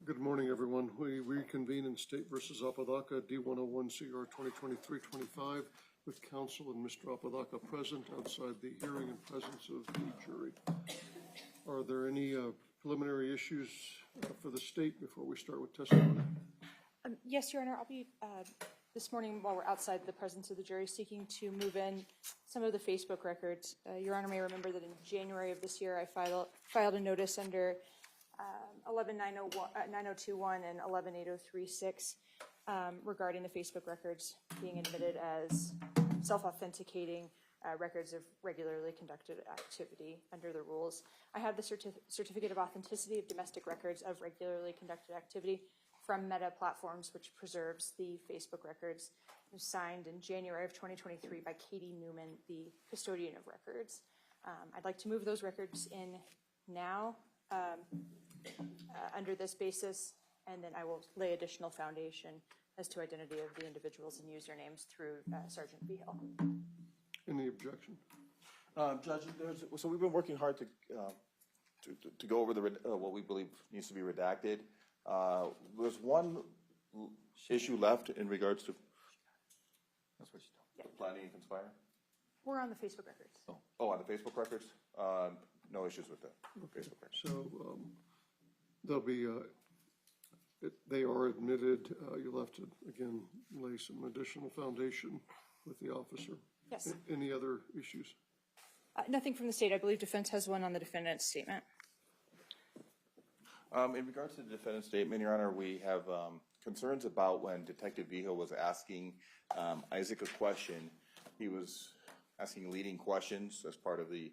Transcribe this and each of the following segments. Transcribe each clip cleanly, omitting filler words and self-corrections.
Good morning, everyone. We reconvene in State versus Apodaca, D101CR 2023-25, with counsel and Mr. Apodaca present outside the hearing in presence of the jury. Are there any preliminary issues for the state before we start with testimony? Yes, Your Honor. I'll be this morning, while we're outside the presence of the jury, seeking to move in some of the Facebook records. Your Honor may remember that in January of this year, I filed a notice under 11-9021 and 11-8036 regarding the Facebook records being admitted as self-authenticating records of regularly conducted activity under the rules. I have the certificate of authenticity of domestic records of regularly conducted activity from Meta Platforms, which preserves the Facebook records. It was signed in January of 2023 by Katie Newman, the custodian of records. I'd like to move those records in now under this basis, and then I will lay additional foundation as to identity of the individuals and usernames through Sergeant V. Hill. Any objection? Judge, so we've been working hard to go over what we believe needs to be redacted. There's one issue left in regards to planning and conspire. We're on the Facebook records. Oh, on the Facebook records? No issues with the Facebook records. So they'll be, they are admitted. You'll have to, again, lay some additional foundation with the officer. Yes. Any other issues? Nothing from the state. I believe defense has one on the defendant's statement. In regards to the defendant's statement, Your Honor, we have concerns about when Detective Vigil was asking Isaac a question. He was asking leading questions as part of the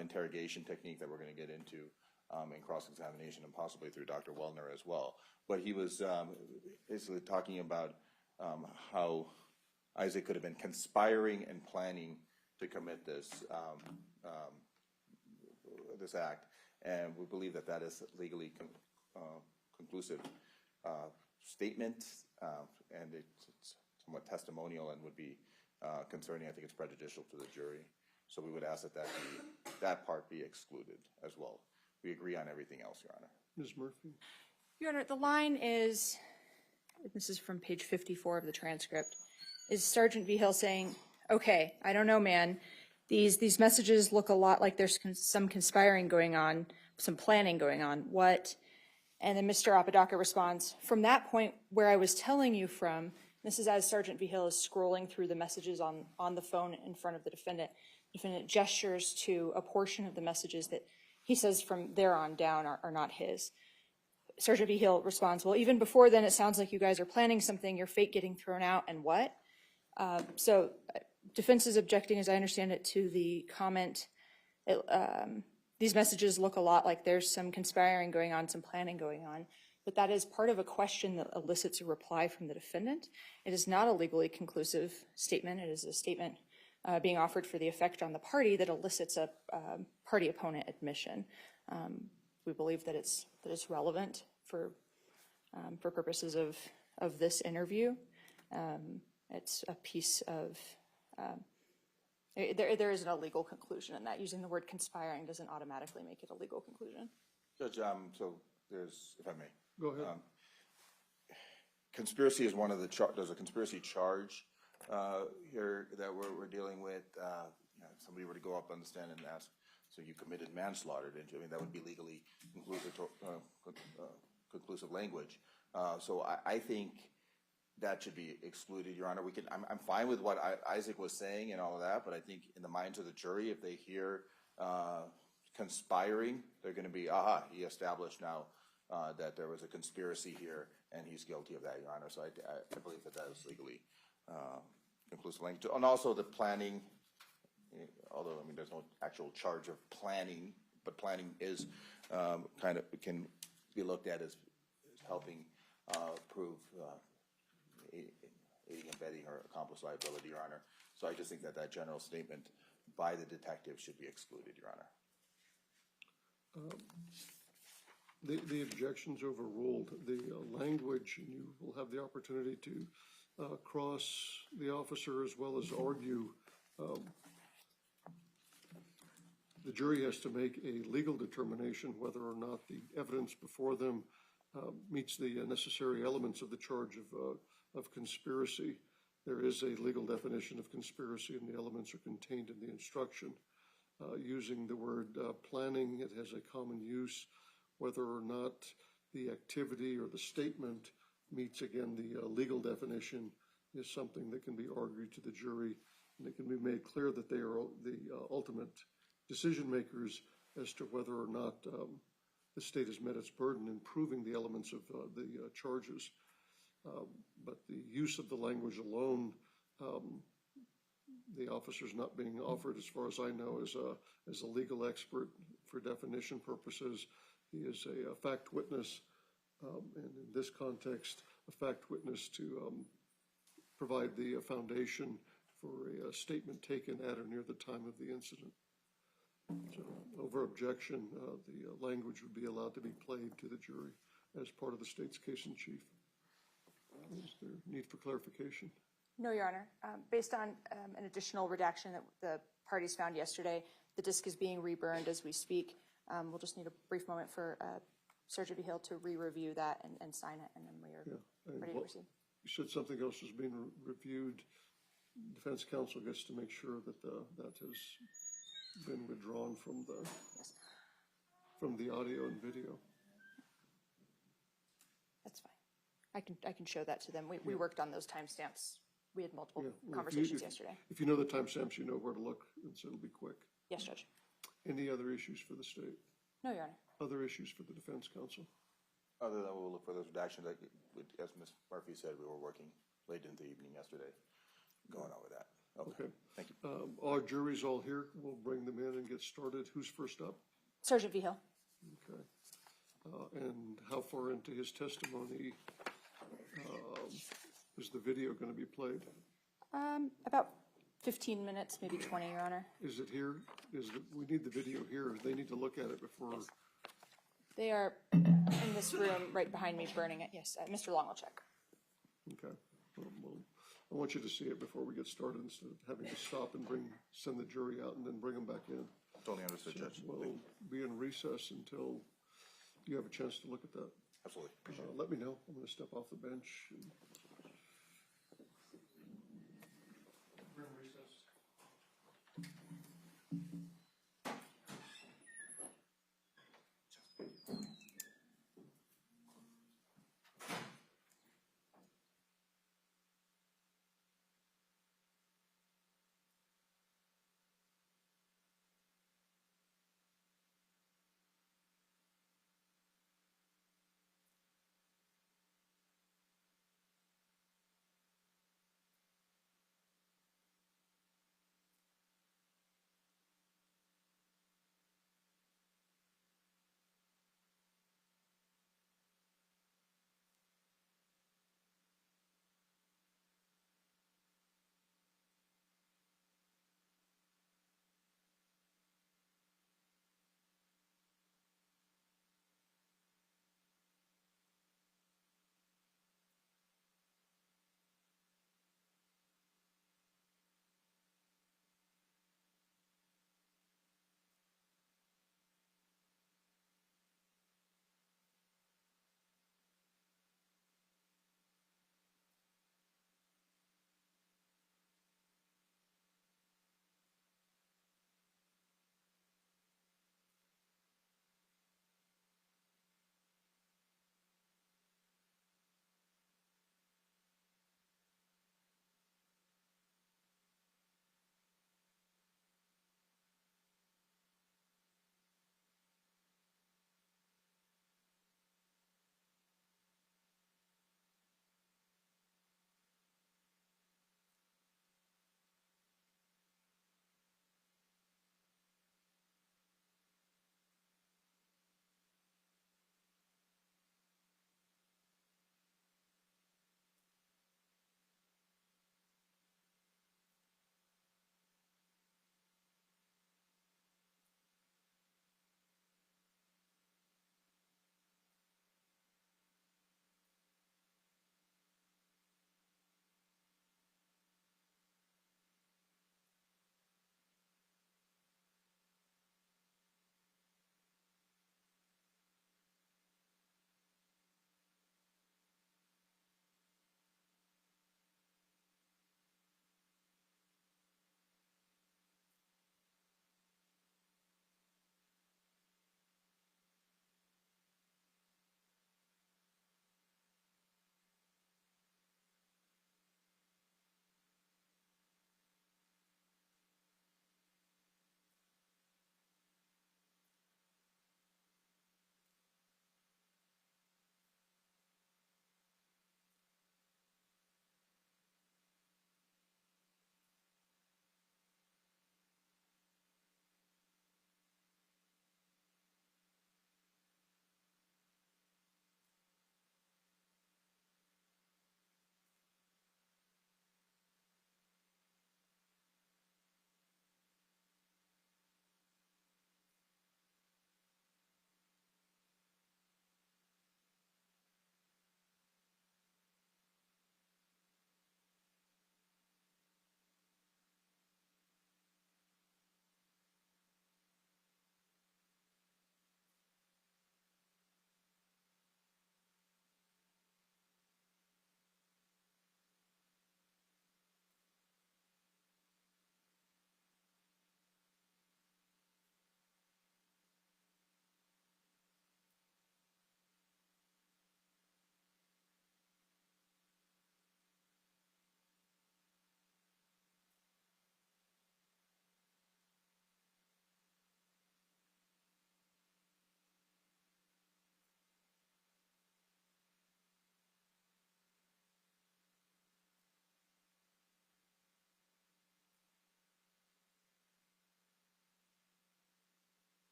interrogation technique that we're going to get into in cross-examination and possibly through Dr. Wellner as well. But he was basically talking about how Isaac could have been conspiring and planning to commit this this act, and we believe that that is legally conclusive statement, and it's somewhat testimonial and would be concerning. I think it's prejudicial to the jury, so we would ask that that part be excluded as well. We agree on everything else, Your Honor. Ms. Murphy? Your Honor, the line is, this is from page 54 of the transcript, is Sergeant V. Hill saying, okay, I don't know, man. These messages look a lot like there's some conspiring going on, some planning going on. What? And then Mr. Apodaca responds, from that point where I was telling you from, this is as Sergeant V. Hill is scrolling through the messages on the phone in front of the defendant. The defendant gestures to a portion of the messages that he says from there on down are not his. Sergeant V. Hill responds, well, even before then, it sounds like you guys are planning something, your fate getting thrown out, and what? So defense is objecting, as I understand it, to the comment, these messages look a lot like there's some conspiring going on, some planning going on, but that is part of a question that elicits a reply from the defendant. It is not a legally conclusive statement. It is a statement being offered for the effect on the party that elicits a party opponent admission. We believe that it's relevant for purposes of this interview. It's a piece of, there isn't a legal conclusion in that. Using the word conspiring doesn't automatically make it a legal conclusion. Judge, so there's, if I may. Go ahead. Conspiracy is one of the, there's a conspiracy charge here that we're dealing with. If somebody were to go up on the stand and ask, so you committed manslaughter, didn't you? I mean, that would be legally conclusive language. So I think that should be excluded, Your Honor. I'm fine with what Isaac was saying and all of that, but I think in the minds of the jury, if they hear conspiring, they're going to be, he established now that there was a conspiracy here, and he's guilty of that, Your Honor. So I believe that that is legally conclusive language. And also the planning, although, I mean, there's no actual charge of planning, but planning is kind of, can be looked at as helping prove aiding and abetting or accomplice liability, Your Honor. So I just think that that general statement by the detective should be excluded, Your Honor. The objection's overruled. The language, and you will have the opportunity to cross the officer as well as argue. The jury has to make a legal determination whether or not the evidence before them meets the necessary elements of the charge of conspiracy. There is a legal definition of conspiracy, and the elements are contained in the instruction. Using the word planning, it has a common use. Whether or not the activity or the statement meets, again, the legal definition is something that can be argued to the jury, and it can be made clear that they are the ultimate decision makers as to whether or not the state has met its burden in proving the elements of the charges. But the use of the language alone, the officer's not being offered, as far as I know, as a legal expert for definition purposes. He is a fact witness, and in this context, a fact witness to provide the foundation for a statement taken at or near the time of the incident. So, over objection, the language would be allowed to be played to the jury as part of the state's case in chief. Is there need for clarification? No, Your Honor. Based on an additional redaction that the parties found yesterday, the disc is being reburned as we speak. We'll just need a brief moment for Sergeant Hill to re-review that and sign it, and then we are ready to proceed. You said something else was being reviewed. Defense counsel gets to make sure that that has been withdrawn from the audio and video. That's fine. I can show that to them. We worked on those timestamps. We had multiple conversations yesterday. If you know the timestamps, you know where to look, and so it'll be quick. Yes, Judge. Any other issues for the state? No, Your Honor. Other issues for the defense counsel? Other than we'll look for those redactions, as Ms. Murphy said, we were working late into the evening yesterday, going over that. Okay. Thank you. Our jury's all here. We'll bring them in and get started. Who's first up? Sergeant Hill. Okay. And how far into his testimony is the video going to be played? About 15 minutes, maybe 20, Your Honor. Is it here? We need the video here. They need to look at it before. Yes. They are in this room right behind me burning it. Yes, Mr. Long will check. Okay. Well, I want you to see it before we get started instead of having to stop and send the jury out and then bring them back in. Totally understood, Judge. We'll be in recess until you have a chance to look at that. Absolutely. Let me know. I'm going to step off the bench. We're in recess.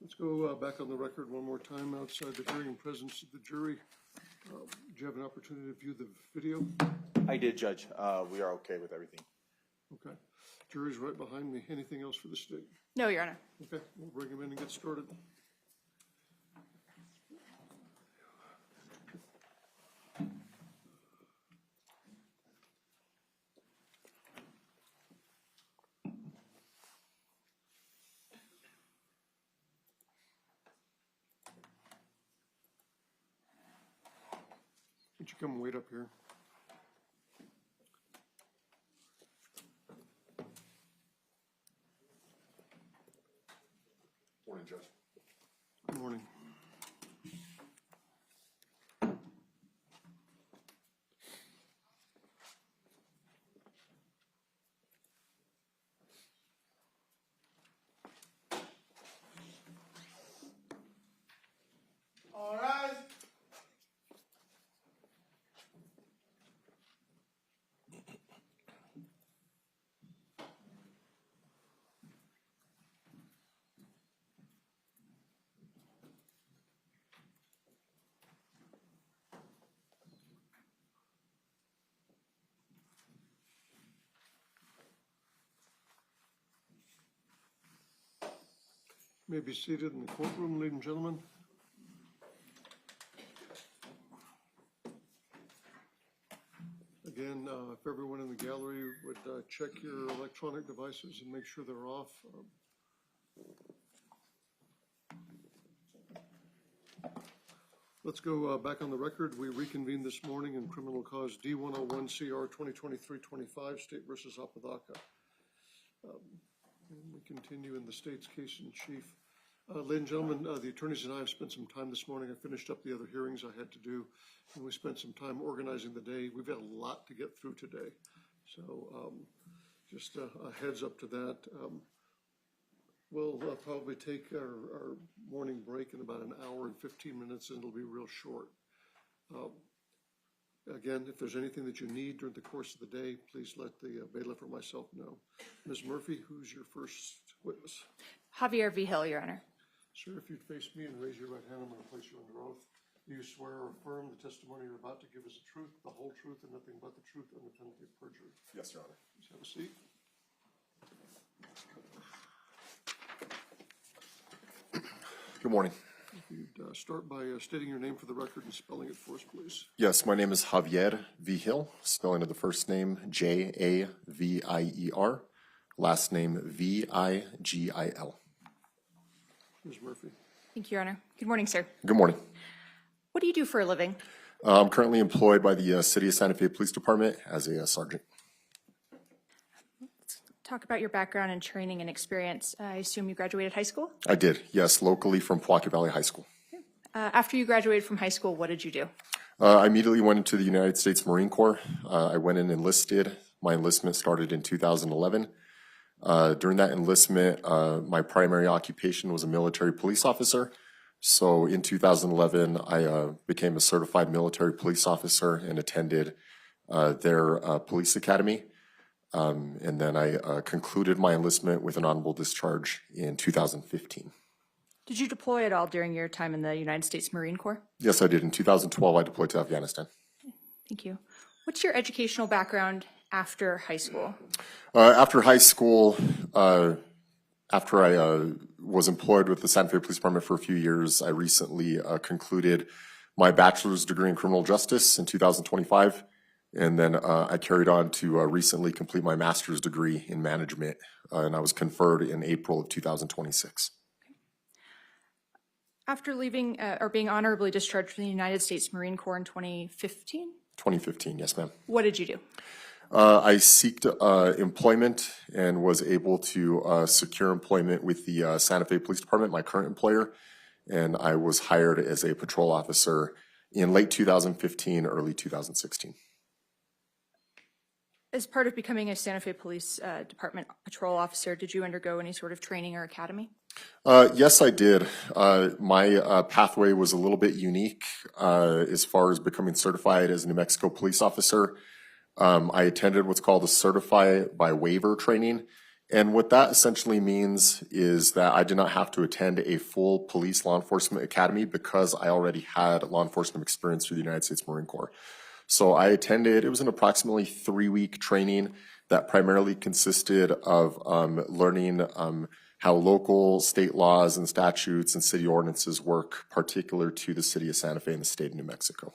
Let's go back on the record one more time outside the hearing in presence of the jury. Do you have an opportunity to view the video? I did, Judge. We are okay with everything. Okay. Jury's right behind me. Anything else for the state? No, Your Honor. Okay, we'll bring him in and get started. Would you come wait up here? Morning, Judge. Good morning. All right. You may be seated in the courtroom, ladies and gentlemen. Again, if everyone in the gallery would check your electronic devices and make sure they're off. Let's go back on the record. We reconvened this morning in criminal cause D101CR 2023-25, State versus Apodaca. And we continue in the state's case in chief. Ladies and gentlemen, the attorneys and I have spent some time this morning. I finished up the other hearings I had to do, and we spent some time organizing the day. We've got a lot to get through today. So just a heads up to that. We'll probably take our morning break in about an hour and 15 minutes, and it'll be real short. Again, if there's anything that you need during the course of the day, please let the bailiff or myself know. Ms. Murphy, who's your first witness? Javier V. Hill, Your Honor. Sir, if you'd face me and raise your right hand, I'm going to place you under oath. Do you swear or affirm the testimony you're about to give is the truth, the whole truth, and nothing but the truth under penalty of perjury? Yes, Your Honor. Please have a seat. Good morning. If you'd start by stating your name for the record and spelling it for us, please. Yes, my name is Javier V. Hill, spelling of the first name Javier, last name Vigil. Ms. Murphy. Thank you, Your Honor. Good morning, sir. Good morning. What do you do for a living? I'm currently employed by the City of Santa Fe Police Department as a sergeant. Let's talk about your background and training and experience. I assume you graduated high school? I did, yes, locally from Apodaca Valley High School. After you graduated from high school, what did you do? I immediately went into the United States Marine Corps. I went in and enlisted. My enlistment started in 2011. During that enlistment, my primary occupation was a military police officer. So in 2011, I became a certified military police officer and attended their police academy. And then I concluded my enlistment with an honorable discharge in 2015. Did you deploy at all during your time in the United States Marine Corps? Yes, I did. In 2012, I deployed to Afghanistan. Thank you. What's your educational background after high school? After high school, after I was employed with the Santa Fe Police Department for a few years, I recently concluded my bachelor's degree in criminal justice in 2025. And then I carried on to recently complete my master's degree in management, and I was conferred in April of 2026. After leaving or being honorably discharged from the United States Marine Corps in 2015, 2015, yes, ma'am. what did you do? I sought employment and was able to secure employment with the Santa Fe Police Department, my current employer, and I was hired as a patrol officer in late 2015, early 2016. As part of becoming a Santa Fe Police Department patrol officer, did you undergo any sort of training or academy? Yes, I did. My pathway was a little bit unique as far as becoming certified as a New Mexico police officer. I attended what's called a Certify by Waiver training. And what that essentially means is that I did not have to attend a full police law enforcement academy because I already had law enforcement experience through the United States Marine Corps. So I attended, it was an approximately 3-week training that primarily consisted of learning how local state laws and statutes and city ordinances work, particular to the city of Santa Fe and the state of New Mexico.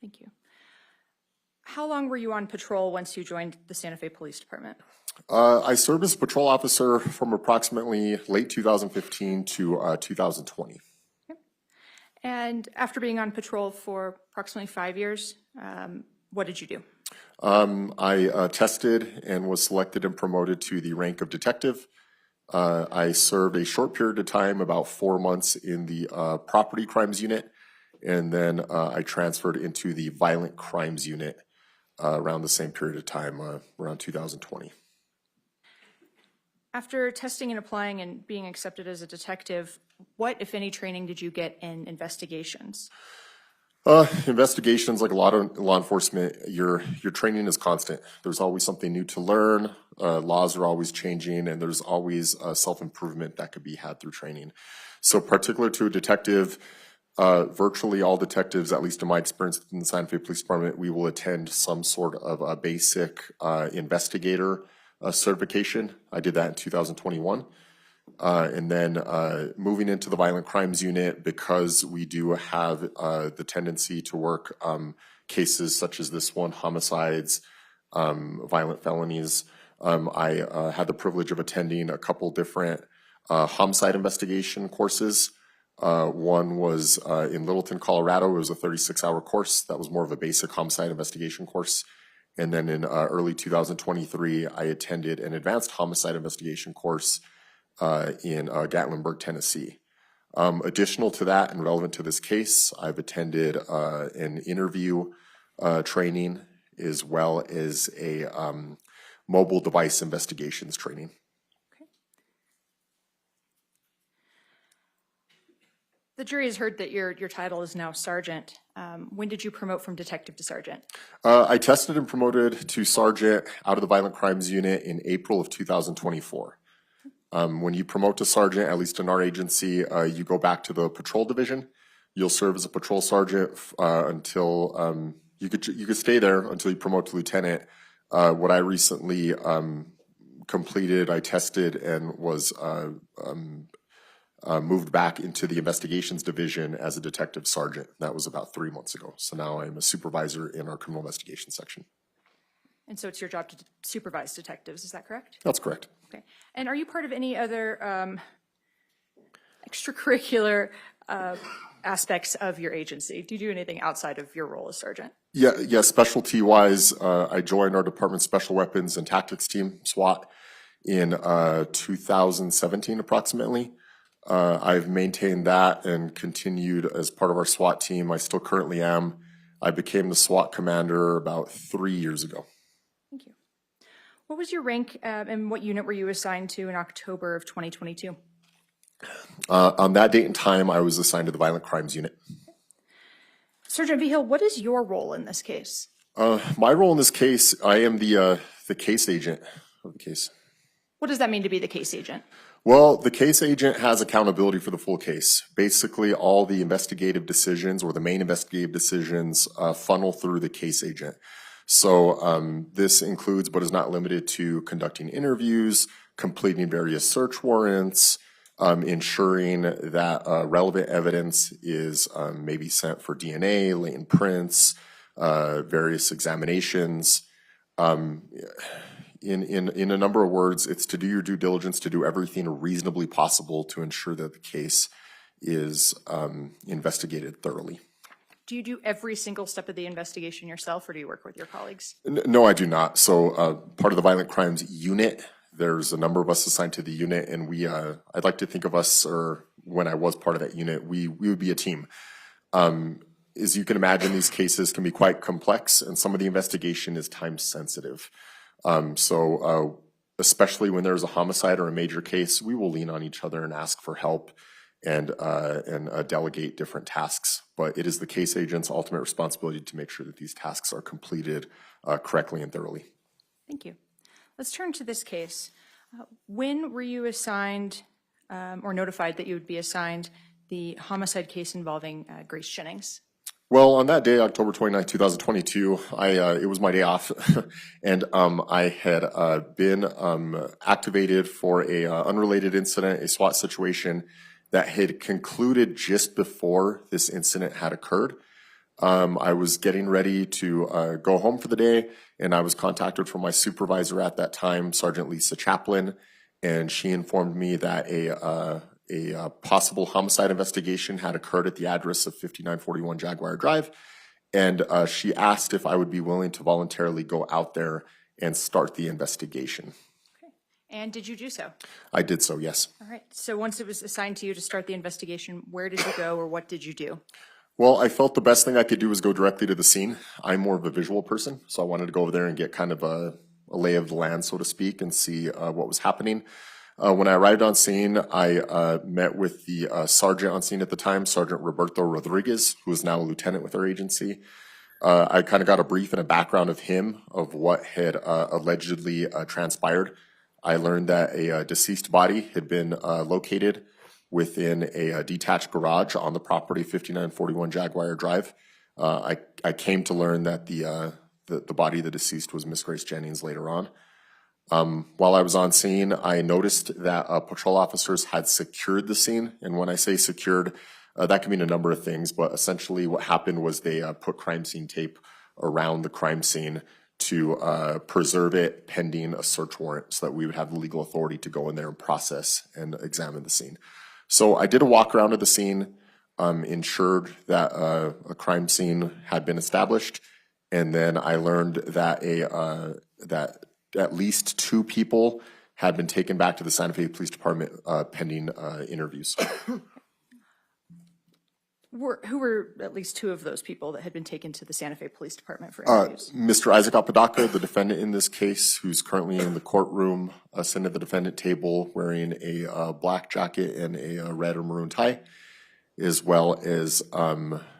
Thank you. How long were you on patrol once you joined the Santa Fe Police Department? I served as a patrol officer from approximately late 2015 to 2020. Okay. And after being on patrol for approximately 5 years, what did you do? I tested and was selected and promoted to the rank of detective. I served a short period of time, about 4 months, in the property crimes unit, and then I transferred into the violent crimes unit around the same period of time, around 2020. After testing and applying and being accepted as a detective, what, if any, training did you get in investigations? Investigations, like a lot of law enforcement, your training is constant. There's always something new to learn. Laws are always changing, and there's always self-improvement that could be had through training. So particular to a detective, virtually all detectives, at least in my experience in the Santa Fe Police Department, we will attend some sort of a basic investigator certification. I did that in 2021. And then moving into the violent crimes unit, because we do have the tendency to work cases such as this one, homicides, violent felonies. I had the privilege of attending a couple different homicide investigation courses. One was in Littleton, Colorado. It was a 36-hour course. That was more of a basic homicide investigation course. And then in early 2023, I attended an advanced homicide investigation course in Gatlinburg, Tennessee. Additional to that and relevant to this case, I've attended an interview training as well as a mobile device investigations training. Okay. The jury has heard that your title is now sergeant. When did you promote from detective to sergeant? I tested and promoted to sergeant out of the violent crimes unit in April of 2024. When you promote to sergeant, at least in our agency, you go back to the patrol division. You'll serve as a patrol sergeant until you could stay there until you promote to lieutenant. What I recently completed, I tested and was moved back into the investigations division as a detective sergeant. That was about 3 months ago. So now I'm a supervisor in our criminal investigation section. And so it's your job to supervise detectives, is that correct? That's correct. Okay. And are you part of any other extracurricular aspects of your agency? Do you do anything outside of your role as sergeant? Yeah. Specialty-wise, I joined our department's Special Weapons and Tactics team, SWAT, in 2017 approximately. I've maintained that and continued as part of our SWAT team. I still currently am. I became the SWAT commander about 3 years ago. Thank you. What was your rank and what unit were you assigned to in October of 2022? On that date and time, I was assigned to the Violent Crimes Unit. Sergeant Vigil, what is your role in this case? My role in this case, I am the case agent of the case. What does that mean to be the case agent? Well, the case agent has accountability for the full case. Basically, all the investigative decisions or the main investigative decisions funnel through the case agent. So this includes, but is not limited to, conducting interviews, completing various search warrants, ensuring that relevant evidence is maybe sent for DNA, latent prints, various examinations. In a number of words, it's to do your due diligence, to do everything reasonably possible to ensure that the case is investigated thoroughly. Do you do every single step of the investigation yourself, or do you work with your colleagues? No, I do not. So part of the Violent Crimes Unit, there's a number of us assigned to the unit, and we, I'd like to think of us, or when I was part of that unit, we would be a team. As you can imagine, these cases can be quite complex, and some of the investigation is time sensitive. Especially when there's a homicide or a major case, we will lean on each other and ask for help and delegate different tasks. But it is the case agent's ultimate responsibility to make sure that these tasks are completed correctly and thoroughly. Thank you. Let's turn to this case. When were you assigned or notified that you would be assigned the homicide case involving Grace Jennings? Well, on that day, October 29, 2022, it was my day off, and I had been activated for a unrelated incident, a SWAT situation that had concluded just before this incident had occurred. I was getting ready to go home for the day, and I was contacted from my supervisor at that time, Sergeant Lisa Chaplin, and she informed me that a possible homicide investigation had occurred at the address of 5941 Jaguar Drive, and she asked if I would be willing to voluntarily go out there and start the investigation. Okay. And did you do so? I did so, yes. All right. So once it was assigned to you to start the investigation, where did you go or what did you do? Well, I felt the best thing I could do was go directly to the scene. I'm more of a visual person, so I wanted to go over there and get kind of a lay of the land, so to speak, and see what was happening. When I arrived on scene, I met with the sergeant on scene at the time, Sergeant Roberto Rodriguez, who is now a lieutenant with our agency. I kind of got a brief and a background of him, of what had allegedly transpired. I learned that a deceased body had been located within a detached garage on the property 5941 Jaguar Drive. I came to learn that the body of the deceased was Miss Grace Jennings later on. While I was on scene, I noticed that patrol officers had secured the scene. And when I say secured, that can mean a number of things, but essentially what happened was they put crime scene tape around the crime scene to preserve it pending a search warrant so that we would have the legal authority to go in there and process and examine the scene. So I did a walk around of the scene, ensured that a crime scene had been established, and then I learned that that at least 2 people had been taken back to the Santa Fe Police Department pending interviews. Who were at least 2 of those people that had been taken to the Santa Fe Police Department for interviews? Mr. Isaac Apodaca, the defendant in this case, who's currently in the courtroom, sitting at the defendant table wearing a black jacket and a red or maroon tie, as well as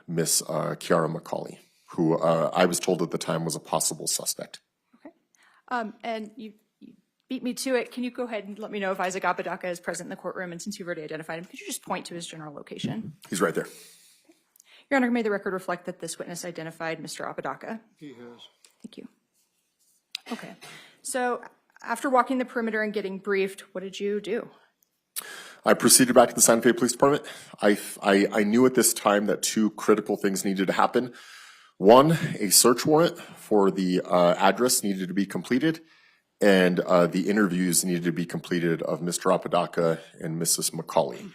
Miss Kiara McCauley, who I was told at the time was a possible suspect. And you beat me to it. Can you go ahead and let me know if Isaac Apodaca is present in the courtroom? And since you've already identified him, could you just point to his general location? He's right there. Your Honor, may the record reflect that this witness identified Mr. Apodaca? He has. Thank you. Okay. So after walking the perimeter and getting briefed, what did you do? I proceeded back to the Santa Fe Police Department. I knew at this time that 2 critical things needed to happen. One, a search warrant for the address needed to be completed, and the interviews needed to be completed of Mr. Apodaca and Mrs. McCauley.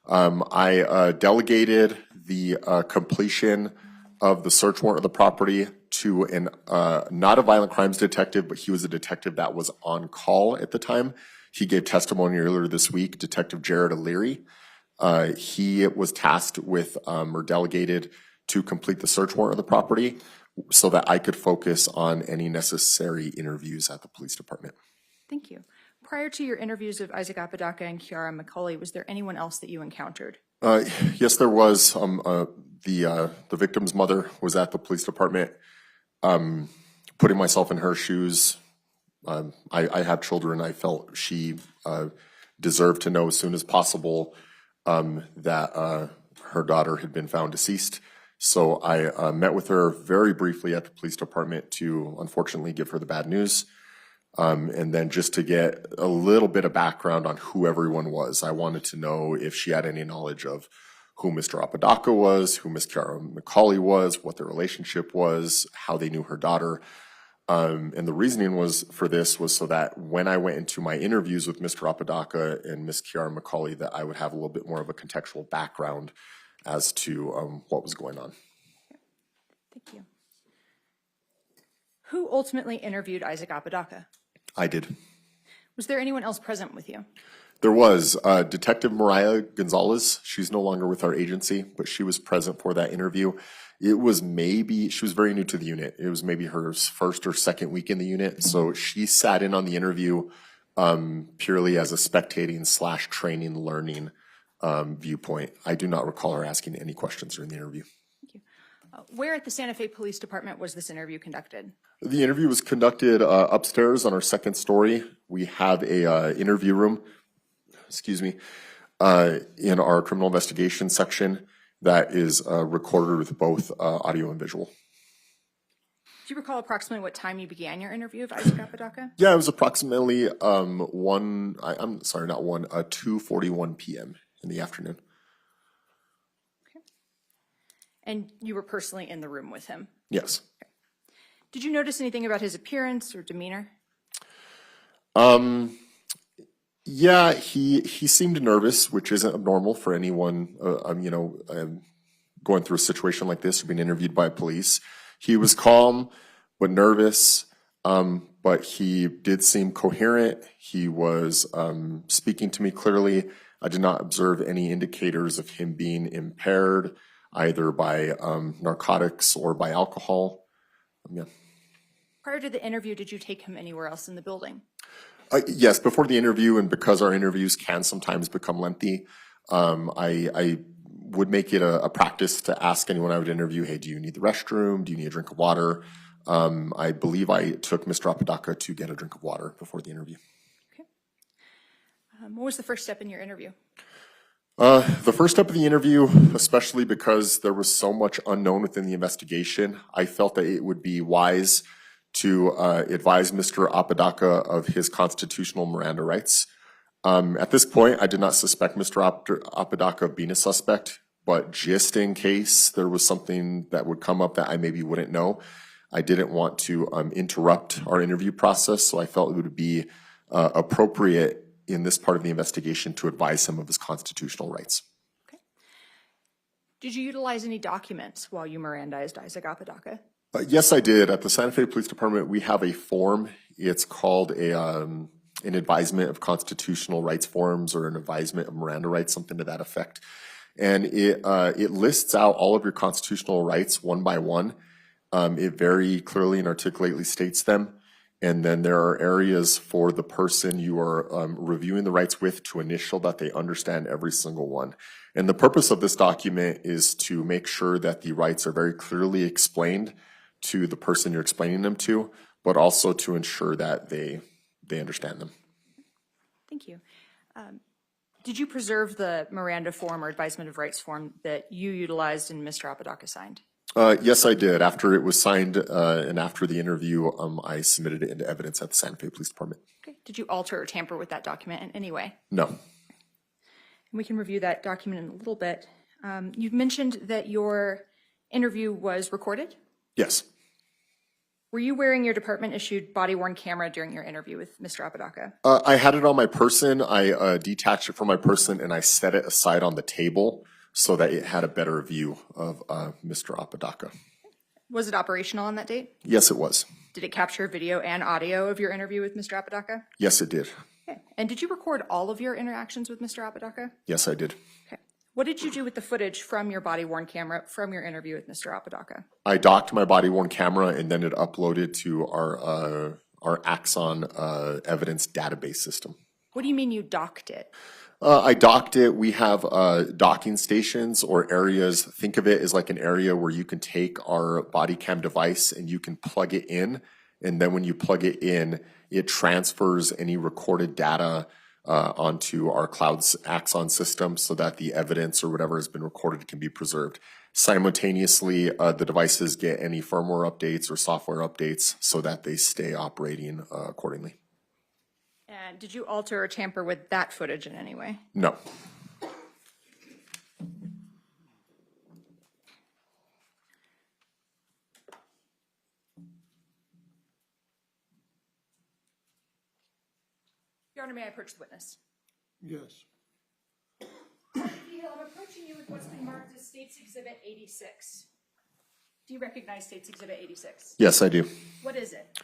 I delegated the completion of the search warrant of the property to an not a violent crimes detective, but he was a detective that was on call at the time. He gave testimony earlier this week, Detective Jared O'Leary. He was tasked with or delegated to complete the search warrant of the property so that I could focus on any necessary interviews at the police department. Thank you. Prior to your interviews of Isaac Apodaca and Kiara McCauley, was there anyone else that you encountered? Yes, there was. The victim's mother was at the police department. Putting myself in her shoes, I have children. I felt she deserved to know as soon as possible that her daughter had been found deceased. So I met with her very briefly at the police department to unfortunately give her the bad news. And then just to get a little bit of background on who everyone was. I wanted to know if she had any knowledge of who Mr. Apodaca was, who Miss Kiara McCauley was, what their relationship was, how they knew her daughter. And the reasoning was for this was so that when I went into my interviews with Mr. Apodaca and Ms. Kiara McCauley, that I would have a little bit more of a contextual background as to what was going on. Thank you. Who ultimately interviewed Isaac Apodaca? I did. Was there anyone else present with you? There was Detective Mariah Gonzalez. She's no longer with our agency, but she was present for that interview. It was she was very new to the unit. It was maybe her first or second week in the unit. So she sat in on the interview purely as a spectating / training, learning viewpoint. I do not recall her asking any questions during the interview. Thank you. Where at the Santa Fe Police Department was this interview conducted? The interview was conducted upstairs on our second story. We have a interview room, in our criminal investigation section that is recorded with both audio and visual. Do you recall approximately what time you began your interview of Isaac Apodaca? Yeah, it was approximately 2:41 p.m. in the afternoon. Okay. And you were personally in the room with him? Yes. Okay. Did you notice anything about his appearance or demeanor? Yeah, he seemed nervous, which isn't abnormal for anyone, going through a situation like this or being interviewed by police. He was calm but nervous, but he did seem coherent. He was speaking to me clearly. I did not observe any indicators of him being impaired, either by narcotics or by alcohol. Yeah. Prior to the interview, did you take him anywhere else in the building? Yes, before the interview, and because our interviews can sometimes become lengthy, I would make it a practice to ask anyone I would interview, hey, do you need the restroom? Do you need a drink of water? I believe I took Mr. Apodaca to get a drink of water before the interview. Okay. What was the first step in your interview? The first step of the interview, especially because there was so much unknown within the investigation, I felt that it would be wise to advise Mr. Apodaca of his constitutional Miranda rights. At this point, I did not suspect Mr. Apodaca of being a suspect, but just in case there was something that would come up that I maybe wouldn't know, I didn't want to interrupt our interview process, so I felt it would be appropriate in this part of the investigation to advise him of his constitutional rights. Okay. Did you utilize any documents while you Mirandized Isaac Apodaca? Yes, I did. At the Santa Fe Police Department, we have a form. It's called an advisement of constitutional rights forms, or an advisement of Miranda rights, something to that effect. And it lists out all of your constitutional rights one by one. It very clearly and articulately states them. And then there are areas for the person you are reviewing the rights with to initial that they understand every single one. And the purpose of this document is to make sure that the rights are very clearly explained to the person you're explaining them to, but also to ensure that they understand them. Thank you. Did you preserve the Miranda form or advisement of rights form that you utilized and Mr. Apodaca signed? Yes, I did. After it was signed and after the interview, I submitted it into evidence at the Santa Fe Police Department. Okay. Did you alter or tamper with that document in any way? No. And we can review that document in a little bit. You've mentioned that your interview was recorded? Yes. Were you wearing your department-issued body-worn camera during your interview with Mr. Apodaca? I had it on my person. I detached it from my person and I set it aside on the table so that it had a better view of Mr. Apodaca. Was it operational on that date? Yes, it was. Did it capture video and audio of your interview with Mr. Apodaca? Yes, it did. Okay. And did you record all of your interactions with Mr. Apodaca? Yes, I did. Okay. What did you do with the footage from your body-worn camera from your interview with Mr. Apodaca? I docked my body-worn camera and then it uploaded to our Axon evidence database system. What do you mean you docked it? I docked it. We have docking stations or areas. Think of it as like an area where you can take our body cam device and you can plug it in. And then when you plug it in, it transfers any recorded data onto our cloud's Axon system so that the evidence or whatever has been recorded can be preserved. Simultaneously, the devices get any firmware updates or software updates so that they stay operating accordingly. And did you alter or tamper with that footage in any way? No. Honor, may I approach the witness? Yes. I'm approaching you with what's been marked as State's Exhibit 86. Do you recognize State's Exhibit 86? Yes, I do. What is it?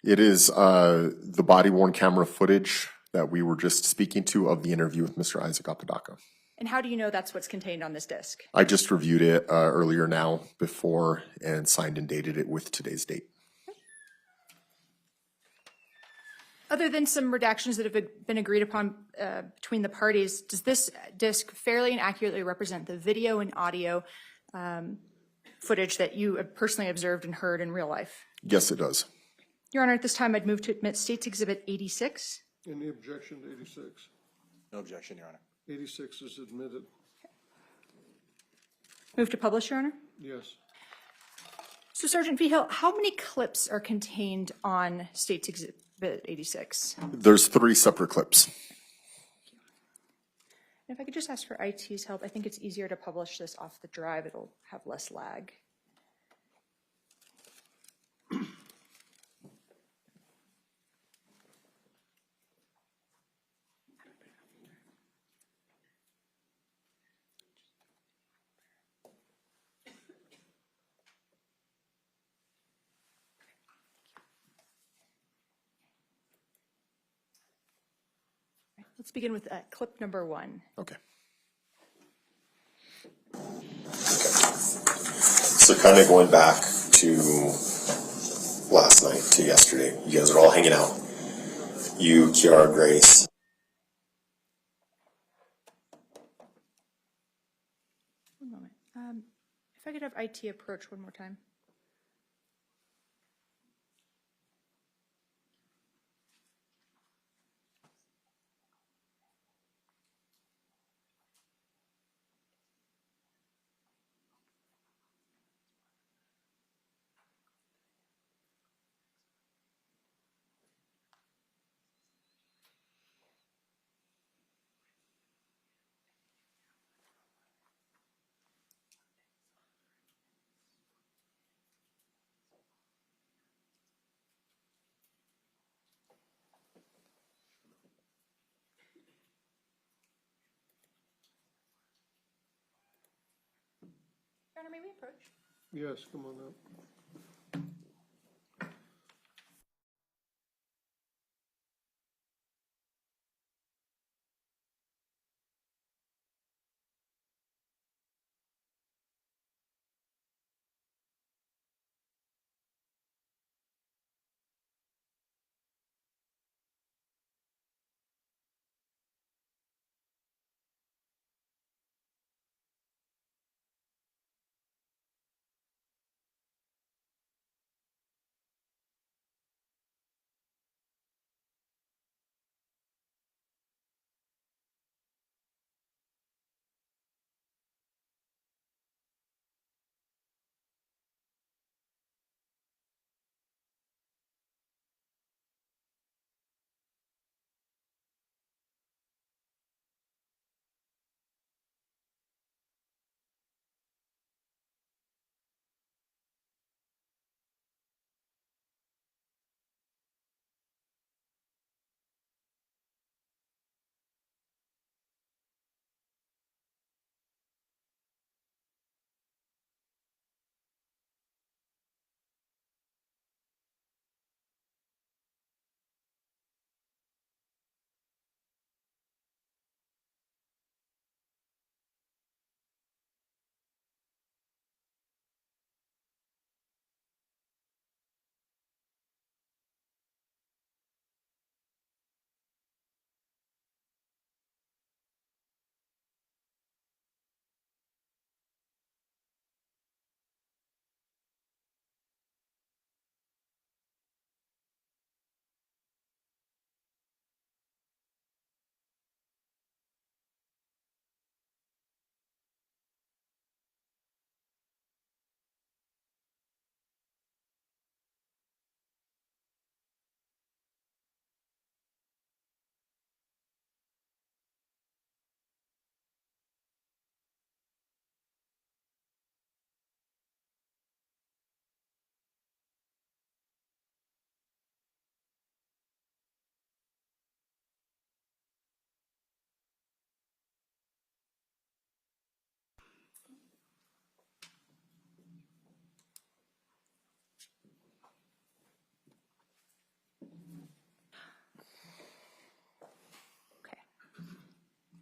It is the body-worn camera footage that we were just speaking to of the interview with Mr. Isaac Apodaca. And how do you know that's what's contained on this disc? I just reviewed it earlier now before and signed and dated it with today's date. Other than some redactions that have been agreed upon between the parties, does this disc fairly and accurately represent the video and audio footage that you personally observed and heard in real life? Yes, it does. Your Honor, at this time, I'd move to admit State's Exhibit 86. Any objection to 86? No objection, Your Honor. 86 is admitted. Move to publish, Your Honor. Yes. So, Sergeant Vigil, how many clips are contained on State's Exhibit 86? There's 3 separate clips. If I could just ask for IT's help, I think it's easier to publish this off the drive. It'll have less lag. Let's begin with clip number 1. Okay. So kind of going back to last night, to yesterday, you guys are all hanging out. You, Kiara, Grace. One moment. If I could have IT approach one more time. Your Honor, may we approach? Yes, come on up.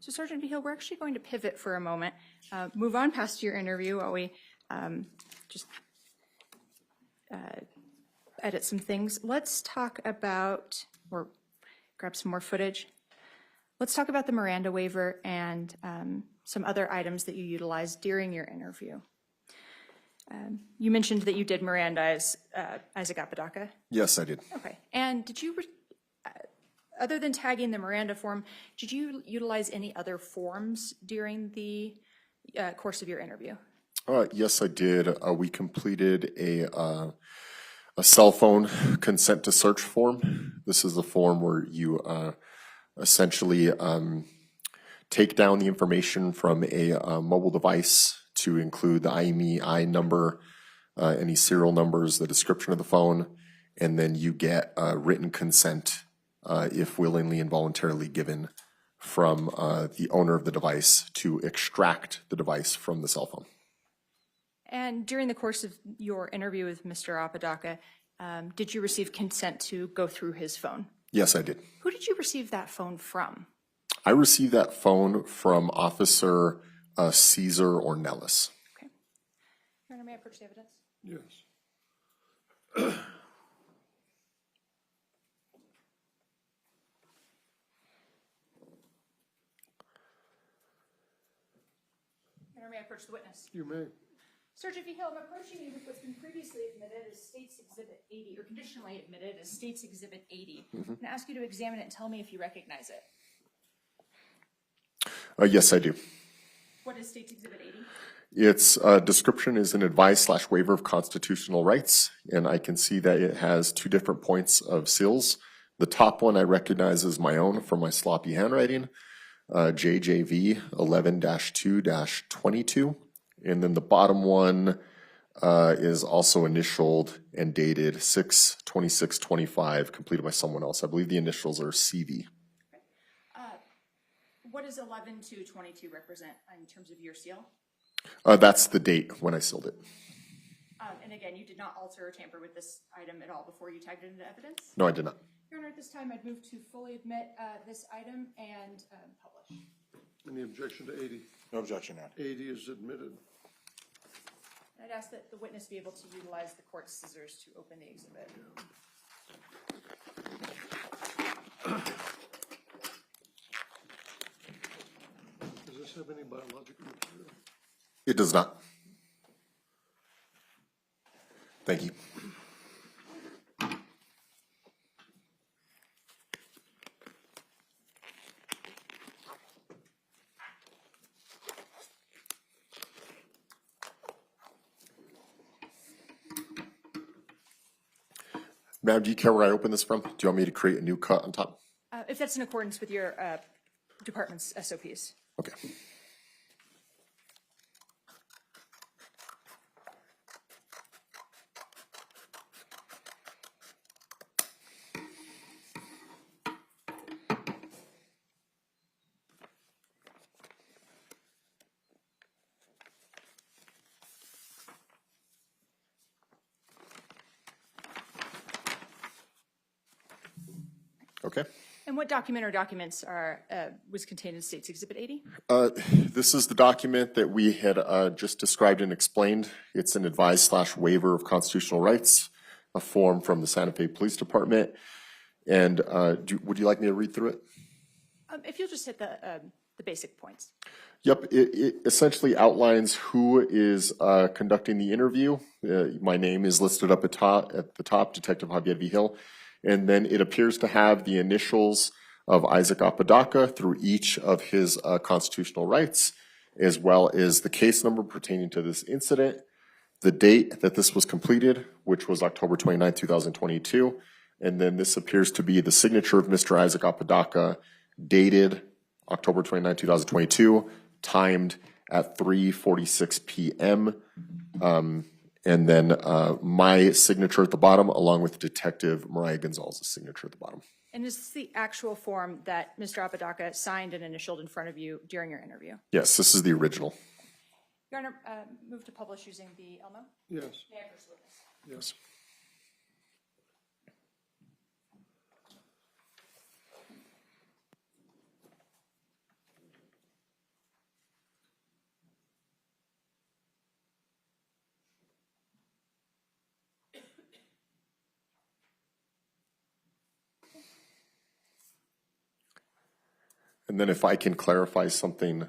So Sergeant Vigil, we're actually going to pivot for a moment, move on past your interview while we just edit some things. Let's talk about, or grab some more footage. Let's talk about the Miranda waiver and some other items that you utilized during your interview. You mentioned that you did Mirandize Isaac Apodaca. Yes, I did. Okay. And did you, other than tagging the Miranda form, did you utilize any other forms during the course of your interview? Yes, I did. We completed a cell phone consent to search form. This is the form where you essentially take down the information from a mobile device to include the IMEI number, any serial numbers, the description of the phone, and then you get written consent if willingly and voluntarily given from the owner of the device to extract the device from the cell phone. And during the course of your interview with Mr. Apodaca, did you receive consent to go through his phone? Yes, I did. Who did you receive that phone from? I received that phone from Officer Caesar Ornelas. Okay. Your Honor, may I approach the evidence? Yes. Your Honor, may I approach the witness? You may. Sergeant Vigil, I'm approaching you with what's been previously admitted as State's Exhibit 80, or conditionally admitted as State's Exhibit 80. I'm going to ask you to examine it and tell me if you recognize it. Yes, I do. What is State's Exhibit 80? Its description is an advice/waiver of constitutional rights, and I can see that it has two different points of seals. The top one I recognize as my own from my sloppy handwriting, JJV 11-2-22, and then the bottom one is also initialed and dated 6/26/25, completed by someone else. I believe the initials are CV. What does 11-2-22 represent in terms of your seal? That's the date when I sealed it. And again, you did not alter or tamper with this item at all before you tagged it into evidence? No, I did not. Your Honor, at this time, I'd move to fully admit this item and publish. Any objection to 80? No objection, Your Honor. 80 is admitted. I'd ask that the witness be able to utilize the court's scissors to open the exhibit. Does this have any biological material? It does not. Thank you. Ma'am, do you care where I open this from? Do you want me to create a new cut on top? If that's in accordance with your department's SOPs. Okay. Okay. And what document or documents are was contained in State's Exhibit 80? This is the document that we had just described and explained. It's an advice/waiver of constitutional rights, a form from the Santa Fe Police Department. And would you like me to read through it? If you'll just hit the basic points. Yep, it essentially outlines who is conducting the interview. My name is listed up at the top, Detective Javier Vigil. And then it appears to have the initials of Isaac Apodaca through each of his constitutional rights, as well as the case number pertaining to this incident, the date that this was completed, which was October 29, 2022. And then this appears to be the signature of Mr. Isaac Apodaca, dated October 29, 2022, timed at 3:46 p.m. And then my signature at the bottom, along with Detective Mariah Gonzalez's signature at the bottom. And is this the actual form that Mr. Apodaca signed and initialed in front of you during your interview? Yes, this is the original. Your Honor, move to publish using the Elmo. Yes. May I approach the witness? Yes. And then if I can clarify something,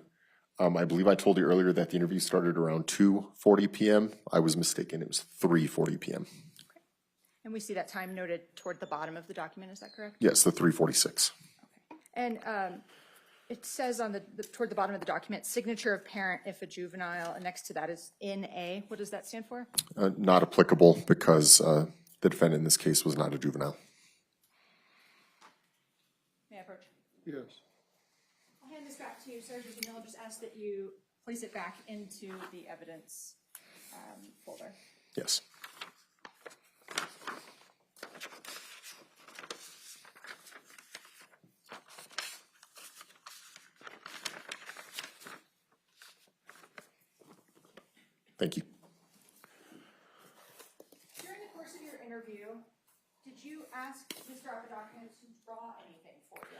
I believe I told you earlier that the interview started around 2:40 p.m. I was mistaken. It was 3:40 p.m. And we see that time noted toward the bottom of the document, is that correct? Yes, the 3:46. And it says on toward the bottom of the document, signature of parent if a juvenile, and next to that is NA. What does that stand for? Not applicable because the defendant in this case was not a juvenile. May I approach? Yes. I'll hand this back to you, Sergeant, and I'll just ask that you place it back into the evidence folder. Yes. Thank you. During the course of your interview, did you ask Mr. Apodaca to draw anything for you?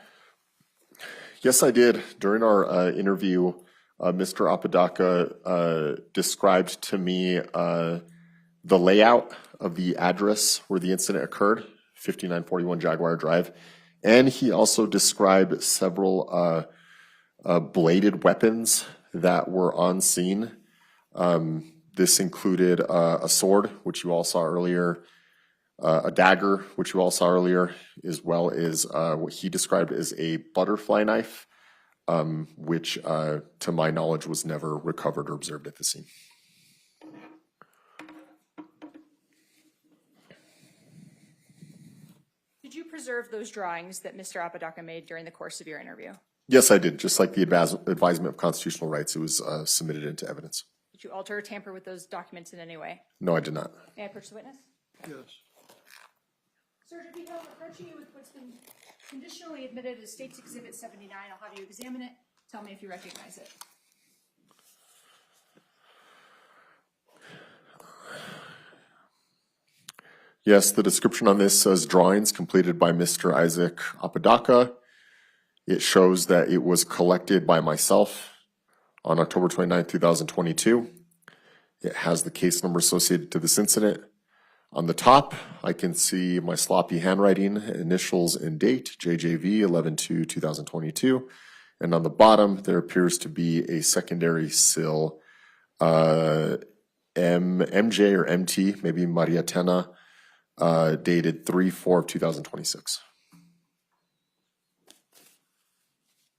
Yes, I did. During our interview, Mr. Apodaca described to me the layout of the address where the incident occurred, 5941 Jaguar Drive, and he also described several bladed weapons that were on scene. This included a sword, which you all saw earlier, a dagger, which you all saw earlier, as well as what he described as a butterfly knife, which, to my knowledge, was never recovered or observed at the scene. Did you preserve those drawings that Mr. Apodaca made during the course of your interview? Yes, I did. Just like the advisement of constitutional rights, it was submitted into evidence. Did you alter or tamper with those documents in any way? No, I did not. May I approach the witness? Yes. Sergeant Beadle, approaching you with what's been conditionally admitted as State's Exhibit 79. I'll have you examine it. Tell me if you recognize it. Yes, the description on this says drawings completed by Mr. Isaac Apodaca. It shows that it was collected by myself on October 29, 2022. It has the case number associated to this incident. On the top, I can see my sloppy handwriting, initials and date, JJV 11/2/2022. And on the bottom, there appears to be a secondary SIL, MJ or MT, maybe Maria Tena, dated 3/4/2026.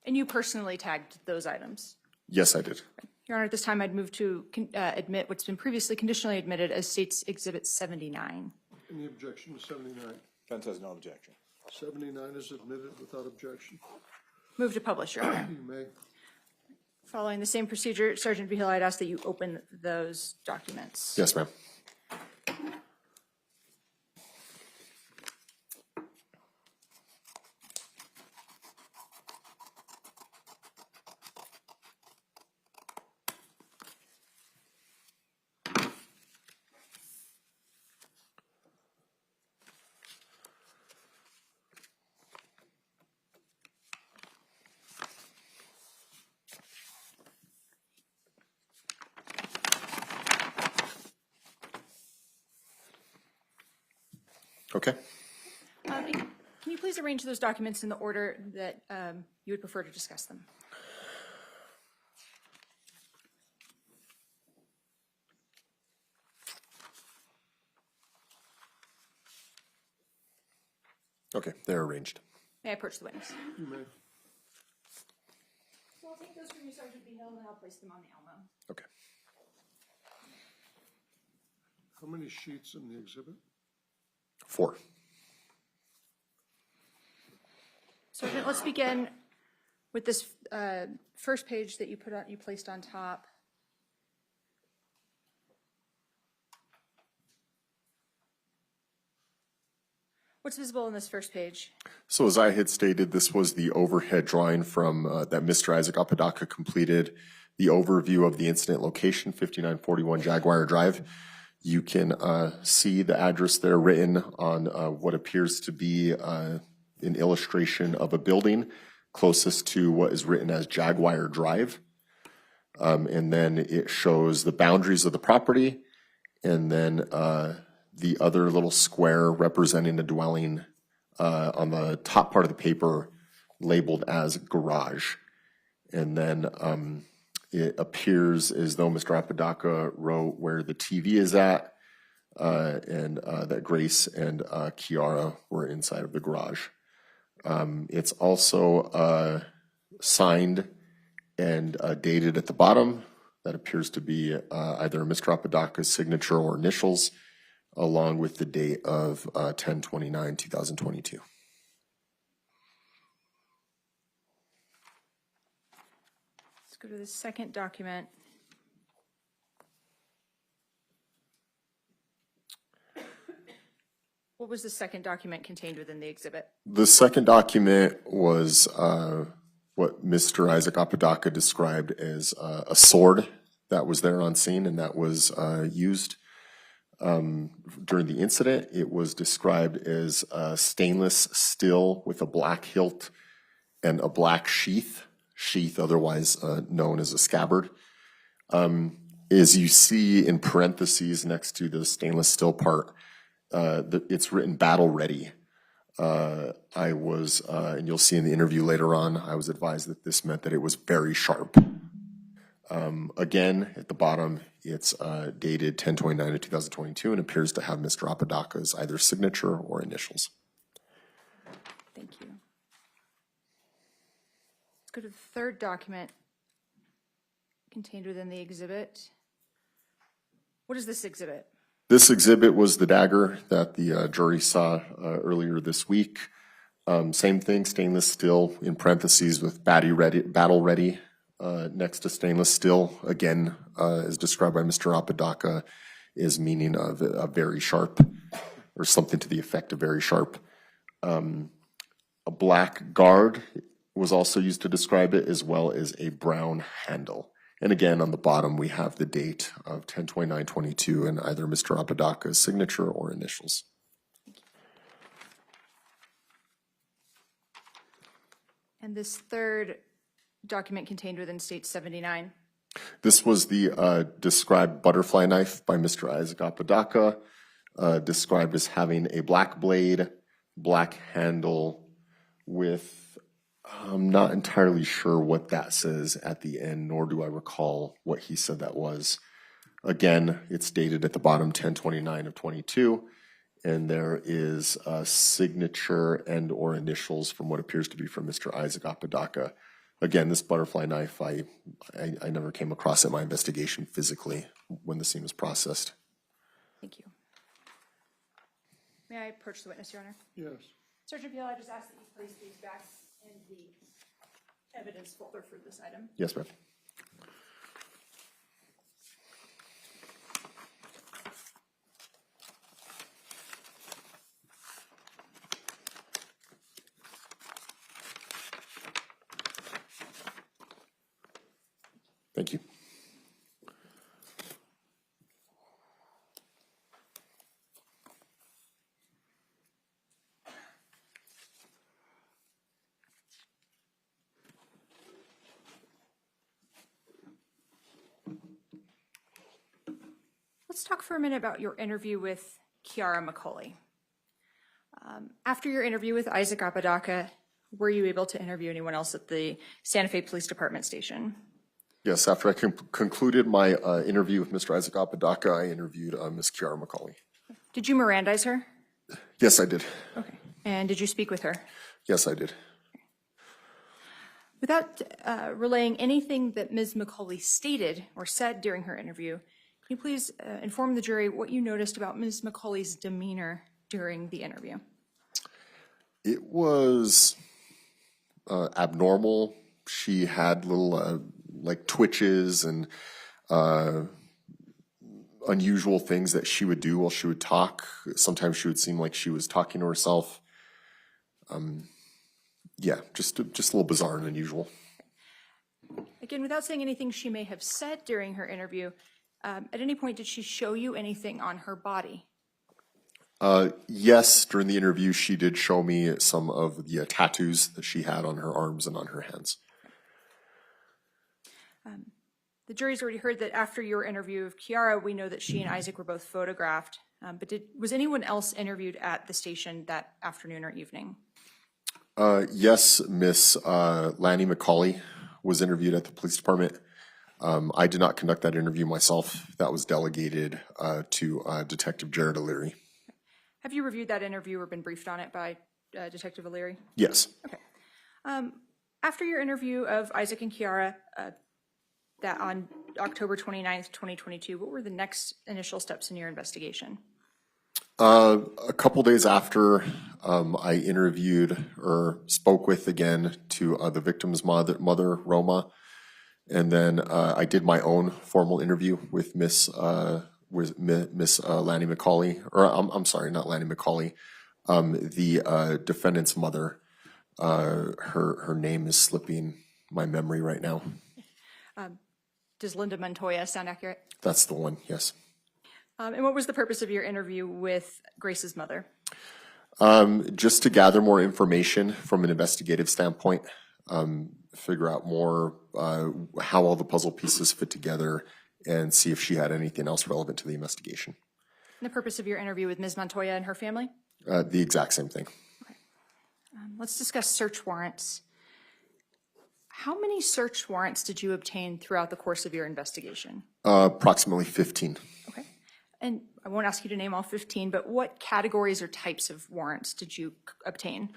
And you personally tagged those items? Yes, I did. Your Honor, at this time, I'd move to admit what's been previously conditionally admitted as State's Exhibit 79. Any objection to 79? Defense has no objection. 79 is admitted without objection. Move to publish, Your Honor. You may. Following the same procedure, Sergeant Beadle, I'd ask that you open those documents. Yes, ma'am. Okay. Can you please arrange those documents in the order that you would prefer to discuss them? Okay, they're arranged. May I approach the witness? You may. So I'll take those from you, Sergeant Beadle, and I'll place them on the Elmo. Okay. How many sheets in the exhibit? 4. Sergeant, let's begin with this first page that you placed on top. What's visible on this first page? So as I had stated, this was the overhead drawing from that Mr. Isaac Apodaca completed, the overview of the incident location, 5941 Jaguar Drive. You can see the address there written on what appears to be an illustration of a building closest to what is written as Jaguar Drive. And then it shows the boundaries of the property, and then the other little square representing the dwelling on the top part of the paper labeled as garage. And then it appears as though Mr. Apodaca wrote where the TV is at, and that Grace and Kiara were inside of the garage. It's also signed and dated at the bottom. That appears to be either Mr. Apodaca's signature or initials, along with the date of 10/29/2022. Let's go to the second document. What was the second document contained within the exhibit? The second document was what Mr. Isaac Apodaca described as a sword that was there on scene and that was used during the incident. It was described as stainless steel with a black hilt and a black sheath, otherwise known as a scabbard. As you see in parentheses next to the stainless steel part, it's written battle ready. I was, and you'll see in the interview later on, I was advised that this meant that it was very sharp. Again, at the bottom, it's dated 10/29/2022 and appears to have Mr. Apodaca's either signature or initials. Thank you. Let's go to the third document contained within the exhibit. What is this exhibit? This exhibit was the dagger that the jury saw earlier this week. Same thing, stainless steel in parentheses with battle ready next to stainless steel. Again, as described by Mr. Apodaca, is meaning of a very sharp, or something to the effect of very sharp. A black guard was also used to describe it, as well as a brown handle. And again, on the bottom, we have the date of 10/29/22 and either Mr. Apodaca's signature or initials. And this third document contained within State 79. This was the described butterfly knife by Mr. Isaac Apodaca, described as having a black blade, black handle with, I'm not entirely sure what that says at the end, nor do I recall what he said that was. Again, it's dated at the bottom 10/29/22, and there is a signature and or initials from what appears to be from Mr. Isaac Apodaca. Again, this butterfly knife, I never came across in my investigation physically when the scene was processed. Thank you. May I approach the witness, Your Honor? Yes. Sergeant Peel, I just ask that you place these back in the evidence folder for this item. Yes, ma'am. Thank you. Let's talk for a minute about your interview with Kiara McCauley. After your interview with Isaac Apodaca, were you able to interview anyone else at the Santa Fe Police Department station? Yes, after I concluded my interview with Mr. Isaac Apodaca, I interviewed Ms. Kiara McCauley. Did you Mirandize her? Yes, I did. Okay. And did you speak with her? Yes, I did. Without relaying anything that Ms. McCauley stated or said during her interview, can you please inform the jury what you noticed about Ms. McCauley's demeanor during the interview? It was abnormal. She had little like twitches and unusual things that she would do while she would talk. Sometimes she would seem like she was talking to herself. Yeah, just a little bizarre and unusual. Again, without saying anything she may have said during her interview, at any point did she show you anything on her body? Yes, during the interview, she did show me some of the tattoos that she had on her arms and on her hands. The jury's already heard that after your interview of Kiara, we know that she and Isaac were both photographed. But was anyone else interviewed at the station that afternoon or evening? Yes, Miss Lanny McCauley was interviewed at the police department. I did not conduct that interview myself. That was delegated to Detective Jared O'Leary. Have you reviewed that interview or been briefed on it by Detective O'Leary? Yes. Okay. After your interview of Isaac and Kiara, that on October 29th, 2022, what were the next initial steps in your investigation? A couple days after, I interviewed or spoke with again to the victim's mother, Roma, and then I did my own formal interview with Miss Lanny McCauley, or I'm sorry, not Lanny McCauley, the defendant's mother. Her name is slipping my memory right now. Does Linda Montoya sound accurate? That's the one, yes. And what was the purpose of your interview with Grace's mother? Just to gather more information from an investigative standpoint, figure out more how all the puzzle pieces fit together, and see if she had anything else relevant to the investigation. And the purpose of your interview with Ms. Montoya and her family? The exact same thing. Okay. Let's discuss search warrants. How many search warrants did you obtain throughout the course of your investigation? Approximately 15. Okay. And I won't ask you to name all 15, but what categories or types of warrants did you obtain?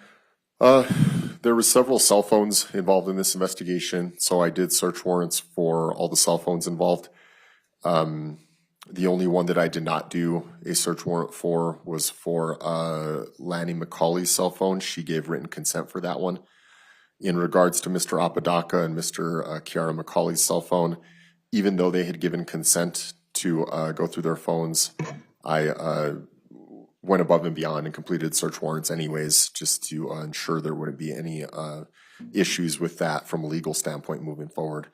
There were several cell phones involved in this investigation, so I did search warrants for all the cell phones involved. The only one that I did not do a search warrant for was for Lanny McCauley's cell phone. She gave written consent for that one. In regards to Mr. Apodaca and Mr. Kiara McCauley's cell phone, even though they had given consent to go through their phones, I went above and beyond and completed search warrants anyways, just to ensure there wouldn't be any issues with that from a legal standpoint moving forward.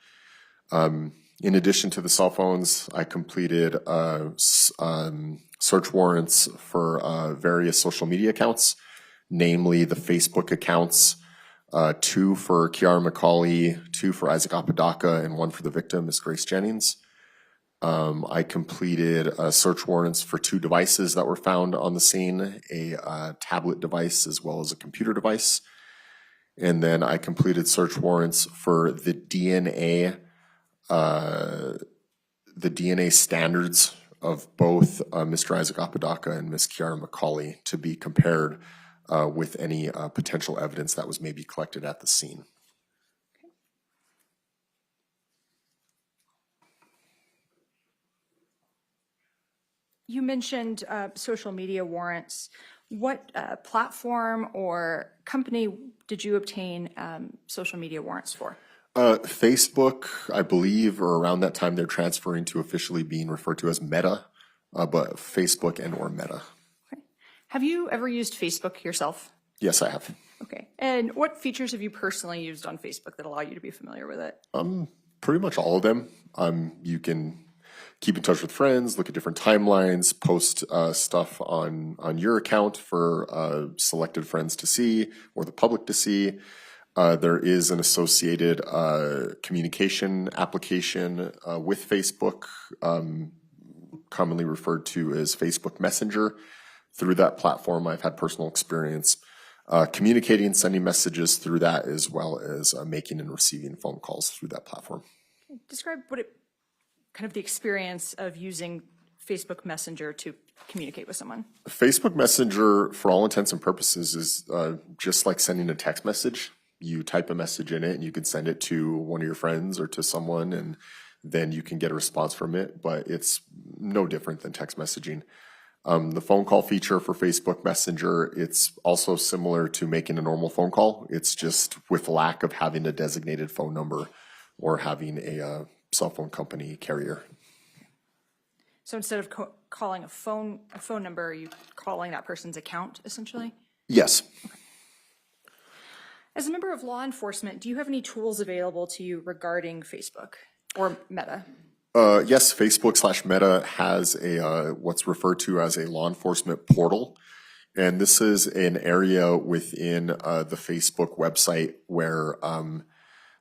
In addition to the cell phones, I completed search warrants for various social media accounts, namely the Facebook accounts, 2 for Kiara McCauley, 2 for Isaac Apodaca, and 1 for the victim, Ms. Grace Jennings. I completed search warrants for 2 devices that were found on the scene, a tablet device as well as a computer device. And then I completed search warrants for the DNA standards of both Mr. Isaac Apodaca and Ms. Kiara McCauley to be compared with any potential evidence that was maybe collected at the scene. You mentioned social media warrants. What platform or company did you obtain social media warrants for? Facebook, I believe, or around that time, they're transferring to officially being referred to as Meta, but Facebook and or Meta. Okay. Have you ever used Facebook yourself? Yes, I have. Okay. And what features have you personally used on Facebook that allow you to be familiar with it? Pretty much all of them. You can keep in touch with friends, look at different timelines, post stuff on your account for selected friends to see or the public to see. There is an associated communication application with Facebook, commonly referred to as Facebook Messenger. Through that platform, I've had personal experience communicating, sending messages through that, as well as making and receiving phone calls through that platform. Describe kind of the experience of using Facebook Messenger to communicate with someone. Facebook Messenger, for all intents and purposes, is just like sending a text message. You type a message in it and you can send it to one of your friends or to someone, and then you can get a response from it, but it's no different than text messaging. The phone call feature for Facebook Messenger, it's also similar to making a normal phone call. It's just with lack of having a designated phone number or having a cell phone company carrier. So instead of calling a phone number, are you calling that person's account, essentially? Yes. Okay. As a member of law enforcement, do you have any tools available to you regarding Facebook or Meta? Yes, Facebook/Meta has a what's referred to as a law enforcement portal. And this is an area within the Facebook website where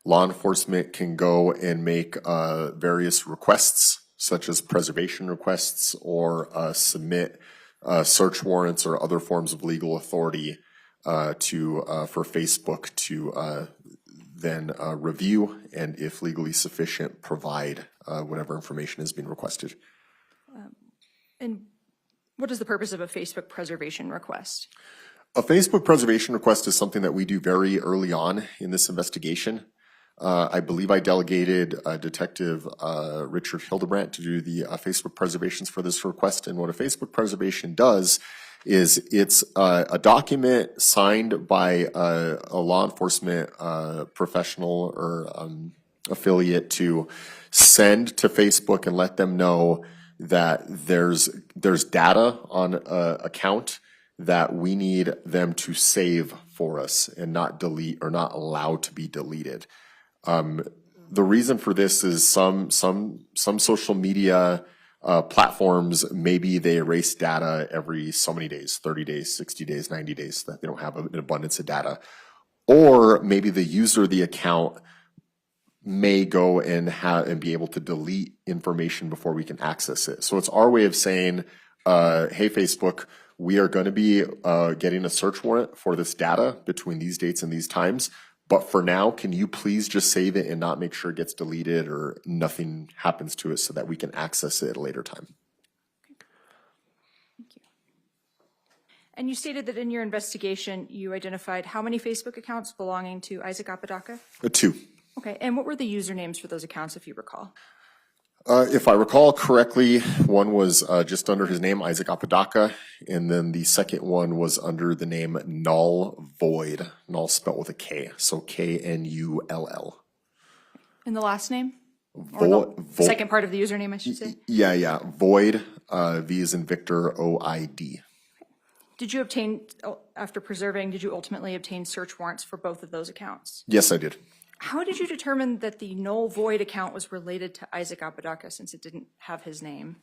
law enforcement can go and make various requests, such as preservation requests, or submit search warrants or other forms of legal authority for Facebook to then review and, if legally sufficient, provide whatever information is being requested. And what is the purpose of a Facebook preservation request? A Facebook preservation request is something that we do very early on in this investigation. I believe I delegated Detective Richard Hildebrandt to do the Facebook preservations for this request. And what a Facebook preservation does is it's a document signed by a law enforcement professional or affiliate to send to Facebook and let them know that there's data on an account that we need them to save for us and not delete or not allow to be deleted. The reason for this is some social media platforms, maybe they erase data every so many days, 30 days, 60 days, 90 days, that they don't have an abundance of data. Or maybe the user of the account may go and be able to delete information before we can access it. So it's our way of saying, hey, Facebook, we are going to be getting a search warrant for this data between these dates and these times. But for now, can you please just save it and not make sure it gets deleted or nothing happens to it so that we can access it at a later time? Thank you. And you stated that in your investigation, you identified how many Facebook accounts belonging to Isaac Apodaca? 2. Okay, and what were the usernames for those accounts, if you recall? If I recall correctly, one was just under his name, Isaac Apodaca, and then the second one was under the name Null Void, null spelled with a K, so K-N-U-L-L. And the last name? Or the second part of the username, I should say? Yeah, Void, V as in Victor, O-I-D. Did you obtain, after preserving, did you ultimately obtain search warrants for both of those accounts? Yes, I did. How did you determine that the Null Void account was related to Isaac Apodaca since it didn't have his name?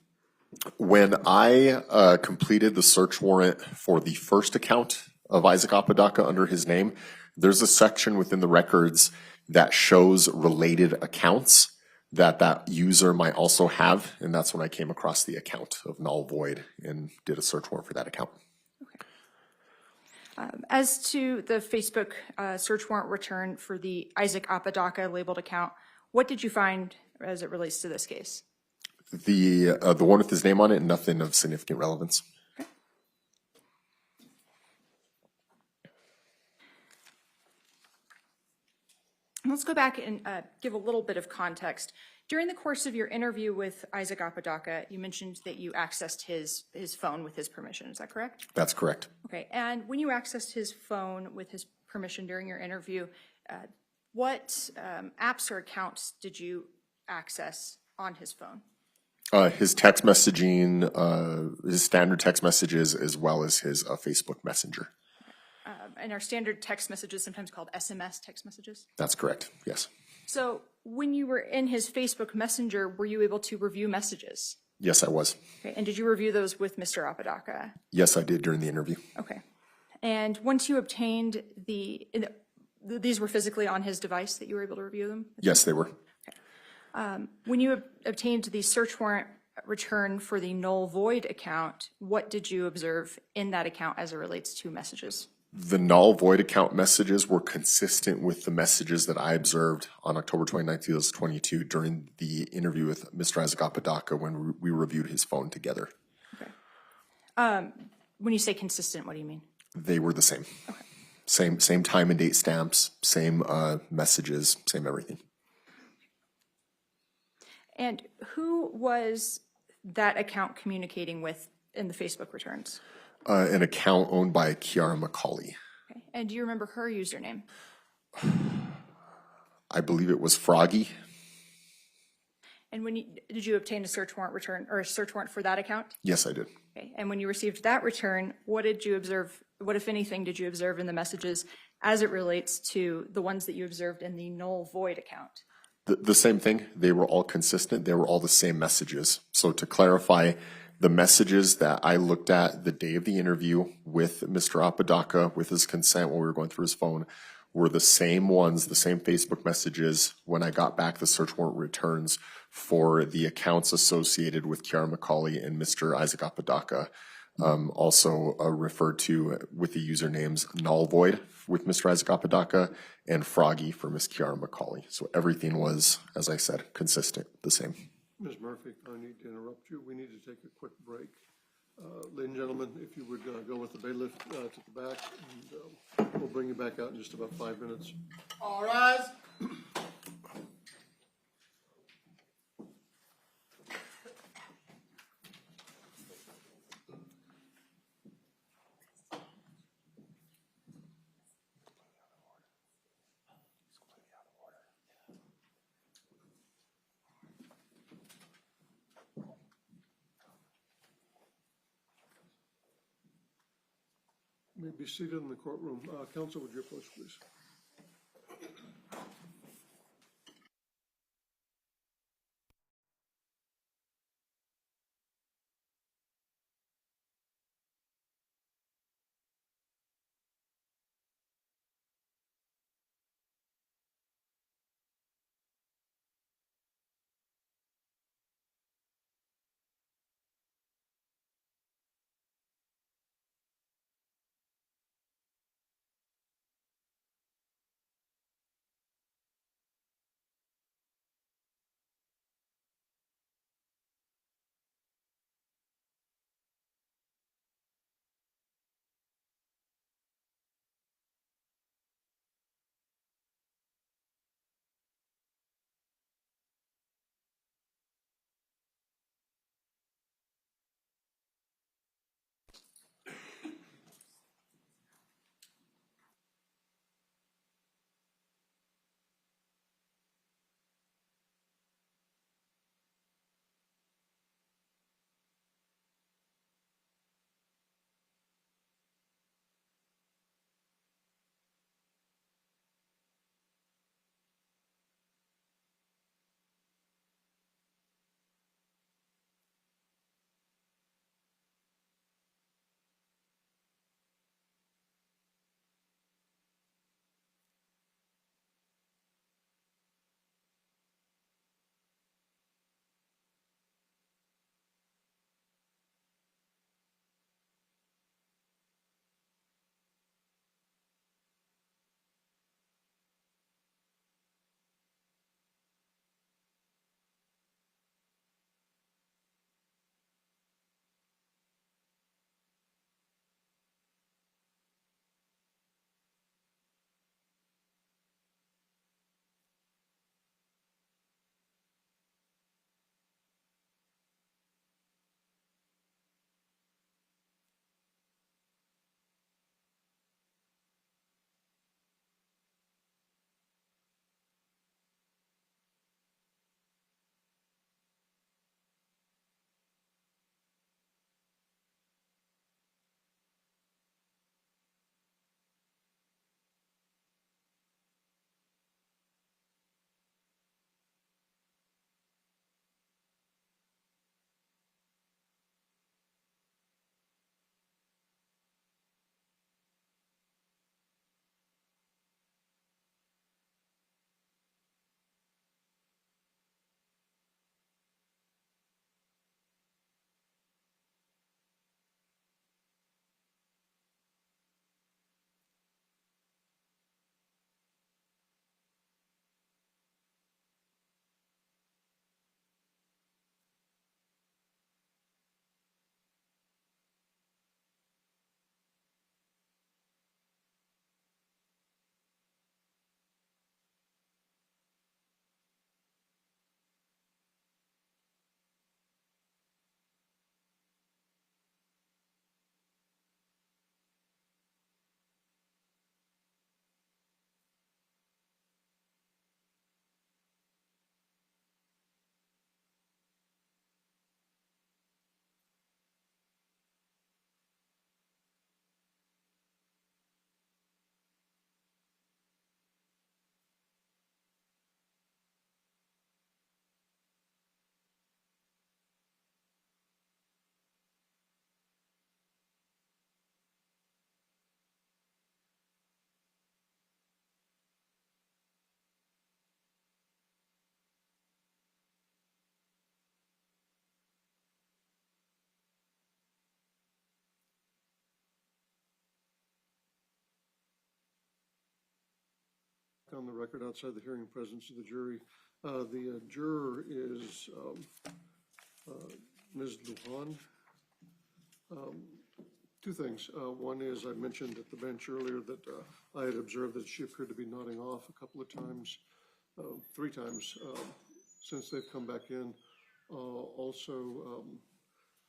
When I completed the search warrant for the first account of Isaac Apodaca under his name, there's a section within the records that shows related accounts that user might also have, and that's when I came across the account of Null Void and did a search warrant for that account. As to the Facebook search warrant return for the Isaac Apodaca labeled account, what did you find as it relates to this case? The one with his name on it, nothing of significant relevance. Okay. Let's go back and give a little bit of context. During the course of your interview with Isaac Apodaca, you mentioned that you accessed his phone with his permission. Is that correct? That's correct. Okay. And when you accessed his phone with his permission during your interview, what apps or accounts did you access on his phone? His text messaging, his standard text messages, as well as his Facebook Messenger. And our standard text messages, sometimes called SMS text messages? That's correct, yes. So when you were in his Facebook Messenger, were you able to review messages? Yes, I was. Okay. And did you review those with Mr. Apodaca? Yes, I did during the interview. Okay. And once you obtained these were physically on his device that you were able to review them? Yes, they were. Okay. When you obtained the search warrant return for the Null Void account, what did you observe in that account as it relates to messages? The Null Void account messages were consistent with the messages that I observed on October 29, 2022 during the interview with Mr. Isaac Apodaca when we reviewed his phone together. Okay. When you say consistent, what do you mean? They were the same. Okay. Same time and date stamps, same messages, same everything. And who was that account communicating with in the Facebook returns? An account owned by Kiara McCauley. Okay. And do you remember her username? I believe it was Froggy. And did you obtain a search warrant return or a search warrant for that account? Yes, I did. Okay. And when you received that return, what did you observe? What, if anything, did you observe in the messages as it relates to the ones that you observed in the Null Void account? The same thing. They were all consistent. They were all the same messages. So to clarify, the messages that I looked at the day of the interview with Mr. Apodaca, with his consent when we were going through his phone, were the same ones, the same Facebook messages when I got back the search warrant returns for the accounts associated with Kiara McCauley and Mr. Isaac Apodaca. Also referred to with the usernames null void with Mr. Isaac Apodaca and Froggy for Ms. Kiara McCauley. So everything was, as I said, consistent, the same. Ms. Murphy, I need to interrupt you. We need to take a quick break. Ladies and gentlemen, if you would go with the bailiff to the back, and we'll bring you back out in just about 5 minutes. All rise. You may be seated in the courtroom. Counsel, would you approach, please? on the record outside the hearing in presence of the jury. The juror is Ms. Lujan. Two things. One is I mentioned at the bench earlier that I had observed that she appeared to be nodding off a couple of times, 3 times since they've come back in. Also,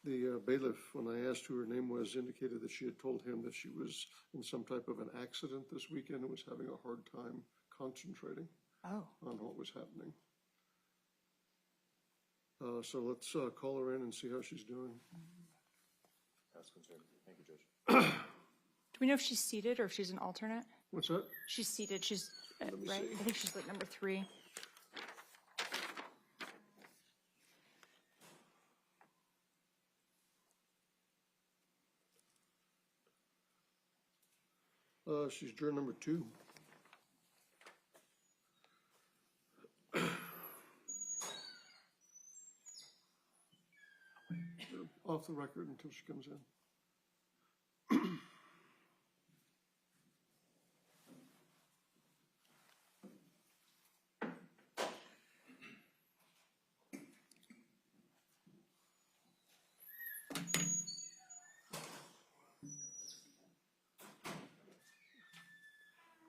the bailiff, when I asked who her name was, indicated that she had told him that she was in some type of an accident this weekend and was having a hard time concentrating on what was happening. So let's call her in and see how she's doing. That's concerning. Thank you, Judge. Do we know if she's seated or if she's an alternate? What's that? She's seated. She's, Let me right? see. I think she's like number 3. She's juror number 2. Off the record until she comes in.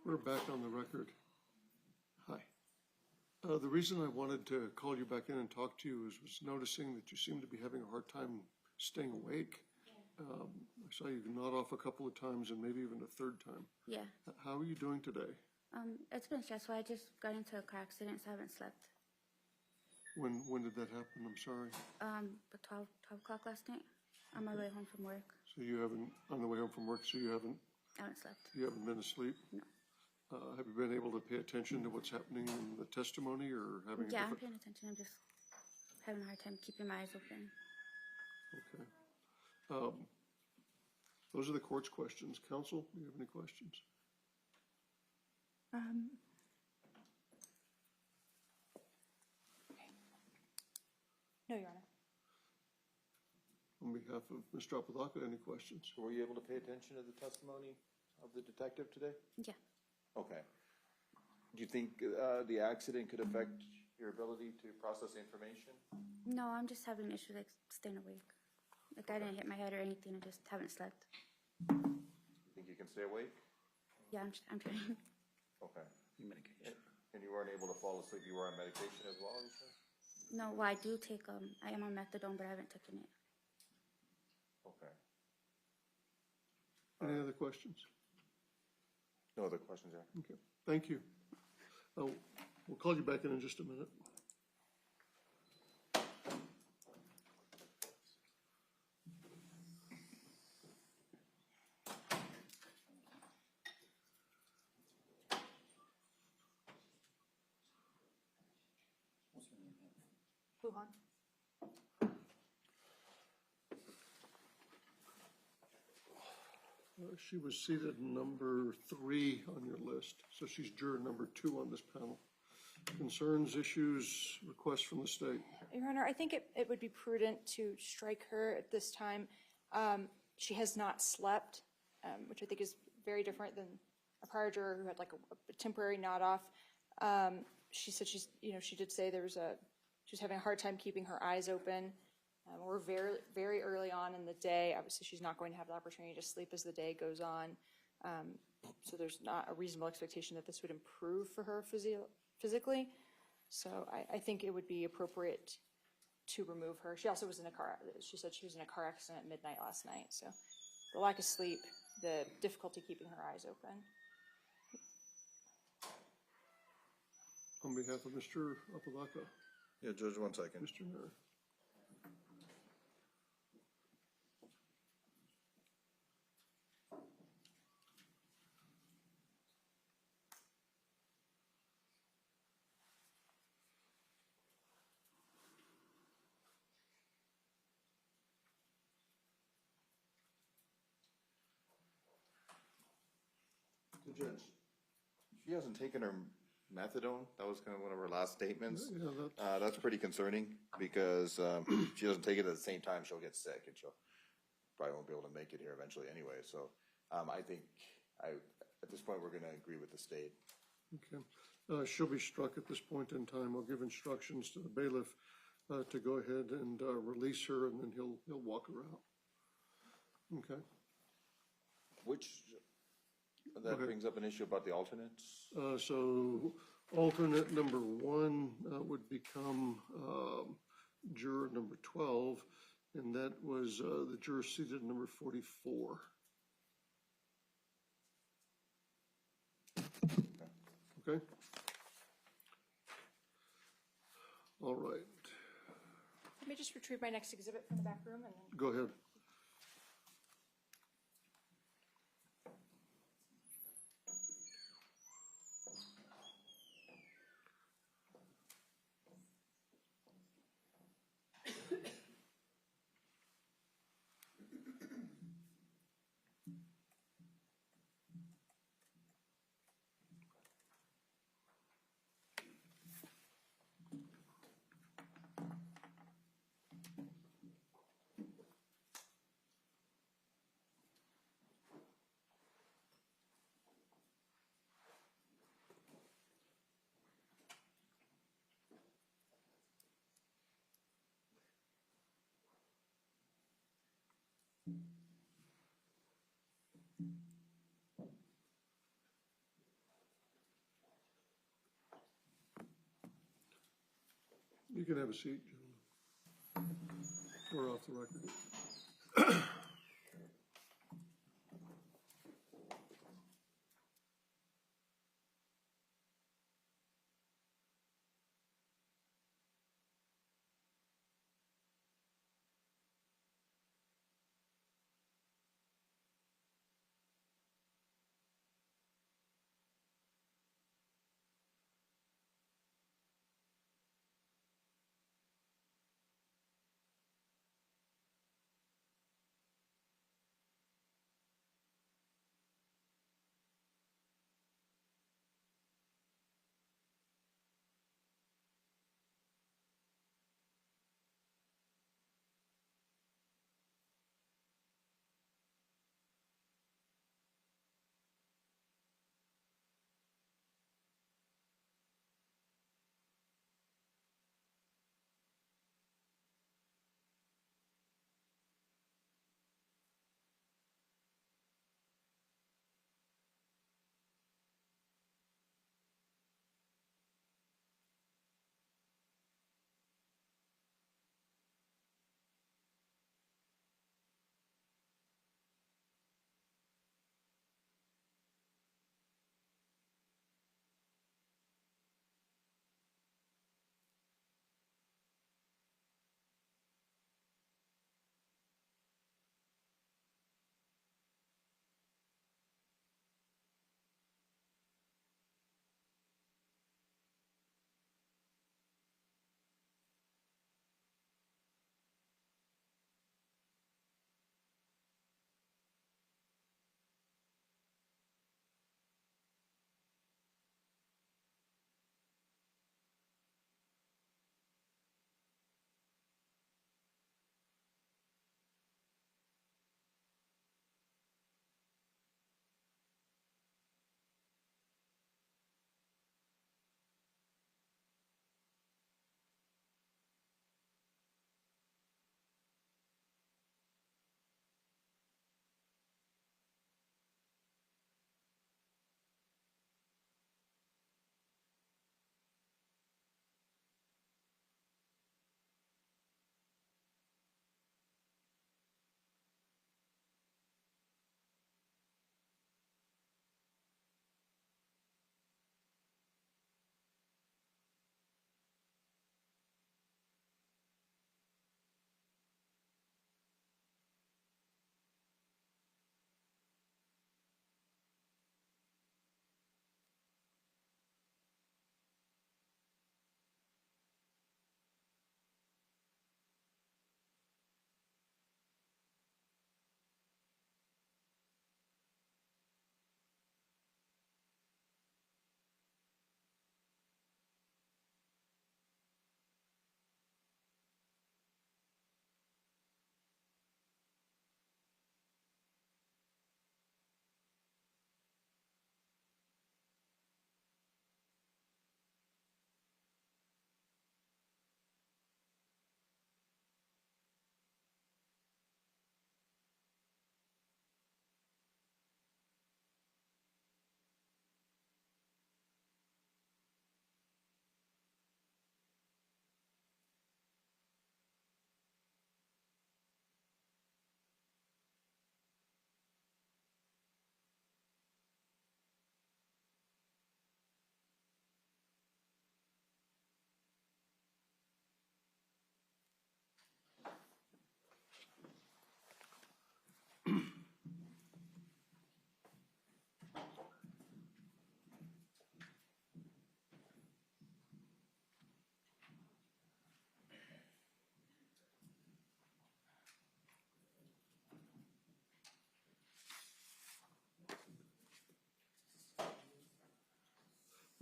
We're back on the record. Hi. The reason I wanted to call you back in and talk to you was noticing that you seem to be having a hard time staying awake. I saw you nod off a couple of times and maybe even a third time. Yeah. How are you doing today? It's been stressful. I just got into a car accident, so I haven't slept. When did that happen? I'm sorry. But 12 o'clock last night on my way home from work. So you haven't, on the way home from work, so you haven't slept. been asleep? No. Have you been able to pay attention to what's happening in the testimony or having Yeah, a I'm different? paying attention. I'm just having a hard time keeping my eyes open. Okay. Those are the court's questions. Counsel, do you have any questions? No, Your Honor. On behalf of Mr. Apodaca, any questions? Were you able to pay attention to the testimony of the detective today? Yeah. Okay. Do you think the accident could affect your ability to process information? No, I'm just having an issue like staying awake. Like I didn't hit my head or anything. I just haven't slept. Think you can stay awake? Yeah, I'm trying. Okay. And you weren't able to fall asleep? You were on medication as well, you said? No, well, I do take, I am on methadone, but I haven't taken it. Okay. Any other questions? No other questions, yeah. Okay, thank you. We'll call you back in just a minute. Lujan. She was seated number 3 on your list, so she's juror number 2 on this panel. Concerns, issues, requests from the state? Your Honor, I think it would be prudent to strike her at this time. She has not slept, which I think is very different than a prior juror who had like a temporary nod off. She said she did say she was having a hard time keeping her eyes open. We're very, very early on in the day. Obviously, she's not going to have the opportunity to sleep as the day goes on. So there's not a reasonable expectation that this would improve for her physically. So I think it would be appropriate to remove her. She also was in a car. She said she was in a car accident at midnight last night. So the lack of sleep, the difficulty keeping her eyes open. On behalf of Mr. Apodaca, Yeah, Judge, 1 second. Mr. Mayor. Judge, she hasn't taken her methadone. That was kind of one of her last statements. Yeah, That's pretty concerning because she doesn't take it at the same time, she'll get sick and she'll probably won't be able to make it here eventually anyway. So I think at this point we're going to agree with the state. Okay. She'll be struck at this point in time. I'll give instructions to the bailiff to go ahead and release her, and then he'll walk her out. Okay. That brings up an issue about the alternates. So alternate number 1 would become juror number 12, and that was the juror seated number 44. Okay? All right. Let me just retrieve my next exhibit from the back room and then. Go ahead. You can have a seat, gentlemen. We're off the record.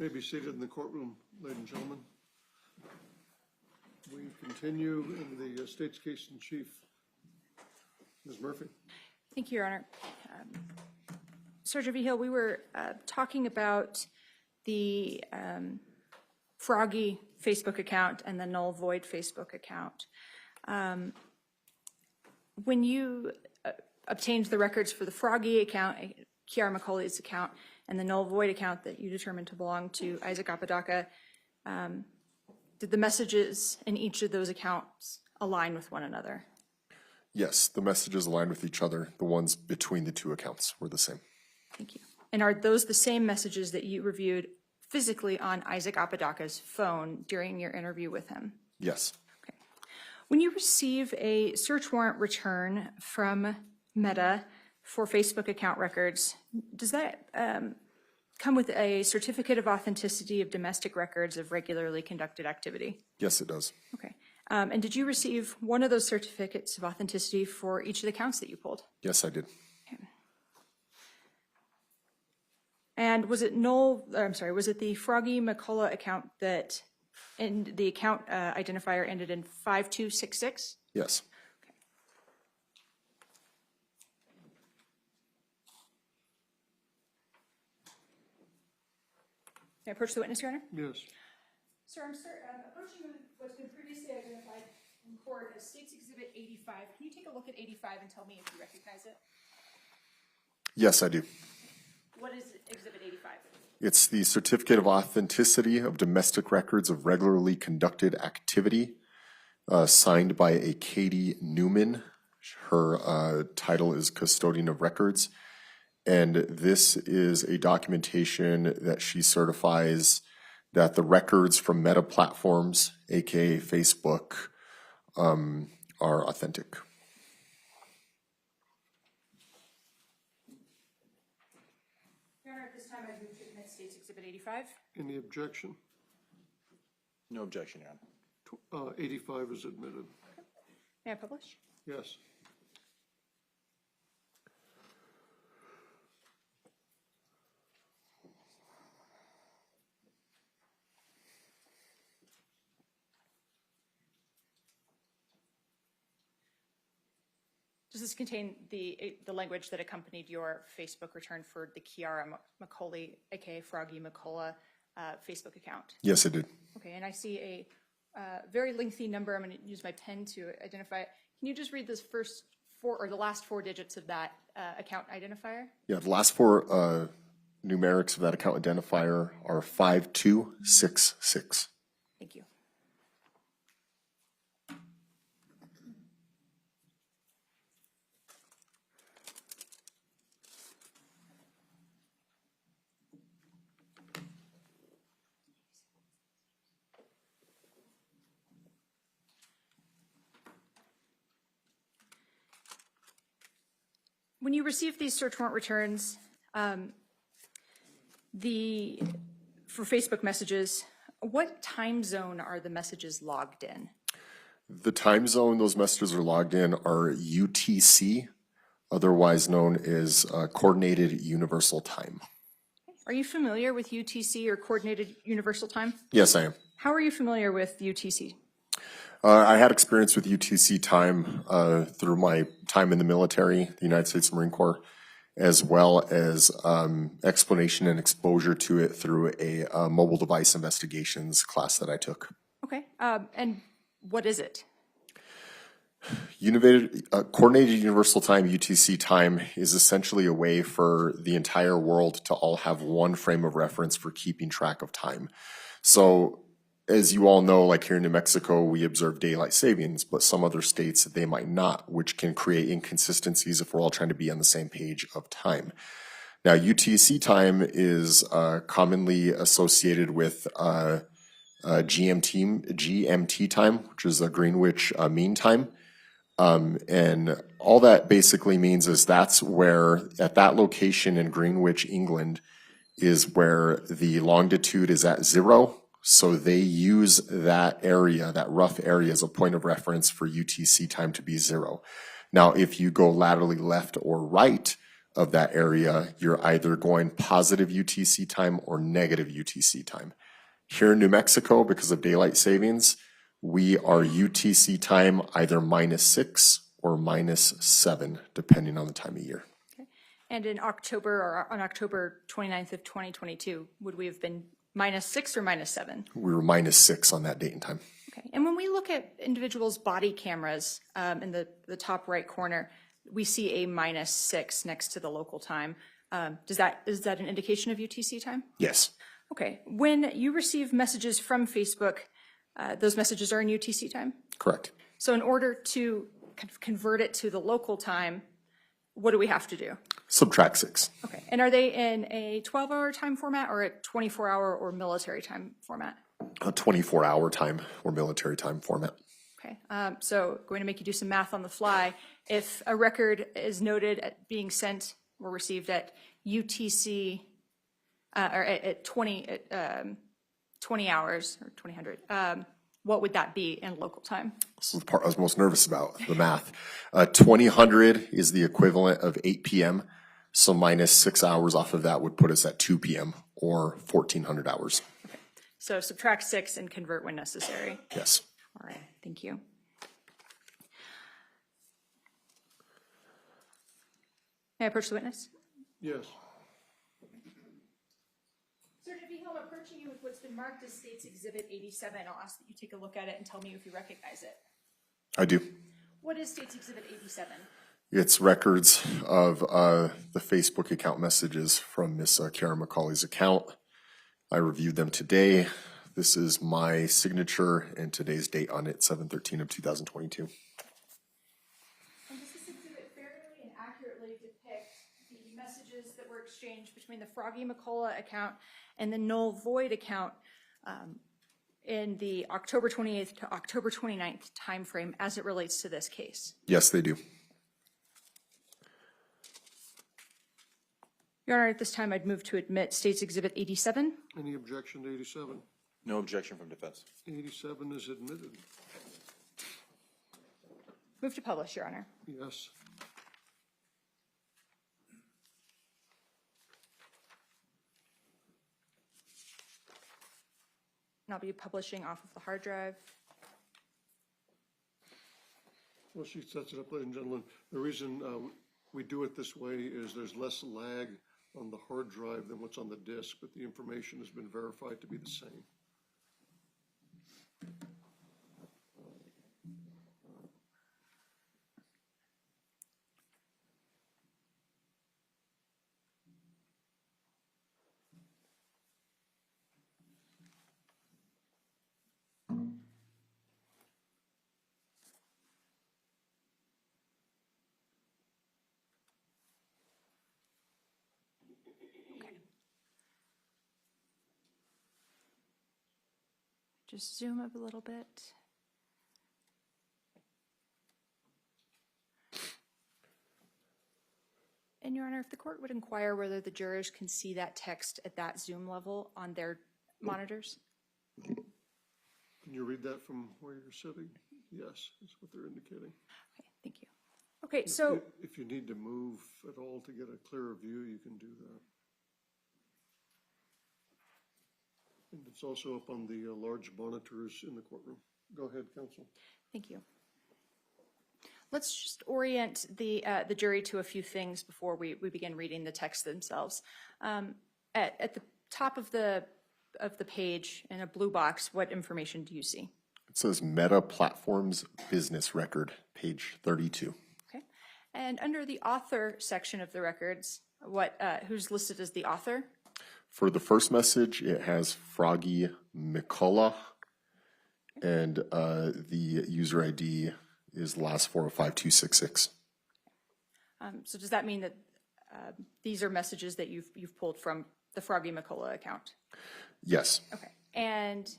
May be seated in the courtroom, ladies and gentlemen. We continue in the state's case in chief. Ms. Murphy. Thank you, Your Honor. Sergeant Vigil, we were talking about the Froggy Facebook account and the null void Facebook account. When you obtained the records for the Froggy account, Kiara McCauley's account, and the null void account that you determined to belong to Isaac Apodaca, did the messages in each of those accounts align with one another? Yes, the messages aligned with each other. The ones between the two accounts were the same. Thank you. And are those the same messages that you reviewed physically on Isaac Apodaca's phone during your interview with him? Yes. Okay. When you receive a search warrant return from Meta for Facebook account records, does that come with a certificate of authenticity of domestic records of regularly conducted activity? Yes, it does. Okay. And did you receive one of those certificates of authenticity for each of the accounts that you pulled? Yes, I did. Okay. And was it was it the Froggy McCullough account that, and the account identifier ended in 5266? Yes. Can I approach the witness, Your Honor? Yes. Sir, I'm approaching what's been previously identified in court as State's Exhibit 85. Can you take a look at 85 and tell me if you recognize it? Yes, I do. What is Exhibit 85? It's the certificate of authenticity of domestic records of regularly conducted activity, signed by a Katie Newman. Her title is Custodian of Records. And this is a documentation that she certifies that the records from Meta platforms, aka Facebook, are authentic. Your Honor, at this time I move to admit State's Exhibit 85. Any objection? No objection, Your Honor. 85 is admitted. May I publish? Yes. Does this contain the language that accompanied your Facebook return for the Kiara McCauley, aka Froggy McCullough, Facebook account? Yes, it did. Okay, and I see a very lengthy number. I'm going to use my pen to identify it. Can you just read this first four or the last four digits of that account identifier? Yeah, the last four numerics of that account identifier are 5266. Thank you. When you receive these search warrant returns, for Facebook messages, what time zone are the messages logged in? The time zone those messages are logged in are UTC, otherwise known as Coordinated Universal Time. Are you familiar with UTC or Coordinated Universal Time? Yes, I am. How are you familiar with UTC? I had experience with UTC time through my time in the military, the United States Marine Corps, as well as explanation and exposure to it through a mobile device investigations class that I took. Okay, and what is it? Coordinated Universal Time, UTC time, is essentially a way for the entire world to all have one frame of reference for keeping track of time. So, as you all know, like here in New Mexico, we observe daylight savings, but some other states, they might not, which can create inconsistencies if we're all trying to be on the same page of time. Now, UTC time is commonly associated with GMT time, which is a Greenwich Mean Time. And all that basically means is that's where, at that location in Greenwich, England, is where the longitude is at 0. So they use that area, that rough area, as a point of reference for UTC time to be 0. Now, if you go laterally left or right of that area, you're either going positive UTC time or negative UTC time. Here in New Mexico, because of daylight savings, we are UTC time either -6 or -7, depending on the time of year. And in October, or on October 29th of 2022, would we have been -6 or -7? We were -6 on that date and time. Okay. And when we look at individuals' body cameras in the top right corner, we see a -6 next to the local time. Is that an indication of UTC time? Yes, Okay. When you receive messages from Facebook, those messages are in UTC time? correct. So in order to kind of convert it to the local time, what do we have to do? Subtract 6. Okay. And are they in a 12-hour time format or a 24-hour or military time format? A 24-hour time or military time format. Okay. So going to make you do some math on the fly. If a record is noted at being sent or received at UTC or at 20 hours or 2000, what would that be in local time? This is the part I was most nervous about, the math. 2000 is the equivalent of 8 p.m., so -6 hours off of that would put us at 2 p.m. or 1400 hours. So subtract 6 and convert when necessary. Yes. All right, thank you. May I approach the witness? Yes. Sergeant Vigil, I'm approaching you with what's been marked as State's Exhibit 87. I'll ask that you take a look at it and tell me if you recognize it. I do. What is State's Exhibit 87? It's records of the Facebook account messages from Miss Kara McCauley's account. I reviewed them today. This is my signature and today's date on it, 7/13 of 2022. And does this exhibit fairly and accurately depict the messages that were exchanged between the Froggy McCullough account and the Null Void account in the October 28th to October 29th timeframe as it relates to this case? Yes, they do. Your Honor, at this time, I'd move to admit State's Exhibit 87. Any objection to 87? No objection from defense. 87 is admitted. Move to publish, Your Honor. Yes. And I'll be publishing off of the hard drive. Well, she sets it up, ladies and gentlemen. The reason we do it this way is there's less lag on the hard drive than what's on the disk, but the information has been verified to be the same. Just zoom up a little bit. And Your Honor, if the court would inquire whether the jurors can see that text at that zoom level on their monitors? Can you read that from where you're sitting? Yes, that's what they're indicating. Okay, thank you. Okay, so If you need to move at all to get a clearer view, you can do that. And it's also up on the large monitors in the courtroom. Go ahead, counsel. thank you. Let's just orient the jury to a few things before we begin reading the text themselves. At the top of the page in a blue box, what information do you see? It says Meta Platforms Business Record, page 32. Okay, and under the author section of the records, who's listed as the author? For the first message, it has Froggy McCullough, and the user ID is last 405266. So does that mean that these are messages that you've pulled from the Froggy McCullough account? Yes. Okay, and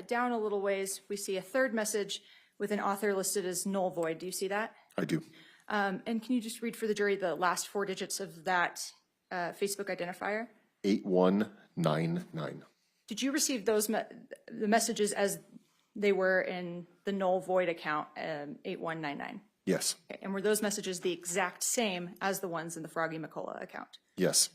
down a little ways, we see a third message with an author listed as Null Void. Do you see that? I do. And can you just read for the jury the last 4 digits of that Facebook identifier? 8199. Did you receive those the messages as they were in the Null Void account, 8199? Yes, Okay, and were those messages the exact same as the ones in the Froggy McCullough account? yes.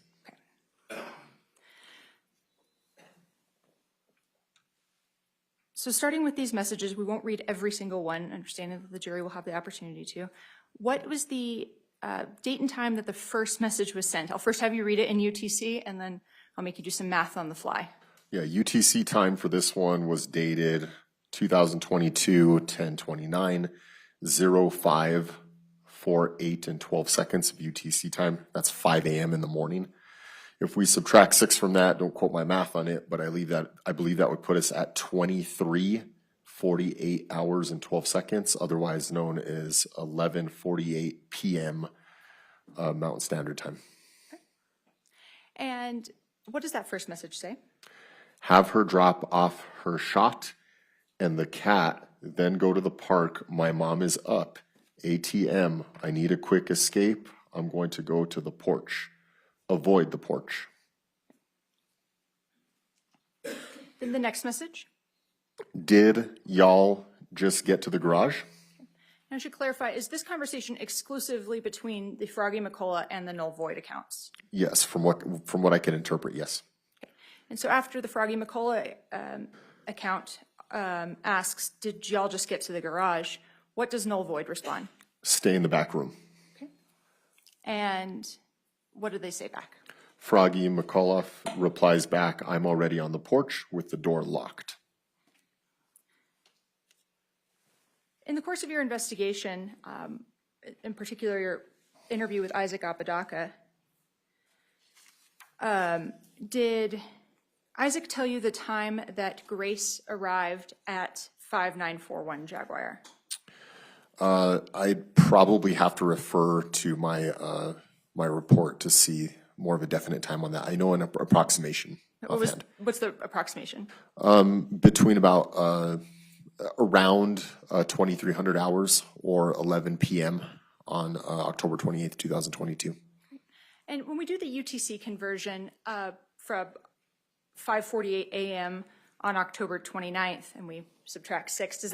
So starting with these messages, we won't read every single one, understanding that the jury will have the opportunity to. What was the date and time that the first message was sent? I'll first have you read it in UTC, and then I'll make you do some math on the fly. Yeah, UTC time for this one was dated 2022, 10/29, 05, 4, 8, and 12 seconds of UTC time. That's 5 a.m. in the morning. If we subtract 6 from that, don't quote my math on it, but I believe that would put us at 23, 48 hours and 12 seconds, otherwise known as 11:48 p.m. Mountain Standard Time. And what does that first message say? Have her drop off her shot and the cat, then go to the park. My mom is up. ATM, I need a quick escape. I'm going to go to the porch. Avoid the porch. Then the next message? Did y'all just get to the garage? And I should clarify, is this conversation exclusively between the Froggy McCullough and the null void accounts? Yes, from what I can interpret, yes. And so after the Froggy McCullough account asks, did y'all just get to the garage, what does null void respond? Stay in the back room. Okay. And what do they say back? Froggy McCullough replies back, I'm already on the porch with the door locked. In the course of your investigation, in particular your interview with Isaac Apodaca, did Isaac tell you the time that Grace arrived at 5941 Jaguar? I'd probably have to refer to my my report to see more of a definite time on that. I know an approximation offhand. What's the approximation? Between about around 2,300 hours or 11 p.m. on October 28th, 2022. And when we do the UTC conversion from 5:48 a.m. on October 29th, and we subtract 6, does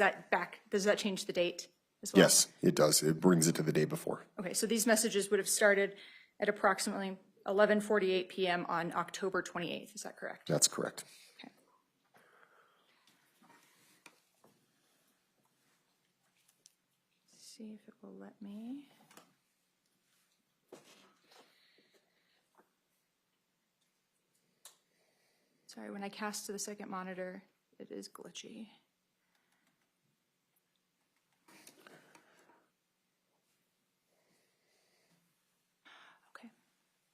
that change the date as well? Yes, it does. It brings it to the day before. Okay, so these messages would have started at approximately 11:48 p.m. on October 28th. Is that correct? That's correct. Okay. See if it will let me. Sorry, when I cast to the second monitor, it is glitchy. Okay.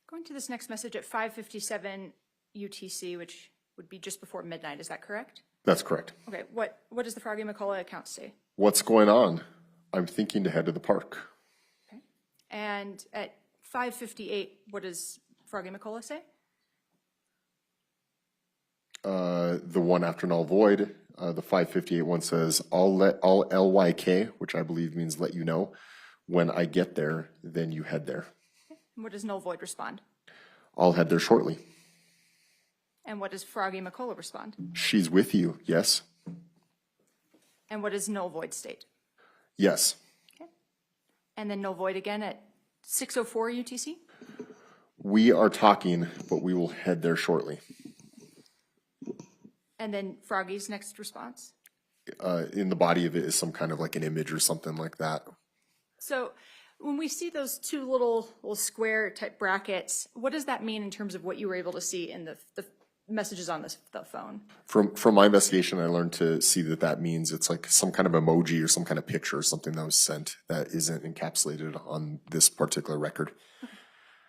Going to this next message at 5:57 UTC, which would be just before midnight. Is that correct? That's correct. Okay. What does the Froggy McCullough account say? What's going on? I'm thinking to head to the park. Okay. And at 5:58, what does Froggy McCullough say? The one after null void, the 558 one says, I'll LYK, which I believe means let you know. When I get there, then you head there. And what does null void respond? I'll head there shortly. And what does Froggy McCullough respond? She's with you, yes? And what does null void state? Yes. Okay. And then null void again at 6:04 UTC? We are talking, but we will head there shortly. And then Froggy's next response? In the body of it is some kind of like an image or something like that. So when we see those two little square type brackets, what does that mean in terms of what you were able to see in the messages on the phone? From my investigation, I learned to see that means it's like some kind of emoji or some kind of picture or something that was sent that isn't encapsulated on this particular record.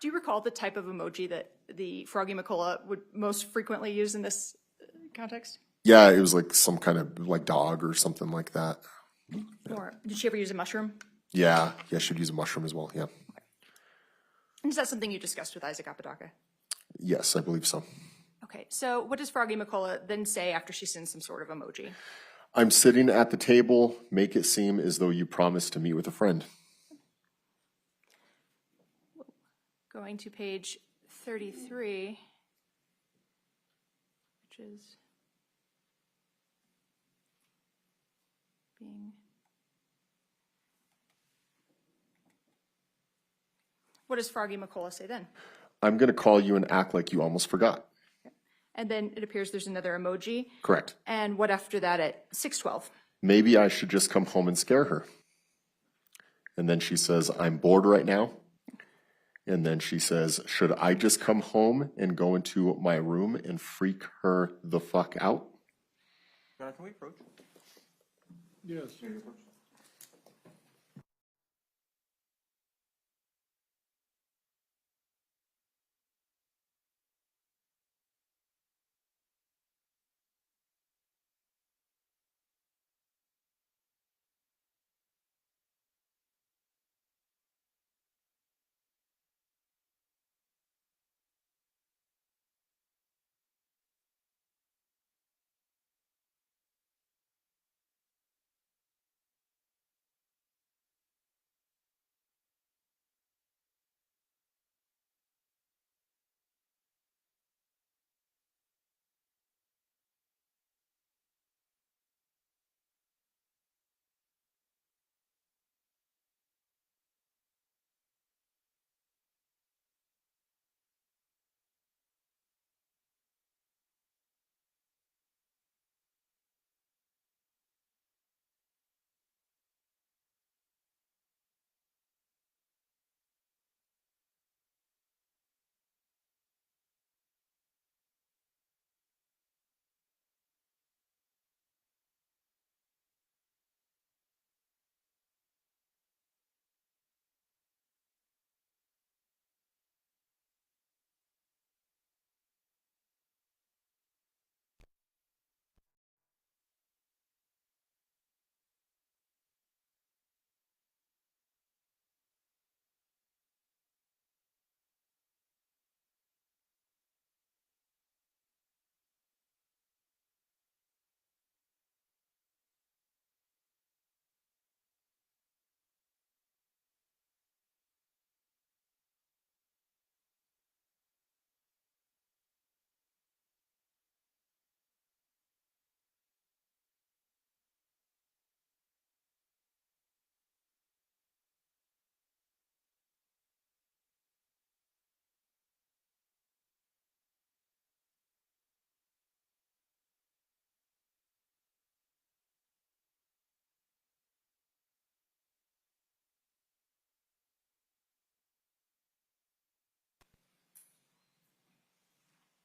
Do you recall the type of emoji that the Froggy McCullough would most frequently use in this context? Yeah, it was like some kind of like dog or something like that. Or did she ever use a mushroom? Yeah, she'd use a mushroom as well, yeah. And is that something you discussed with Isaac Apodaca? Yes, I believe so. Okay, so what does Froggy McCullough then say after she sends some sort of emoji? I'm sitting at the table, make it seem as though you promised to meet with a friend. Going to page 33, which is being What does Froggy McCullough say then? I'm going to call you and act like you almost forgot. And then it appears there's another emoji. Correct. And what after that at 6:12? Maybe I should just come home and scare her. And then she says, I'm bored right now. And then she says, should I just come home and go into my room and freak her the fuck out? Can we approach? Yes.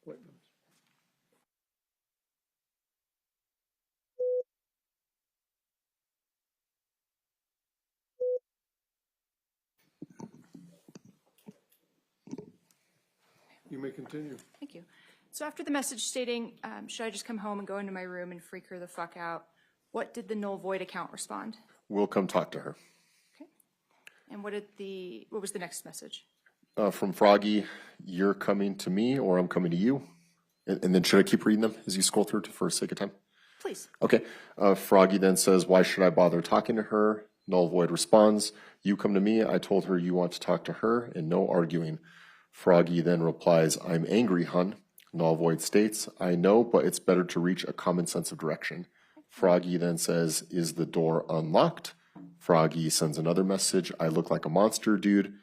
Wait a minute. You may continue. Thank you. So after the message stating, should I just come home and go into my room and freak her the fuck out, what did the null void account respond? We'll come talk to her. Okay. And what was the next message? From Froggy, you're coming to me or I'm coming to you. And then should I keep reading them as you scroll through to for sake of time? Please. Okay. Froggy then says, why should I bother talking to her? Null void responds, you come to me. I told her you want to talk to her and no arguing. Froggy then replies, I'm angry, hun. Null void states, I know, but it's better to reach a common sense of direction. Froggy then says, is the door unlocked? Froggy sends another message, I look like a monster, dude.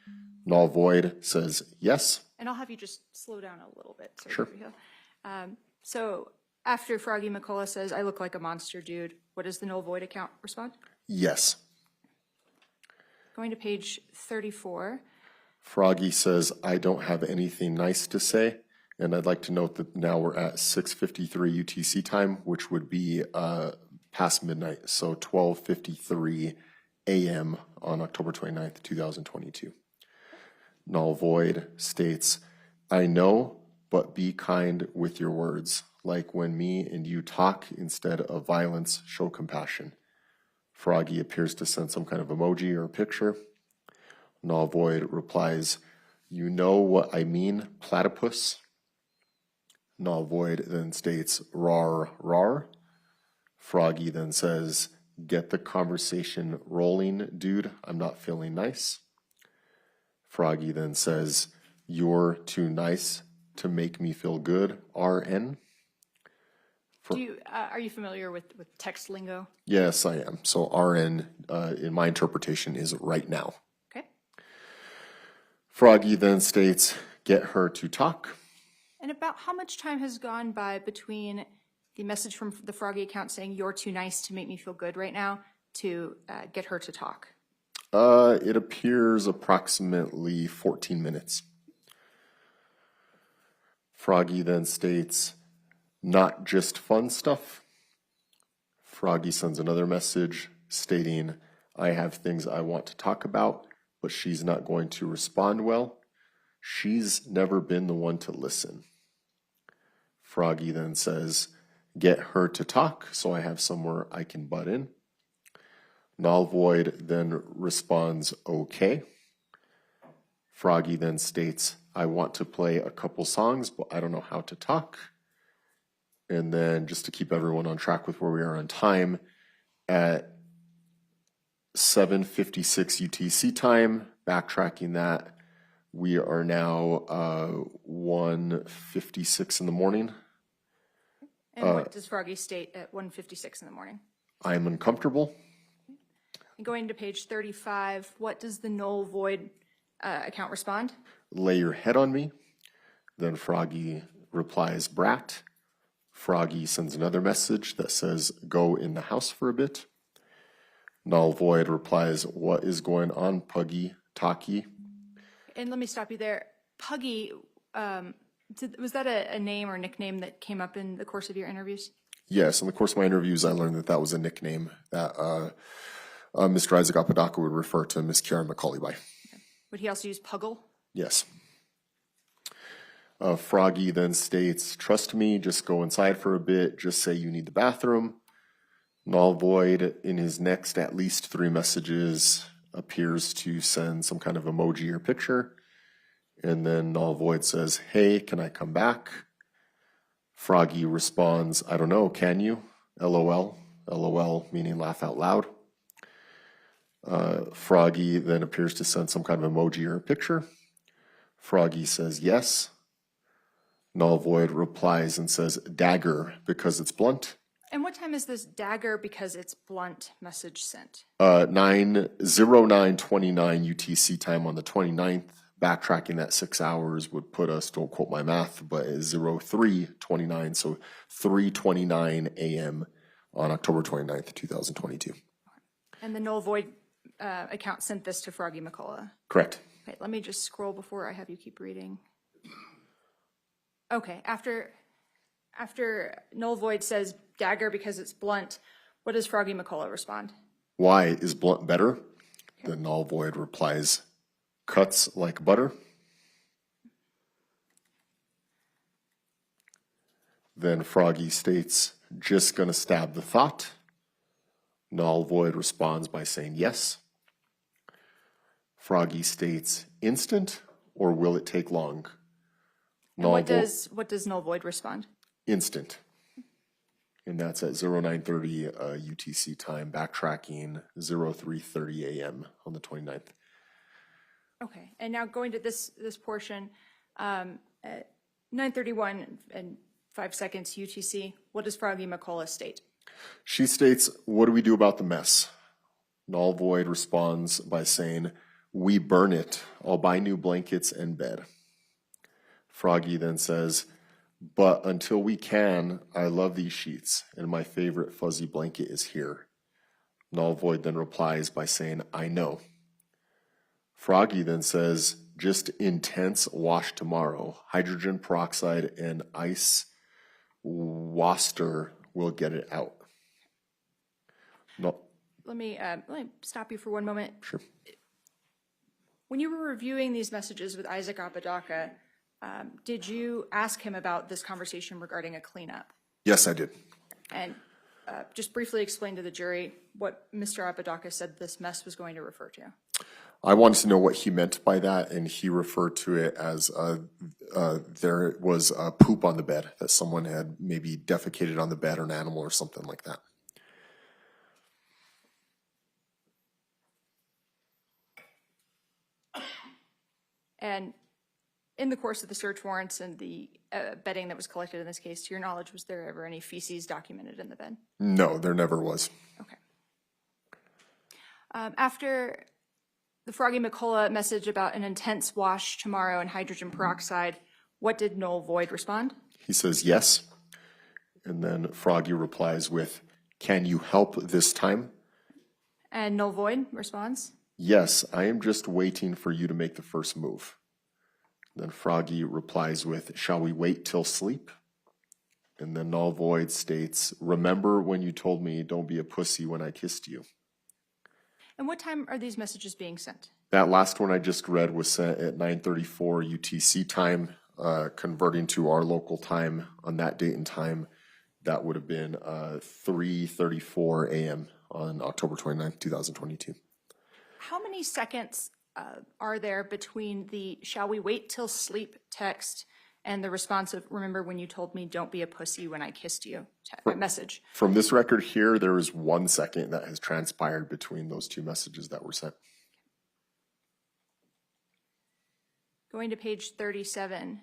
Null void says, yes. And I'll have you just slow down a little bit. Sorry, Sure. So after Froggy McCullough says, I look like a monster, dude, what does the null void account respond? Yes. Going to page 34. Froggy says, I don't have anything nice to say. And I'd like to note that now we're at 6:53 UTC time, which would be past midnight. So 12:53 a.m. on October 29th, 2022. Null void states, I know, but be kind with your words. Like when me and you talk, instead of violence, show compassion. Froggy appears to send some kind of emoji or picture. Null void replies, you know what I mean, platypus? Null void then states, rar, rar. Froggy then says, get the conversation rolling, dude. I'm not feeling nice. Froggy then says, you're too nice to make me feel good, RN. Are you familiar with text lingo? Yes, I am. So RN, in my interpretation, is right now. Okay. Froggy then states, get her to talk. And about how much time has gone by between the message from the Froggy account saying, you're too nice to make me feel good right now, to get her to talk? It appears approximately 14 minutes. Froggy then states, not just fun stuff. Froggy sends another message stating, I have things I want to talk about, but she's not going to respond well. She's never been the one to listen. Froggy then says, get her to talk so I have somewhere I can butt in. Null Void then responds, okay. Froggy then states, I want to play a couple songs, but I don't know how to talk. And then just to keep everyone on track with where we are on time, at 7:56 UTC time, backtracking that, we are now 1:56 in the morning. And what does Froggy state at 1:56 in the morning? I am uncomfortable. And going to page 35, what does the null void account respond? Lay your head on me. Then Froggy replies, brat. Froggy sends another message that says, go in the house for a bit. Null Void replies, what is going on, Puggy, Talkie? And let me stop you there. Puggy, was that a name or nickname that came up in the course of your interviews? Yes, in the course of my interviews, I learned that that was a nickname that Mr. Isaac Apodaca would refer to Miss Karen McCauley by. Would he also use Puggle? Yes. Froggy then states, trust me, just go inside for a bit, just say you need the bathroom. Null Void, in his next at least 3 messages, appears to send some kind of emoji or picture. And then Null Void says, hey, can I come back? Froggy responds, I don't know, can you? LOL. LOL meaning laugh out loud. Froggy then appears to send some kind of emoji or a picture. Froggy says yes. Null Void replies and says dagger because it's blunt. And what time is this dagger because it's blunt message sent? 9:09:29 UTC time on the 29th. Backtracking that 6 hours would put us, don't quote my math, but it's 03:29, so 3:29 a.m. on October 29th, 2022. And the null void account sent this to Froggy McCullough. Correct. Okay, let me just scroll before I have you keep reading. Okay, after null void says dagger because it's blunt, what does Froggy McCullough respond? Why is blunt better? The Null Void replies, cuts like butter. Then Froggy states, just gonna stab the thought. Null Void responds by saying yes. Froggy states, instant, or will it take long? And what does null void respond? Instant. And that's at 09:30 UTC time, backtracking 03:30 a.m. on the 29th. Okay, and now going to this portion, at 9:31 and 5 seconds UTC, what does Froggy McCullough state? She states, what do we do about the mess? Null Void responds by saying, we burn it. I'll buy new blankets and bed. Froggy then says, but until we can, I love these sheets, and my favorite fuzzy blanket is here. Null Void then replies by saying, I know. Froggy then says, just intense wash tomorrow. Hydrogen peroxide and ice waster will get it out. No. Let me stop you for one moment. Sure. When you were reviewing these messages with Isaac Apodaca, did you ask him about this conversation regarding a cleanup? Yes, I did. And just briefly explain to the jury what Mr. Apodaca said this mess was going to refer to. I wanted to know what he meant by that, and he referred to it as there was poop on the bed, that someone had maybe defecated on the bed or an animal or something like that. And in the course of the search warrants and the bedding that was collected in this case, to your knowledge, was there ever any feces documented in the bed? No, there never was. Okay. After the Froggy McCullough message about an intense wash tomorrow in hydrogen peroxide, what did Null Void respond? He says yes. And then Froggy replies with, "Can you help this time?" And Null Void responds? "Yes, I am just waiting for you to make the first move." Then Froggy replies with, "Shall we wait till sleep?" And then Null Void states, "Remember when you told me don't be a pussy when I kissed you?" And what time are these messages being sent? That last one I just read was sent at 9:34 UTC time, converting to our local time on that date and time. That would have been 3:34 a.m. on October 29th, 2022. How many seconds are there between the "shall we wait till sleep" text and the response of "remember when you told me don't be a pussy when I kissed you" message? From this record here, there is 1 second that has transpired between those two messages that were sent. Going to page 37,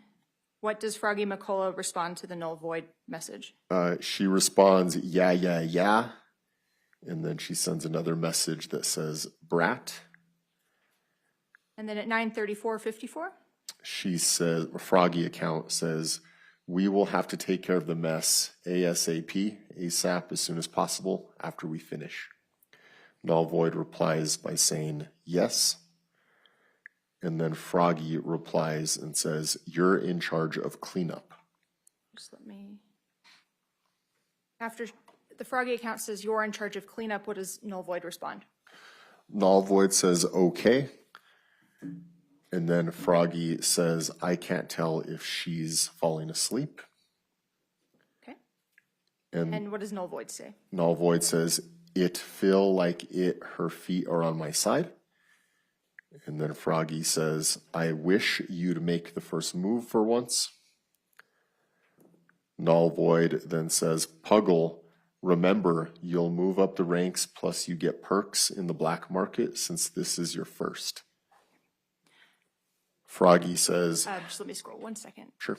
what does Froggy McCullough respond to the Null Void message? She responds, "Yeah, yeah, yeah." And then she sends another message that says, "Brat." And then at 9:34:54? She says, Froggy account says, "We will have to take care of the mess ASAP, ASAP, as soon as possible after we finish." Null Void replies by saying, "Yes." And then Froggy replies and says, "You're in charge of cleanup." Just let me. After the Froggy account says you're in charge of cleanup, what does Null Void respond? Null Void says, "Okay." And then Froggy says, "I can't tell if she's falling asleep." Okay. And And what does Null Void say? Null Void says, "It feel like her feet are on my side." And then Froggy says, "I wish you'd make the first move for once." Null Void then says, "Puggle, remember, you'll move up the ranks plus you get perks in the black market since this is your first." Froggy says, Just let me scroll 1 second. "Sure."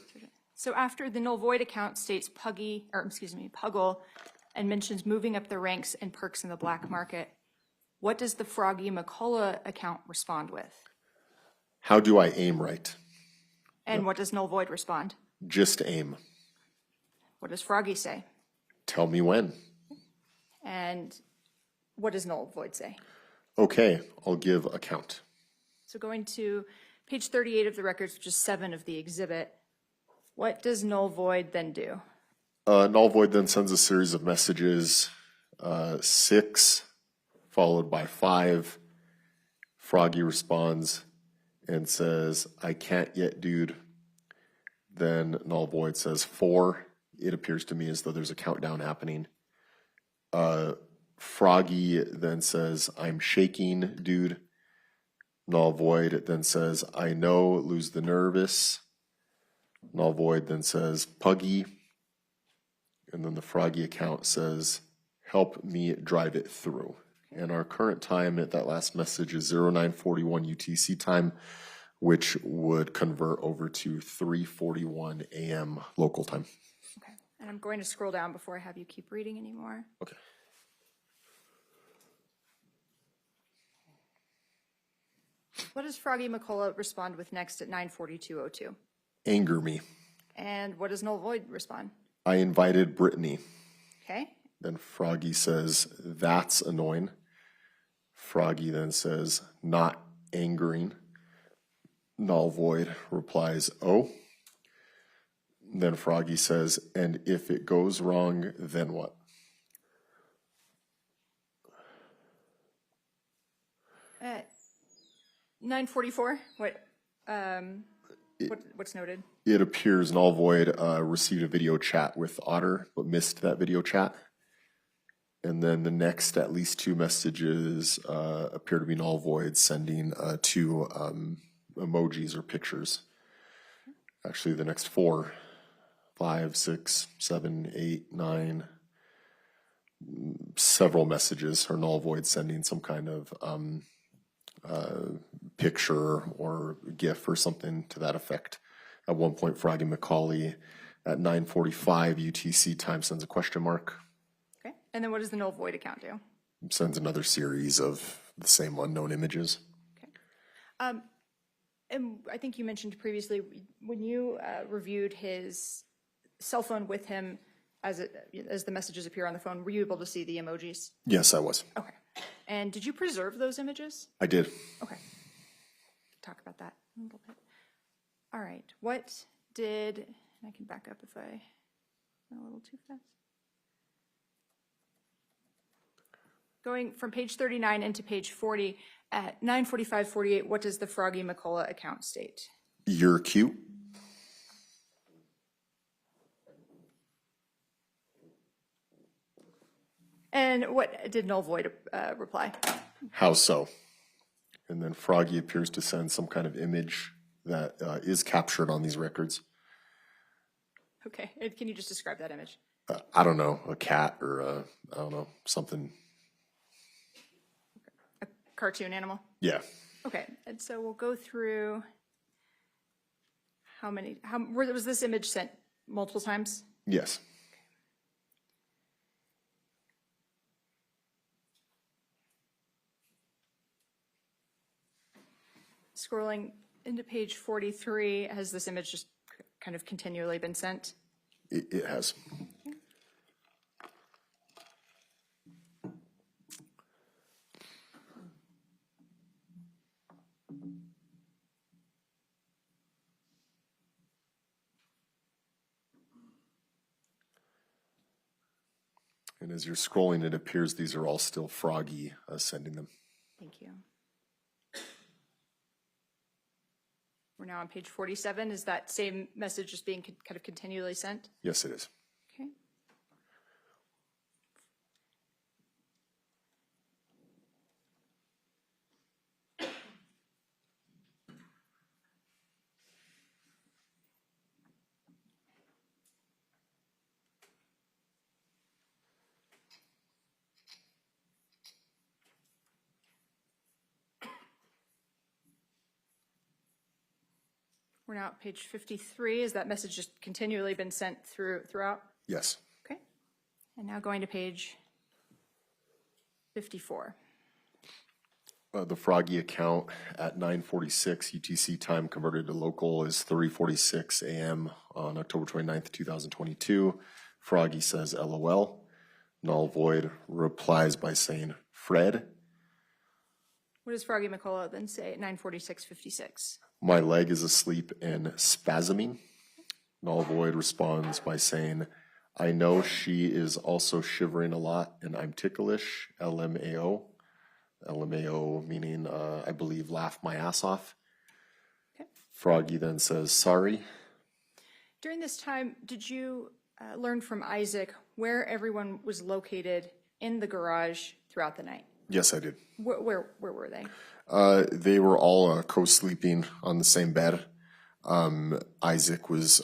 So after the Null Void account states Puggle, and mentions moving up the ranks and perks in the black market, what does the Froggy McCullough account respond with? "How do I aim right?" And what does Null Void respond? "Just aim." What does Froggy say? "Tell me when." And what does Null Void say? "Okay, I'll give a count." So going to page 38 of the records, which is 7 of the exhibit, what does Null Void then do? Null Void then sends a series of messages, 6 followed by 5. Froggy responds and says, "I can't yet, dude." Then Null Void says 4. It appears to me as though there's a countdown happening. Froggy then says, "I'm shaking, dude." Null Void then says, "I know, lose the nervous." Null Void then says, "Puggy." And then the Froggy account says, "Help me drive it through." And our current time at that last message is 0941 UTC time, which would convert over to 3:41 a.m. local time. Okay. And I'm going to scroll down before I have you keep reading anymore. Okay. What does Froggy McCullough respond with next at 9:42:02? "Anger me." And what does Null Void respond? "I invited Brittany." Okay. Then Froggy says, "That's annoying." Froggy then says, "Not angering." Null Void replies, "Oh." Then Froggy says, "And if it goes wrong, then what?" At 9:44, what's noted? It appears Null Void received a video chat with Otter, but missed that video chat. And then the next at least 2 messages appear to be Null Void sending 2 emojis or pictures. Actually, the next 4, 5, 6, 7, 8, 9, several messages are Null Void sending some kind of picture or GIF or something to that effect. At one point, Froggy McCauley at 9:45 UTC time sends a question mark. Okay. And then what does the Null Void account do? Sends another series of the same unknown images. Okay. And I think you mentioned previously, when you reviewed his cell phone with him as the messages appear on the phone, were you able to see the emojis? Yes, I was. Okay. And did you preserve those images? I did. Okay. Talk about that a little bit. All right. What did, and I can back up if I went a little too fast. Going from page 39 into page 40, at 9:45:48, what does the Froggy McCullough account state? You're cute. And what did Null Void reply? How so? And then Froggy appears to send some kind of image that is captured on these records. Okay. And can you just describe that image? I don't know, a cat or I don't know, something. A cartoon animal? Yeah. Okay. And so we'll go through was this image sent multiple times? Yes. Scrolling into page 43, has this image just kind of continually been sent? It has. And as you're scrolling, it appears these are all still Froggy sending them. Thank you. We're now on page 47. Is that same message just being kind of continually sent? Yes, it is. Okay. We're now at page 53. Is that message just continually been sent throughout? Yes. Okay. And now going to page 54. The Froggy account at 9:46 UTC time converted to local is 3:46 a.m. on October 29th, 2022. Froggy says LOL. Null Void replies by saying Fred. What does Froggy McCullough then say at 9:46:56? My leg is asleep and spasming. Null Void responds by saying, I know she is also shivering a lot and I'm ticklish, LMAO. LMAO meaning, I believe, laugh my ass off. Okay. Froggy then says, sorry. During this time, did you learn from Isaac where everyone was located in the garage throughout the night? Yes, I did. Where were they? They were all co-sleeping on the same bed. Isaac was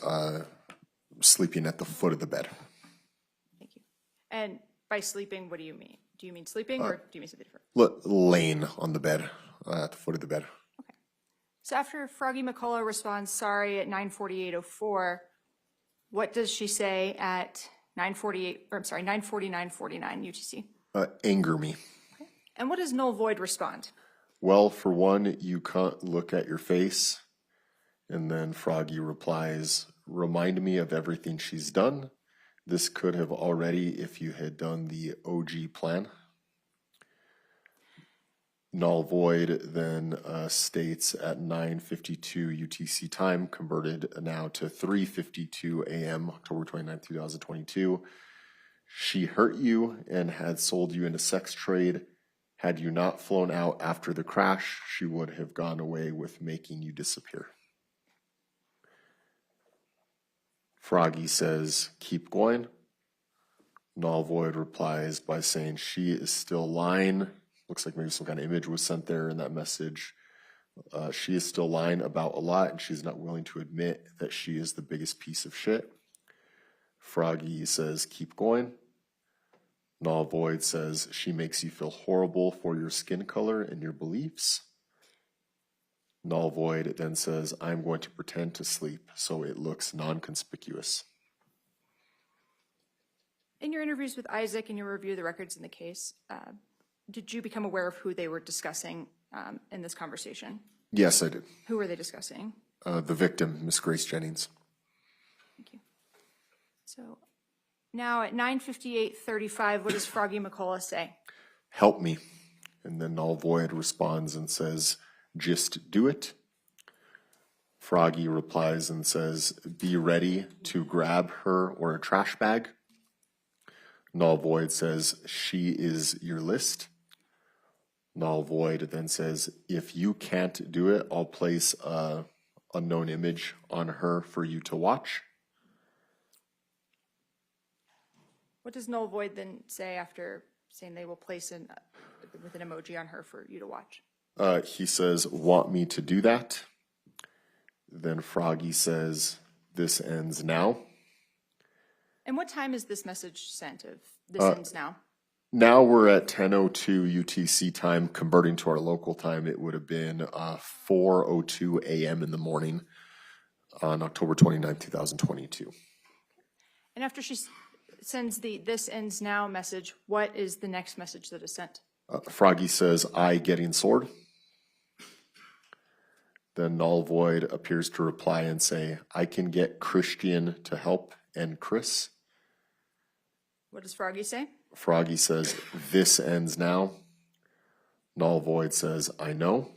sleeping at the foot of the bed. Thank you. And by sleeping, what do you mean? Do you mean sleeping or do you mean something different? Laying on the bed, at the foot of the bed. Okay. So after Froggy McCullough responds sorry at 9:48:04, what does she say at 9:49:49 UTC? Anger me. Okay. And what does Null Void respond? Well, for one, you can't look at your face. And then Froggy replies, remind me of everything she's done. This could have already if you had done the OG plan. Null Void then states at 9:52 UTC time, converted now to 3:52 a.m., October 29, 2022. She hurt you and had sold you into sex trade. Had you not flown out after the crash, she would have gone away with making you disappear. Froggy says, keep going. Null Void replies by saying she is still lying. Looks like maybe some kind of image was sent there in that message. She is still lying about a lot, and she's not willing to admit that she is the biggest piece of shit. Froggy says, keep going. Null Void says, she makes you feel horrible for your skin color and your beliefs. Null Void then says, I'm going to pretend to sleep so it looks non-conspicuous. In your interviews with Isaac and your review of the records in the case, did you become aware of who they were discussing in this conversation? Yes, I did. Who were they discussing? The victim, Miss Grace Jennings. Thank you. So now at 9:58:35, what does Froggy McCullough say? Help me. And then null void responds and says, just do it. Froggy replies and says, be ready to grab her or a trash bag. Null void says, she is your list. Null void then says, if you can't do it, I'll place a unknown image on her for you to watch. What does null void then say after saying they will place with an emoji on her for you to watch? He says, want me to do that? Then Froggy says, this ends now. And what time is this message sent of this ends now? Now we're at 10:02 UTC time. Converting to our local time, it would have been 4:02 a.m. in the morning on October 29, 2022. And after she sends the this ends now message, what is the next message that is sent? Froggy says, I getting sword. Then null void appears to reply and say, I can get Christian to help and Chris. What does Froggy say? Froggy says, this ends now. Null void says, I know.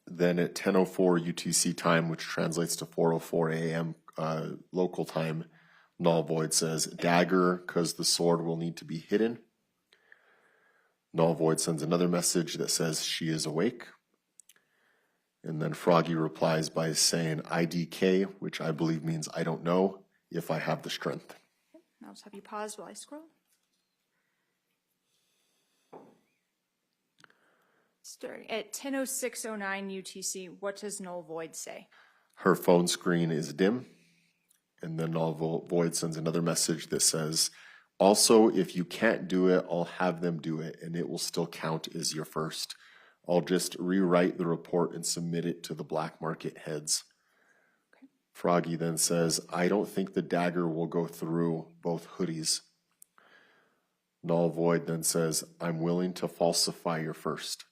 Then at 10:04 UTC time, which translates to 4:04 a.m. Local time, null void says, dagger, because the sword will need to be hidden. Null void sends another message that says she is awake. And then Froggy replies by saying IDK, which I believe means I don't know if I have the strength. I'll just have you pause while I scroll. Starting at 10:06:09 UTC, what does null void say? Her phone screen is dim. And then null void sends another message that says, also, if you can't do it, I'll have them do it, and it will still count as your first. I'll just rewrite the report and submit it to the black market heads. Okay. Froggy then says, I don't think the dagger will go through both hoodies. Null void then says, I'm willing to falsify your first.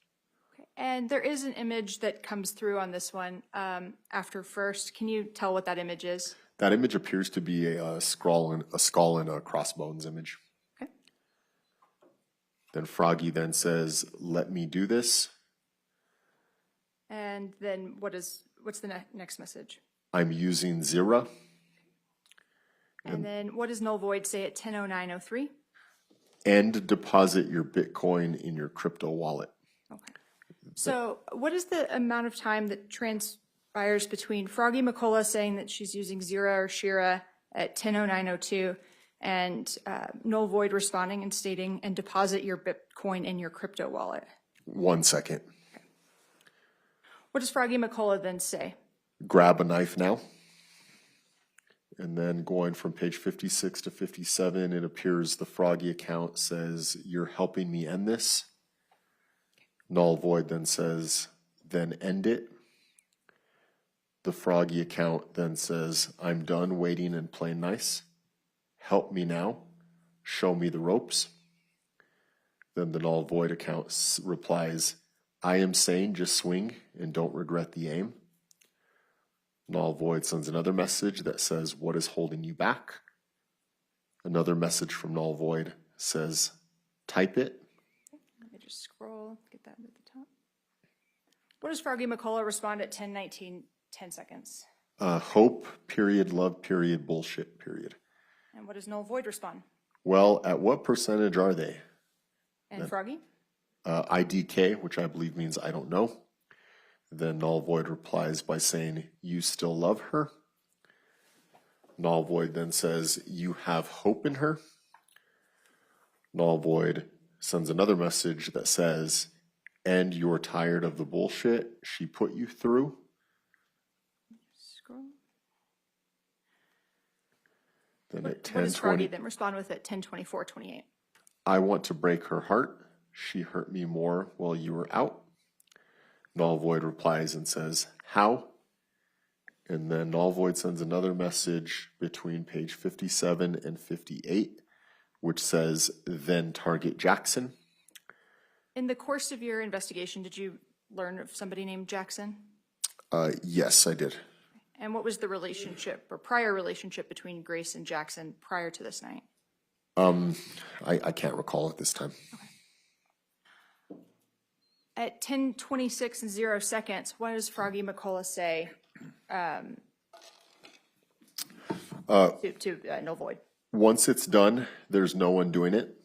Okay. And there is an image that comes through on this one after first. Can you tell what that image is? That image appears to be a skull and a crossbones image. Okay. Then Froggy then says, let me do this. And then what's the next message? I'm using Zira. And then what does null void say at 10:09:03? And deposit your Bitcoin in your crypto wallet. Okay. So what is the amount of time that transpires between Froggy McCullough saying that she's using Zira or Shira at 10:09:02 and null void responding and stating, and deposit your Bitcoin in your crypto wallet? 1 second. What does Froggy McCullough then say? Grab a knife now. And then going from page 56 to 57, it appears the Froggy account says, you're helping me end this. Null void then says, then end it. The Froggy account then says, I'm done waiting and playing nice. Help me now. Show me the ropes. Then the null void account replies, I am saying just swing and don't regret the aim. Null void sends another message that says, what is holding you back? Another message from null void says, type it. Let me just scroll, get that at the top. What does Froggy McCullough respond at 10:19, 10 seconds? Hope, period, love, period, bullshit, period. And what does null void respond? Well, at what percentage are they? And Froggy? IDK, which I believe means I don't know. Then null void replies by saying, you still love her? Null void then says, you have hope in her? Null void sends another message that says, and you're tired of the bullshit she put you through? Scroll. Then at What does Froggy 10:20, then respond with at 10:24:28? I want to break her heart. She hurt me more while you were out. Null void replies and says, how? And then null void sends another message between page 57 and 58, which says, then target Jackson. In the course of your investigation, did you learn of somebody named Jackson? Yes, I did. And what was the relationship or prior relationship between Grace and Jackson prior to this night? I can't recall at this time. At 10:26 and 0 seconds, what does Froggy McCullough say to null void? Once it's done, there's no one doing it.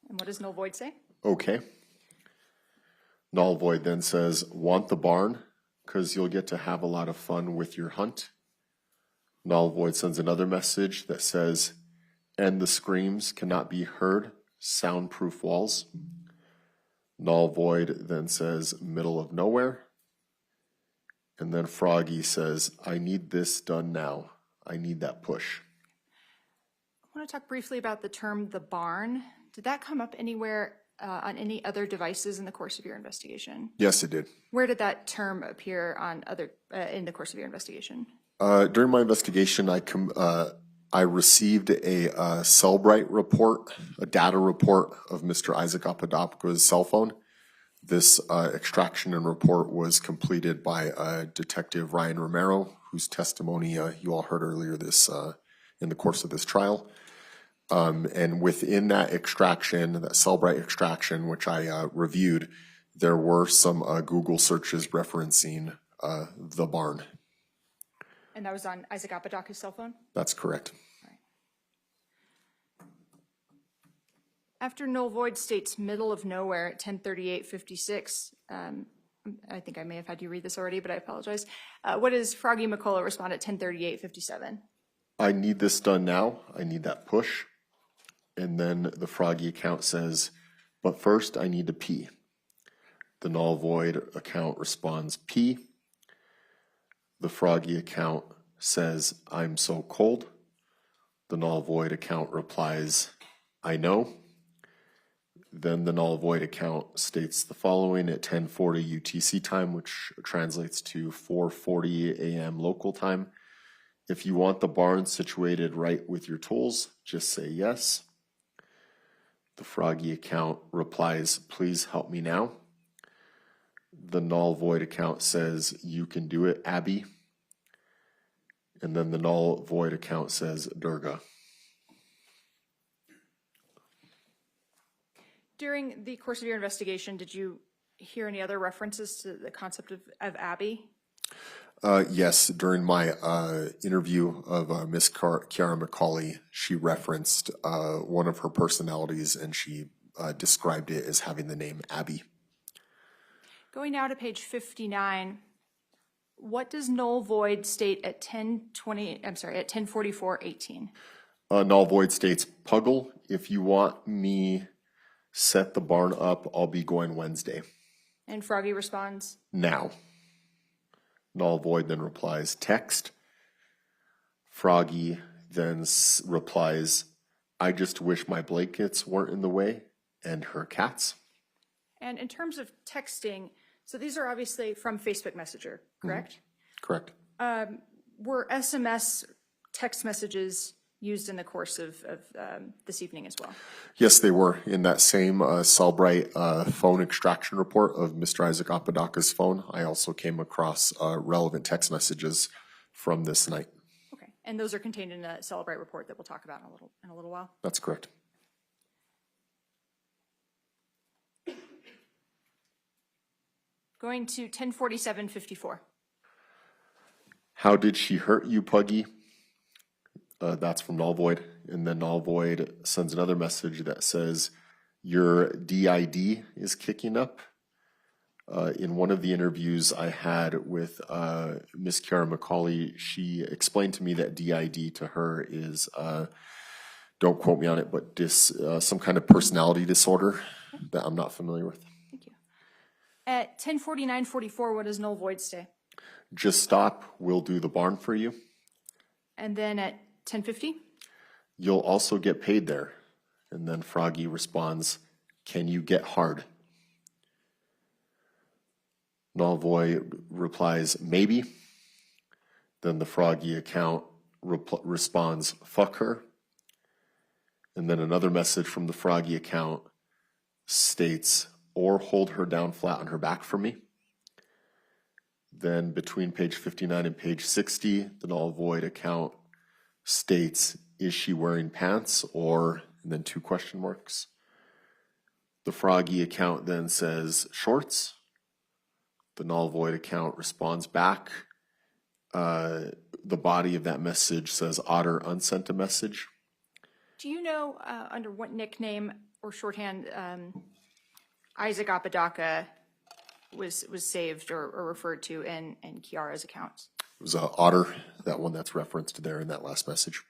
And what does null void say? Okay. Null void then says, want the barn because you'll get to have a lot of fun with your hunt. Null void sends another message that says, and the screams cannot be heard, soundproof walls. Null void then says, middle of nowhere. And then Froggy says, I need this done now. I need that push. I want to talk briefly about the term the barn. Did that come up anywhere on any other devices in the course of your investigation? Yes, it did. Where did that term appear on other in the course of your investigation? During my investigation, I received a Cellbrite report, a data report of Mr. Isaac Apodaca's cell phone. This extraction and report was completed by Detective Ryan Romero, whose testimony you all heard earlier this in the course of this trial. And within that extraction, that Cellbrite extraction, which I reviewed, there were some Google searches referencing the barn. And that was on Isaac Apodaca's cell phone? That's correct. After null void states middle of nowhere at 10:38:56, I think I may have had you read this already, but I apologize. What does Froggy McCullough respond at 10:38:57? I need this done now. I need that push. And then the Froggy account says, but first I need to pee. The null void account responds pee. The Froggy account says, I'm so cold. The null void account replies, I know. Then the null void account states the following at 10:40 UTC time, which translates to 4:40 a.m. local time. If you want the barn situated right with your tools, just say yes. The Froggy account replies, please help me now. The null void account says, you can do it, Abby. And then the null void account says, Durga. During the course of your investigation, did you hear any other references to the concept of Abby? Yes, during my interview of Miss Kiara McCauley, she referenced one of her personalities, and she described it as having the name Abby. Going now to page 59, what does null void state at 10:44:18? Null void states, Puggle, if you want me set the barn up, I'll be going Wednesday. And Froggy responds, Now. Null void then replies, text. Froggy then replies, I just wish my blankets weren't in the way, and her cats. and in terms of texting, so these are obviously from Facebook Messenger, correct? Correct. Were SMS text messages used in the course of this evening as well? Yes, they were. In that same Cellbrite phone extraction report of Mr. Isaac Apodaca's phone, I also came across relevant text messages from this night. Okay, and those are contained in a Cellbrite report that we'll talk about in a little while. That's correct. Going to 10:47:54. How did she hurt you, Puggy? That's from null void. And then null void sends another message that says, your DID is kicking up. In one of the interviews I had with Miss Kiara McCauley, she explained to me that DID to her is, don't quote me on it, but some kind of personality disorder that I'm not familiar with. Thank you. At 10:49:44, what does null void say? Just stop, we'll do the barn for you. And then at 10:50? You'll also get paid there. And then Froggy responds, can you get hard? Null void replies, maybe. Then the Froggy account responds, fuck her. And then another message from the Froggy account states, or hold her down flat on her back for me. Then between page 59 and page 60, the null void account states, is she wearing pants, or, and then 2 question marks. The Froggy account then says shorts. The null void account responds back. The body of that message says Otter unsent a message. Do you know under what nickname or shorthand Isaac Apodaca was saved or referred to in Kiara's accounts? It was Otter, that one that's referenced there in that last message.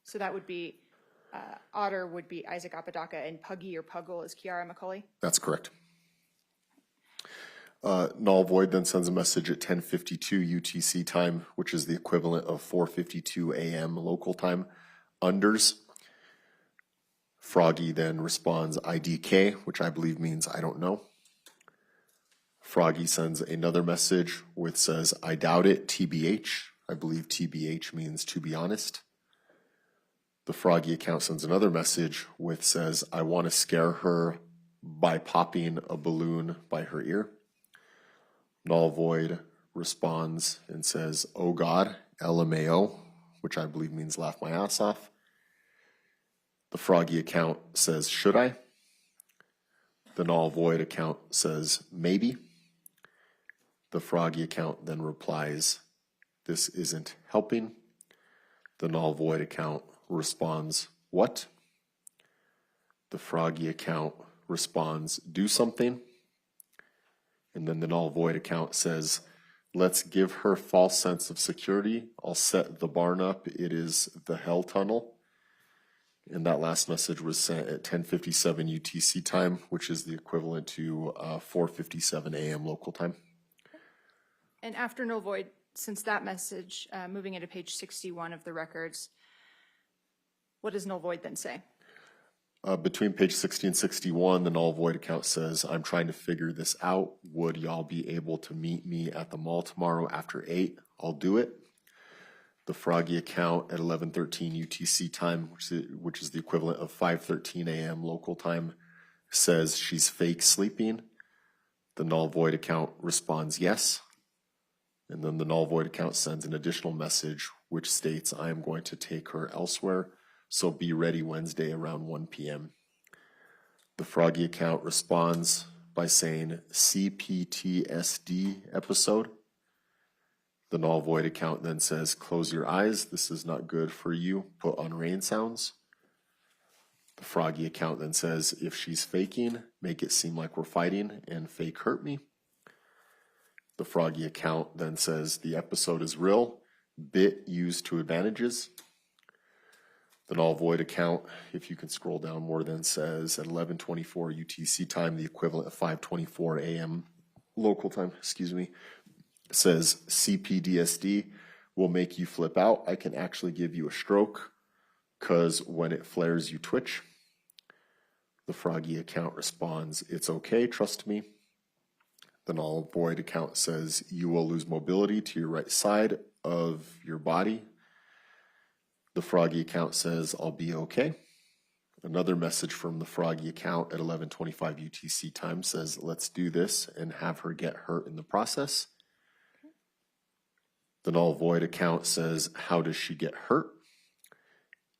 So that would be, Otter would be Isaac Apodaca, and Puggy or Puggle is Kiara McCauley? That's correct. Null void then sends a message at 10:52 UTC time, which is the equivalent of 4:52 a.m. local time. Unders. Froggy then responds IDK, which I believe means I don't know. Froggy sends another message which says I doubt it, TBH. I believe TBH means to be honest. The Froggy account sends another message which says I want to scare her by popping a balloon by her ear. Null void responds and says, oh God, LMAO, which I believe means laugh my ass off. The Froggy account says, should I? The null void account says, maybe. The Froggy account then replies, this isn't helping. The null void account responds, what? The Froggy account responds, do something. And then the null void account says, let's give her false sense of security. I'll set the barn up. It is the hell tunnel. And that last message was sent at 10:57 UTC time, which is the equivalent to 4:57 a.m. local time. And after null void, since that message, moving into page 61 of the records, what does null void then say? Between page 60 and 61, the null void account says, I'm trying to figure this out. Would y'all be able to meet me at the mall tomorrow after 8? I'll do it. The Froggy account at 11:13 UTC time, which is the equivalent of 5:13 a.m. local time, says she's fake sleeping. The null void account responds yes. And then the null void account sends an additional message which states, I am going to take her elsewhere. So be ready Wednesday around 1 p.m. The Froggy account responds by saying CPTSD episode. The null void account then says, close your eyes. This is not good for you. Put on rain sounds. The Froggy account then says, if she's faking, make it seem like we're fighting and fake hurt me. The Froggy account then says, the episode is real. Bit used to advantages. The null void account, if you can scroll down more, then says at 11:24 UTC time, the equivalent of 5:24 a.m. local time, says CPDSD will make you flip out. I can actually give you a stroke because when it flares, you twitch. The Froggy account responds, it's okay, trust me. The null void account says you will lose mobility to your right side of your body. The Froggy account says, I'll be okay. Another message from the Froggy account at 11:25 UTC time says, let's do this and have her get hurt in the process. The null void account says, how does she get hurt?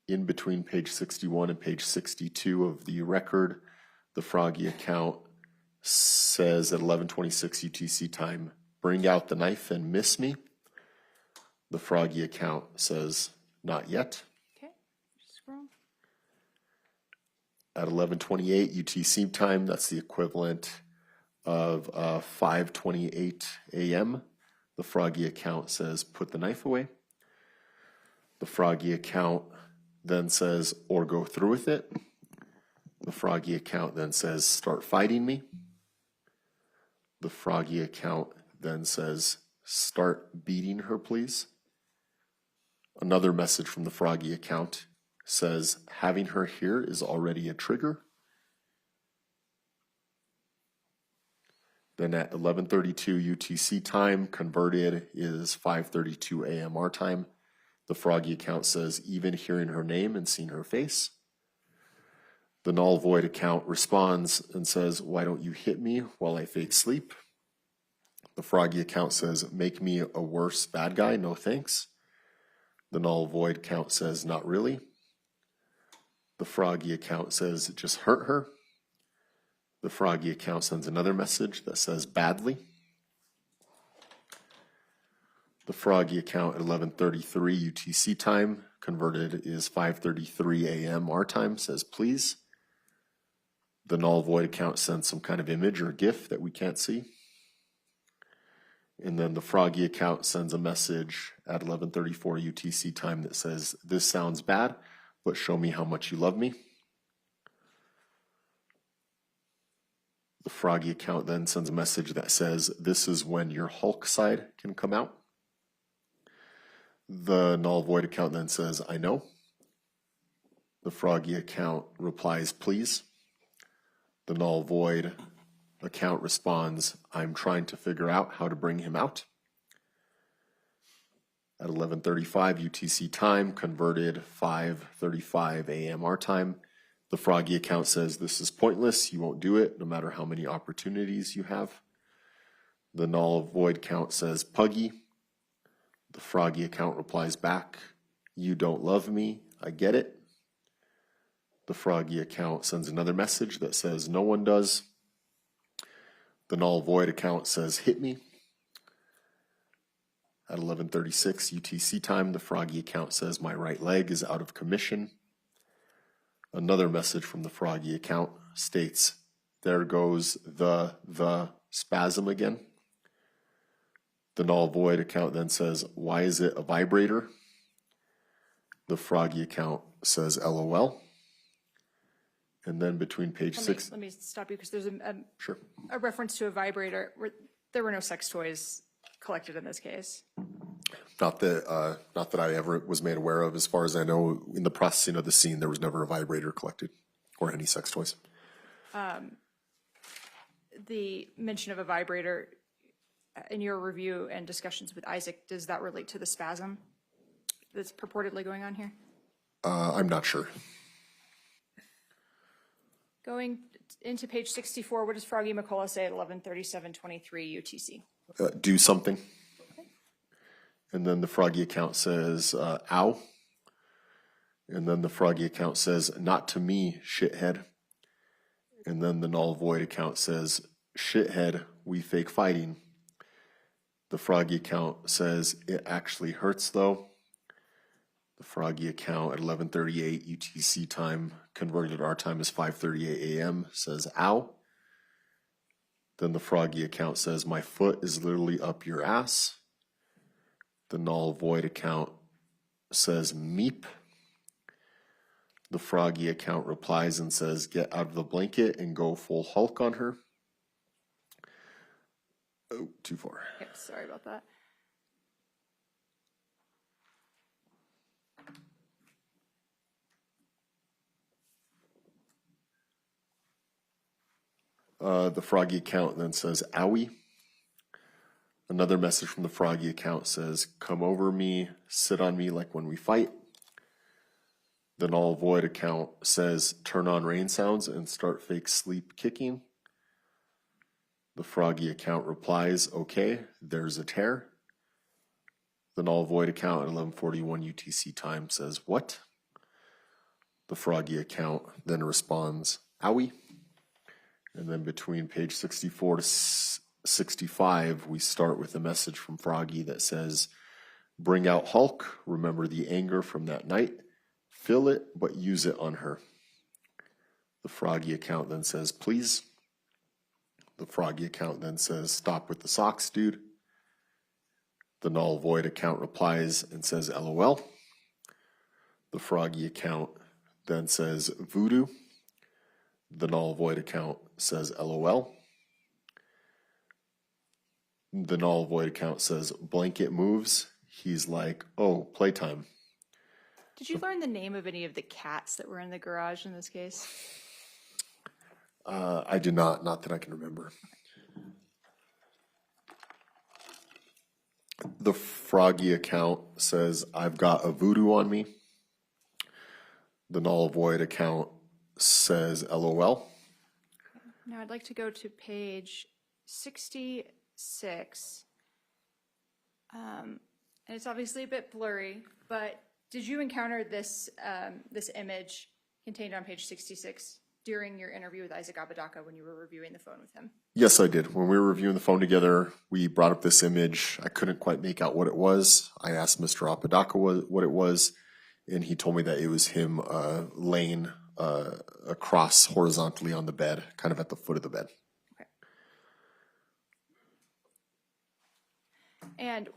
In between page 61 and page 62 of the record, the Froggy account says at 11:26 UTC time, bring out the knife and miss me. The Froggy account says, not yet. Okay, scroll. At 11:28 UTC time, that's the equivalent of 5:28 a.m. The Froggy account says, put the knife away. The Froggy account then says, or go through with it. The Froggy account then says, start fighting me. The Froggy account then says, start beating her, please. Another message from the Froggy account says, having her here is already a trigger. Then at 11:32 UTC time, converted is 5:32 a.m. our time. The Froggy account says, even hearing her name and seeing her face. The null void account responds and says, why don't you hit me while I fake sleep? The froggy account says, make me a worse bad guy, no thanks. The null void account says, not really. The froggy account says, just hurt her. The froggy account sends another message that says, badly. The froggy account at 11:33 UTC time, converted is 5:33 a.m. our time, says, please. The null void account sends some kind of image or GIF that we can't see. And then the froggy account sends a message at 11:34 UTC time that says, this sounds bad, but show me how much you love me. The froggy account then sends a message that says, this is when your Hulk side can come out. The null void account then says, I know. The froggy account replies, please. The null void account responds, I'm trying to figure out how to bring him out. At 11:35 UTC time, converted 5:35 a.m. our time, the froggy account says, this is pointless, you won't do it, no matter how many opportunities you have. The null void account says, puggy. The froggy account replies back, you don't love me, I get it. The froggy account sends another message that says, no one does. The null void account says, hit me. At 11:36 UTC time, the froggy account says, my right leg is out of commission. Another message from the froggy account states, there goes the spasm again. The null void account then says, why is it a vibrator? The froggy account says, LOL. And then between page six. Let me stop you because there's Sure. a reference to a vibrator. There were no sex toys collected in this case. Not that I ever was made aware of. As far as I know, in the processing of the scene, there was never a vibrator collected or any sex toys. The mention of a vibrator in your review and discussions with Isaac, does that relate to the spasm that's purportedly going on here? I'm not sure. Going into page 64, what does Froggy McCullough say at 11:37:23 UTC? Do something. And then the froggy account says, ow. And then the froggy account says, not to me, shithead. And then the null void account says, shithead, we fake fighting. The froggy account says, it actually hurts though. The froggy account at 11:38 UTC time, converted our time is 5:38 a.m., says, ow. Then the froggy account says, my foot is literally up your ass. The null void account says, meep. The froggy account replies and says, get out of the blanket and go full Hulk on her. Oh, too far. Okay, sorry about that. The froggy account then says, owie. Another message from the froggy account says, come over me, sit on me like when we fight. The null void account says, turn on rain sounds and start fake sleep kicking. The froggy account replies, okay, there's a tear. The null void account at 11:41 UTC time says, what? The froggy account then responds, owie. And then between page 64 to 65, we start with a message from Froggy that says, bring out Hulk, remember the anger from that night, feel it, but use it on her. The Froggy account then says, please. The Froggy account then says, stop with the socks, dude. The null void account replies and says, LOL. The Froggy account then says, voodoo. The null void account says, LOL. The null void account says, blanket moves. He's like, oh, playtime. Did you learn the name of any of the cats that were in the garage in this case? I did not that I can remember. The Froggy account says, I've got a voodoo on me. The null void account says LOL. Now I'd like to go to page 66. And it's obviously a bit blurry, but did you encounter this, this image contained on page 66 during your interview with Isaac Apodaca when you were reviewing the phone with him? Yes, I did. When we were reviewing the phone together, we brought up this image. I couldn't quite make out what it was. I asked Mr. Apodaca what it was, and he told me that it was him laying across horizontally on the bed, kind of at the foot of the bed. Okay. And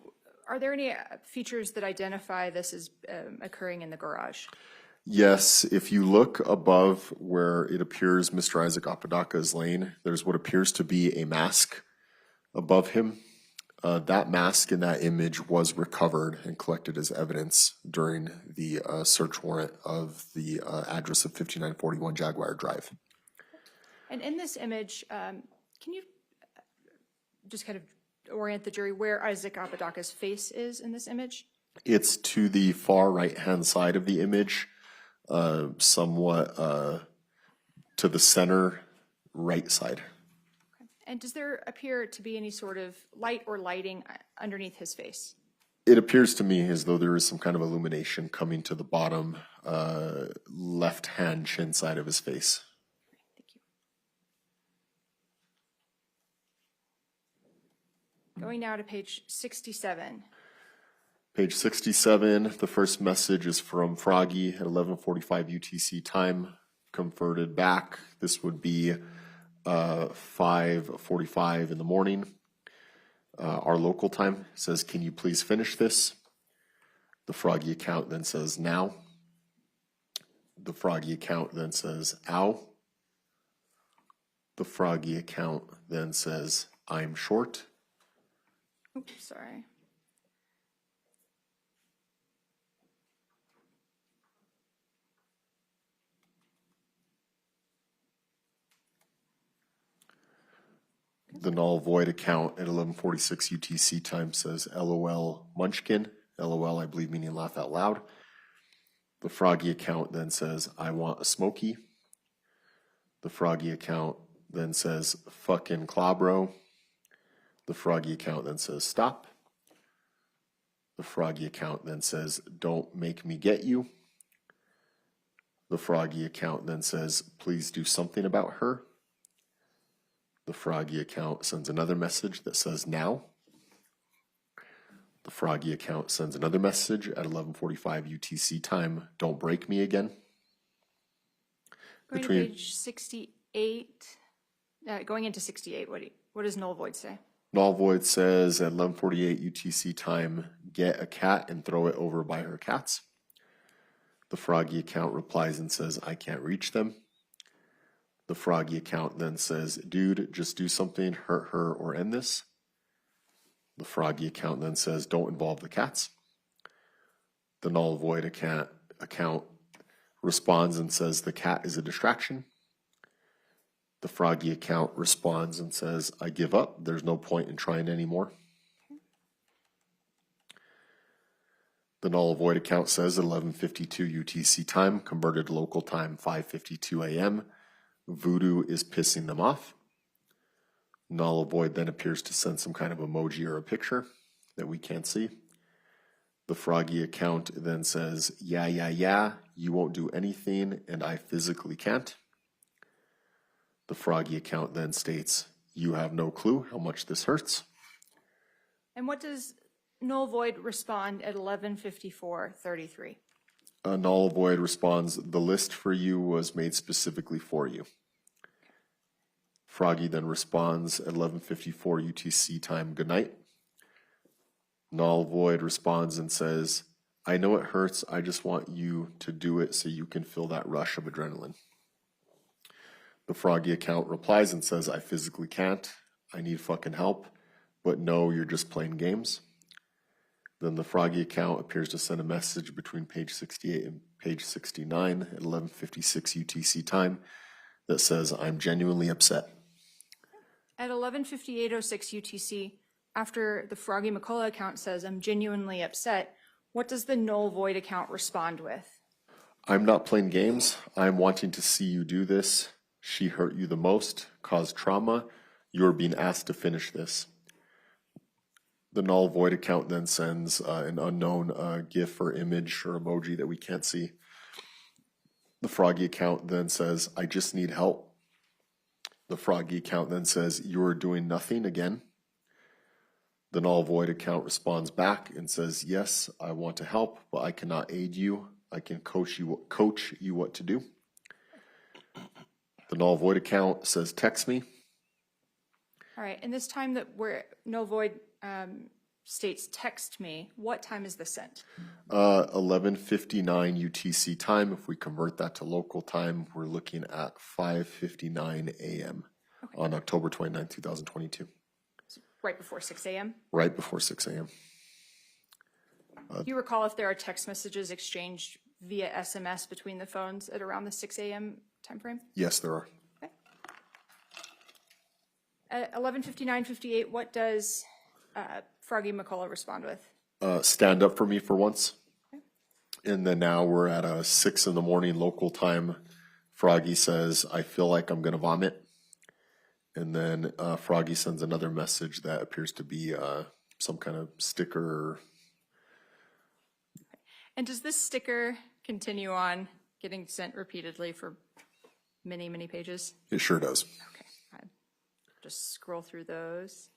are there any features that identify this as occurring in the garage? Yes, if you look above where it appears Mr. Isaac Apodaca is laying, there's what appears to be a mask above him. That mask in that image was recovered and collected as evidence during the search warrant of the address of 5941 Jaguar Drive. And in this image, can you just kind of orient the jury where Isaac Apodaca's face is in this image? It's to the far right-hand side of the image, somewhat to the center right side. And does there appear to be any sort of light or lighting underneath his face? It appears to me as though there is some kind of illumination coming to the bottom left-hand chin side of his face. Thank you. Going now to page 67. Page 67, the first message is from Froggy at 11:45 UTC time, converted back. This would be 5:45 in the morning. Our local time says, "Can you please finish this?" The Froggy account then says, "Now." The Froggy account then says, "Ow." The Froggy account then says, "I'm short." Oops, sorry. The null void account at 11:46 UTC time says LOL Munchkin. LOL, I believe, meaning laugh out loud. The Froggy account then says I want a smoky. The Froggy account then says fucking clobro. The Froggy account then says stop. The Froggy account then says don't make me get you. The Froggy account then says please do something about her. The Froggy account sends another message that says now. The Froggy account sends another message at 11:45 UTC time, don't break me again. Going to page 68, going into 68, what does null void say? Null void says at 11:48 UTC time, get a cat and throw it over by her cats. The Froggy account replies and says, I can't reach them. The Froggy account then says, dude, just do something, hurt her or end this. The Froggy account then says, don't involve the cats. The null void account responds and says, the cat is a distraction. The Froggy account responds and says, I give up. There's no point in trying anymore. The null void account says at 11:52 UTC time, converted local time 5:52 a.m. Voodoo is pissing them off. Null void then appears to send some kind of emoji or a picture that we can't see. The Froggy account then says, yeah, you won't do anything and I physically can't. The Froggy account then states, you have no clue how much this hurts. And what does null void respond at 11:54:33? Null void responds, the list for you was made specifically for you. Froggy then responds at 11:54 UTC time, good night. Null void responds and says, I know it hurts, I just want you to do it so you can feel that rush of adrenaline. The Froggy account replies and says, I physically can't, I need fucking help, but no, you're just playing games. Then the Froggy account appears to send a message between page 68 and page 69 at 11:56 UTC time that says, I'm genuinely upset. At 11:58:06 UTC, after the Froggy McCullough account says, I'm genuinely upset, what does the null void account respond with? I'm not playing games. I'm wanting to see you do this. She hurt you the most, caused trauma. You're being asked to finish this. The null void account then sends an unknown GIF or image or emoji that we can't see. The Froggy account then says, I just need help. The Froggy account then says, you are doing nothing again. The null void account responds back and says, yes, I want to help, but I cannot aid you. I can coach you what to do. The null void account says, text me. All right, and this time that we're null void states text me, what time is this sent? 11:59 UTC time. If we convert that to local time, we're looking at 5:59 a.m. on October 29, 2022. Right before 6 a.m.? Right before 6 a.m. Do you recall if there are text messages exchanged via SMS between the phones at around the 6 a.m. timeframe? Yes, there are. Okay. At 11:59:58, what does Froggy McCullough respond with? Stand up for me for once. Okay. And then now we're at 6 in the morning local time. Froggy says, I feel like I'm going to vomit. And then Froggy sends another message that appears to be some kind of sticker. And does this sticker continue on getting sent repeatedly for many, many pages? It sure does. Okay, I'll just scroll through those.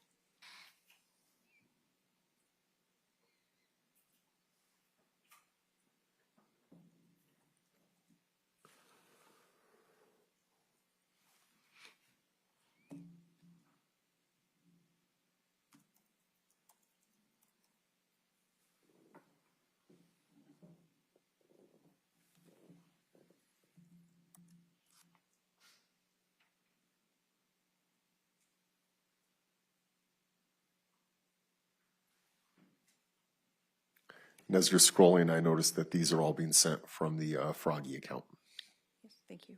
And as you're scrolling, I noticed that these are all being sent from the Froggy account. Yes, thank you.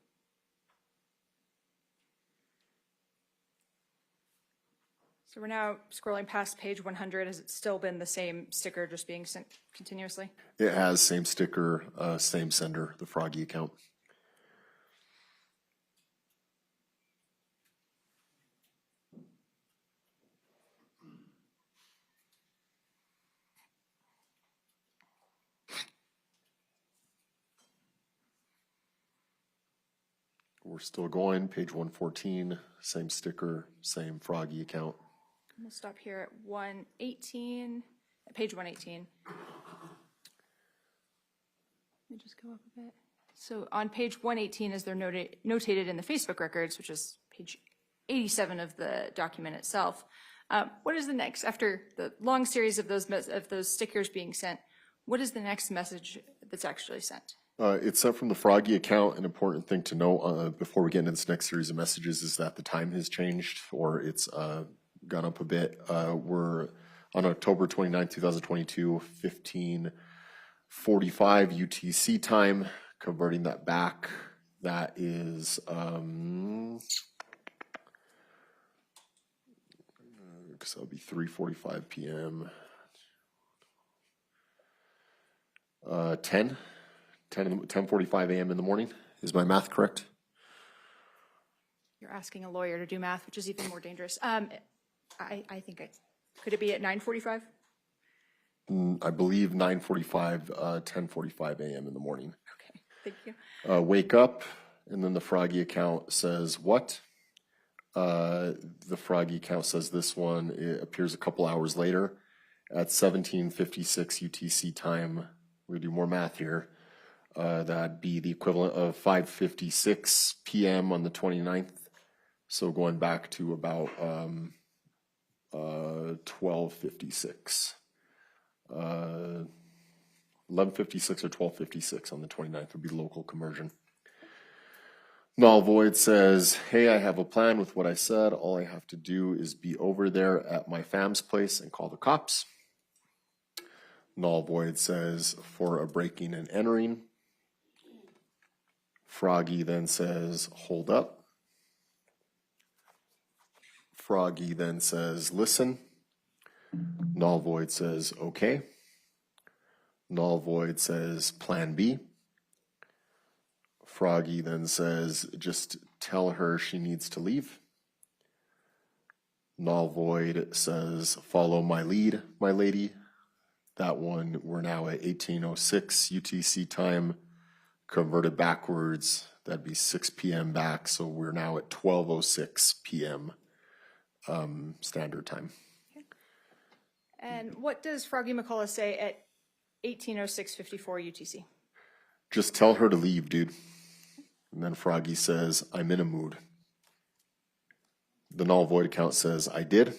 So we're now scrolling past page 100. Has it still been the same sticker just being sent continuously? It has same sticker, same sender, the Froggy account. We're still going, page 114, same sticker, same Froggy account. We'll stop here at 118, page 118. Let me just go up a bit. So on page 118, as they're notated in the Facebook records, which is page 87 of the document itself, what is the next, after the long series of those stickers being sent, what is the next message that's actually sent? It's sent from the Froggy account. An important thing to know before we get into this next series of messages is that the time has changed, or it's gone up a bit. We're on October 29, 2022, 15:45 UTC time. Converting that back, that is because that'll be 3:45 p.m. 10:45 a.m. in the morning. Is my math correct? You're asking a lawyer to do math, which is even more dangerous. I think could it be at 9:45? I believe 9:45, 10:45 a.m. in the morning. Okay, thank you. Wake up, and then the Froggy account says what? The Froggy account says this one. It appears a couple hours later at 17:56 UTC time. We're gonna do more math here. That'd be the equivalent of 5:56 p.m. on the 29th. So going back to about 12:56. 11:56 or 12:56 on the 29th would be local conversion. Null void says, hey, I have a plan with what I said. All I have to do is be over there at my fam's place and call the cops. Null void says, for a breaking and entering. Froggy then says, hold up. Froggy then says, listen. Null void says, okay. Null void says, plan B. Froggy then says, just tell her she needs to leave. Null void says, follow my lead, my lady. That one, we're now at 18:06 UTC time, converted backwards. That'd be 6 p.m. back, so we're now at 12:06 p.m. Standard time. And what does Froggy McCullough say at 18:06:54 UTC? Just tell her to leave, dude. And then Froggy says, I'm in a mood. The null void account says, I did.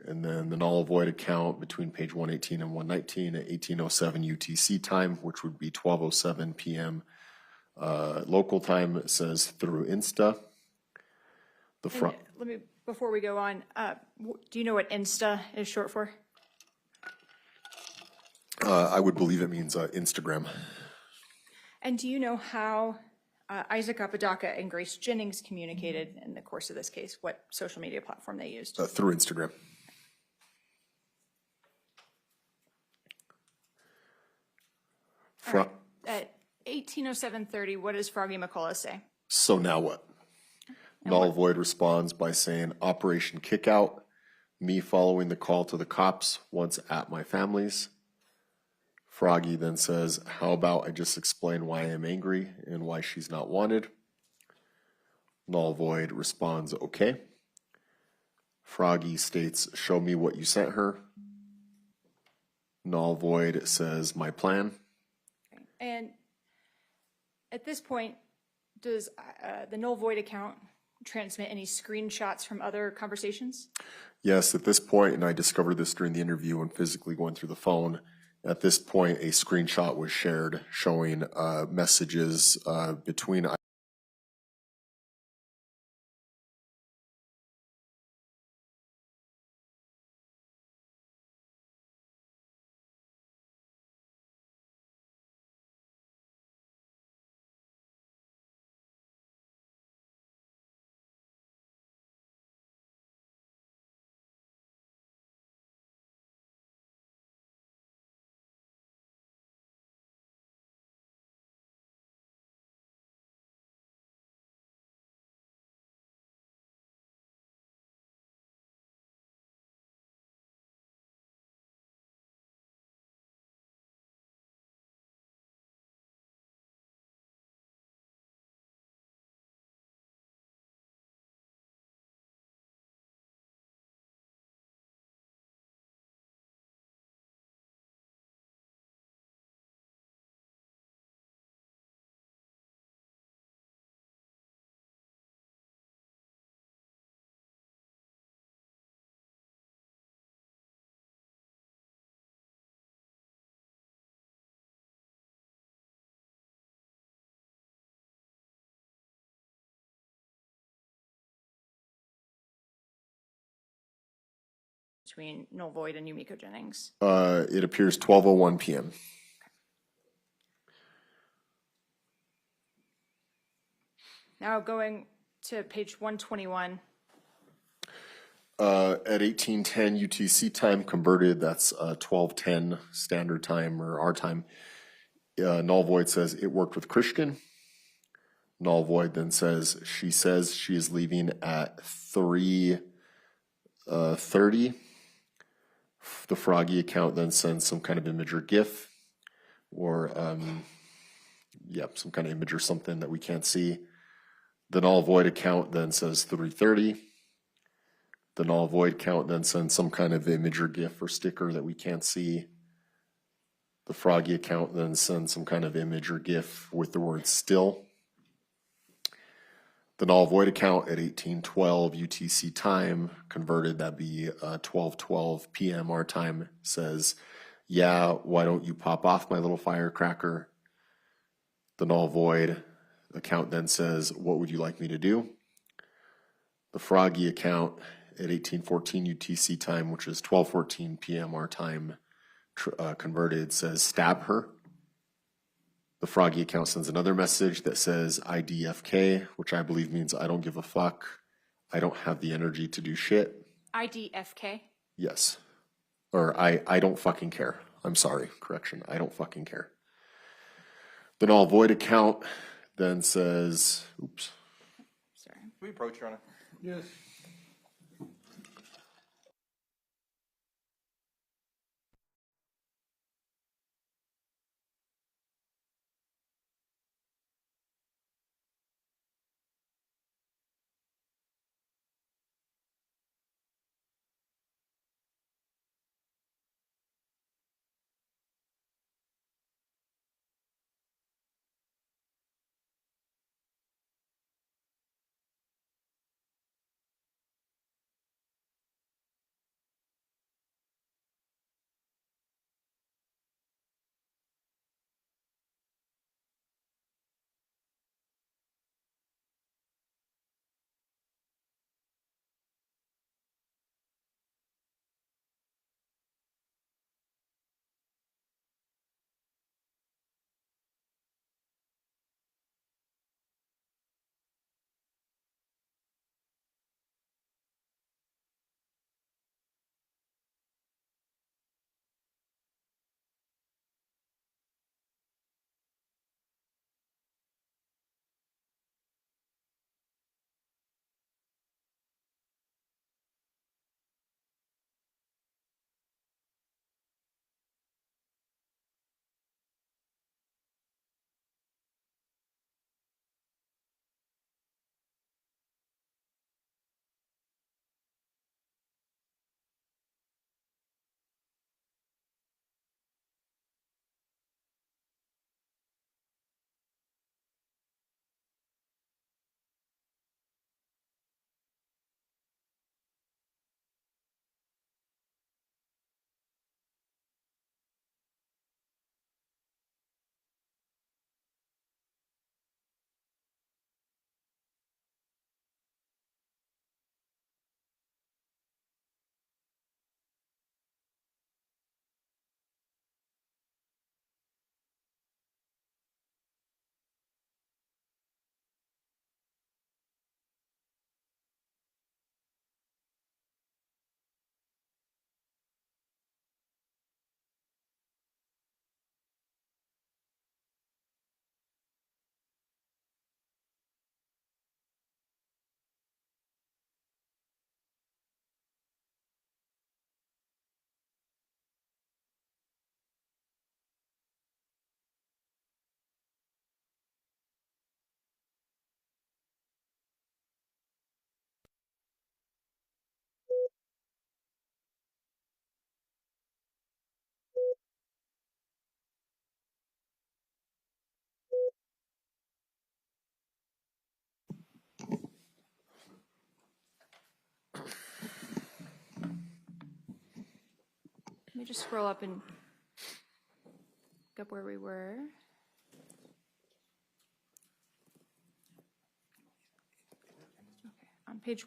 And then the null void account between page 118 and 119 at 18:07 UTC time, which would be 12:07 p.m. Local time, says through Insta. Let me, before we go on, do you know what Insta is short for? I would believe it means Instagram. And do you know how Isaac Apodaca and Grace Jennings communicated in the course of this case? What social media platform they used? Through Instagram. Right. At 18:07:30, what does Froggy McCullough say? So now what? Null void responds by saying, Operation Kickout, me following the call to the cops once at my family's. Froggy then says, how about I just explain why I'm angry and why she's not wanted? Null void responds, okay. Froggy states, show me what you sent her. Null void says, my plan. And at this point, does the null void account transmit any screenshots from other conversations? Yes, at this point, and I discovered this during the interview and physically going through the phone, at this point, a screenshot was shared showing messages between between null void and Yumiko Jennings? it appears 12:01 p.m. Now going to page 121. At 18:10 UTC time converted, that's 12:10 standard time or our time. Null void says it worked with Christian. Null void then says she is leaving at 3:30. The Froggy account then sends some kind of image or GIF, or some kind of image or something that we can't see. The null void account then says 3:30. The null void count then sends some kind of image or GIF or sticker that we can't see. The Froggy account then sends some kind of image or GIF with the word still. The null void account at 18:12 UTC time, converted, that'd be 12:12 p.m. our time, says, yeah, why don't you pop off my little firecracker? The null void account then says, what would you like me to do? The Froggy account at 18:14 UTC time, which is 12:14 p.m. our time, converted, says, stab her. The Froggy account sends another message that says IDFK, which I believe means I don't give a fuck. I don't have the energy to do shit. IDFK? Yes. Or I don't fucking care. I'm sorry. Correction. I don't fucking care. The null void account then says, oops, Sorry. Can we approach, Your Honor? Yes. Let me just scroll up and look up where we were. Okay, on page,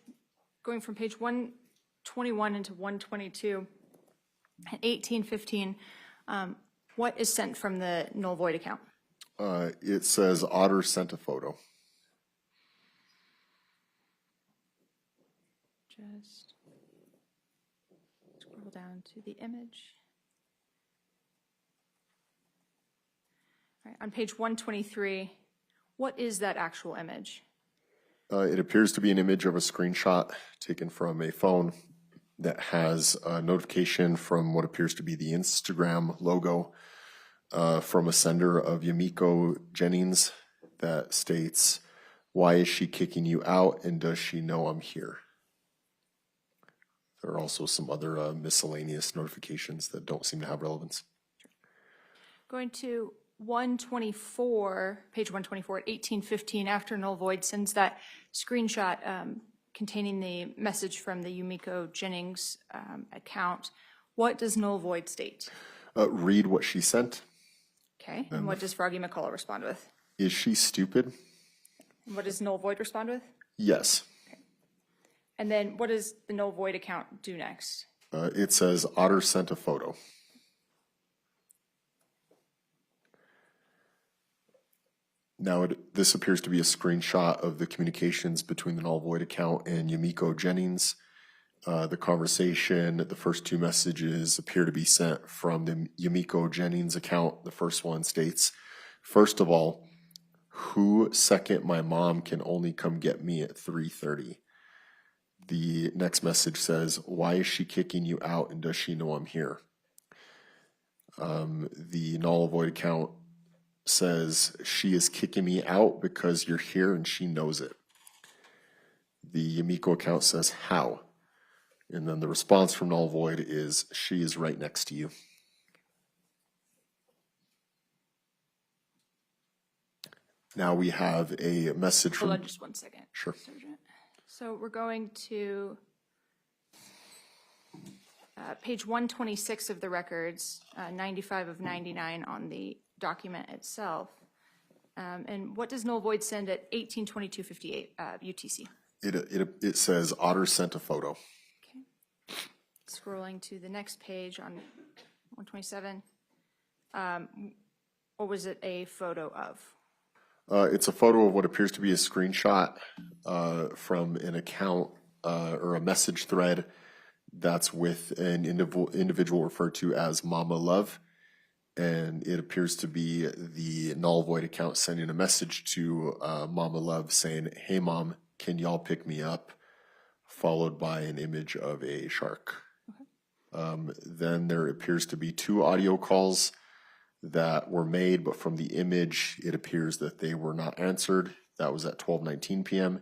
going from page 121 into 122, and 1815, what is sent from the null void account? it says Otter sent a photo. Just scroll down to the image. All right, on page 123, what is that actual image? It appears to be an image of a screenshot taken from a phone that has a notification from what appears to be the Instagram logo from a sender of Yumiko Jennings that states, "Why is she kicking you out, and does she know I'm here?" There are also some other miscellaneous notifications that don't seem to have relevance. Going to 124, page 124, at 1815, after null void sends that screenshot containing the message from the Yumiko Jennings account. What does null void state? Read what she sent. Okay, and what does Froggy McCullough respond with? Is she stupid? And what does null void respond with? Yes. And then what does the null void account do next? It says Otter sent a photo. Now, this appears to be a screenshot of the communications between the null void account and Yumiko Jennings. The conversation, the first two messages appear to be sent from the Yumiko Jennings account. The first one states, First of all, who second my mom can only come get me at 3:30. The next message says, why is she kicking you out and does she know I'm here? The null void account says she is kicking me out because you're here and she knows it. The Yamiko account says how? And then the response from null void is she is right next to you. Now we have a message from... Hold on just 1 second. Sure. Sergeant. So we're going to page 126 of the records, 95 of 99 on the document itself. And what does null void send at 18:22:58 UTC? It says Otter sent a photo. Okay. Scrolling to the next page on 127. What was it a photo of? It's a photo of what appears to be a screenshot from an account or a message thread that's with an individual referred to as Mama Love. And it appears to be the null void account sending a message to Mama Love saying, hey mom, can y'all pick me up? Followed by an image of a shark. Okay. Then there appears to be 2 audio calls that were made, but from the image, it appears that they were not answered. That was at 12:19 p.m.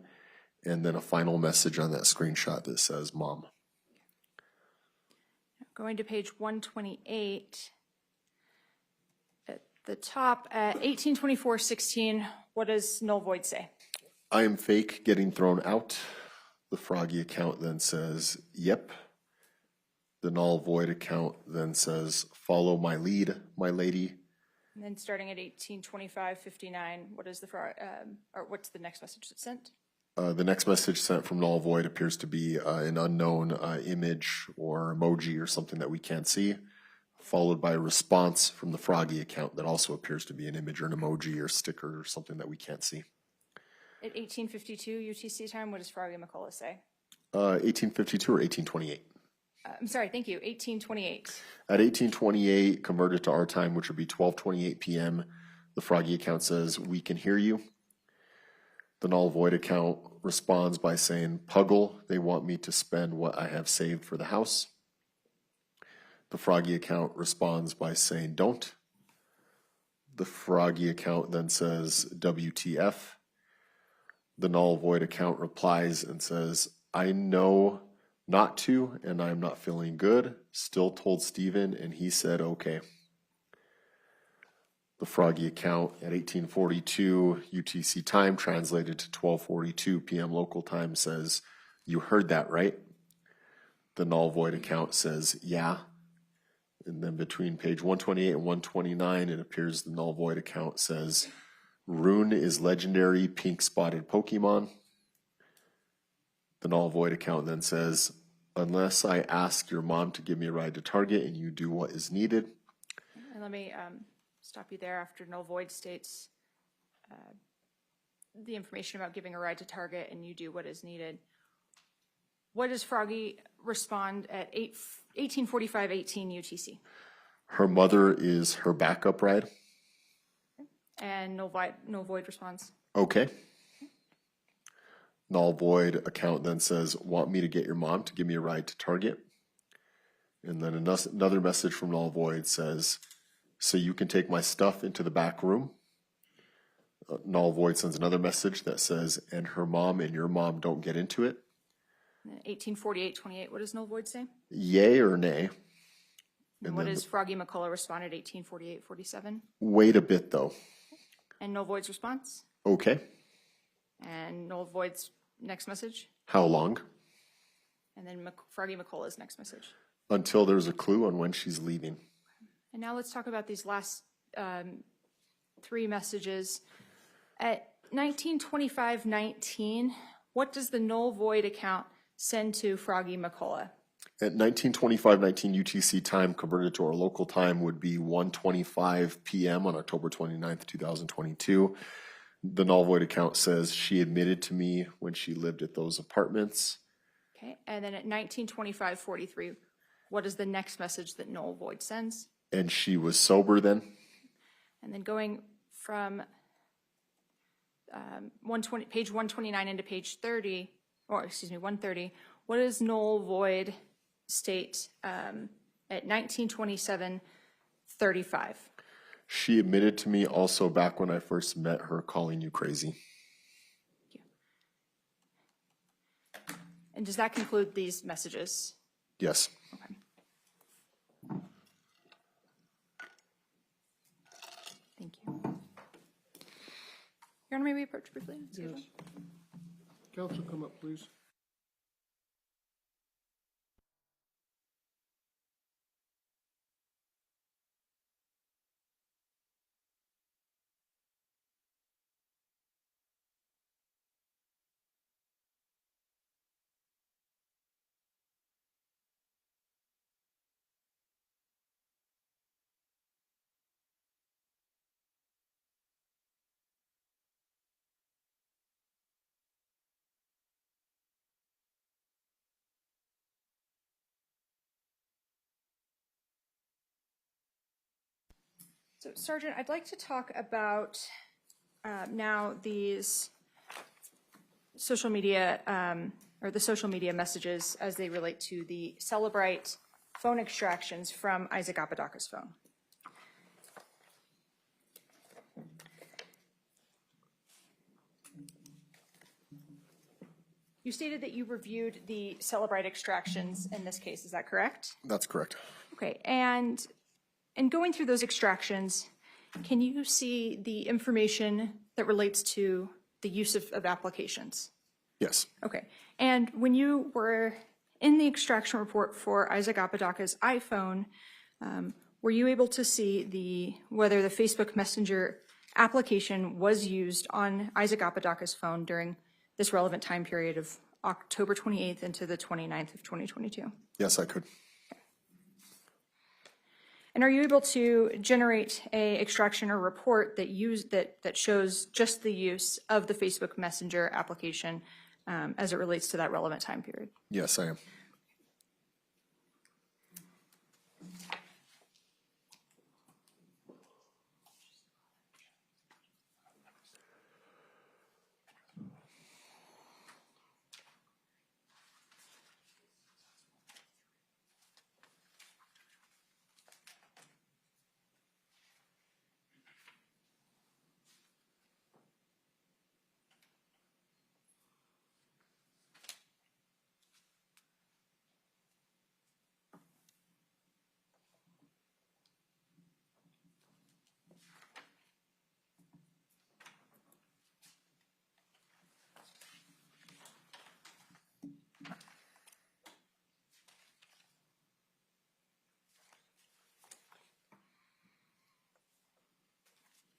And then a final message on that screenshot that says, Mom. Going to page 128. At the top, at 18:24:16, what does null void say? I am fake getting thrown out. The Froggy account then says, yep. The null void account then says, follow my lead, my lady. And then starting at 18:25:59, what is the or what's the next message that's sent? The next message sent from null void appears to be an unknown image or emoji or something that we can't see, followed by a response from the Froggy account that also appears to be an image or an emoji or sticker or something that we can't see. At 18:52 UTC time, what does Froggy McCullough say? 1852 or 1828? I'm sorry, thank you, 18:28. At 1828, converted to our time, which would be 12:28 p.m., the Froggy account says, we can hear you. The null void account responds by saying, Puggle, they want me to spend what I have saved for the house. The Froggy account responds by saying, don't. The Froggy account then says, WTF. The null void account replies and says, I know not to, and I'm not feeling good. Still told Steven, and he said, okay. The Froggy account at 1842 UTC time, translated to 12:42 p.m. local time, says, you heard that, right? The null void account says, yeah. And then between page 128 and 129, it appears the null void account says, Rune is legendary pink spotted Pokemon. The null void account then says, unless I ask your mom to give me a ride to Target and you do what is needed. And let me stop you there after null void states the information about giving a ride to Target and you do what is needed. What does Froggy respond at 18:45:18 UTC? Her mother is her backup ride. And null void responds. Okay. Null void account then says, want me to get your mom to give me a ride to Target? And then another message from null void says, so you can take my stuff into the back room. Null void sends another message that says, and her mom and your mom don't get into it. 18:48:28, what does null void say? Yay or nay? And what does Froggy McCullough respond at 18:48:47? Wait a bit though. And null void's response? Okay. And null void's next message? How long? And then Froggy McCullough's next message. Until there's a clue on when she's leaving. And now let's talk about these last 3 messages. At 19:25:19, what does the null void account send to Froggy McCullough? At 19:25:19 UTC time, converted to our local time, would be 1:25 p.m. on October 29th, 2022. The null void account says she admitted to me when she lived at those apartments. Okay, and then at 19:25:43, what is the next message that null void sends? And she was sober then? And then going from 120, page 129 into page 30, or excuse me, 130, what does null void state at 1927:35? She admitted to me also back when I first met her calling you crazy. And does that conclude these messages? Yes. Okay. Thank you. Your Honor, may we approach briefly? Excuse me. Counsel, come up, please. So, Sergeant, I'd like to talk about now these social media, or the social media messages as they relate to the Celebrite phone extractions from Isaac Apodaca's phone. You stated that you reviewed the Celebrite extractions in this case, is that correct? That's correct. Okay, and in going through those extractions, can you see the information that relates to the use of applications? Yes. Okay, and when you were in the extraction report for Isaac Apodaca's iPhone, were you able to see whether the Facebook Messenger application was used on Isaac Apodaca's phone during this relevant time period of October 28th into the 29th of 2022? Yes, I could. And are you able to generate a extraction or report that shows just the use of the Facebook Messenger application as it relates to that relevant time period? Yes, I am.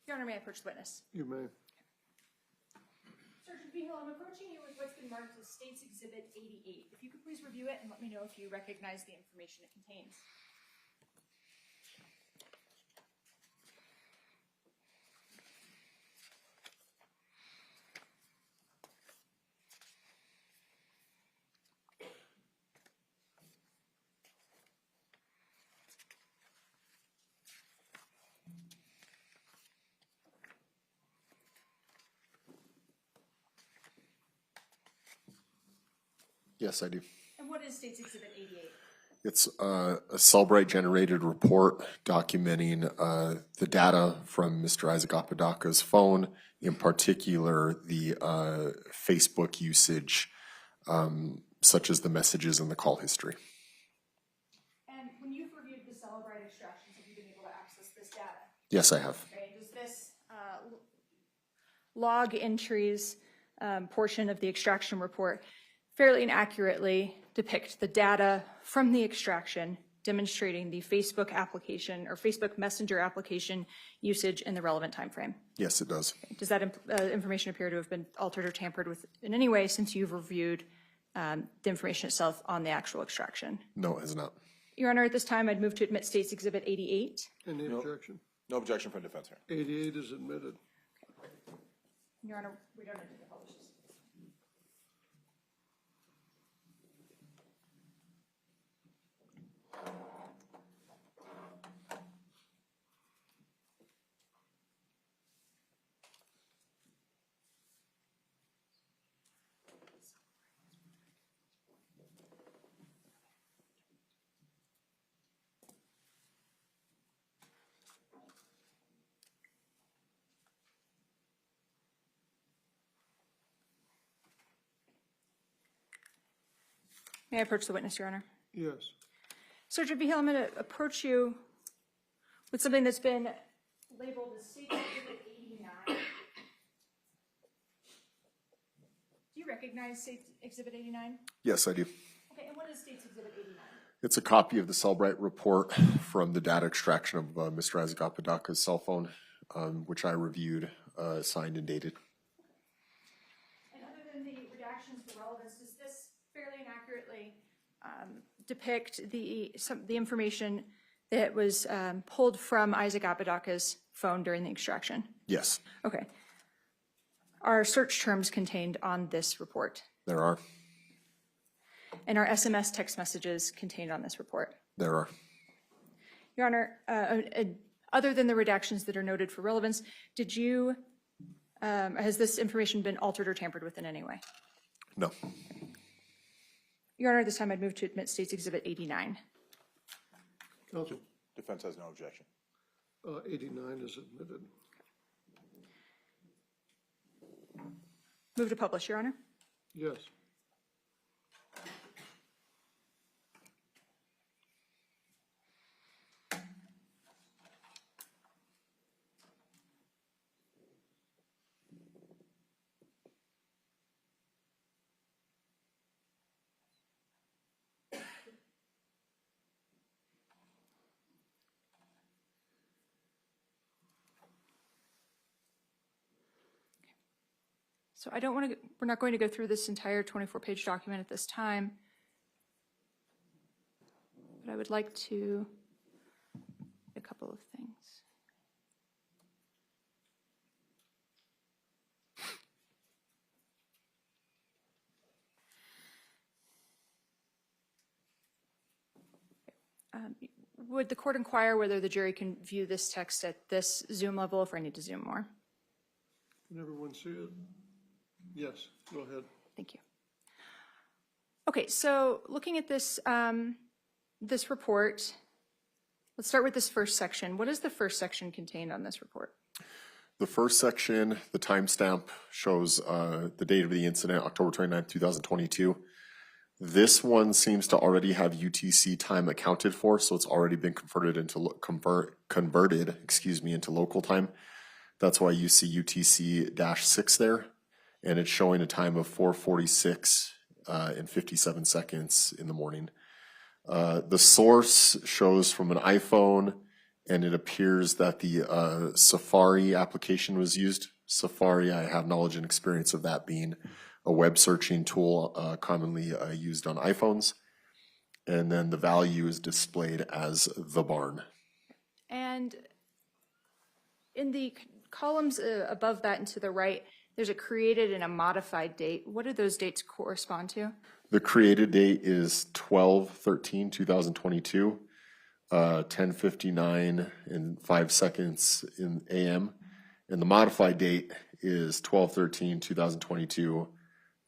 Your Honor, may I approach the witness? You may. Sergeant Behill, I'm approaching you with what's been marked as State's Exhibit 88. If you could please review it and let me know if you recognize the information it contains. Yes, I do. And what is State's Exhibit 88? It's a Cellbrite-generated report documenting the data from Mr. Isaac Apodaca's phone, in particular the Facebook usage, such as the messages and the call history. And when you've reviewed the Celebrite extractions, have you been able to access this data? Yes, I have. Okay, does this log entries portion of the extraction report fairly and accurately depict the data from the extraction demonstrating the Facebook application or Facebook Messenger application usage in the relevant time frame? Yes, it does. Does that information appear to have been altered or tampered with in any way since you've reviewed the information itself on the actual extraction? No, it has not. Your Honor, at this time, I'd move to admit State's Exhibit 88. Any objection? No objection from defense here. 88 is admitted. Your Honor, we don't need to publish this. May I approach the witness, Your Honor? Yes. Sergeant Vigil, I'm going to approach you with something that's been labeled as State Exhibit 89. Do you recognize State Exhibit 89? Yes, I do. Okay, and what is State Exhibit 89? It's a copy of the Cellbrite report from the data extraction of Mr. Isaac Apodaca's cell phone, which I reviewed, signed and dated. And other than the redactions for relevance, does this fairly and accurately depict the information that was pulled from Isaac Apodaca's phone during the extraction? Yes, Okay. Are search terms contained on this report? there are. And are SMS text messages contained on this report? There are. Your Honor, other than the redactions that are noted for relevance, did you, has this information been altered or tampered with in any way? No. Your Honor, this time I'd move to admit State's Exhibit 89. Counsel, Defense has no objection. 89 is admitted. Move to publish, Your Honor. Yes. So I don't want to, we're not going to go through this entire 24-page document at this time. But I would like to, a couple of things. Would the court inquire whether the jury can view this text at this zoom level if I need to zoom more? Can everyone see it? Yes, go ahead. Thank you. Okay, so looking at this, this report, let's start with this first section. What does the first section contain on this report? The first section, the timestamp, shows the date of the incident, October 29th, 2022. This one seems to already have UTC time accounted for, so it's already been converted into converted into local time. That's why you see UTC-6 there, and it's showing a time of 4:46 and 57 seconds in the morning. The source shows from an iPhone, and it appears that the Safari application was used. Safari, I have knowledge and experience of that being a web searching tool commonly used on iPhones. And then the value is displayed as the barn. And in the columns above that and to the right, there's a created and a modified date. What do those dates correspond to? The created date is 12/13/2022, 10:59 and 5 seconds in AM. And the modified date is 12/13/2022,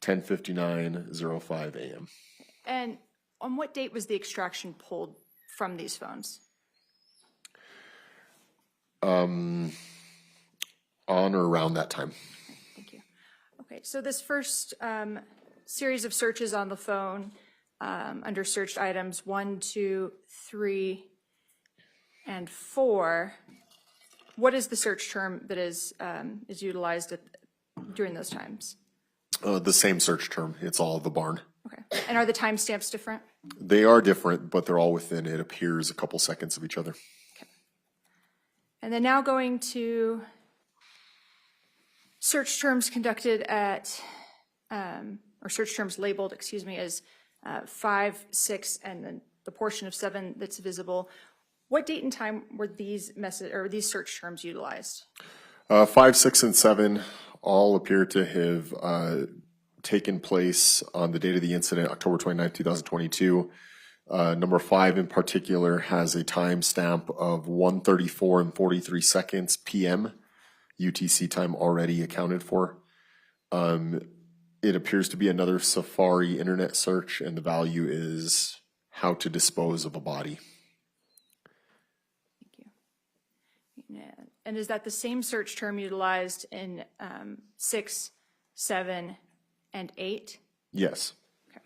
10:59:05 AM. And on what date was the extraction pulled from these phones? On or around that time. Thank you. Okay, so this first series of searches on the phone under searched items 1, 2, 3, and 4, what is the search term that is utilized during those times? The same search term. It's all the barn. Okay, and are the timestamps different? They are different, but they're all within, it appears, a couple seconds of each other. Okay. And then now going to search terms conducted at, or search terms labeled, as 5, 6, and then the portion of 7 that's visible. What date and time were these these search terms utilized? 5, 6, and 7 all appear to have taken place on the date of the incident, October 29, 2022. Number 5 in particular has a timestamp of 1:34 and 43 seconds PM, UTC time already accounted for. It appears to be another Safari internet search, and the value is how to dispose of a body. Thank you. Yeah. And is that the same search term utilized in 6, 7, and 8? Yes. Okay.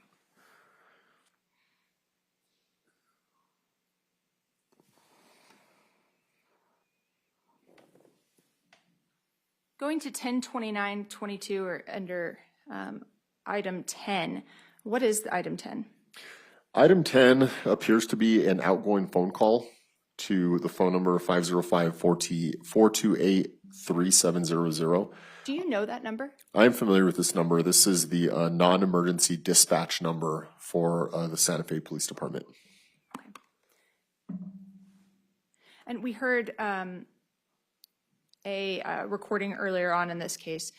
Going to 102922 or under item 10, what is the item 10? Item 10 appears to be an outgoing phone call to the phone number 505-428-3700. Do you know that number? I am familiar with this number. This is the non-emergency dispatch number for the Santa Fe Police Department. And we heard a recording earlier on in this case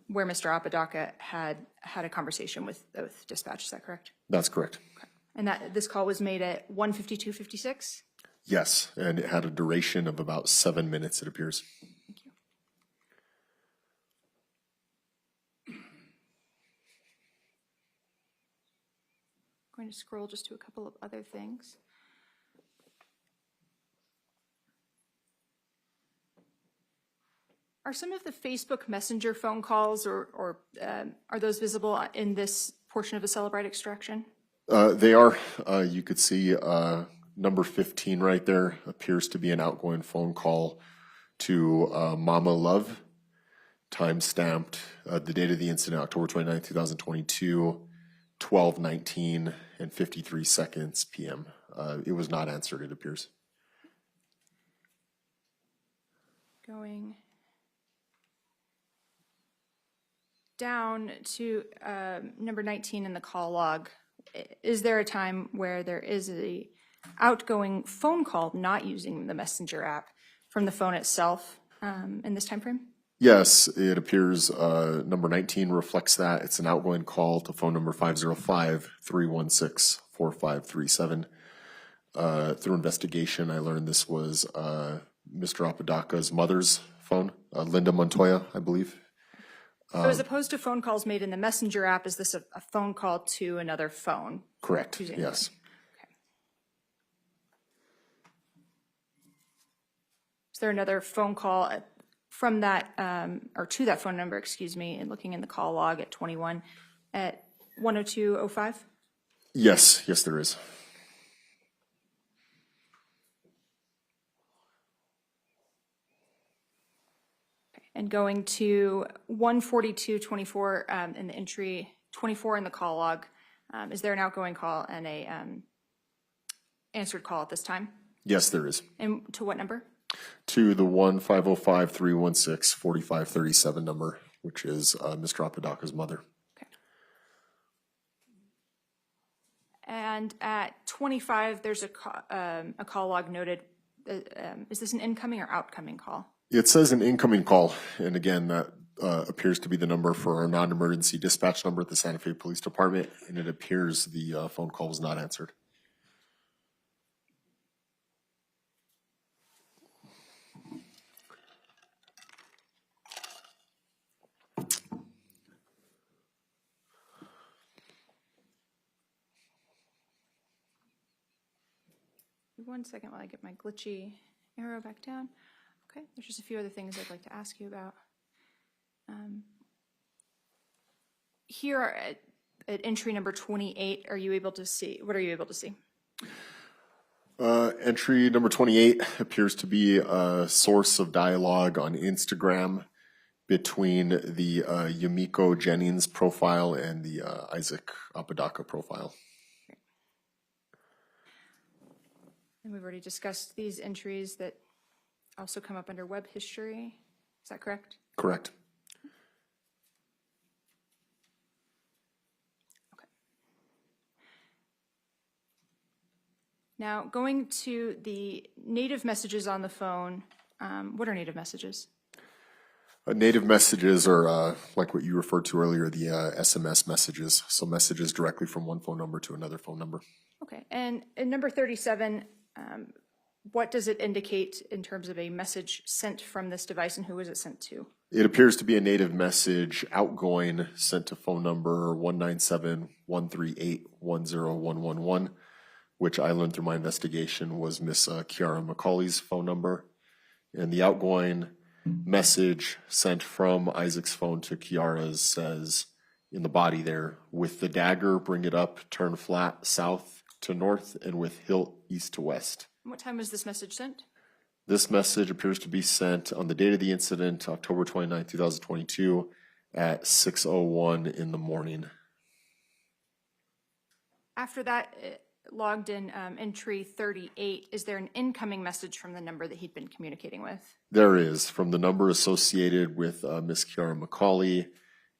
where Mr. Apodaca had a conversation with dispatch. Is that correct? That's correct. Okay. And that this call was made at 1:52:56? Yes, and it had a duration of about 7 minutes, it appears. Thank you. Going to scroll just to a couple of other things. Are some of the Facebook Messenger phone calls or are those visible in this portion of the Celebrite extraction? They are. You could see number 15 right there appears to be an outgoing phone call to Mama Love, time stamped the date of the incident, October 29, 2022, 12:19 and 53 seconds p.m. It was not answered, it appears. Going down to number 19 in the call log, is there a time where there is a outgoing phone call not using the Messenger app from the phone itself in this time frame? Yes, it appears number 19 reflects that. It's an outgoing call to phone number 505-316-4537. Through investigation, I learned this was Mr. Apodaca's mother's phone, Linda Montoya, I believe. So as opposed to phone calls made in the Messenger app, is this a phone call to another phone? Correct, yes. Okay. Is there another phone call from that, or to that phone number, excuse me, and looking in the call log at 21 at 102:05? Yes, there is. And going to 142:24 in the entry, 24 in the call log, is there an outgoing call and a answered call at this time? Yes, there is. And to what number? To the 1-505-316-4537 number, which is Mr. Apodaca's mother. Okay. And at 25, there's a call log noted. Is this an incoming or outcoming call? It says an incoming call, and again, that appears to be the number for our non-emergency dispatch number at the Santa Fe Police Department, and it appears the phone call was not answered. One second while I get my glitchy arrow back down. Okay, there's just a few other things I'd like to ask you about. Here at entry number 28, are you able to see, what are you able to see? Entry number 28 appears to be a source of dialogue on Instagram between the Grace Jennings profile and the Isaac Apodaca profile. And we've already discussed these entries that also come up under web history. Is that correct? Correct. Okay. Now, going to the native messages on the phone, what are native messages? Native messages are like what you referred to earlier, the SMS messages. So messages directly from one phone number to another phone number. Okay, and in number 37, what does it indicate in terms of a message sent from this device, and who is it sent to? It appears to be a native message outgoing sent to phone number 197-138-10111, which I learned through my investigation was Miss Kiara McCauley's phone number. And the outgoing message sent from Isaac's phone to Kiara's says in the body there, with the dagger, bring it up, turn flat south to north, and with hilt east to west. What time was this message sent? This message appears to be sent on the date of the incident, October 29, 2022, at 6:01 in the morning. After that, it logged in entry 38. Is there an incoming message from the number that he'd been communicating with? There is, from the number associated with Miss Kiara McCauley,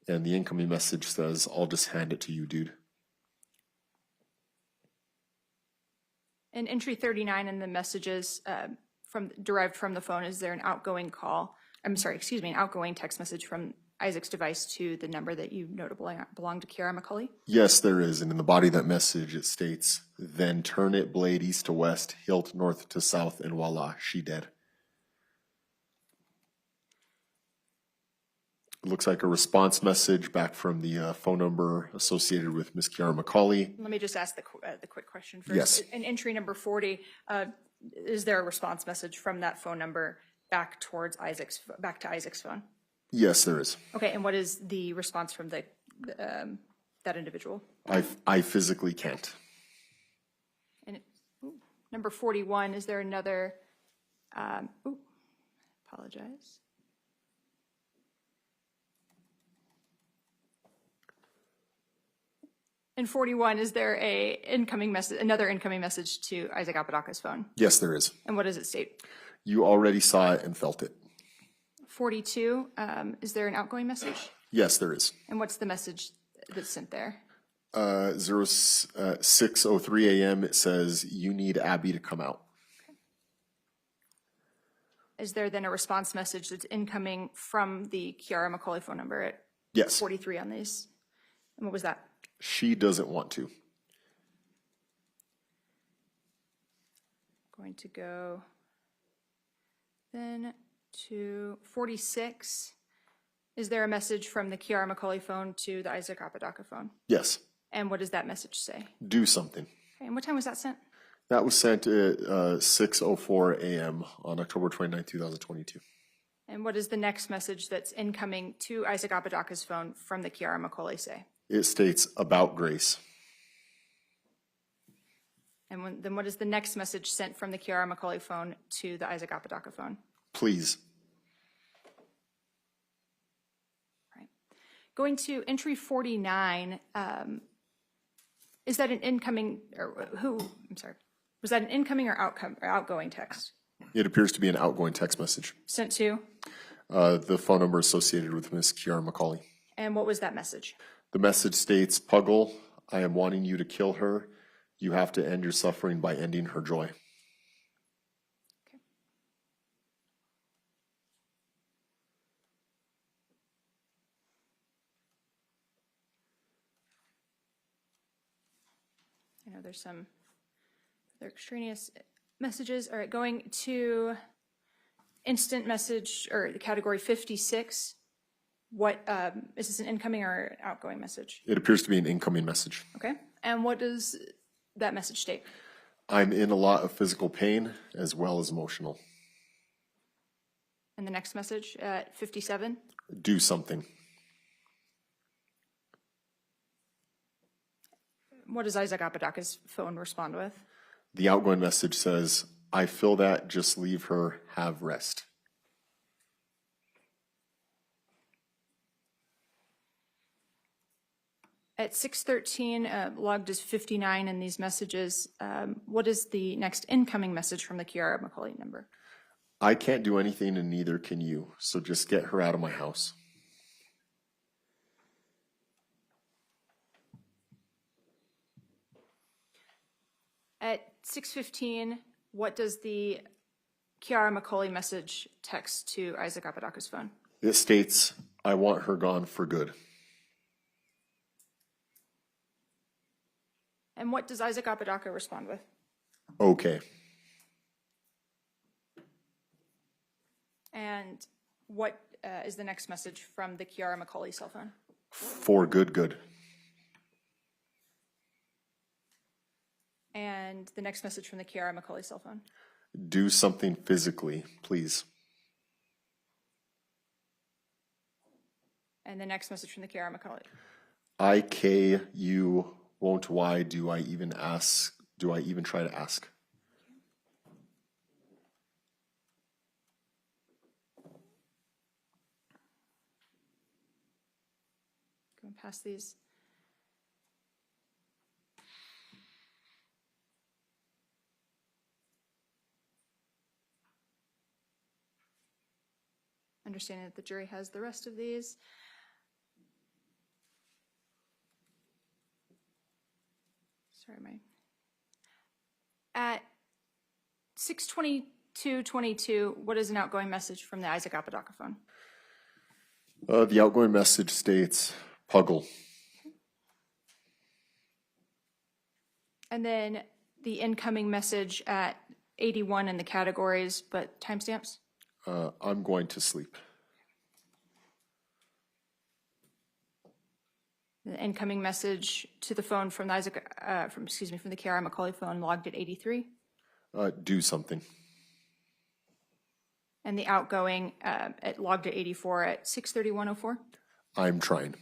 and the incoming message says, "I'll just hand it to you, dude." In entry 39 in the messages derived from the phone, is there an outgoing call? I'm sorry, excuse me, an outgoing text message from Isaac's device to the number that you notably belonged to Kiara McCauley? Yes, there is, and in the body of that message it states, "Then turn it blade east to west, hilt north to south, and voila, she dead." It looks like a response message back from the phone number associated with Miss Kiara McCauley. Let me just ask the quick question first. Yes. In entry number 40, is there a response message from that phone number back to Isaac's phone? Yes, there is. Okay, and what is the response from that individual? I physically can't. And number 41, is there another? Apologize. In 41, is there another incoming message to Isaac Apodaca's phone? Yes, there is. And what does it state? You already saw it and felt it. 42, is there an outgoing message? Yes, there is. And what's the message that's sent there? 6:03 a.m. It says, "You need Abby to come out." Is there then a response message that's incoming from the Kiara McCauley phone number at Yes. 43 on these? And what was that? She doesn't want to. Going to go then to 46. Is there a message from the Kiara McCauley phone to the Isaac Apodaca phone? Yes. And what does that message say? Do something. Okay, and what time was that sent? That was sent at 6:04 a.m. on October 29, 2022. And what does the next message that's incoming to Isaac Apodaca's phone from the Kiara McCauley say? It states, "About Grace." And then what is the next message sent from the Kiara McCauley phone to the Isaac Apodaca phone? Please. Right. Going to entry 49, is that an incoming, was that an incoming or outgoing text? It appears to be an outgoing text message. Sent to? The phone number associated with Miss Kiara McCauley. And what was that message? The message states, "Puggle, I am wanting you to kill her. You have to end your suffering by ending her joy." Okay. I know there's some other extraneous messages. All right, going to instant message, or the category 56. What, is this an incoming or an outgoing message? It appears to be an incoming message. Okay, and what does that message state? "I'm in a lot of physical pain as well as emotional. And the next message at 57? Do something." What does Isaac Apodaca's phone respond with? The outgoing message says, "I feel that, just leave her, have rest." At 6:13, logged as 59 in these messages, what is the next incoming message from the Kiara McCauley number? "I can't do anything and neither can you, so just get her out of my house." At 6:15, what does the Kiara McCauley message text to Isaac Apodaca's phone? It states, "I want her gone for good." And what does Isaac Apodaca respond with? Okay. And what is the next message from the Kiara McCauley cell phone? For good. And the next message from the Kiara McCauley cell phone? Do something physically, please. And the next message from the Kiara McCauley? You won't, why do I even ask? Do I even try to ask? pass these. Understanding that the jury has the rest of these. Sorry, at 6:22:22, what is an outgoing message from the Isaac Apodaca phone? The outgoing message states, Puggle. And then the incoming message at 81 in the categories, but timestamps? I'm going to sleep. The incoming message to the phone from the from the KRI Macaulay phone logged at 83. Do something. And the outgoing logged at 84 at 6:31:04. I'm trying.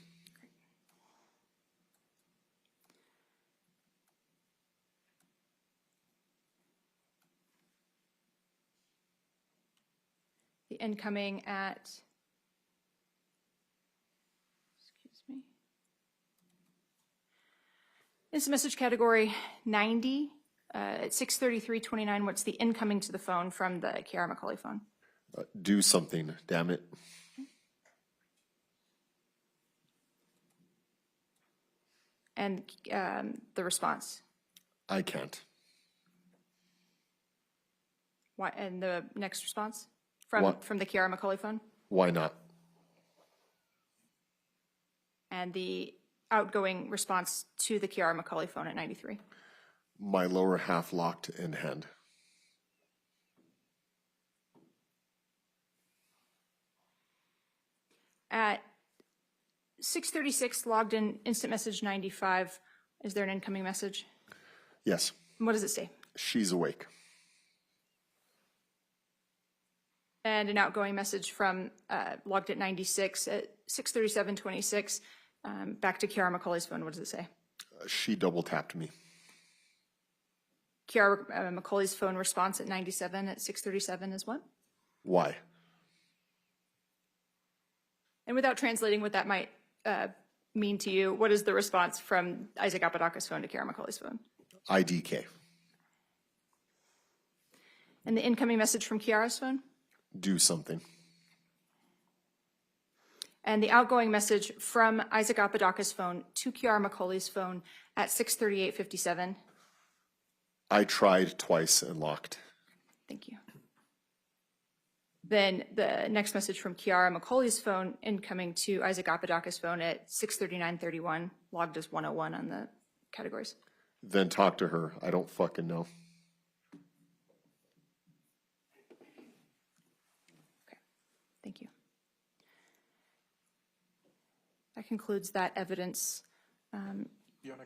The incoming at, instant message category 90 at 6:33:29. What's the incoming to the phone from the KRI Macaulay phone? Do something, damn it. And the response? I can't. Why? And the next response What? from the KRI Macaulay phone? Why not? And the outgoing response to the KRI Macaulay phone at 93. My lower half locked in hand. At 6:36, logged in instant message 95. Is there an incoming message? Yes, And what does it say? she's awake. And an outgoing message from logged at 96 at 6:37:26. Back to Kiara Macaulay's phone. What does it say? She double tapped me. Kiara Macaulay's phone response at 97 at 6:37 is what? Why? And without translating what that might mean to you, what is the response from Isaac Apodaca's phone to Kiara Macaulay's phone? IDK. And the incoming message from Kiara's phone? Do something. And the outgoing message from Isaac Apodaca's phone to Kiara Macaulay's phone at 6:38:57. I tried twice and locked. Thank you. Then the next message from Kiara Macaulay's phone incoming to Isaac Apodaca's phone at 6:39:31, logged as 101 on the categories. Then talk to her. I don't fucking know. Okay, thank you. That concludes that evidence,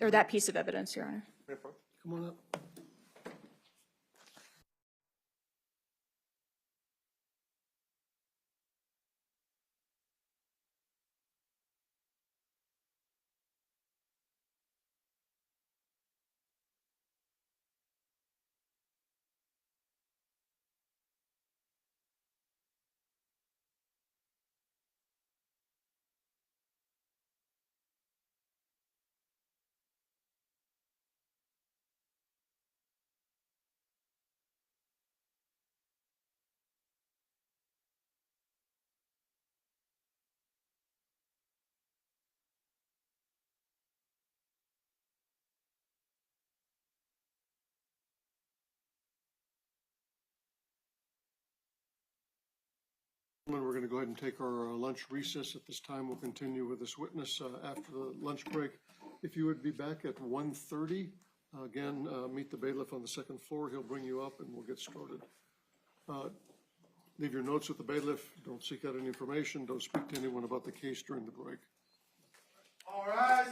or that piece of evidence, Your Honor. Come on up. We're going to go ahead and take our lunch recess at this time. We'll continue with this witness after the lunch break. If you would be back at 1:30, again, meet the bailiff on the second floor. He'll bring you up and we'll get started. Leave your notes with the bailiff. Don't seek out any information. Don't speak to anyone about the case during the break. All right.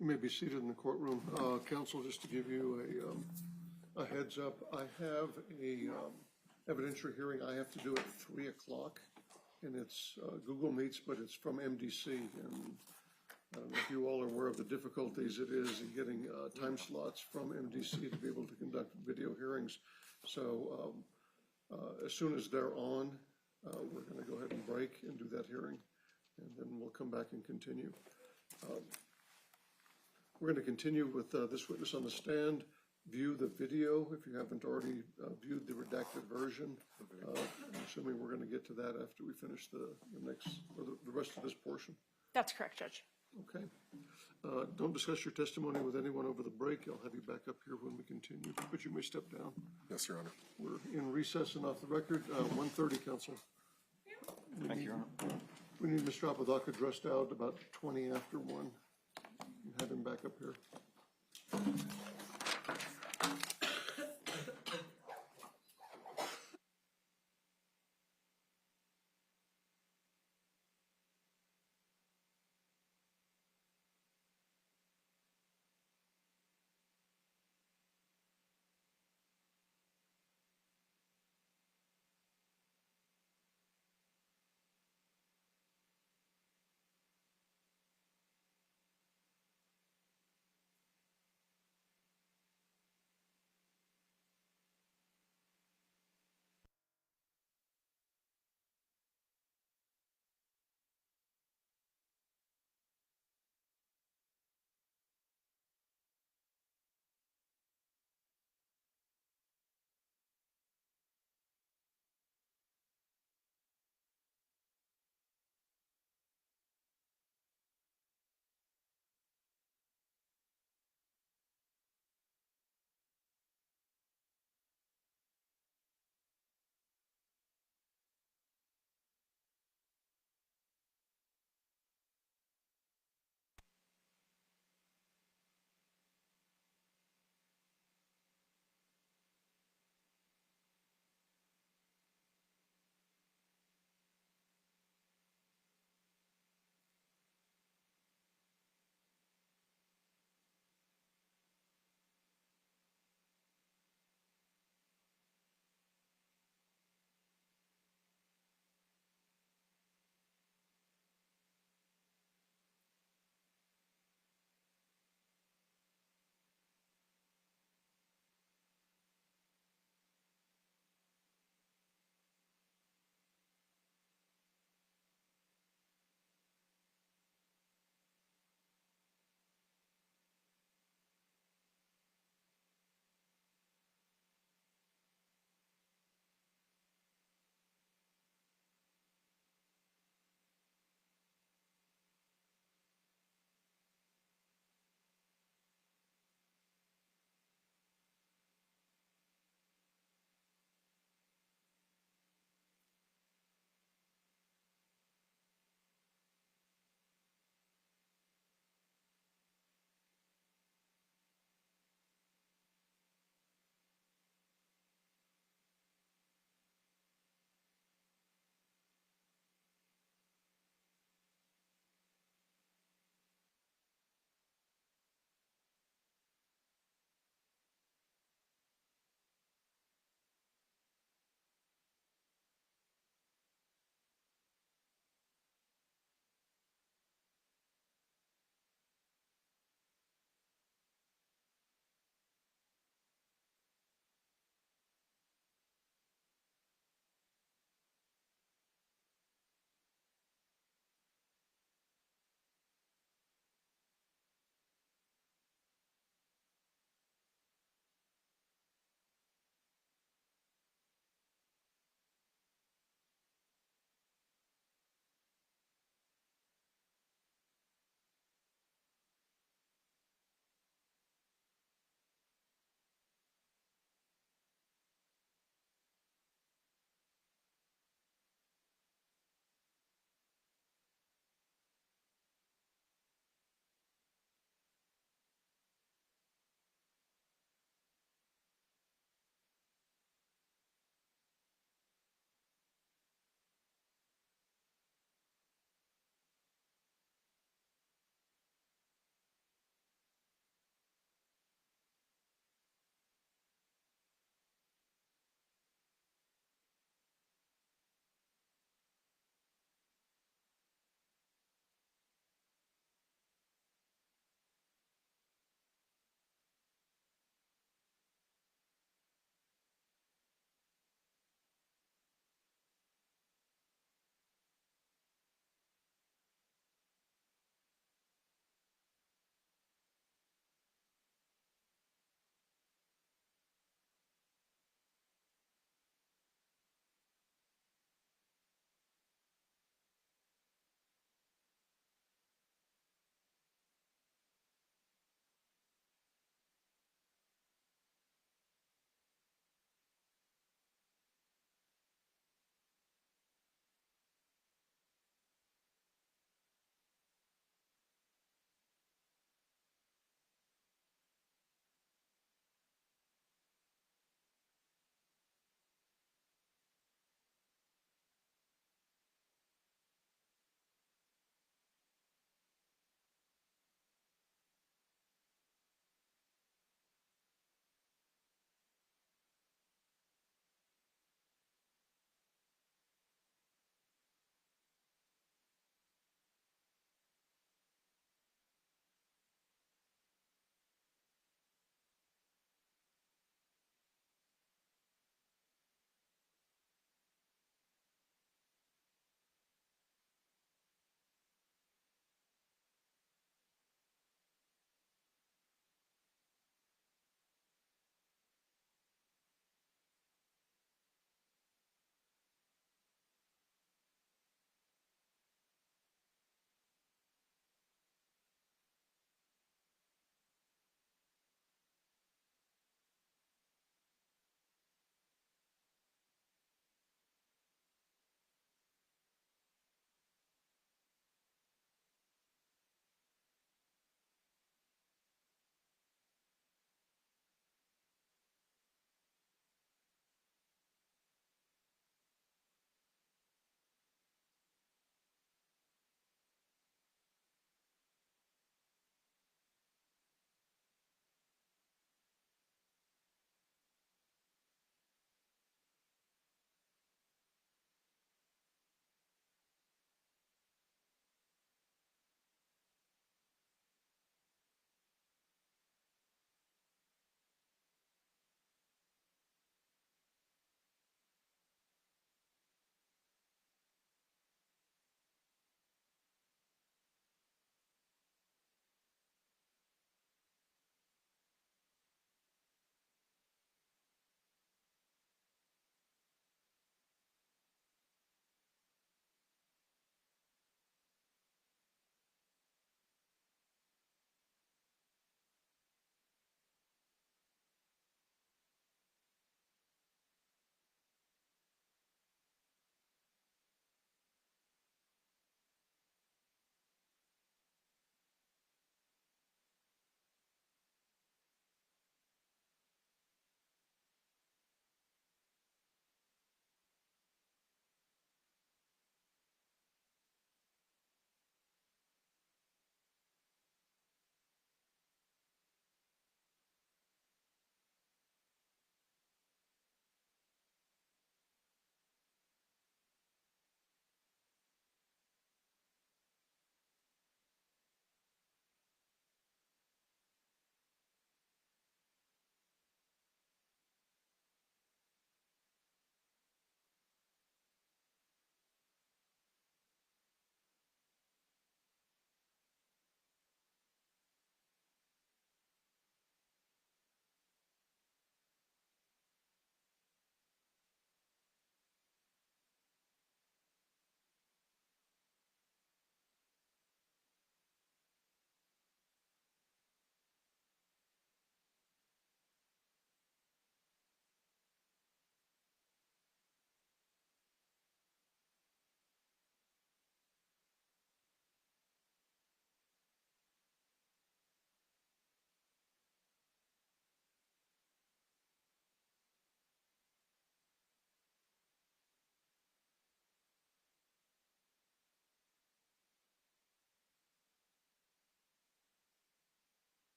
You may be seated in the courtroom. Counsel, just to give you a heads up, I have a evidentiary hearing I have to do at 3 o'clock, and it's Google Meets, but it's from MDC, and I don't know if you all are aware of the difficulties it is in getting time slots from MDC to be able to conduct video hearings. So as soon as they're on, we're going to go ahead and break and do that hearing, and then we'll come back and continue. We're going to continue with this witness on the stand. View the video if you haven't already viewed the redacted version. I'm assuming we're going to get to that after we finish the rest of this portion. That's correct, Judge. Okay. Don't discuss your testimony with anyone over the break. I'll have you back up here when we continue, but you may step down. Yes, Your Honor. We're in recess and off the record. 1:30, counsel. Thank you, Your Honor. We need Mr. Apodaca dressed out about 20 after 1. And have him back up here.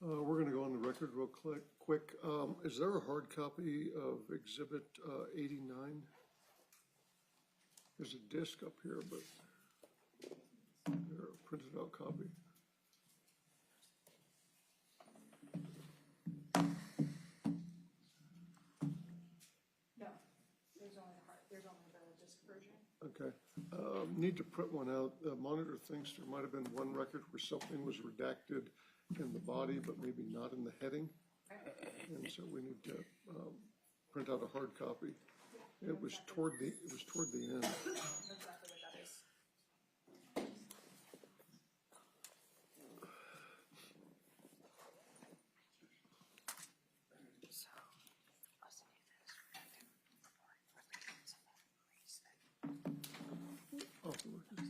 We're gonna go on the record real quick. Is there a hard copy of Exhibit 89? There's a disc up here, but there, a printed out copy. No, there's only the disc version. Okay. Need to print one out. The monitor thinks there might have been one record where something was redacted in the body, but maybe not in the heading. And so we need to print out a hard copy. It was toward the end. Exactly what that is. Off the record.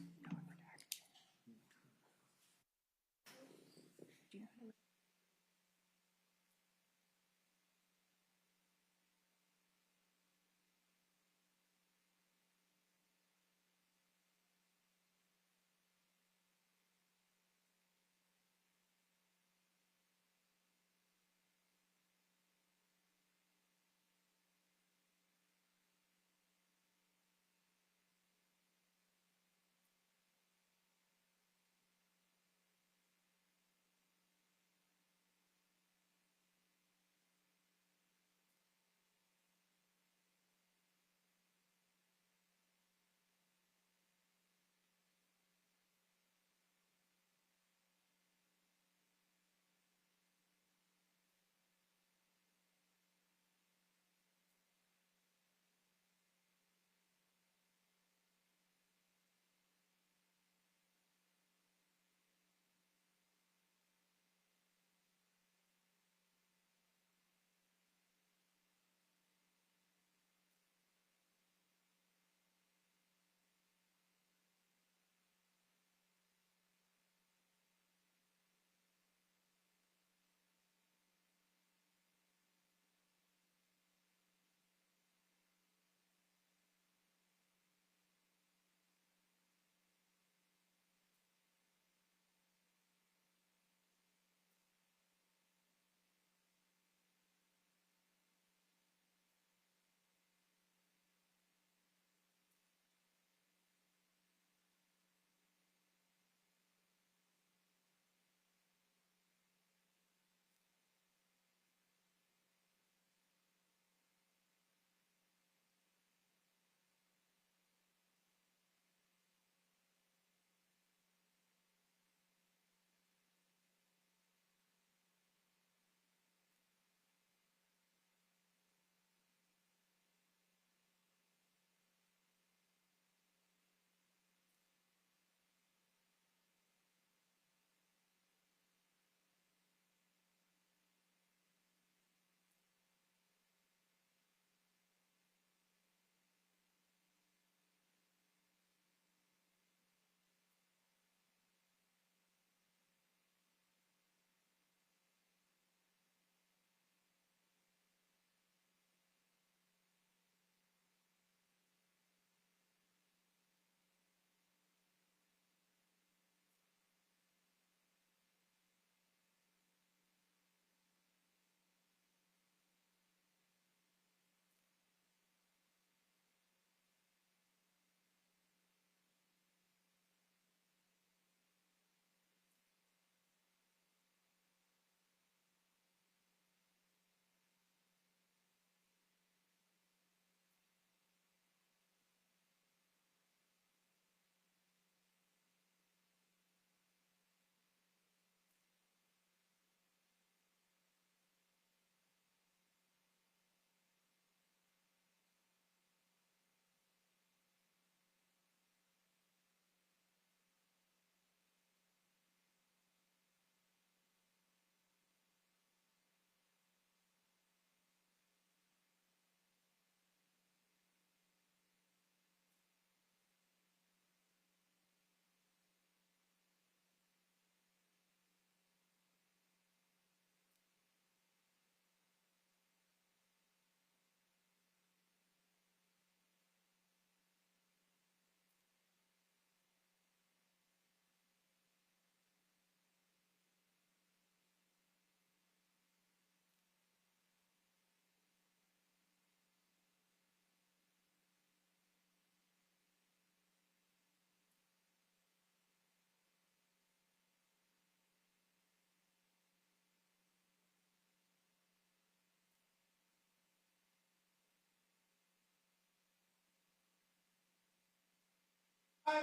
I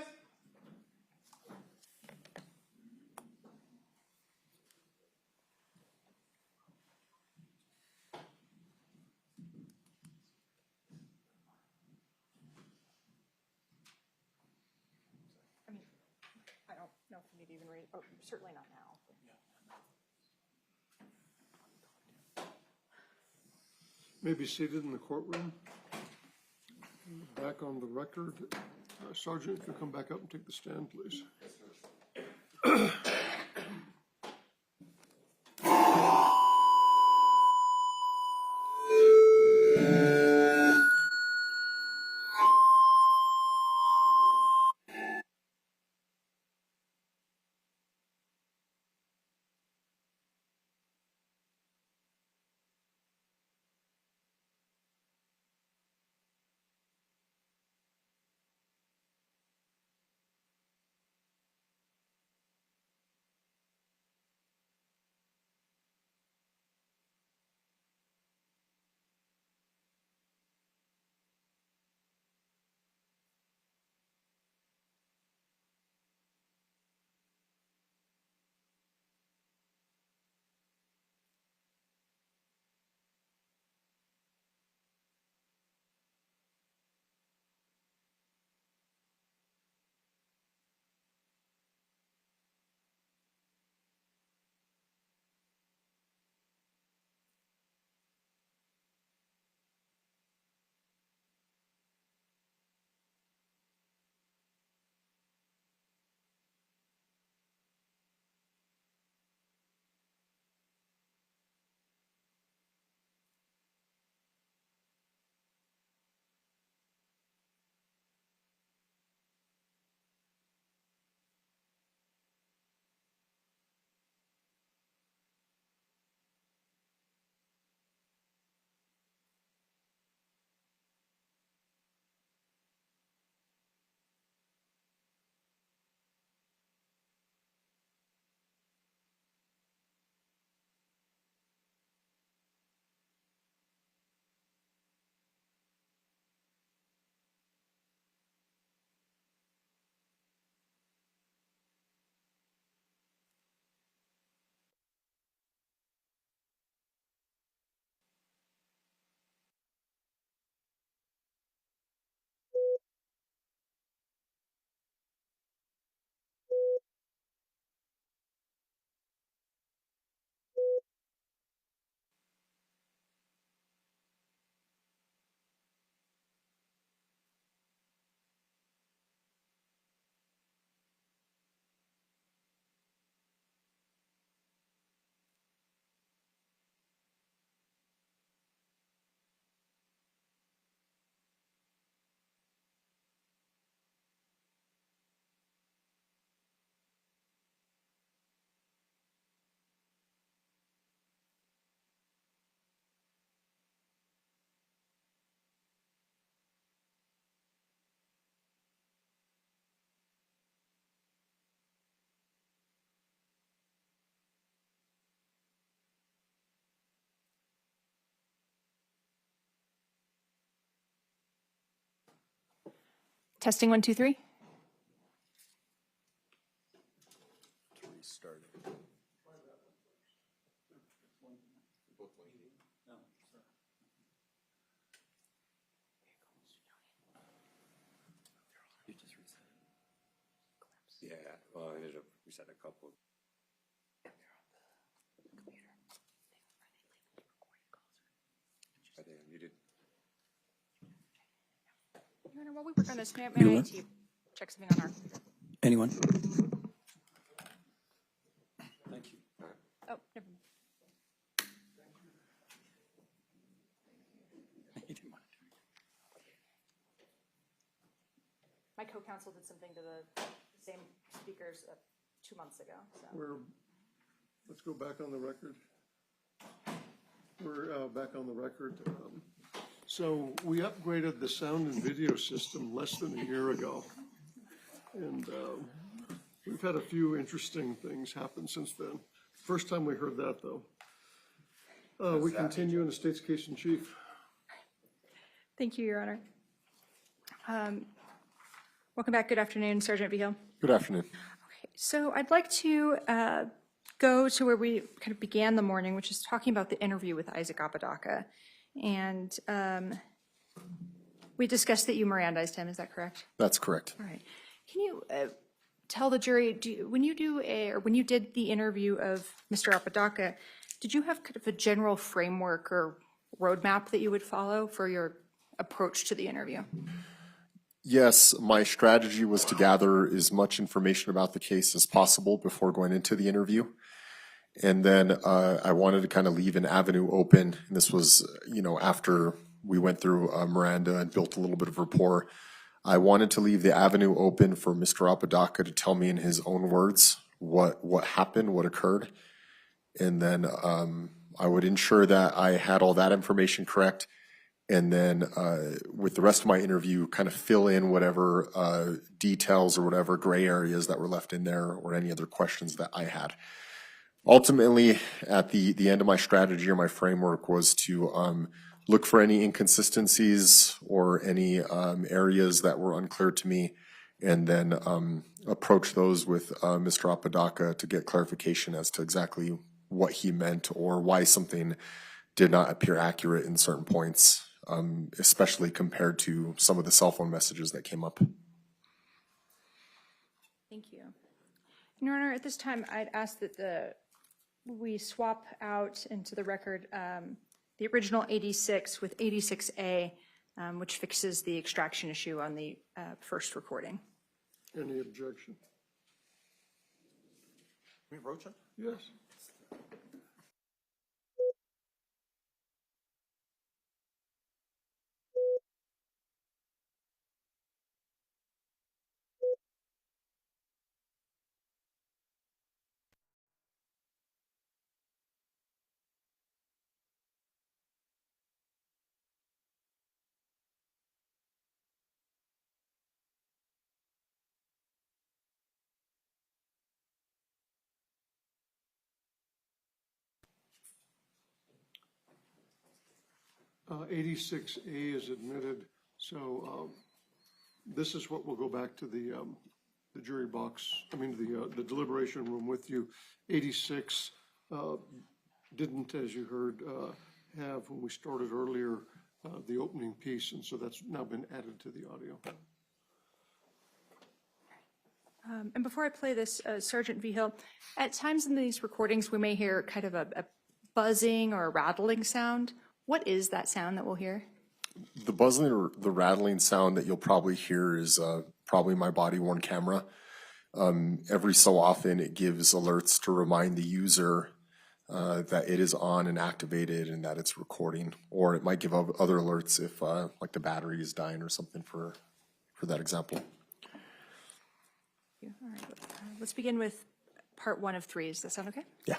mean, I don't know if we need to even read, oh, certainly not now. May be seated in the courtroom. Back on the record. Sergeant, if you come back up and take the stand, please. Testing 1, 2, 3. Restart. Yeah, well, I ended up, we said a couple. Are they muted? Your Honor, while we work on this, may I check something on our computer? Anyone? Thank you. Oh, never mind. You didn't want to do My co-counsel did something to the same speakers 2 months ago, so. Let's go back on the record. We're back on the record. So we upgraded the sound and video system less than a year ago. And we've had a few interesting things happen since then. First time we heard that, though. We continue in the state's case in chief. Thank you, Your Honor. Welcome back. Good afternoon, Sergeant Vigil. Good afternoon. Okay, so I'd like to go to where we kind of began the morning, which is talking about the interview with Isaac Apodaca. And we discussed that you Mirandized him, is that correct? That's correct. All right. Can you tell the jury, when you did the interview of Mr. Apodaca, did you have kind of a general framework or roadmap that you would follow for your approach to the interview? Yes, my strategy was to gather as much information about the case as possible before going into the interview. And then I wanted to kind of leave an avenue open. And this was, after we went through Miranda and built a little bit of rapport. I wanted to leave the avenue open for Mr. Apodaca to tell me in his own words what happened, what occurred. And then I would ensure that I had all that information correct. And then with the rest of my interview, kind of fill in whatever details or whatever gray areas that were left in there or any other questions that I had. Ultimately, at the end of my strategy or my framework was to look for any inconsistencies or any areas that were unclear to me, and then approach those with Mr. Apodaca to get clarification as to exactly what he meant or why something did not appear accurate in certain points. Especially compared to some of the cell phone messages that came up. Thank you. Your Honor, at this time, I'd ask that we swap out into the record the original 86 with 86A, which fixes the extraction issue on the first recording. Any objection? Can we approach it? Yes. Uh, 86A is admitted, so this is what will go back to the jury box, the deliberation room with you. 86 didn't, as you heard, have, when we started earlier, the opening piece, and so that's now been added to the audio. And before I play this, Sergeant Vigil, at times in these recordings, we may hear kind of a buzzing or a rattling sound. What is that sound that we'll hear? The buzzing or the rattling sound that you'll probably hear is probably my body-worn camera. Every so often, it gives alerts to remind the user that it is on and activated and that it's recording. Or it might give other alerts if like the battery is dying or something for that example. All right, let's begin with part 1 of 3. Does that sound okay? Yeah.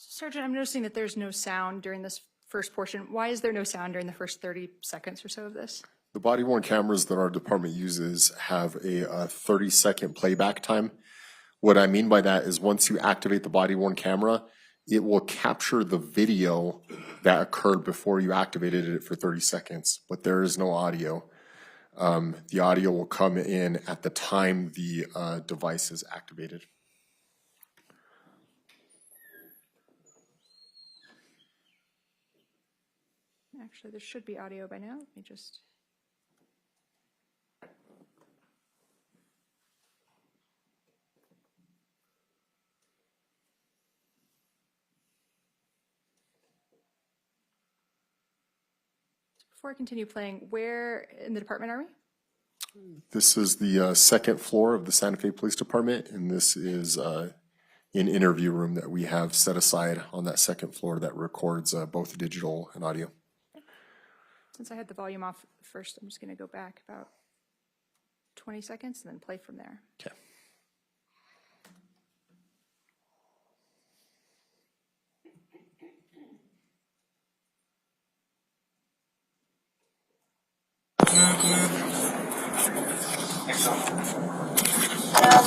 Sergeant, I'm noticing that there's no sound during this first portion. Why is there no sound during the first 30 seconds or so of this? The body-worn cameras that our department uses have a 30-second playback time. What I mean by that is once you activate the body-worn camera, it will capture the video that occurred before you activated it for 30 seconds, but there is no audio. The audio will come in at the time the device is activated. Actually, there should be audio by now. Let me just... Before I continue playing, where in the department are we? This is the second floor of the Santa Fe Police Department, and this is an interview room that we have set aside on that second floor that records both digital and audio. Since I had the volume off first, I'm just going to go back about 20 seconds and then play from there. Okay.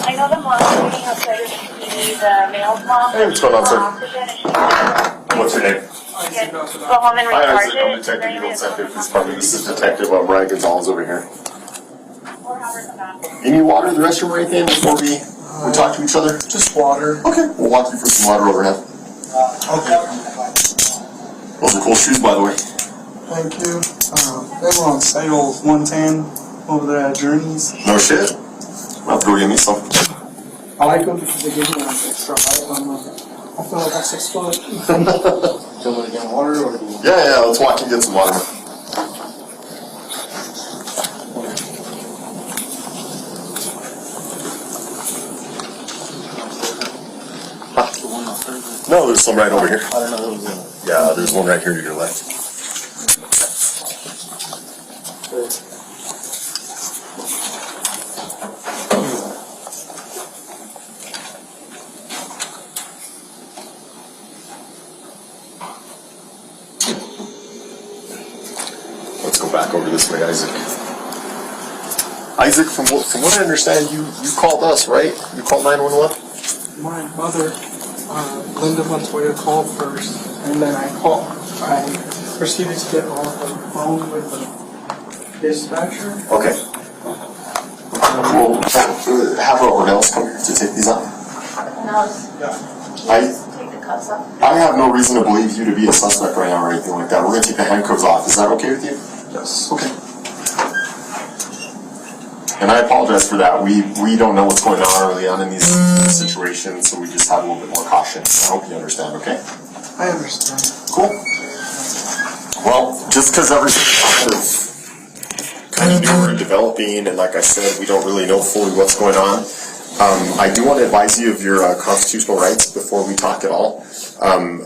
I know the mom's waiting outside of the mail's mom. Hey, what's going on, sir? Oxygen. What's your name? Go home and Hi, recharge Isaac. I'm it. Detective Eagle Santa Fe Police Department. This is Detective Ryan Gonzalez over here. Or have her come back. You need water in the restroom or anything before we talk to each other? Just water. Okay, we'll walk you for some water overhead. Okay. Those are cool shoes, by the way. Thank you. They were on sale 110 over there at Journeys. No shit. I'll have to go get me some. I like them because they give me like extra height. I feel like I'm 6 foot. Do you want to get water or do you? Yeah, let's walk and get some water. No, there's some right over here. I don't know what was in it. Yeah, there's one right here to your left. Let's go back over this way, Isaac. Isaac, from what I understand, you called us, right? You called 911? My mother, Linda Montoya, called first, and then I proceeded to get on the phone with the dispatcher. Okay. We'll have everyone else come here to take these out. No, I take the cuffs off. I have no reason to believe you to be a suspect right now or anything like that. We're going to take the handcuffs off. Is that okay with you? Yes. Okay. And I apologize for that. We don't know what's going on early on in these situations, so we just have a little bit more caution. I hope you understand, okay? I understand. Cool. Well, just because everything is kind of newer and developing, and like I said, we don't really know fully what's going on, I do want to advise you of your constitutional rights before we talk at all.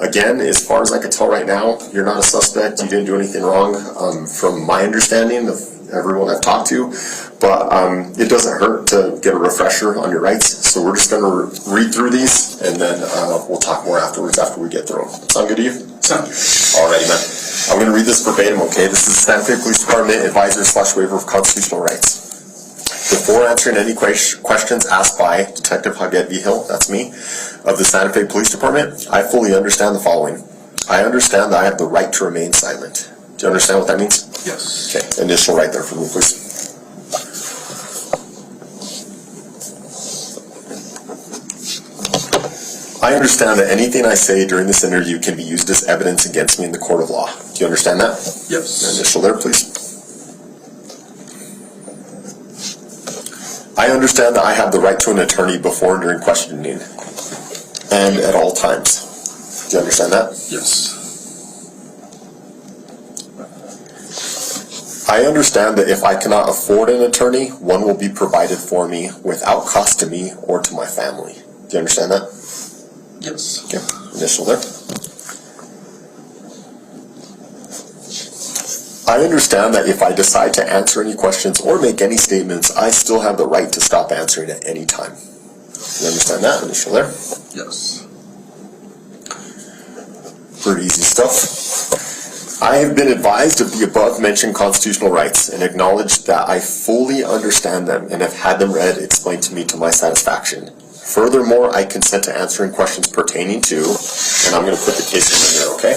Again, as far as I can tell right now, you're not a suspect. You didn't do anything wrong, from my understanding of everyone I've talked to. But it doesn't hurt to get a refresher on your rights. So we're just going to read through these, and then we'll talk more afterwards after we get through them. Sound good to you? Sound good. Alrighty, man. I'm going to read this verbatim, okay? This is Santa Fe Police Department advisor/waiver of constitutional rights. Before answering any questions asked by Detective Huggett V. Hill, that's me, of the Santa Fe Police Department, I fully understand the following. I understand that I have the right to remain silent. Do you understand what that means? Yes. Okay, initial right there for me, please. I understand that anything I say during this interview can be used as evidence against me in the court of law. Do you understand that? Yes. Initial there, please. I understand that I have the right to an attorney before and during questioning, and at all times. Do you understand that? Yes. I understand that if I cannot afford an attorney, one will be provided for me without cost to me or to my family. Do you understand that? Yes. Okay, initial there. I understand that if I decide to answer any questions or make any statements, I still have the right to stop answering at any time. You understand that? Initial there. Yes. Pretty easy stuff. I have been advised of the above-mentioned constitutional rights and acknowledge that I fully understand them and have had them read explained to me to my satisfaction. Furthermore, I consent to answering questions pertaining to, and I'm going to put the case number here, okay?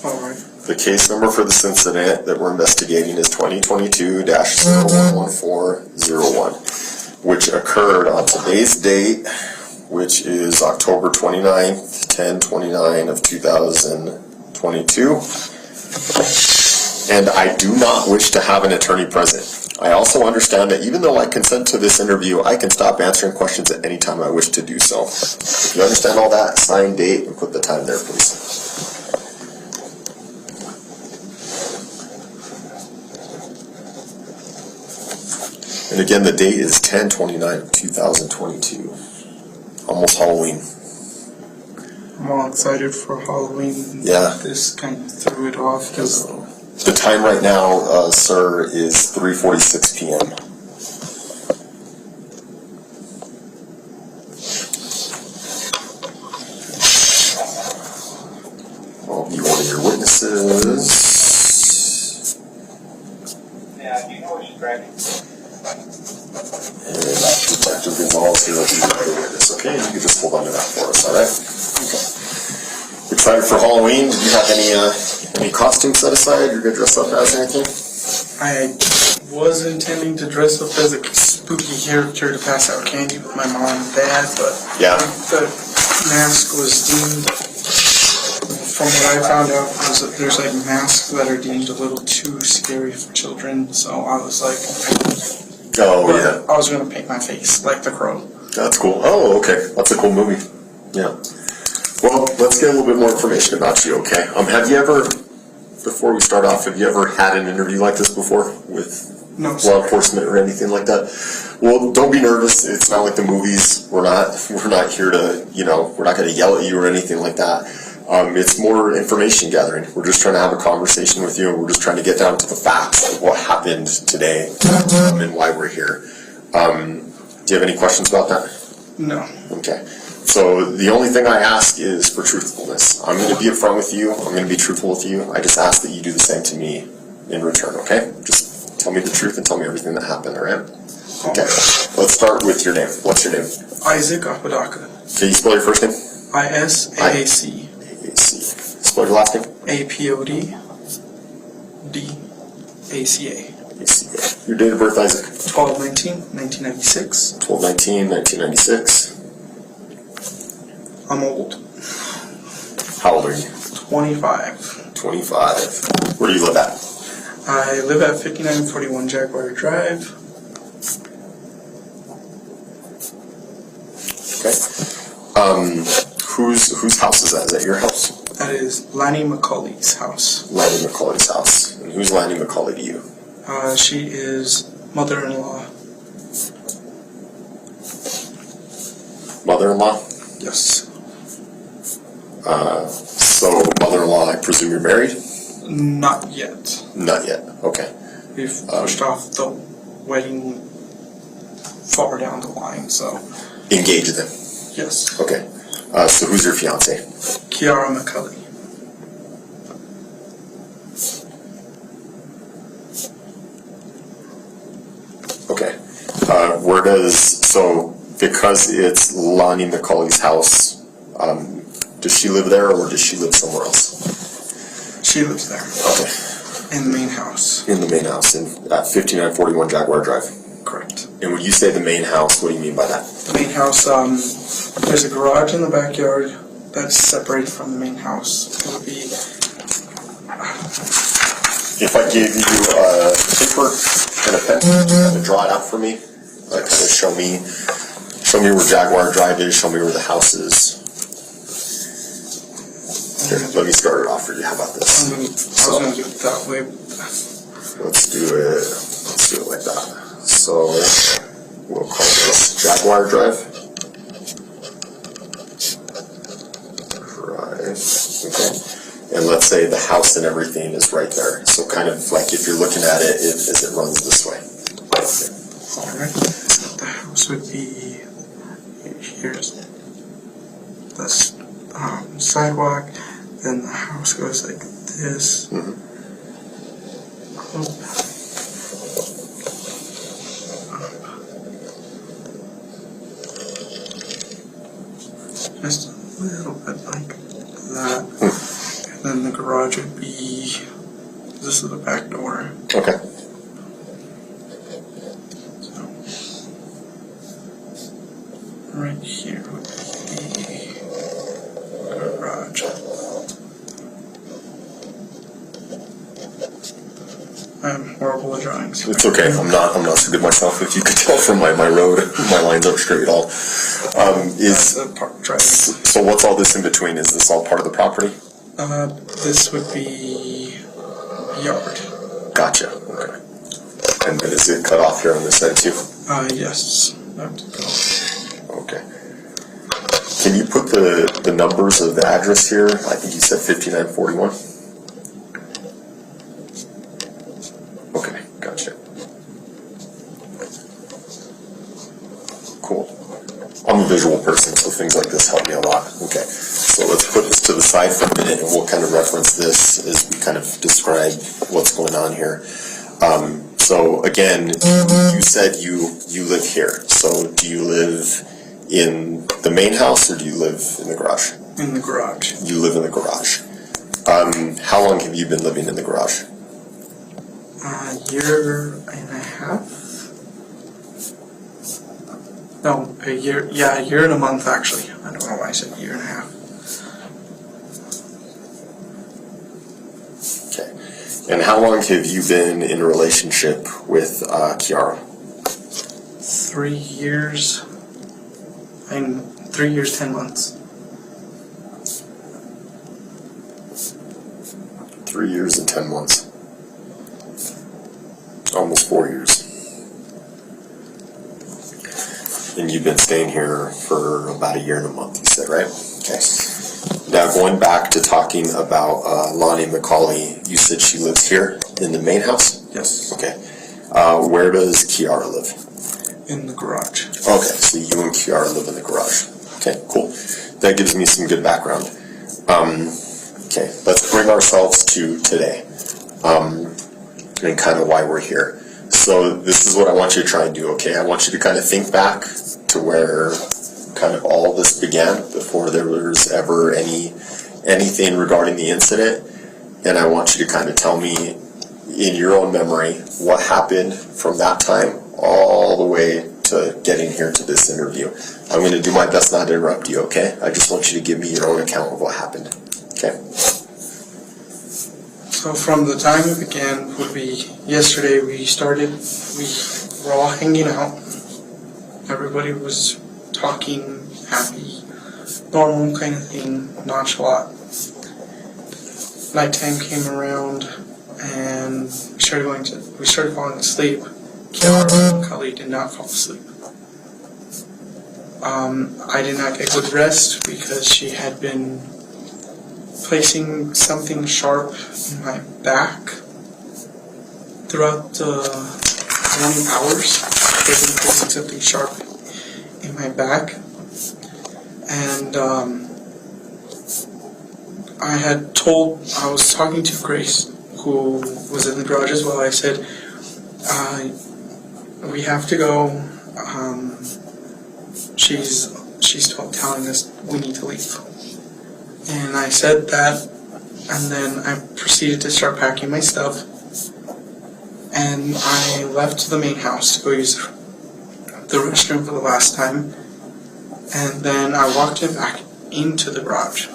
All right. The case number for this incident that we're investigating is 2022-011401, which occurred on today's date, which is October 29th, 10/29 of 2022. And I do not wish to have an attorney present. I also understand that even though I consent to this interview, I can stop answering questions at any time I wish to do so. If you understand all that, sign date and put the time there, please. And again, the date is 10/29/2022. Almost Halloween. I'm all excited for Halloween. Yeah. This kind of threw it off because The time right now, sir, is 3:46 p.m. I'll be one of your witnesses. Yeah, do you know where she's driving? And Detective Gonzalez here will be the witness, okay? You can just hold on to that for us, all right? Okay. Excited for Halloween? Do you have any costumes set aside you're gonna dress up as or anything? I was intending to dress up as a spooky character to pass out candy with my mom and dad, but Yeah. the mask was deemed, from what I found out, was that there's like masks that are deemed a little too scary for children, so I was like, Oh, yeah. I was gonna paint my face like the Crow. That's cool. Oh, okay. That's a cool movie. Yeah. Well, let's get a little bit more information about you, okay? Have you ever, before we start off, have you ever had an interview like this before with No, law sir. enforcement or anything like that? Well, don't be nervous. It's not like the movies. We're not here to, we're not going to yell at you or anything like that. It's more information gathering. We're just trying to have a conversation with you, and we're just trying to get down to the facts of what happened today and why we're here. Do you have any questions about that? No. Okay. So the only thing I ask is for truthfulness. I'm going to be upfront with you. I'm going to be truthful with you. I just ask that you do the same to me in return, okay? Just tell me the truth and tell me everything that happened, all right? Okay. Let's start with your name. What's your name? Isaac Apodaca. Can you spell your first name? ISAAC. A-C. Spell your last name? APODDACA. A-C-A. Your date of birth, Isaac? 12/19/1996. 12/19/1996. I'm old. How old are you? 25. 25. Where do you live at? I live at 5941 Jaguar Drive. Okay. Whose house is that? Is that your house? That is Lanny McCauley's house. Lanny McCauley's house. And who's Lanny McCauley to you? She is mother-in-law. Mother-in-law? Yes. So mother-in-law, I presume you're married? Not yet. Not yet. Okay. We've pushed off the wedding far down the line, so Engaged then. yes. Okay. So who's your fiance? Kiara McCulley. Okay. Because it's Lonnie McCauley's house, does she live there or does she live somewhere else? She lives there. Okay. In the main house. In the main house, at 5941 Jaguar Drive. Correct. And when you say the main house, what do you mean by that? The main house, there's a garage in the backyard that's separated from the main house. It would be, If I gave you a paper and a pen, kind of draw it out for me, kind of show me where Jaguar Drive is, show me where the house is. Here, let me start it off for you. How about this? I was going to do it that way. Let's do it like that. So we'll call this Jaguar Drive. Okay. And let's say the house and everything is right there. So kind of like if you're looking at it, as it runs this way. Alright. The house would be, here's the sidewalk, then the house goes like this. Mm-hmm. Just a little bit like that. And then the garage would be, this is the back door. Okay. So, right here would be garage. I'm horrible at drawings. It's okay. I'm not so good myself. If you could tell from my road, my lines aren't straight at all. That's the park drive. So what's all this in between? Is this all part of the property? This would be yard. Gotcha. Okay. And then is it cut off here on this side too? Yes. Okay. Can you put the numbers of the address here? I think you said 5941. I'm a visual person, so things like this help me a lot. Okay, so let's put this to the side for a minute, and we'll kind of reference this as we kind of describe what's going on here. So again, you said you live here. So do you live in the main house or do you live in the garage? In the garage. You live in the garage. How long have you been living in the garage? A year and a half. No, a year. Yeah, a year and a month actually. I don't know why I said a year and a half. Okay. And how long have you been in a relationship with Kiara? 3 years. And 3 years, 10 months. 3 years and 10 months. Almost 4 years. And you've been staying here for about a year and a month, you said, right? Okay. Now, going back to talking about Lonnie McCauley, you said she lives here in the main house? Yes. Okay. Where does Kiara live? In the garage. Okay, so you and Kiara live in the garage. Okay, cool. That gives me some good background. Okay, let's bring ourselves to today and kind of why we're here. So this is what I want you to try and do, okay? I want you to kind of think back to where kind of all this began before there was ever anything regarding the incident. And I want you to kind of tell me in your own memory what happened from that time all the way to getting here to this interview. I'm going to do my best not to interrupt you, okay? I just want you to give me your own account of what happened, okay? So from the time it began would be yesterday. We were all hanging out. Everybody was talking, happy, normal kind of thing, nonchalant. Nighttime came around and we started falling asleep. Kiara and Kali did not fall asleep. I did not get good rest because she had been placing something sharp in my back throughout the morning hours. She had been placing something sharp in my back, and I was talking to Grace, who was in the garage as well. I said, we have to go. She's telling us we need to leave. And I said that, and then I proceeded to start packing my stuff. And I left to the main house to go use the restroom for the last time. And then I walked him back into the garage.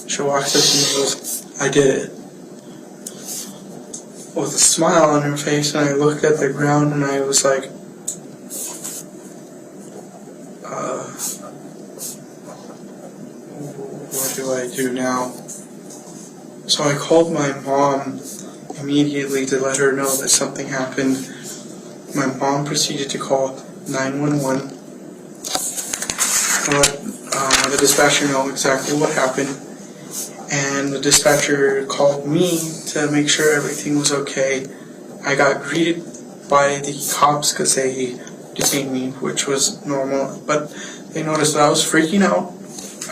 She walks up to me and goes, I did it. With a smile on her face, and I looked at the ground and I was like, what do I do now? So I called my mom immediately to let her know that something happened. My mom proceeded to call 911 to let the dispatcher know exactly what happened. And the dispatcher called me to make sure everything was okay. I got greeted by the cops because they detained me, which was normal, but they noticed that I was freaking out.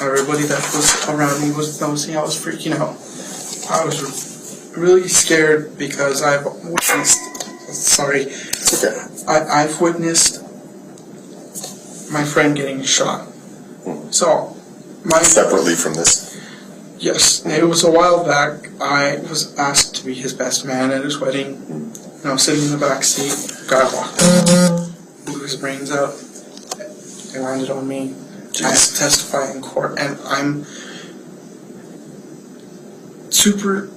Everybody that was around me was noticing I was freaking out. I was really scared because I've witnessed, I've witnessed my friend getting shot. So, Separately from this? Yes, it was a while back. I was asked to be his best man at his wedding. I was sitting in the back seat. Guy walked up, blew his brains out. They landed on me. I had to testify in court, and I'm super.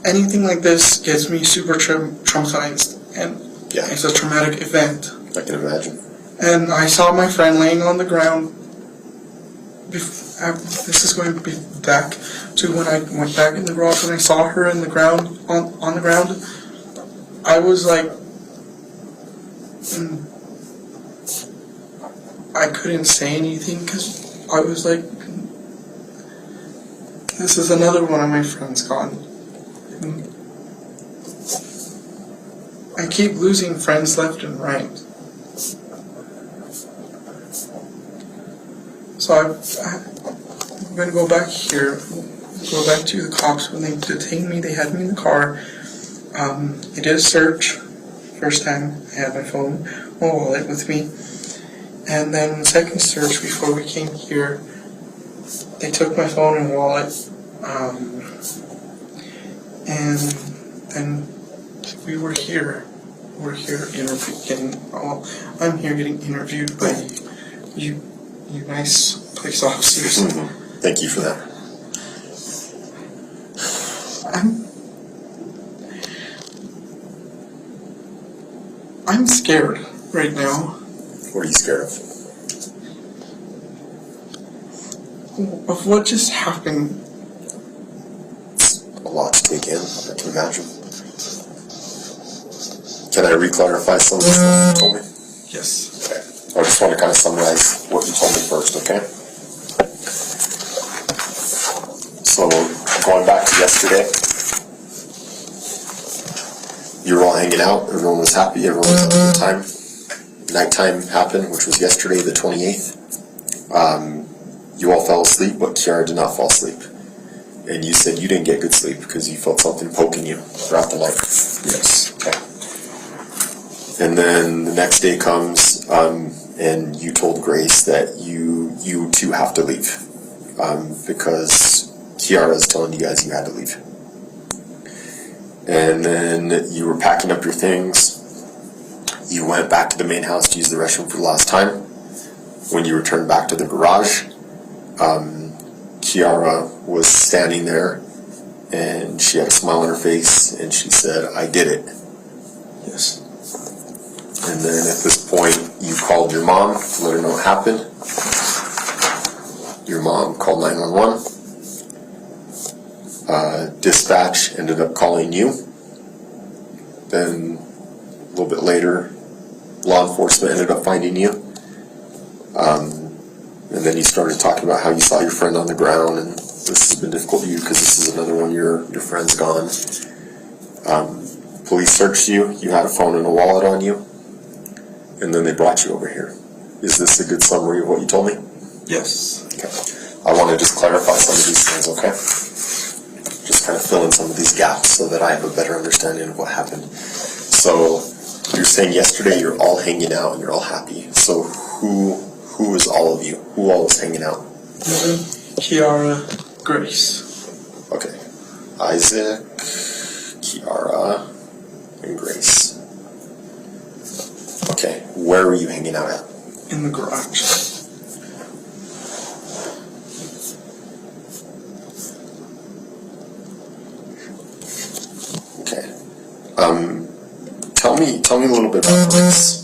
Anything like this gets me super traumatized, and it's a traumatic event. I can imagine. And I saw my friend laying on the ground. This is going to be back to when I went back in the garage. When I saw her in the ground, on the ground, I was like, I couldn't say anything because I was like, this is another one of my friends gone. I keep losing friends left and right. So I'm gonna go back here, go back to the cops. When they detained me, they had me in the car. They did a search. First time I had my phone, my wallet with me. And then the second search before we came here, they took my phone and wallet. And then we were here. We're here I'm here getting interviewed by you nice police officers. Mm-hmm. Thank you for that. I'm scared right now. What are you scared of? Of what just happened. A lot to take in, I can imagine. Can I re-clarify some of the stuff you told me? Yes. Okay. I just want to kind of summarize what you told me first, okay? So, going back to yesterday, you were all hanging out, everyone was happy, everyone was having a good time. Nighttime happened, which was yesterday, the 28th. You all fell asleep, but Kiara did not fall asleep. And you said you didn't get good sleep because you felt something poking you throughout the night. Yes. Okay. And then the next day comes, and you told Grace that you two have to leave because Kiara is telling you guys you had to leave. And then you were packing up your things. You went back to the main house to use the restroom for the last time. When you returned back to the garage, Kiara was standing there, and she had a smile on her face, and she said, "I did it." Yes. And then at this point, you called your mom to let her know what happened. Your mom called 911. Dispatch ended up calling you. Then a little bit later, law enforcement ended up finding you. And then you started talking about how you saw your friend on the ground, and this has been difficult for you because this is another one of your friend's gone. Police searched you. You had a phone and a wallet on you. And then they brought you over here. Is this a good summary of what you told me? Yes. Okay. I want to just clarify some of these things, okay? Just kind of fill in some of these gaps so that I have a better understanding of what happened. So you're saying yesterday you're all hanging out and you're all happy. So who is all of you? Who all is hanging out? Kiara, Grace. Okay. Isaac, Kiara, and Grace. Okay. Where were you hanging out at? In the garage. Okay. Tell me a little bit about this.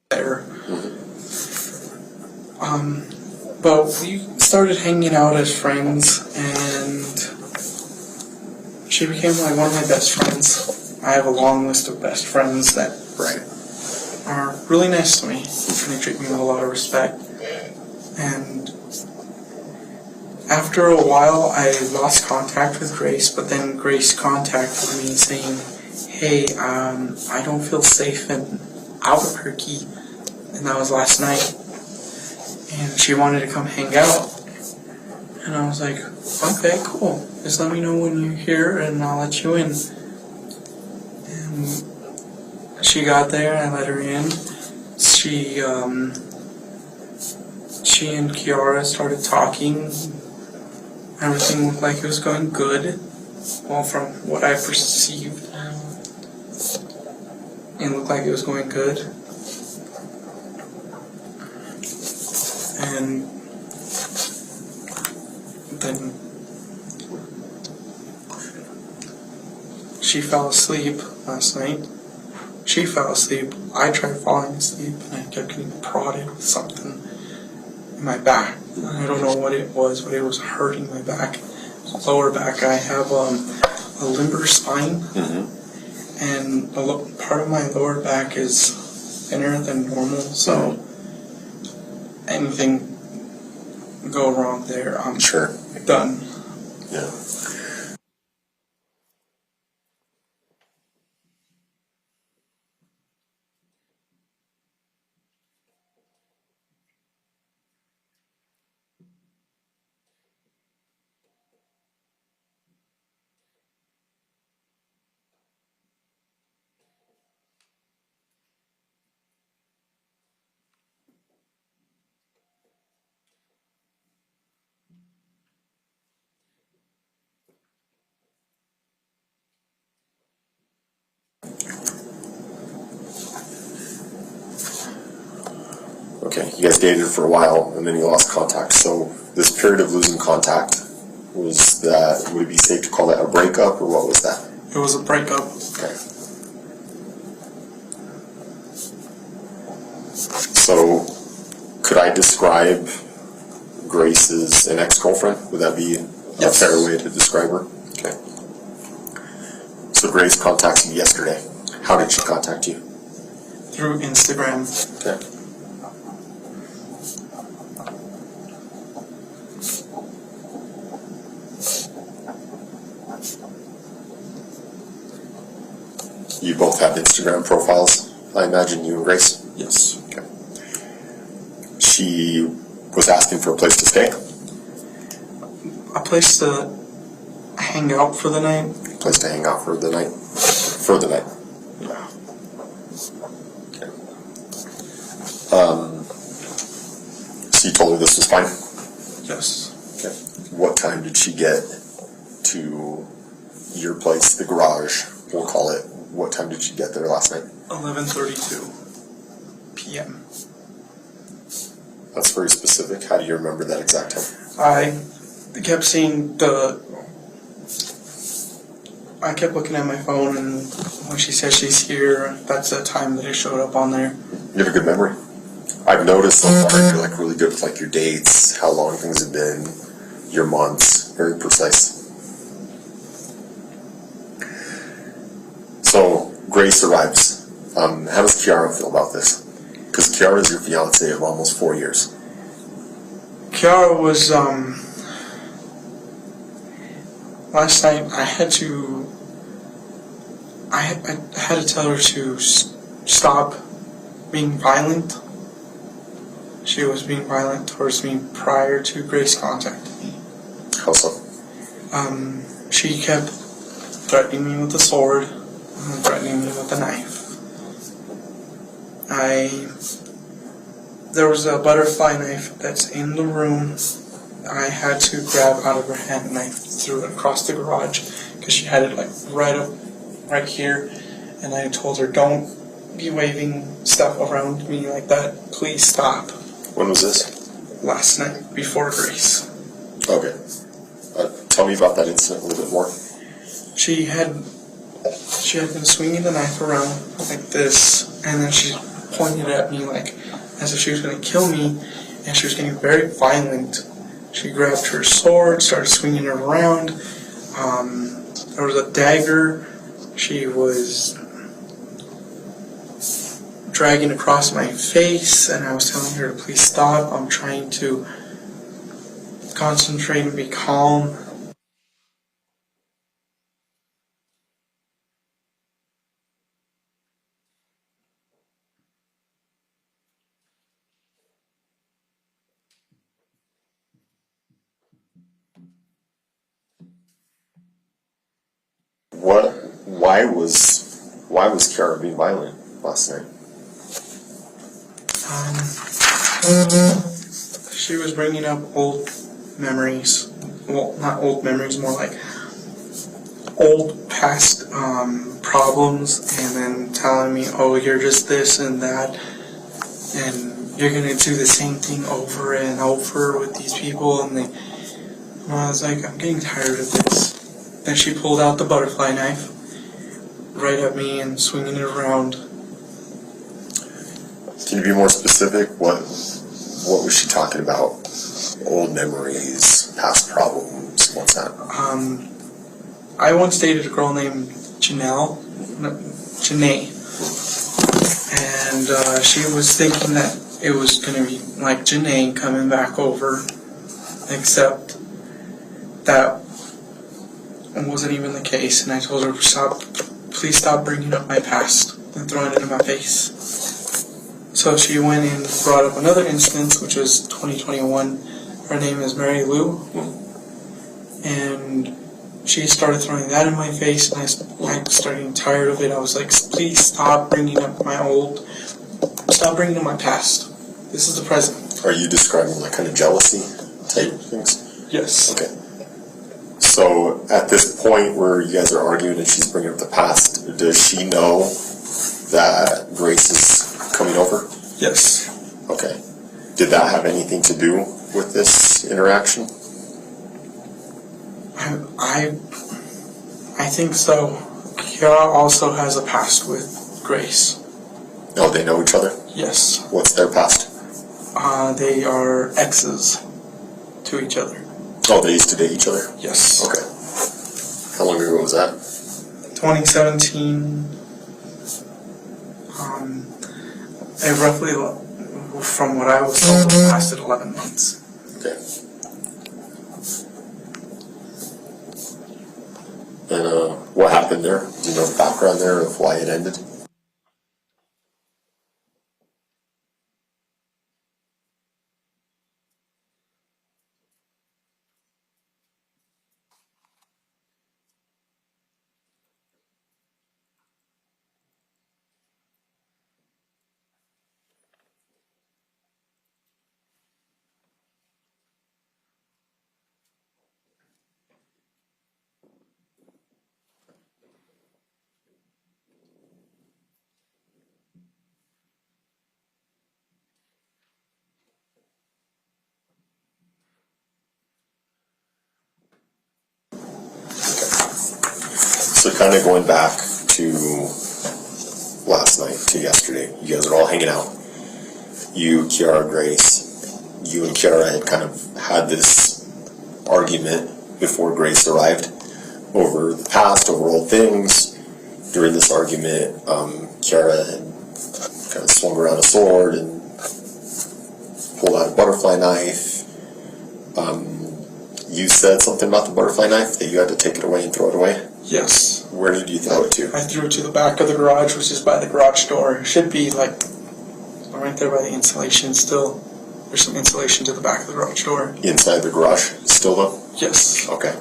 There. But we started hanging out as friends, and she became like one of my best friends. I have a long list of best friends that are really nice to me, and they treat me with a lot of respect. And after a while, I lost contact with Grace, but then Grace contacted me saying, "Hey, I don't feel safe in Albuquerque," and that was last night. And she wanted to come hang out. And I was like, "Okay, cool. Just let me know when you're here and I'll let you in." And she got there, I let her in. She and Kiara started talking. Everything looked like it was going good. Well, from what I perceived, it looked like it was going good. And then she fell asleep last night. She fell asleep. I tried falling asleep, and I kept getting prodded with something in my back. I don't know what it was, but it was hurting my back. Lower back. I have a limber spine, and part of my lower back is thinner than normal, so anything go wrong there, I'm Sure. done. Yeah. Okay, you guys dated for a while and then you lost contact. So this period of losing contact, was that, would it be safe to call that a breakup or what was that? It was a breakup. Okay. So could I describe Grace as an ex-girlfriend? Would that be a fair way to describe her? Okay. So Grace contacted you yesterday. How did she contact you? Through Instagram. Okay. You both have Instagram profiles, I imagine, you and Grace? Yes. Okay. She was asking for a place to stay? A place to hang out for the night. A place to hang out for the night? For the night? Yeah. Okay. So you told her this was fine? Yes. Okay. What time did she get to your place, the garage, we'll call it? What time did she get there last night? 11:32 p.m. That's very specific. How do you remember that exact time? I kept seeing I kept looking at my phone, and when she said she's here, that's the time that it showed up on there. You have a good memory. I've noticed so far you're like really good with like your dates, how long things have been, your months, very precise. So Grace arrives. How does Kiara feel about this? Because Kiara is your fiance of almost 4 years. Kiara was last night. I had to tell her to stop being violent. She was being violent towards me prior to Grace contacting me. How so? She kept threatening me with a sword, threatening me with a knife. There was a butterfly knife that's in the room. I had to grab out of her hand and I threw it across the garage because she had it like right here, and I told her, don't be waving stuff around me like that. Please stop. When was this? Last night before Grace. Okay. Tell me about that incident a little bit more. She had been swinging the knife around like this, and then she pointed at me like as if she was going to kill me, and she was getting very violent. She grabbed her sword, started swinging it around. There was a dagger she was dragging across my face, and I was telling her to please stop. I'm trying to concentrate and be calm. Why was Kiara being violent last night? She was bringing up old memories. Well, not old memories, more like old past problems, and then telling me, oh, you're just this and that, and you're going to do the same thing over and over with these people. And I was like, I'm getting tired of this. Then she pulled out the butterfly knife right at me and swinging it around. Can you be more specific? What was she talking about? Old memories, past problems, what's that? I once dated a girl named Janae, and she was thinking that it was going to be like Janae coming back over, except that wasn't even the case, and I told her, please stop bringing up my past and throwing it in my face. So she went and brought up another instance, which was 2021. Her name is Mary Lou, and she started throwing that in my face, and I started getting tired of it. I was like, please stop bringing up stop bringing up my past. This is the present. Are you describing like kind of jealousy type things? Yes. Okay. So at this point where you guys are arguing and she's bringing up the past, does she know that Grace is coming over? Yes. Okay. Did that have anything to do with this interaction? I think so. Kiara also has a past with Grace. Oh, they know each other? Yes. What's their past? They are exes to each other. Oh, they used to date each other? Yes. Okay. How long ago was that? 2017. It roughly, from what I was told, lasted 11 months. Okay. And what happened there? Do you know the background there of why it ended? So kind of going back to last night, to yesterday, you guys are all hanging out. You, Kiara, Grace, you and Kiara had kind of had this argument before Grace arrived over the past, over old things. During this argument, Kiara had kind of swung around a sword and pulled out a butterfly knife. You said something about the butterfly knife, that you had to take it away and throw it away? Yes. Where did you throw it to? I threw it to the back of the garage, which is by the garage door. It should be like right there by the insulation still. There's some insulation to the back of the garage door. Inside the garage still though? Yes. Okay.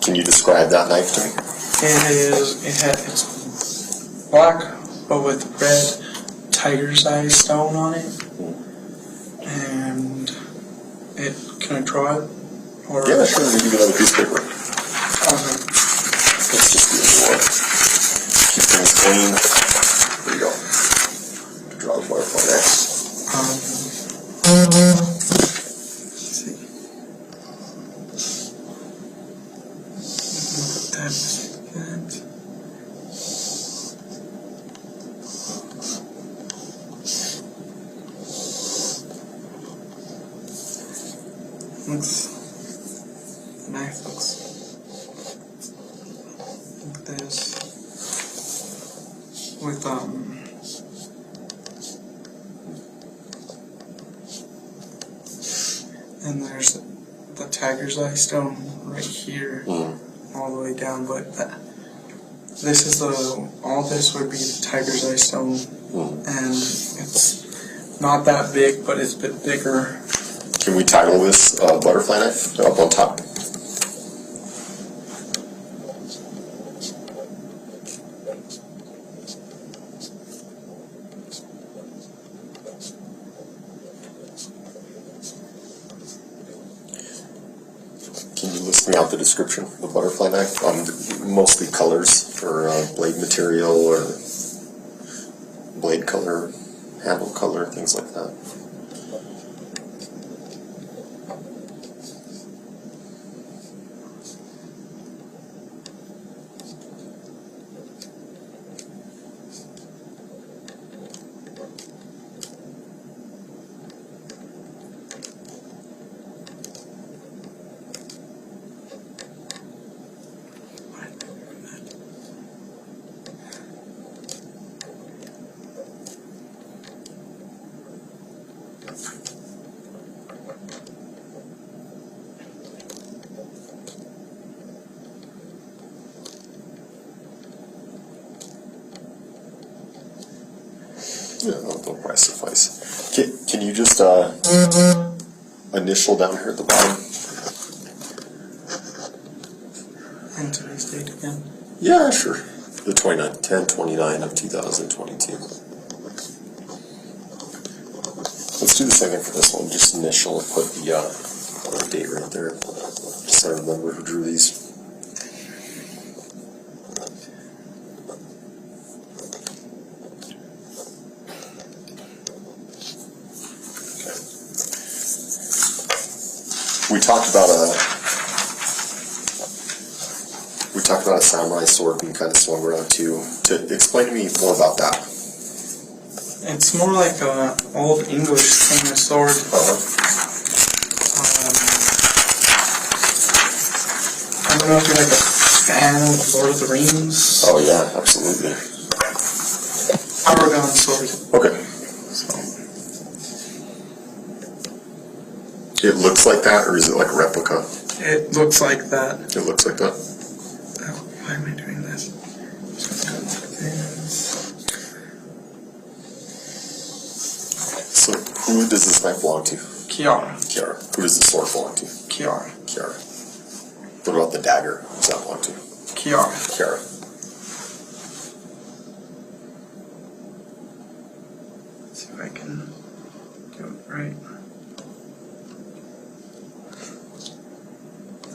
Can you describe that knife to me? It's black, but with red tiger's eye stone on it. And can I draw it? Or Yeah, sure. We give you another piece of paper. Let's just do it more. Keep things clean. There you go. Draw the butterfly let's see. That's good. The knife looks like this. With and there's the tiger's eye stone right here, all the way down. But this is all this would be the tiger's eye stone, and it's not that big, but it's a bit bigger. Can we title this butterfly knife up on top? Can you list me out the description of the butterfly knife? Mostly colors or blade material or blade color, handle color, things like that. They'll probably suffice. Can you just initial down here at the bottom? And today's date again. Yeah, sure. The 10/29 of 2022. Let's do the second for this one. Just initial and put the date right there. Just so I remember who drew these. We talked about a samurai sword being kind of swung around too. Explain to me more about that. It's more like an old English samurai sword. I don't know if you're like a fan of Lord of the Rings. Oh yeah, absolutely. Aragon sword. Okay. So, It looks like that, or is it like a replica? it looks like that. It looks like that. Oh, why am I doing this? So who does this knife belong to? Kiara. Kiara. Who does the sword belong to? Kiara. Kiara. What about the dagger? Who does that belong to? Kiara. Kiara. Let's see if I can do it right.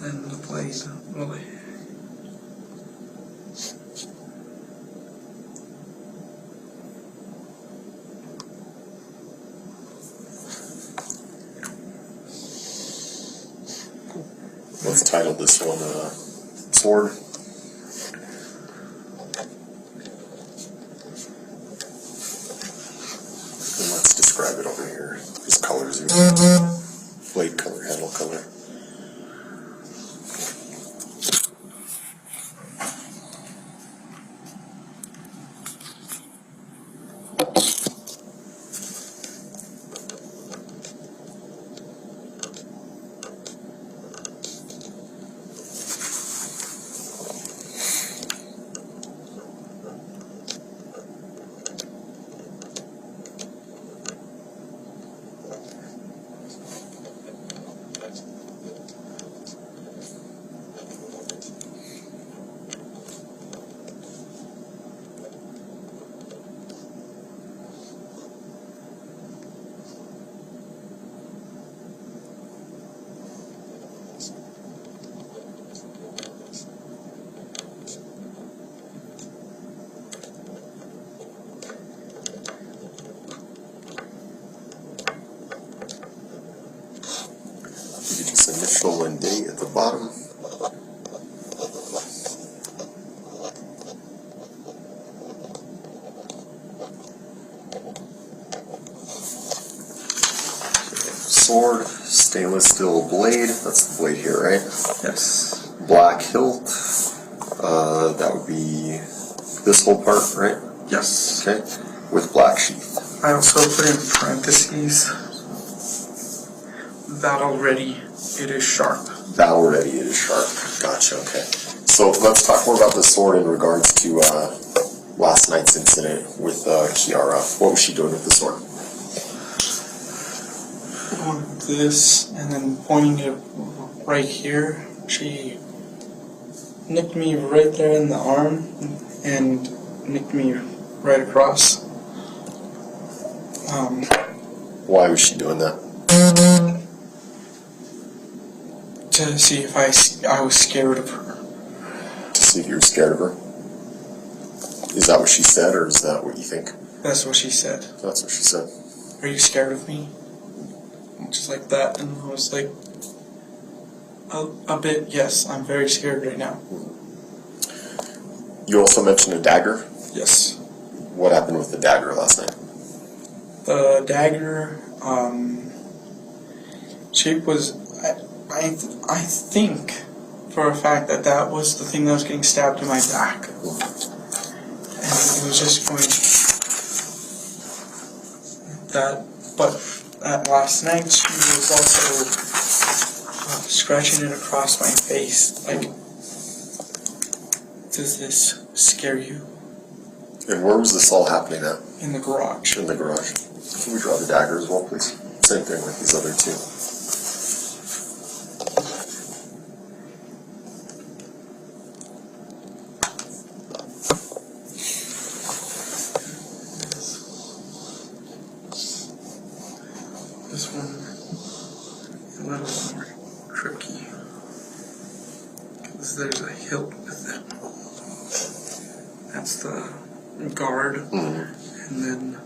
Then the blade will. Let's title this one Sword. And let's describe it over here. His colors here. Blade color, handle color. Initial and date at the bottom. Sword, stainless steel blade. That's the blade here, right? Yes. Black hilt. That would be this whole part, right? Yes. Okay. With black sheath. I also put in parentheses that already it is sharp. That already is sharp. Gotcha, okay. So let's talk more about the sword in regards to last night's incident with Kiara. What was she doing with the sword? Going like this and then pointing it right here. She nicked me right there in the arm and nicked me right across. Why was she doing that? To see if I was scared of her. To see if you were scared of her? Is that what she said, or is that what you think? That's what she said. That's what she said. Are you scared of me? Just like that, and I was like, a bit, yes, I'm very scared right now. You also mentioned a dagger. Yes. What happened with the dagger last night? The dagger, shape was, I think for a fact that that was the thing that was getting stabbed in my back. And it was just going that, but at last night she was also scratching it across my face. Like, does this scare you? And where was this all happening at? In the garage. In the garage. Can we draw the dagger as well, please? Same thing with these other two. This one a little more tricky because there's a hilt with it. That's the guard, and then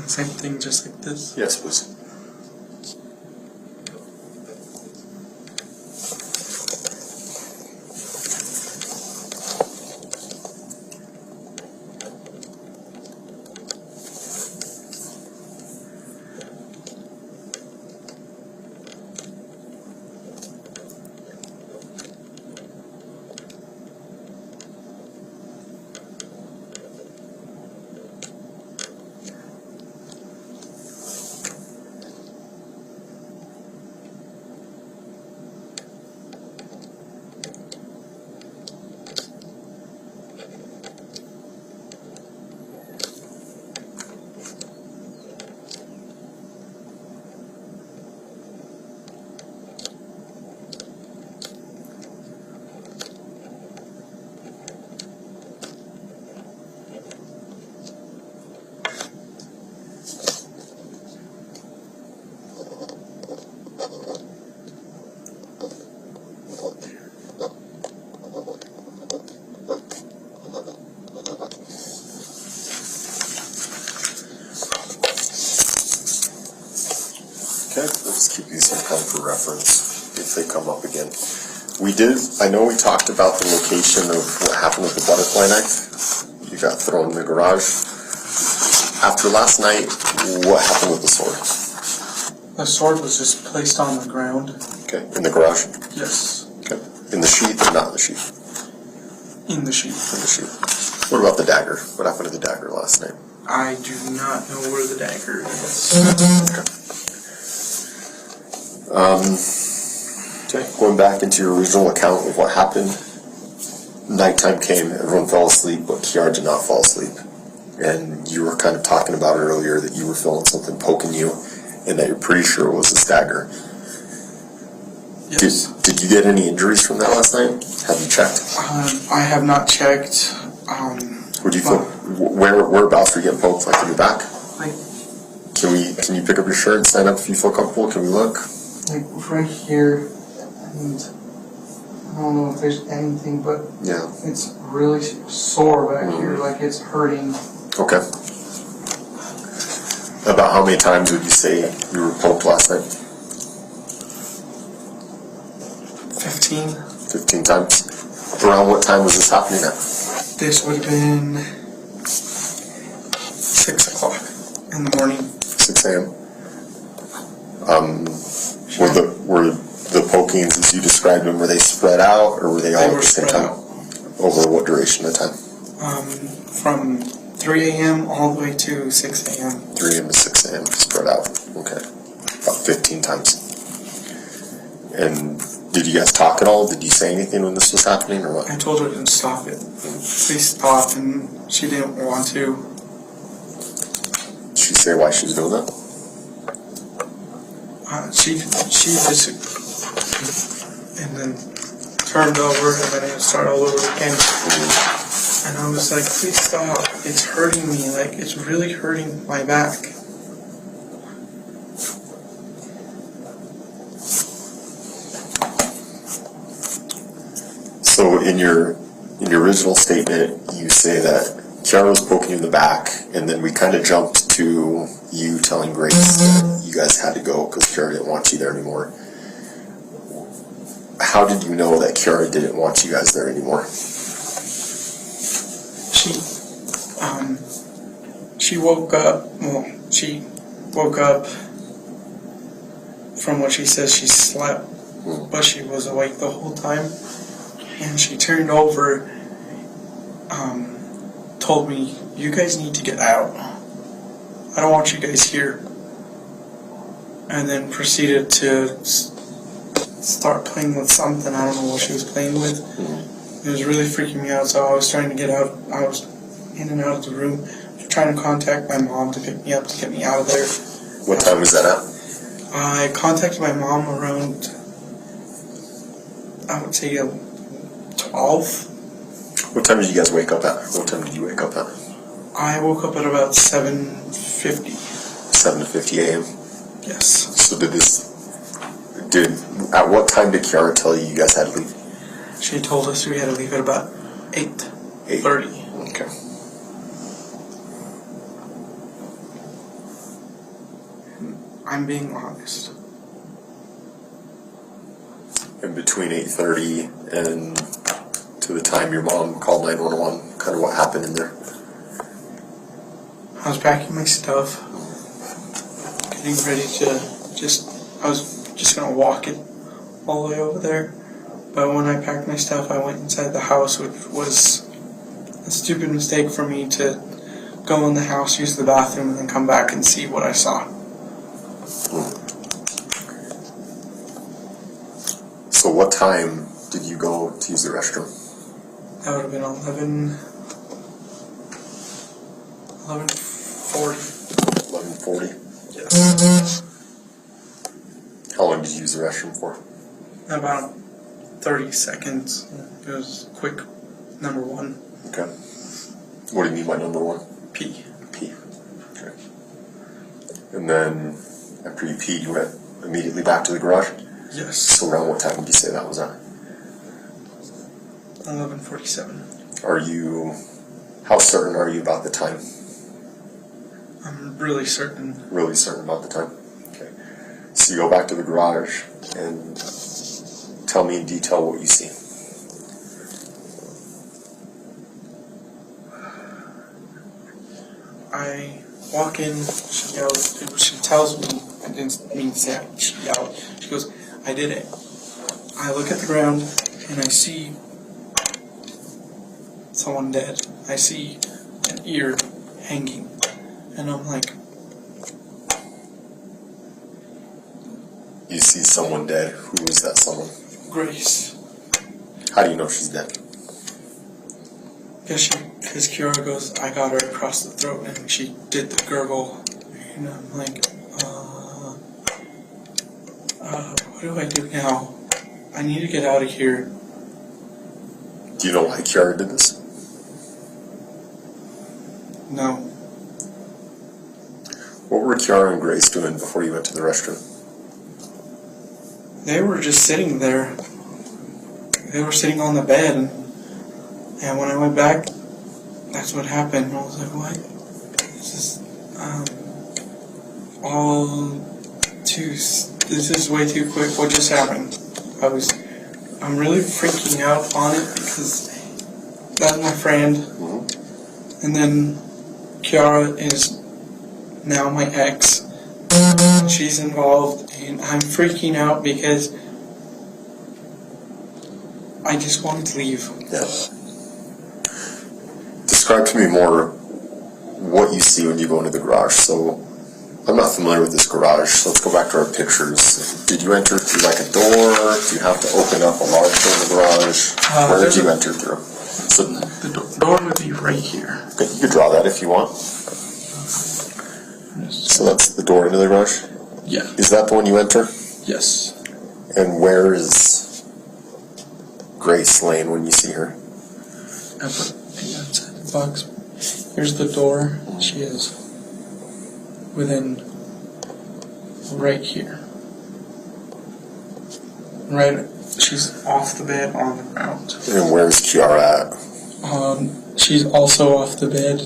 same thing, just like this. Yes, please. Okay, let's keep these in account for reference if they come up again. I know we talked about the location of what happened with the butterfly knife. You got thrown in the garage. After last night, what happened with the sword? The sword was just placed on the ground. Okay, in the garage? Yes, Okay, in the sheath or not in the sheath? in the sheath. In the sheath. What about the dagger? What happened to the dagger last night? I do not know where the dagger is. Okay, going back into your original account of what happened. Nighttime came, everyone fell asleep, but Kiara did not fall asleep. And you were kind of talking about it earlier that you were feeling something poking you and that you're pretty sure it was a dagger. Yes. Did you get any injuries from that last night? Have you checked? I have not checked. Would you feel, whereabouts were you getting poked? Like in your back? Like, Can you pick up your shirt and stand up if you feel comfortable? Can we look? like right here, and I don't know if there's anything, but Yeah. it's really sore back here, like it's hurting. Okay. About how many times would you say you were poked last night? 15. 15 times. Around what time was this happening at? This would have been 6 o'clock in the morning. 6 a.m. Were the pokings as you described them, were they spread out or were they all They at were the same spread time? out. Over what duration of time? From 3 a.m. all the way to 6 a.m. 3 a.m. to 6 a.m. spread out. Okay. About 15 times. And did you guys talk at all? Did you say anything when this was happening or what? I told her to stop it. Please stop, and she didn't want to. Did she say why she was doing that? She just and then turned over, and then it started all over again. And I was like, please stop. It's hurting me. Like, it's really hurting my back. So in your original statement, you say that Kiara was poking you in the back, and then we kind of jumped to you telling Grace that you guys had to go because Kiara didn't want you there anymore. How did you know that Kiara didn't want you guys there anymore? She woke up, she woke up from what she says she slept, but she was awake the whole time. And she turned over, told me, you guys need to get out. I don't want you guys here. And then proceeded to start playing with something. I don't know what she was playing with. It was really freaking me out, so I was trying to get out. I was in and out of the room, trying to contact my mom to pick me up, to get me out of there. What time was that at? I contacted my mom around, I would say, 12. What time did you guys wake up at? What time did you wake up at? I woke up at about 7:50. 7:50 a.m. Yes. So at what time did Kiara tell you guys had to leave? She told us we had to leave at about 8:30. Okay. I'm being honest. And between 8:30 and to the time your mom called 911, kind of what happened in there? I was packing my stuff, getting ready to I was just going to walk it all the way over there. But when I packed my stuff, I went inside the house, which was a stupid mistake for me to go in the house, use the bathroom, and then come back and see what I saw. So what time did you go to use the restroom? That would have been 11:40. 11:40. Yes. How long did you use the restroom for? About 30 seconds. It was quick. Number one. Okay. What do you mean by number one? Pee. Pee. Okay. And then after you peed, you went immediately back to the garage? Yes. So around what time would you say that was at? 11:47. How certain are you about the time? I'm really certain. Really certain about the time? Okay. So you go back to the garage and tell me in detail what you see. I walk in, she yells, she tells me, I didn't mean to say it, she yelled, she goes, I did it. I look at the ground and I see someone dead. I see an ear hanging. And I'm like, You see someone dead. Who is that someone? Grace. How do you know she's dead? Because Kiara goes, I got her across the throat, and she did the gurgle. And I'm like, what do I do now? I need to get out of here. Do you know why Kiara did this? No. What were Kiara and Grace doing before you went to the restroom? They were just sitting there. They were sitting on the bed, and when I went back, that's what happened. I was like, what? This is way too quick. What just happened? I'm really freaking out on it because that's my friend. Mm-hmm. And then Kiara is now my ex. She's involved, and I'm freaking out because I just wanted to leave. Yeah. Describe to me more what you see when you go into the garage. So, I'm not familiar with this garage, so let's go back to our pictures. Did you enter through like a door? Do you have to open up a large door in the garage? Where did you enter through? So, The door would be right here. okay, you could draw that if you want. So that's the door into the garage? Yeah. Is that the one you enter? Yes. And where is Grace laying when you see her? I put it outside the box. Here's the door. She is within right here. Right. She's off the bed on the ground. And where's Kiara at She's also off the bed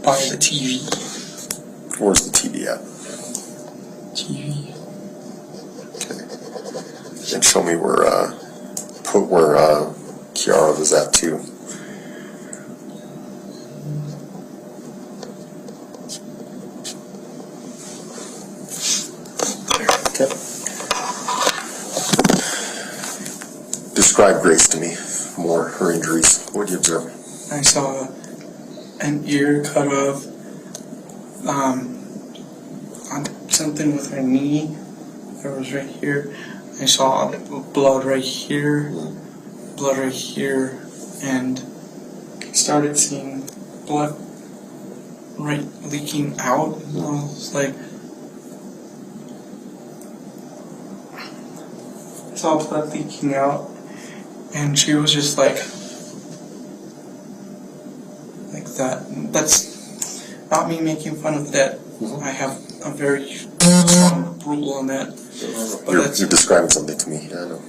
by the TV. Where's the TV at? TV. Okay. And show me where Kiara was at too. Okay. Describe Grace to me more, her injuries. What did you observe? I saw an ear cut off, on something with her knee that was right here. I saw blood right here, and started seeing blood right leaking out. And I was like, I saw blood leaking out, and she was just like that. That's not me making fun of that. I have a very strong rule on that. But You're describing something to me. Yeah, I know.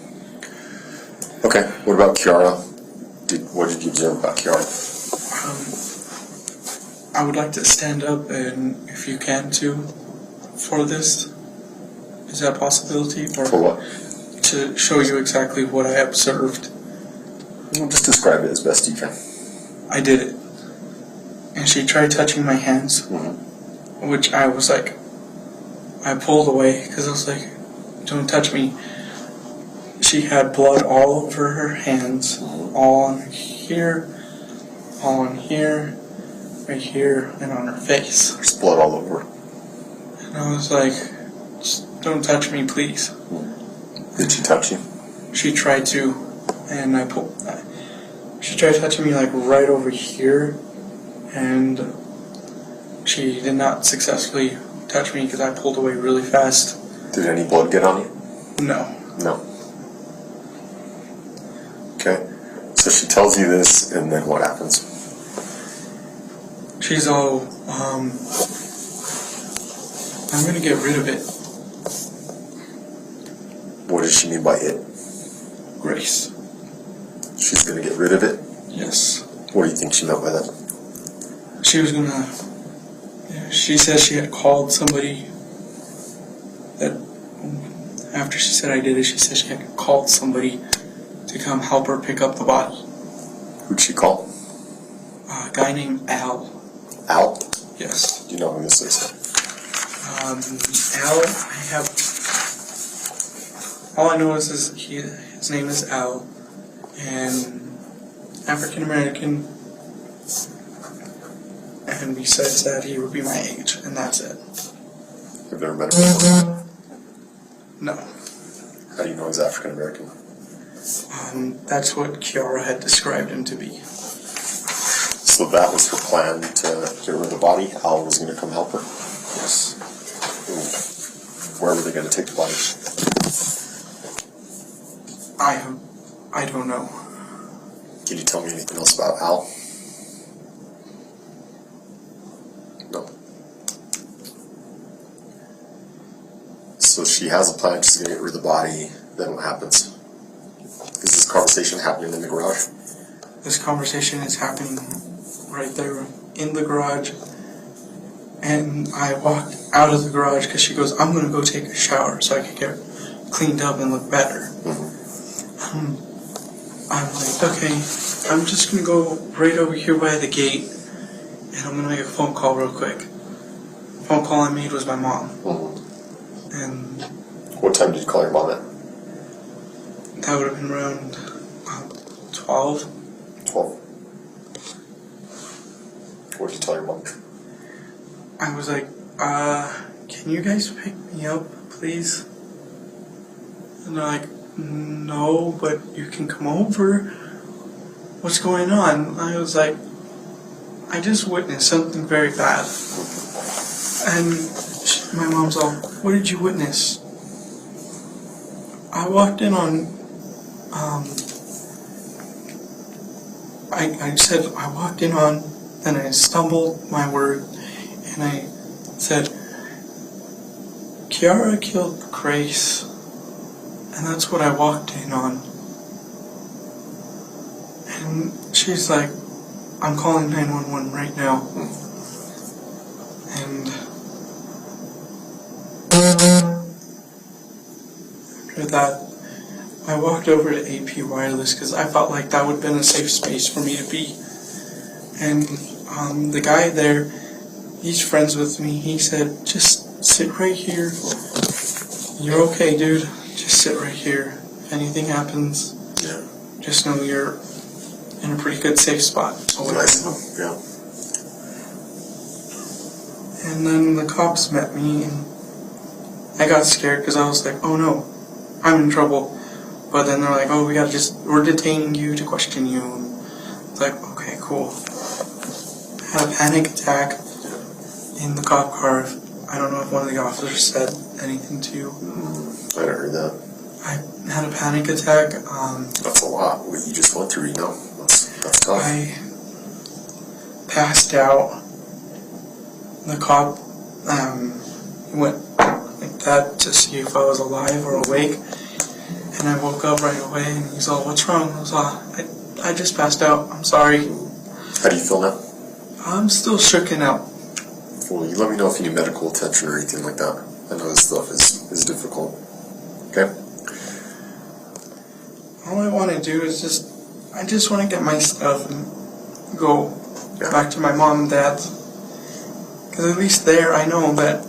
Okay. What about Kiara? What did you observe about Kiara? I would like to stand up, and if you can too, for this. Is that a possibility? Or For what? to show you exactly what I observed. Well, just describe it as best you can. I did it. And she tried touching my hands, which I was like, I pulled away because I was like, don't touch me. She had blood all over her hands, all on here, right here, and on her face. There's blood all over. And I was like, just don't touch me, please. Did she touch you? She tried to, and she tried touching me like right over here, and she did not successfully touch me because I pulled away really fast. Did any blood get on you? No. No. Okay. So she tells you this, and then what happens? She's all, I'm gonna get rid of it. What does she mean by it? Grace. She's gonna get rid of it? Yes. What do you think she meant by that? She was gonna, she said she had called somebody that, after she said I did it, she said she had called somebody to come help her pick up the body. Who'd she call? A guy named Al. Al? Yes. Do you know who this is? Al, I have, all I know is his name is Al, and African American, and besides that, he would be my age, and that's it. You've never met him before? No. How do you know he's African American? That's what Kiara had described him to be. So that was her plan to get rid of the body? Al was going to come help her? Yes. Where were they going to take the body? I don't know. Can you tell me anything else about Al? No. So she has a plan, she's going to get rid of the body, then what happens? Is this conversation happening in the garage? This conversation is happening right there in the garage, and I walked out of the garage because she goes, I'm going to go take a shower so I could get cleaned up and look better. I'm like, okay, I'm just going to go right over here by the gate, and I'm going to make a phone call real quick. The phone call I made was my mom. And What time did you call your mom at? that would have been around 12. 12. What did you tell your mom? I was like, can you guys pick me up, please? And they're like, no, but you can come over. What's going on? I was like, I just witnessed something very bad. And my mom's all, what did you witness? I walked in on, I said, I walked in on, then I stumbled my word, and I said, Kiara killed Grace, and that's what I walked in on. And she's like, I'm calling 911 right now. And after that, I walked over to AP Wireless because I felt like that would have been a safe space for me to be. And the guy there, he's friends with me. He said, just sit right here. You're okay, dude. Just sit right here. If anything happens, just know you're in a pretty good safe spot. Nice. Yeah. And then the cops met me, and I got scared because I was like, oh no, I'm in trouble. But then they're like, oh, we're detaining you to question you. And it's like, okay, cool. I had a panic attack in the cop car. I don't know if one of the officers said anything to you. I heard that. I had a panic attack. That's a lot. What you just went through, you know. That's tough. I passed out. The cop went like that to see if I was alive or awake. And I woke up right away, and he's all, what's wrong? I was all, I just passed out. I'm sorry. How do you feel now? I'm still shooken out. Well, you let me know if you need medical attention or anything like that. I know this stuff is difficult. Okay? All I want to do is I just want to get my stuff and go back to my mom and dad's. Because at least there I know that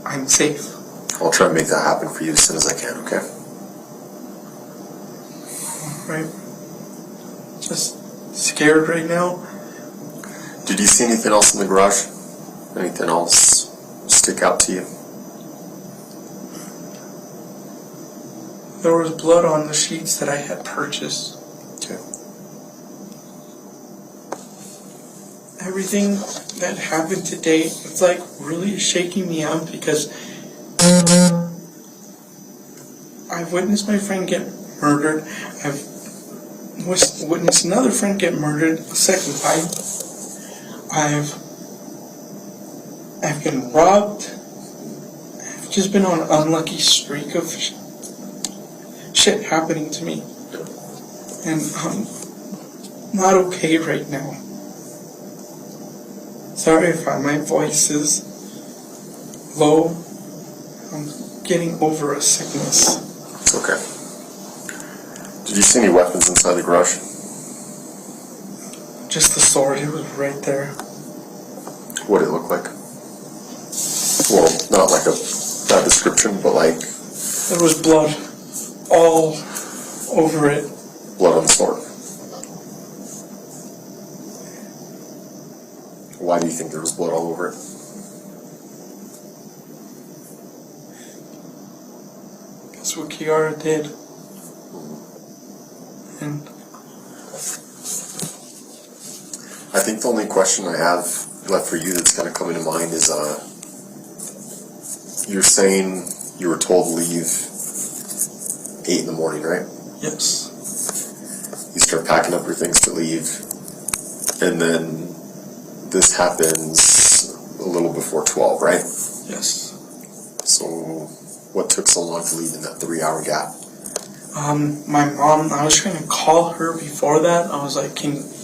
I'm safe. I'll try and make that happen for you as soon as I can, okay? Right? Just scared right now. Did you see anything else in the garage? Anything else stick out to you? There was blood on the sheets that I had purchased. Okay. Everything that happened today, it's like really shaking me out because I've witnessed my friend get murdered. I've witnessed another friend get murdered a second time. I've been robbed. I've just been on an unlucky streak of shit happening to me. And I'm not okay right now. Sorry if my voice is low. I'm getting over a sickness. It's okay. Did you see any weapons inside the garage? Just the sword, it was right there. What did it look like? Well, not like a bad description, but like... There was blood all over it. Blood on the sword. Why do you think there was blood all over it? That's what Kiara did. And I think the only question I have left for you that's kind of coming to mind is, you're saying you were told to leave 8 in the morning, right? yes, You start packing up your things to leave, and then this happens a little before 12, right? yes. So what took so long to leave in that 3-hour gap? My mom, I was trying to call her before that. I was like,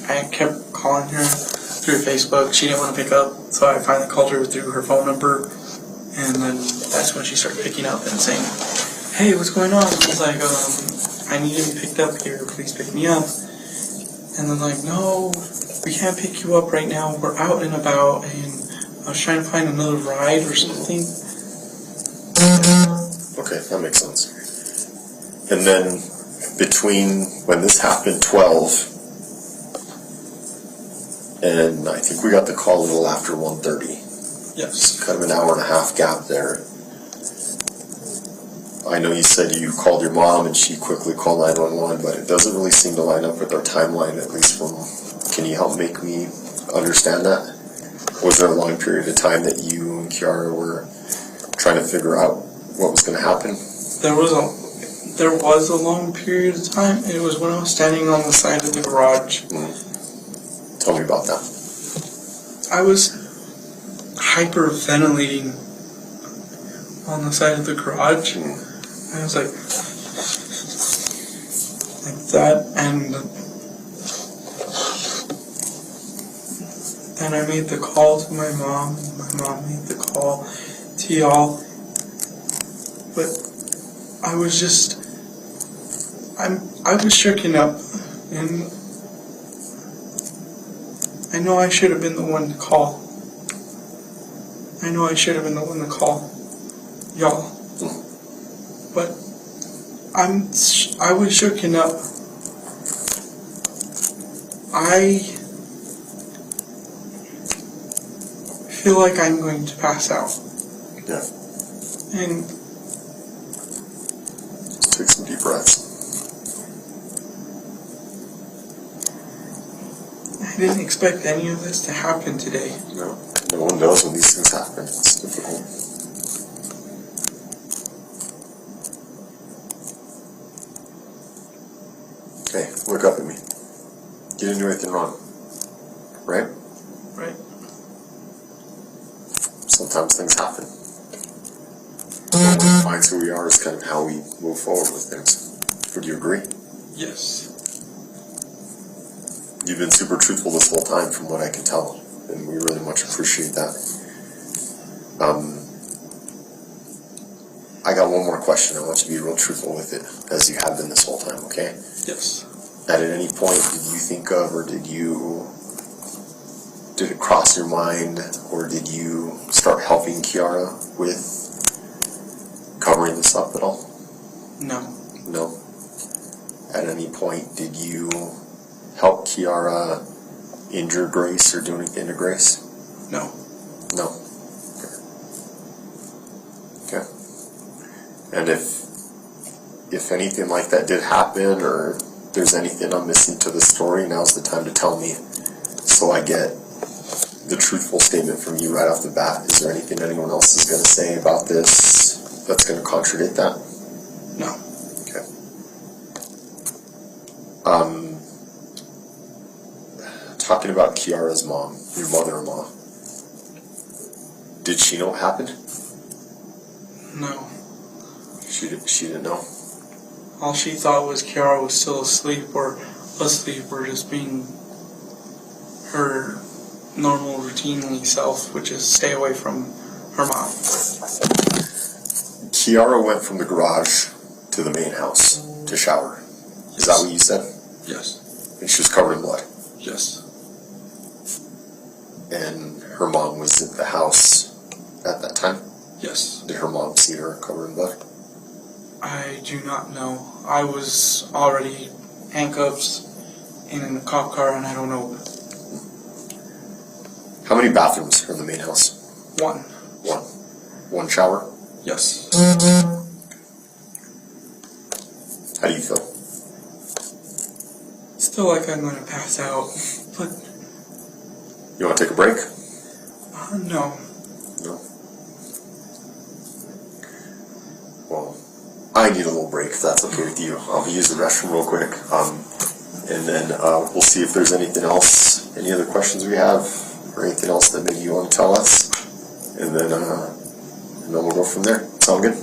I kept calling her through Facebook. She didn't want to pick up, so I finally called her through her phone number. And then that's when she started picking up and saying, hey, what's going on? I was like, I need to be picked up here. Please pick me up. And then like, no, we can't pick you up right now. We're out and about. And I was trying to find another ride or something. Okay, that makes sense. And then between when this happened, 12, and I think we got the call a little after 1:30. Yes. Kind of an hour and a half gap there. I know you said you called your mom and she quickly called 911, but it doesn't really seem to line up with our timeline, at least from, can you help make me understand that? Was there a long period of time that you and Kiara were trying to figure out what was going to happen? There was a long period of time. It was when I was standing on the side of the garage. Tell me about that. I was hyperventilating on the side of the garage. I was like that, and and I made the call to my mom, and my mom made the call to y'all. But I was just, I was shaken up, and I know I should have been the one to call. I know I should have been the one to call y'all. But I was shaken up. I feel like I'm going to pass out. Yeah. And Just take some deep breaths. I didn't expect any of this to happen today. No, no one knows when these things happen. It's difficult. Okay, look up at me. You didn't do anything wrong, right? Right. Sometimes things happen. What defines who we are is kind of how we move forward with things. Would you agree? Yes. You've been super truthful this whole time from what I can tell, and we really much appreciate that. I got one more question. I want you to be real truthful with it, as you have been this whole time, okay? Yes. At any point, did you think of, or did it cross your mind, or did you start helping Kiara with covering this up at all? No. No. At any point, did you help Kiara injure Grace or do anything to Grace? No. No. Okay. Okay. And if anything like that did happen, or there's anything I'm missing to the story, now's the time to tell me, so I get the truthful statement from you right off the bat. Is there anything anyone else is going to say about this that's going to contradict that? No. Okay. Talking about Kiara's mom, your mother-in-law, did she know what happened? No. She didn't know. All she thought was Kiara was still asleep or just being her normal routinely self, which is stay away from her mom. Kiara went from the garage to the main house to shower. Is that what you said? Yes. And she was covered in blood. Yes. And her mom was in the house at that time? Yes. Did her mom see her covered in blood? I do not know. I was already handcuffed in a cop car, and I don't know. How many bathrooms are in the main house? One. One. One shower? Yes. How do you feel? Still like I'm going to pass out, but You want to take a break? no. No. Well, I need a little break if that's okay with you. I'll use the restroom real quick. And then we'll see if there's anything else, any other questions we have, or anything else that maybe you want to tell us. And then we'll go from there. Sound good?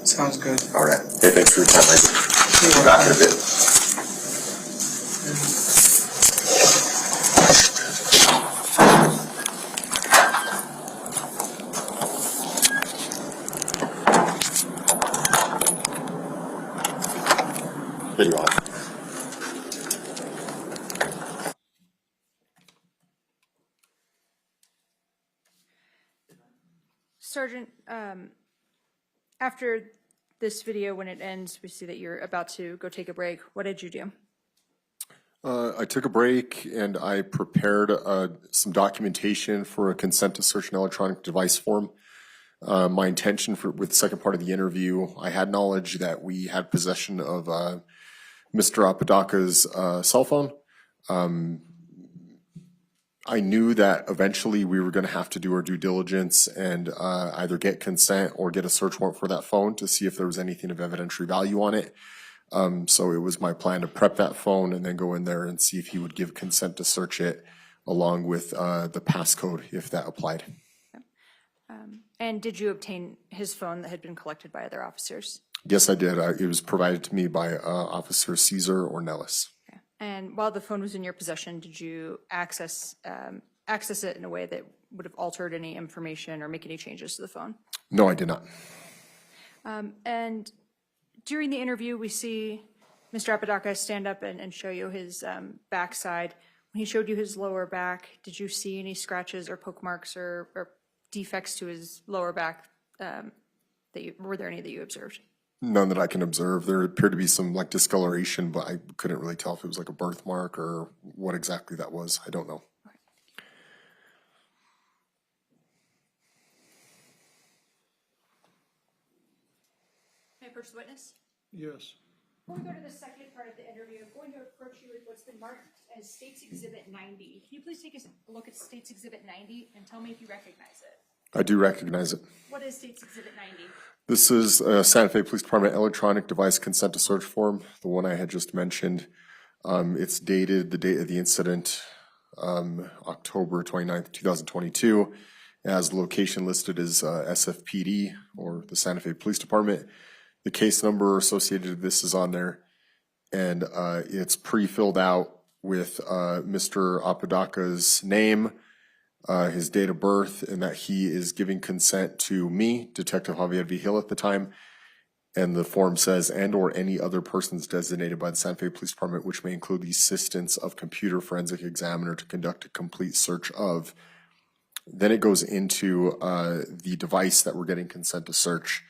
Sounds good. All right. Hey, thanks for your time, Isaac. We'll be back in a bit. Video off. Sergeant, after this video, when it ends, we see that you're about to go take a break. What did you do? I took a break and I prepared some documentation for a consent to search an electronic device form. My intention with the second part of the interview, I had knowledge that we had possession of Mr. Apodaca's cell phone. I knew that eventually we were going to have to do our due diligence and either get consent or get a search warrant for that phone to see if there was anything of evidentiary value on it. So it was my plan to prep that phone and then go in there and see if he would give consent to search it along with the passcode if that applied. And did you obtain his phone that had been collected by other officers? Yes, I did. It was provided to me by Officer Caesar or Nellis. Okay. And while the phone was in your possession, did you access access it in a way that would have altered any information or make any changes to the phone? No, I did not. And during the interview, we see Mr. Apodaca stand up and show you his backside. When he showed you his lower back, did you see any scratches or poke marks or defects to his lower back? Were there any that you observed? None that I can observe. There appeared to be some like discoloration, but I couldn't really tell if it was like a birthmark or what exactly that was. I don't know. May I approach the witness? Yes. Before we go to the second part of the interview, I'm going to approach you with what's been marked as State's Exhibit 90. Can you please take a look at State's Exhibit 90 and tell me if you recognize it? I do recognize it. What is State's Exhibit 90? This is Santa Fe Police Department electronic device consent to search form, the one I had just mentioned. It's dated, the date of the incident, October 29th, 2022. It has the location listed as SFPD, or the Santa Fe Police Department. The case number associated with this is on there, and it's pre-filled out with Mr. Apodaca's name, his date of birth, and that he is giving consent to me, Detective Javier Vigil at the time, and the form says, and or any other persons designated by the Santa Fe Police Department, which may include the assistance of computer forensic examiner to conduct a complete search of. Then it goes into the device that we're getting consent to search,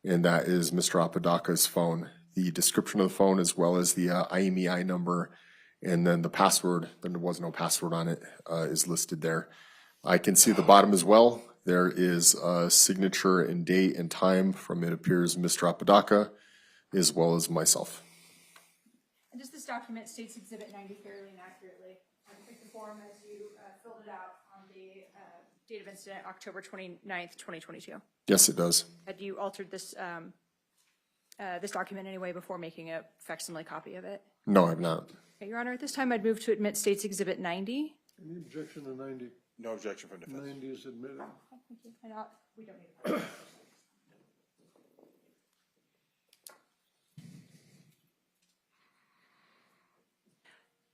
and that is Mr. Apodaca's phone. The description of the phone, as well as the IMEI number, and then the password, then there was no password on it, is listed there. I can see the bottom as well. There is a signature and date and time from, it appears, Mr. Apodaca, as well as myself. And does this document State's Exhibit 90 fairly and accurately? I picked the form as you filled it out on the date of incident, October 29th, 2022. Yes, it does. Had you altered this this document in any way before making a facsimile copy of it? No, I've not. Okay, Your Honor, at this time I'd move to admit State's Exhibit 90. Any objection to 90? No objection from defense. 90 is admitted. Thank you. And we don't need a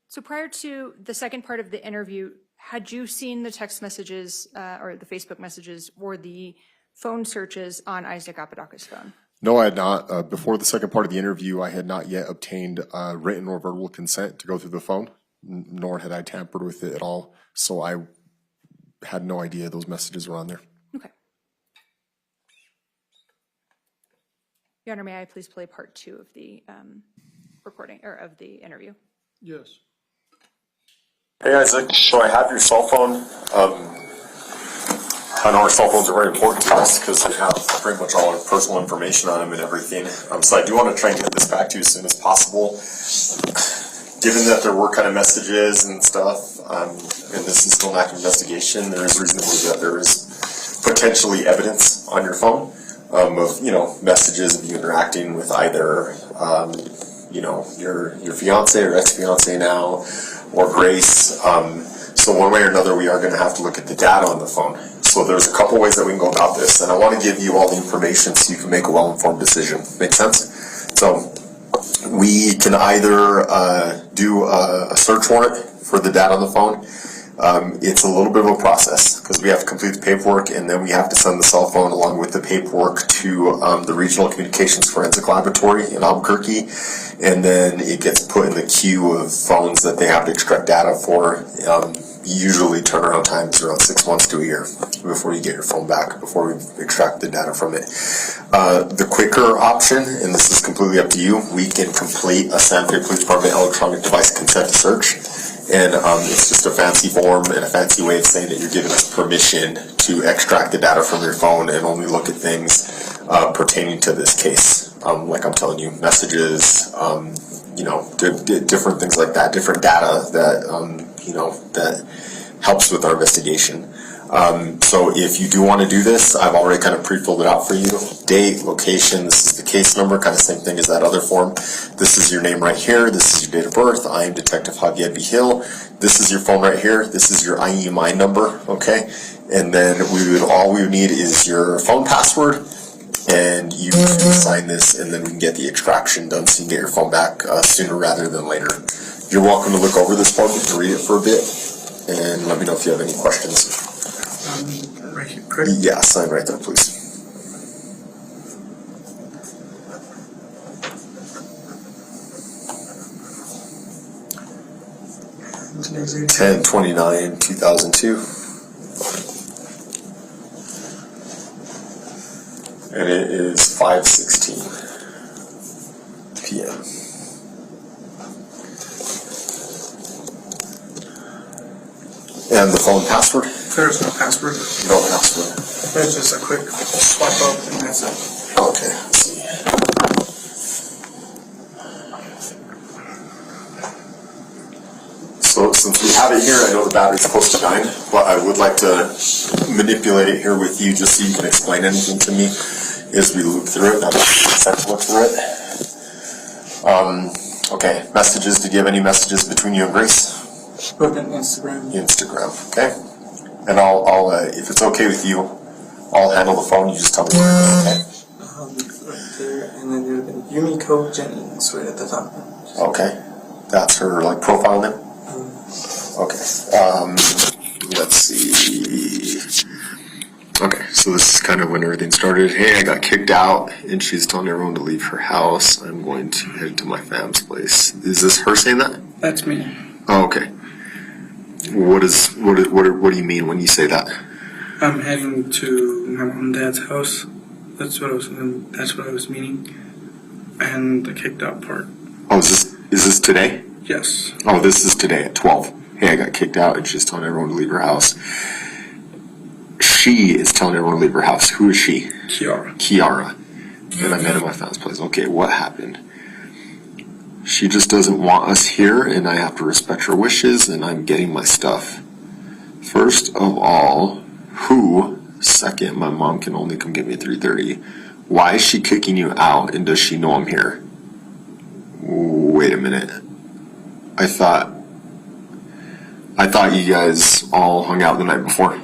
So prior to the second part of the interview, had you seen the text messages or the Facebook messages or the phone searches on Isaac Apodaca's phone? No, I had not. Before the second part of the interview, I had not yet obtained written or verbal consent to go through the phone, nor had I tampered with it at all. So I had no idea those messages were on there. Okay. Your Honor, may I please play part 2 of the recording or of the interview? Yes. Hey Isaac, so I have your cell phone. I know our cell phones are very important to us because they have pretty much all our personal information on them and everything. So I do want to try and get this back to you as soon as possible. Given that there were kind of messages and stuff, and this is still an active investigation, there is reason to believe that there is potentially evidence on your phone of, you know, messages of you interacting with either, you know, your fiance or ex-fiance now, or Grace. So one way or another, we are going to have to look at the data on the phone. So there's a couple ways that we can go about this, and I want to give you all the information so you can make a well-informed decision. Make sense? So we can either do a search warrant for the data on the phone. It's a little bit of a process because we have to complete the paperwork, and then we have to send the cell phone along with the paperwork to the Regional Communications Forensic Laboratory in Albuquerque, and then it gets put in the queue of phones that they have to extract data for. Usually turnaround time is around 6 months to a year before you get your phone back, before we extract the data from it. The quicker option, and this is completely up to you, we can complete a Santa Fe Police Department electronic device consent to search. And it's just a fancy form and a fancy way of saying that you're giving us permission to extract the data from your phone and only look at things pertaining to this case. Like I'm telling you, messages, you know, different things like that, different data that, you know, that helps with our investigation. So if you do want to do this, I've already kind of pre-filled it out for you. Date, location, this is the case number, kind of same thing as that other form. This is your name right here. This is your date of birth. I am Detective Javier Vigil. This is your phone right here. This is your IMEI number, okay? And then all we would need is your phone password, and you sign this, and then we can get the extraction done so you can get your phone back sooner rather than later. You're welcome to look over this form and read it for a bit. and let me know if you have any questions. Right here, correct? Yeah, sign right there, please. Today's date. 10/29/2002. And it is 5:16 p.m. And the phone password? There's no password. No password. There's just a quick swipe up and that's it. Okay, let's see. So since we have it here, I know the battery's close to dying, but I would like to manipulate it here with you just so you can explain anything to me as we look through it. Now that we've set to look through it. Okay, messages. Did you have any messages between you and Grace? Put in Instagram. Instagram, okay? And I'll if it's okay with you, I'll handle the phone. You just tell me where to go, okay? Right there, and then there's Grace Jennings right at the top. Okay, that's her like profile name. Okay, let's see. Okay, so this is kind of when everything started. Hey, I got kicked out, and she's telling everyone to leave her house. I'm going to head to my fam's place. Is this her saying that? That's me. Oh, okay. What do you mean when you say that? I'm heading to my mom and dad's house. That's what I was meaning. And the kicked out part. Oh, is this today? Yes. Oh, this is today at 12. Hey, I got kicked out, and she's telling everyone to leave her house. She is telling everyone to leave her house. Who is she? Kiara. And I met at my fam's place. Okay, what happened? She just doesn't want us here, and I have to respect her wishes, and I'm getting my stuff. First of all, who? Second, my mom can only come get me at 3:30. Why is she kicking you out, and does she know I'm here? Wait a minute. I thought you guys all hung out the night before.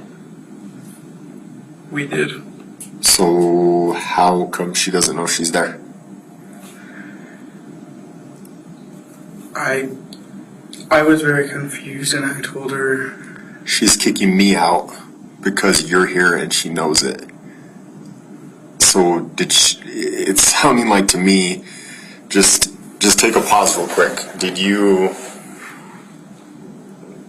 We did. So how come she doesn't know she's there? I was very confused, and I told her. She's kicking me out because you're here and she knows it. So it's sounding like to me, just take a pause real quick.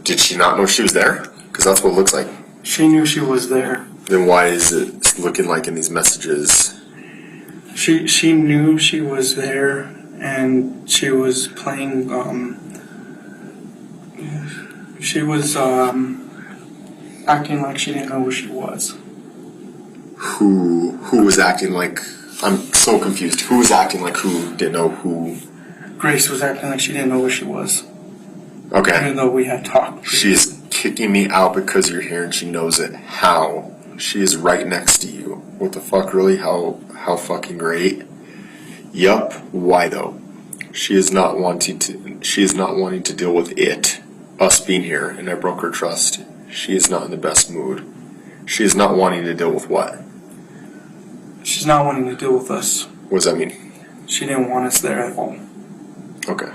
Did she not know she was there? Because that's what it looks like. She knew she was there. Then why is it looking like in these messages? She knew she was there, and she was playing. She was acting like she didn't know where she was. Who was acting like? I'm so confused. Who was acting like who didn't know who? Grace was acting like she didn't know where she was. Okay. Even though we had talked. She's kicking me out because you're here and she knows it. How? She is right next to you. What the fuck, really? How fucking great? Yup. Why though? She is not wanting to deal with it. Us being here, and I broke her trust. She is not in the best mood. She is not wanting to deal with what? She's not wanting to deal with us. What does that mean? She didn't want us there at all. Okay.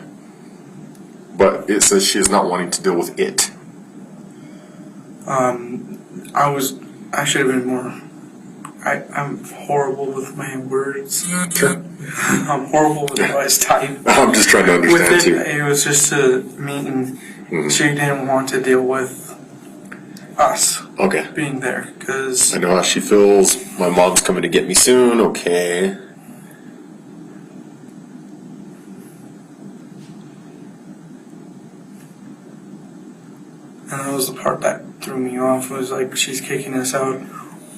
But it says she is not wanting to deal with it. I should have been more. I'm horrible with my words. I'm horrible with how I type. I'm just trying to understand too. It was just a meeting. She didn't want to deal with us. Okay. Being there, because I know how she feels. My mom's coming to get me soon. Okay. and that was the part that threw me off. It was like, she's kicking us out.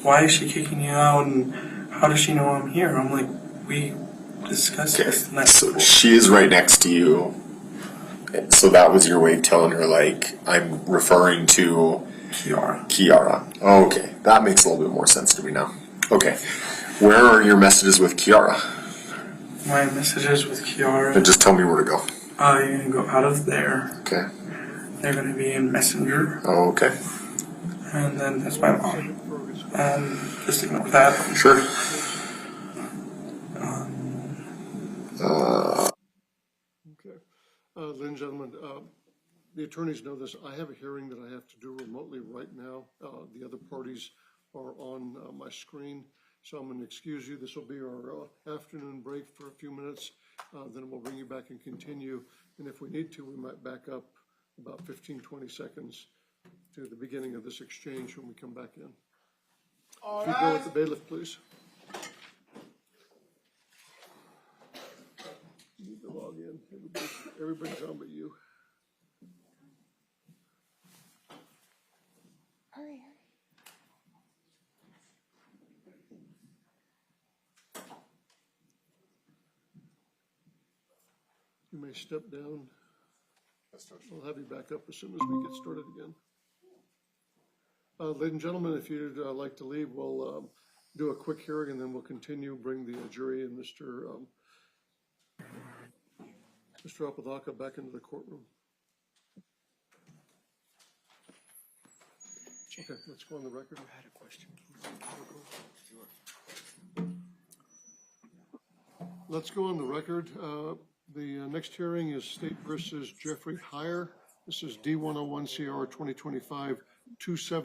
Why is she kicking you out? And how does she know I'm here? I'm like, we discussed this the night So before. she is right next to you. So that was your way of telling her, like, I'm referring to Kiara. Oh, okay. That makes a little bit more sense to me now. Okay. Where are your messages with Kiara? My messages with Kiara. And just tell me where to go. You're going to go out of there. Okay. They're going to be in Messenger. Oh, okay. And then that's my mom. Just ignore that. Sure. Okay. Ladies and gentlemen, the attorneys know this, I have a hearing that I have to do remotely right now. The other parties are on my screen, so I'm gonna excuse you. This will be our afternoon break for a few minutes. Then we'll bring you back and continue. And if we need to, we might back up about 15, 20 seconds to the beginning of this exchange when we come back in. If you go with the bailiff, please. You need to log in. Everybody's on but you. Hurry. You may step down. I'll have you back up as soon as we get started again. Ladies and gentlemen, if you'd like to leave, we'll do a quick hearing and then we'll continue, bring the jury and Mr. Apodaca back into the courtroom. Okay, let's go on the record. I had a question. Let's go on the record. The next hearing is State versus Jeffrey Heyer. This is D101CR 2025-27.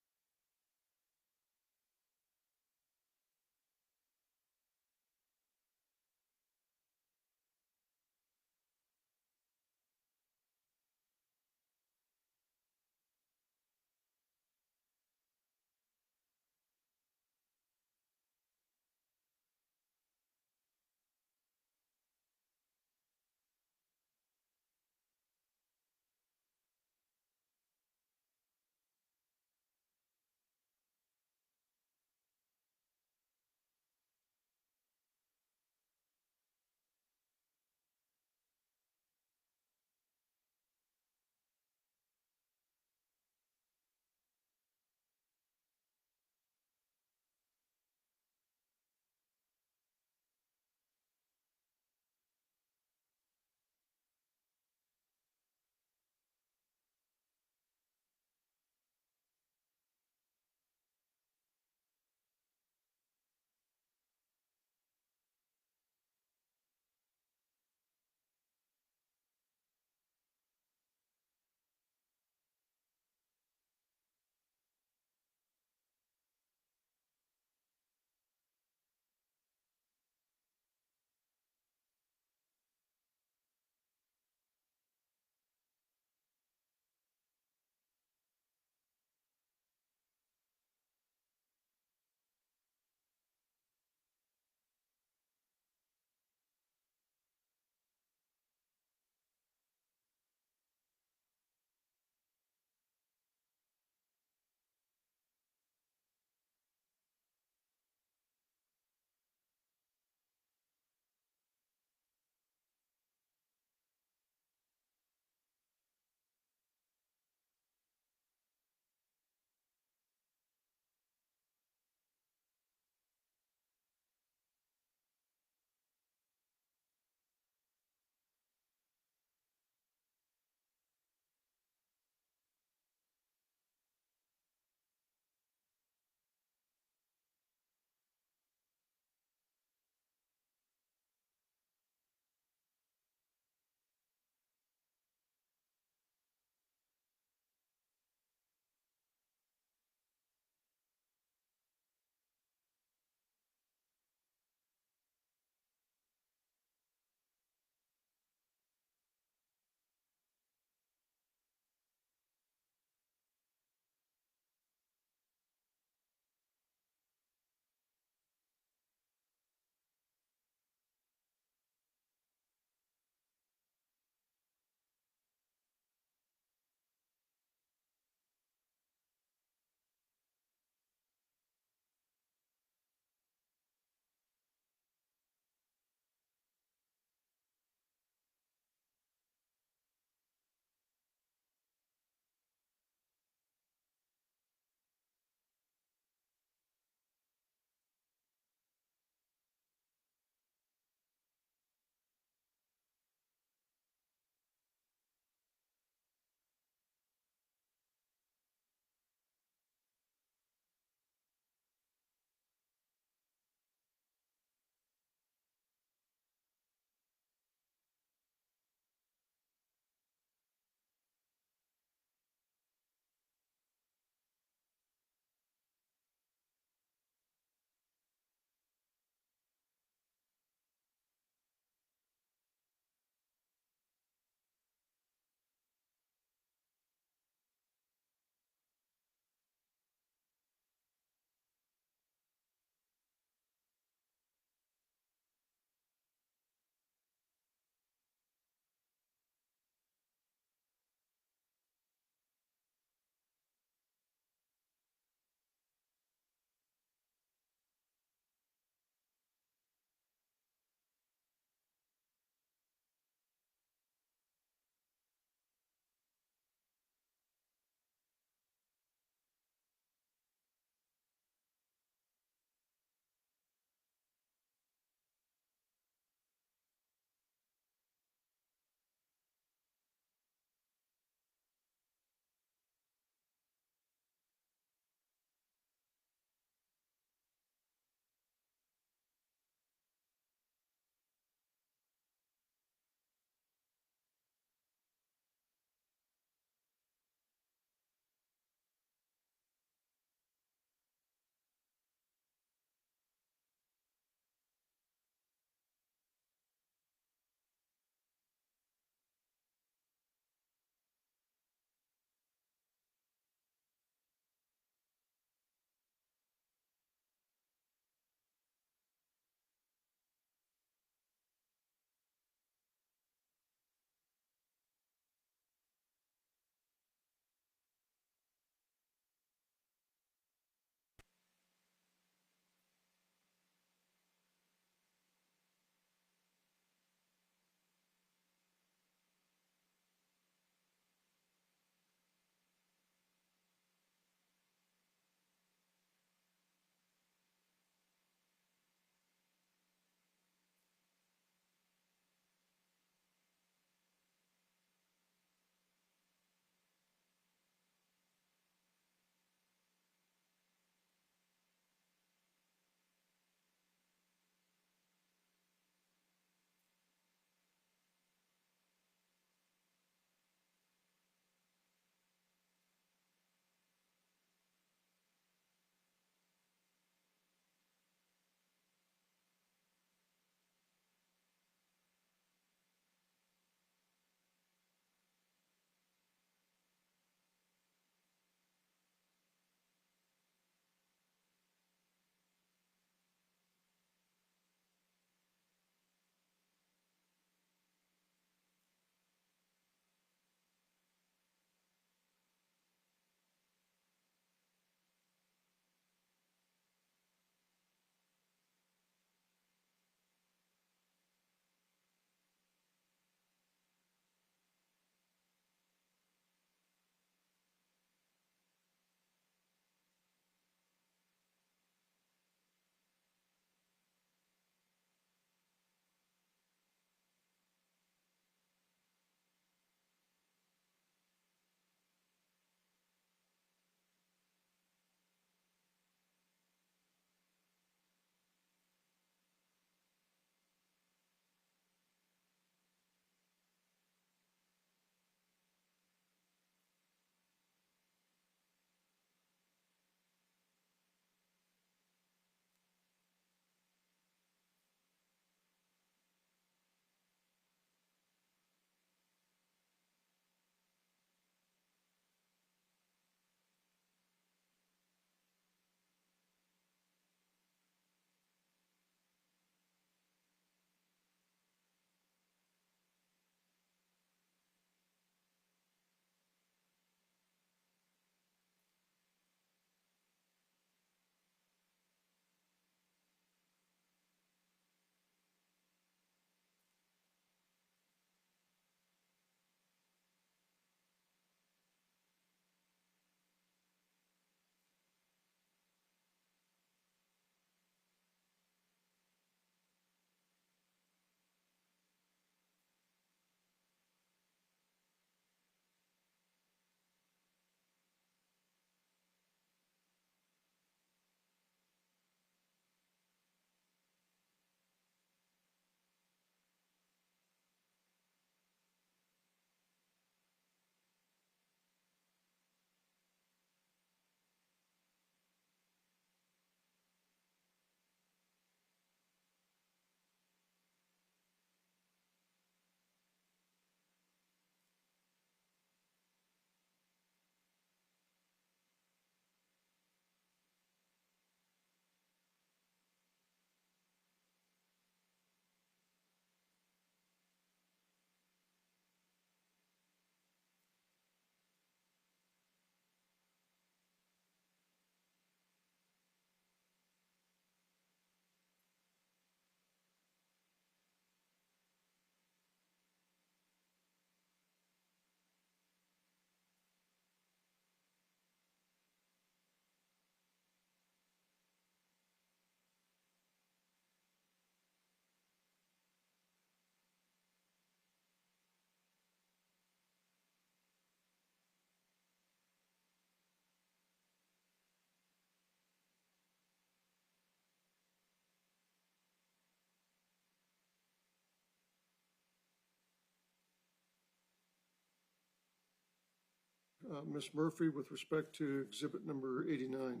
Ms. Murphy, with respect to exhibit number 89.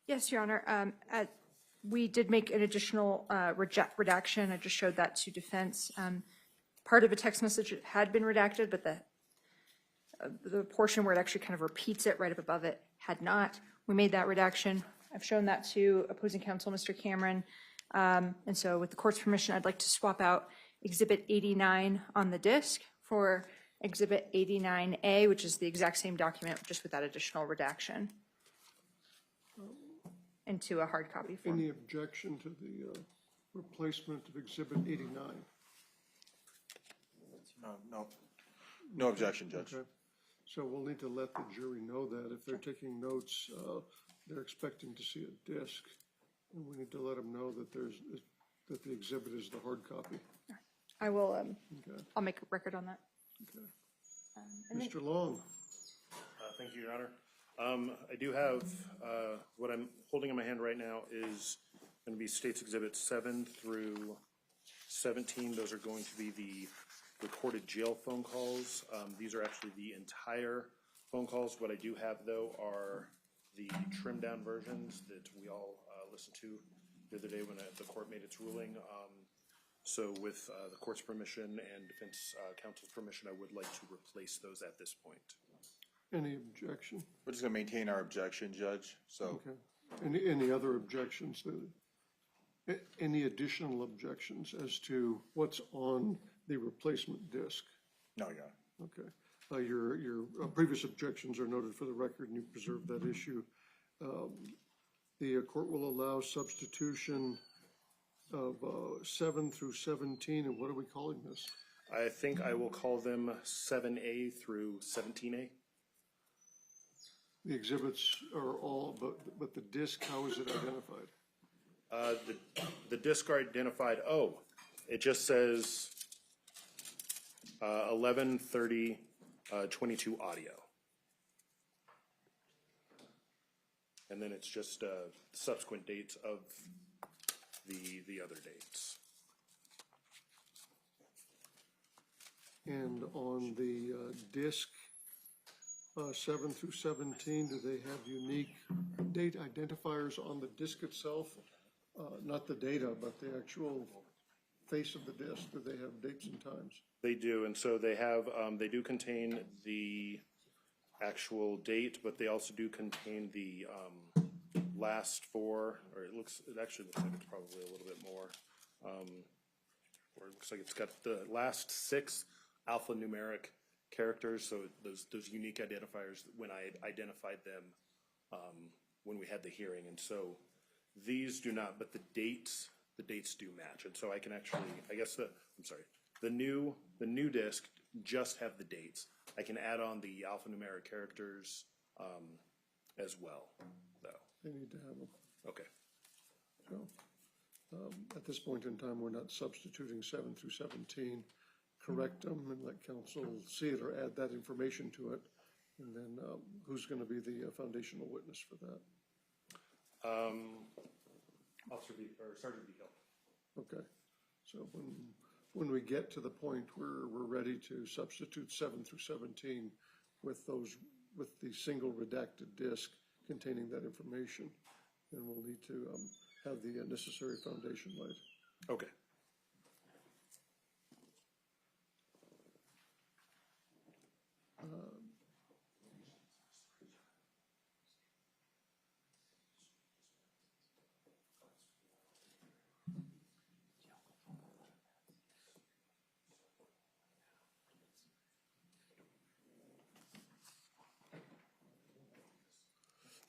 Yes, Your Honor. We did make an additional redaction. I just showed that to defense. Part of a text message had been redacted, but the portion where it actually kind of repeats it right up above it had not. We made that redaction. I've shown that to opposing counsel, Mr. Cameron. And so with the court's permission, I'd like to swap out exhibit 89 on the disk for exhibit 89A, which is the exact same document, just with that additional redaction, into a hard copy form. Any objection to the replacement of exhibit 89? No objection, Judge. Okay. So we'll need to let the jury know that if they're taking notes, they're expecting to see a disk, and we need to let them know that that the exhibit is the hard copy. I will. Okay. I'll make a record on that. Okay. Mr. Long. Thank you, Your Honor. I do have, what I'm holding in my hand right now is going to be State's Exhibits 7 through 17. Those are going to be the recorded jail phone calls. These are actually the entire phone calls. What I do have, though, are the trimmed down versions that we all listened to the other day when the court made its ruling. So with the court's permission and defense counsel's permission, I would like to replace those at this point. Any objection? We're just going to maintain our objection, Judge. So, Okay. Any other objections? Any additional objections as to what's on the replacement disk? no, Your Honor. Okay. Your previous objections are noted for the record, and you preserved that issue. The court will allow substitution of 7 through 17, and what are we calling this? I think I will call them 7A through 17A. The exhibits are all, but the disk, how is it identified? The disc are identified, it just says 11/30/22 audio. And then it's just subsequent dates of the other dates. And on the disk 7 through 17, do they have unique date identifiers on the disk itself? Not the data, but the actual face of the disk. Do they have dates and times? They do, and so they have, they do contain the actual date, but they also do contain the last four, or it actually looks like it's probably a little bit more. Or it looks like it's got the last 6 alphanumeric characters, so those unique identifiers when I identified them when we had the hearing. And so these do not, but the dates do match. And so I can actually, I guess the new disc just have the dates. I can add on the alphanumeric characters as well, though. They need to have them. Okay. So at this point in time, we're not substituting 7 through 17. Correct them and let counsel see it or add that information to it. And then who's going to be the foundational witness for that? Sergeant Beagle. Okay. So when we get to the point where we're ready to substitute 7 through 17 with the single redacted disk containing that information, then we'll need to have the necessary foundation laid. Okay.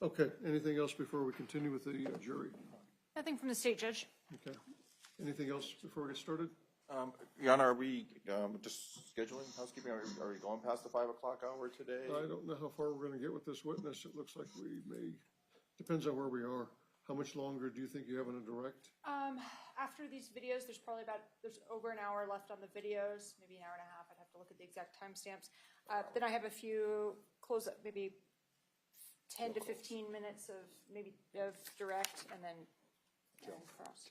Okay, anything else before we continue with the jury? Nothing from the state, Judge. Okay. Anything else before we get started? Your Honor, are we just scheduling housekeeping? Are we going past the 5 o'clock hour today? I don't know how far we're going to get with this witness. It looks like we may, depends on where we are. How much longer do you think you have in a direct? After these videos, there's over an hour left on the videos, maybe an hour and a half. I'd have to look at the exact timestamps. Then I have a few close-up, maybe 10 to 15 minutes of direct, and then jail calls.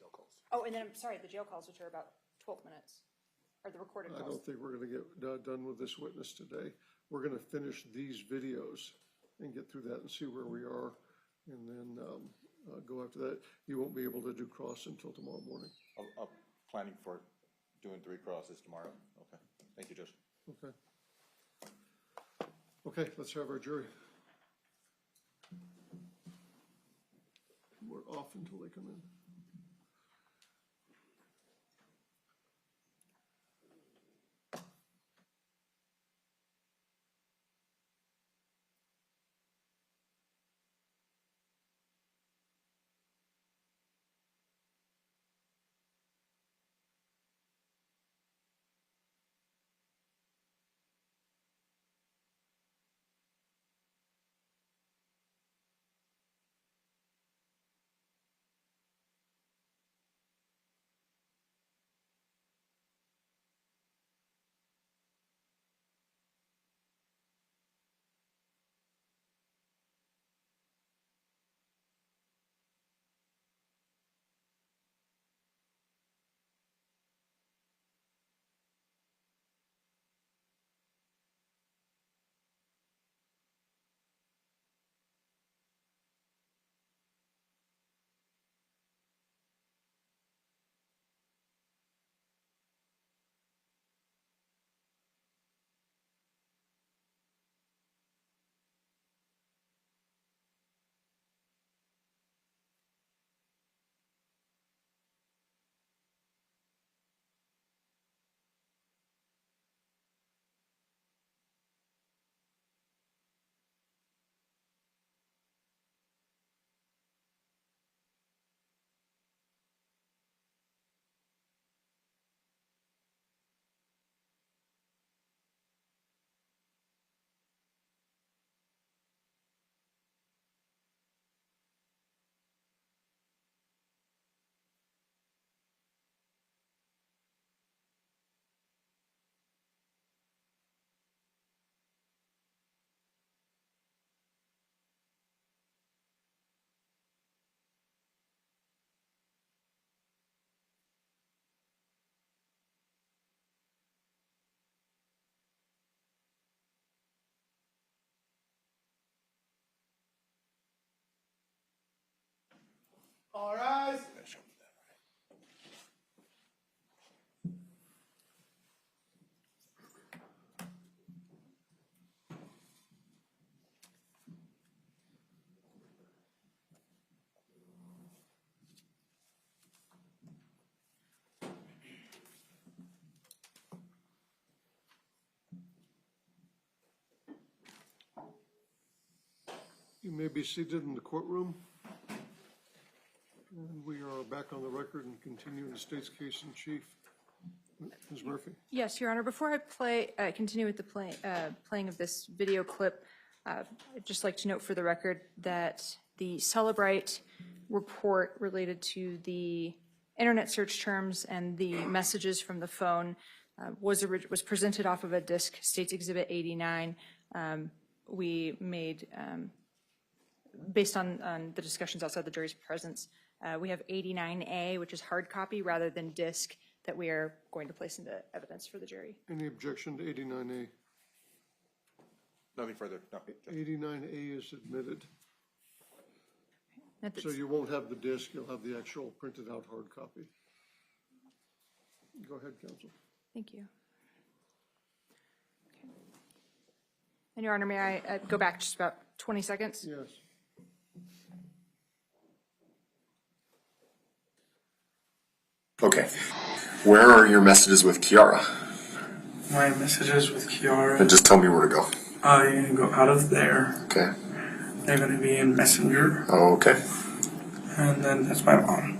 Oh, and then I'm sorry, the jail calls, which are about 12 minutes, or the recorded calls. I don't think we're going to get done with this witness today. we're gonna finish these videos and get through that and see where we are, and then, go after that. You won't be able to do cross until tomorrow morning. I'm planning for doing 3 crosses tomorrow. Okay, thank you, Judge. Okay. Okay, let's have our jury. We're off until they come in. All rise. You may be seated in the courtroom. And we are back on the record and continuing the state's case in chief. Ms. Murphy? Yes, Your Honor. Before I continue with the playing of this video clip, I'd just like to note for the record that the Celebrite report related to the internet search terms and the messages from the phone was presented off of a disk, State's Exhibit 89. We made, based on the discussions outside the jury's presence, we have 89A, which is hard copy rather than disk, that we are going to place into evidence for the jury. Any objection to 89A? Nothing further, no. 89A is admitted. At the- So you won't have the disc, you'll have the actual printed out hard copy. Go ahead, counsel. Thank you. Okay. And Your Honor, may I go back just about 20 seconds? Yes. Okay. Where are your messages with Kiara? My messages with Kiara. And just tell me where to go. You're gonna go out of there. Okay. They're gonna be in Messenger, Oh, okay. and then that's my mom.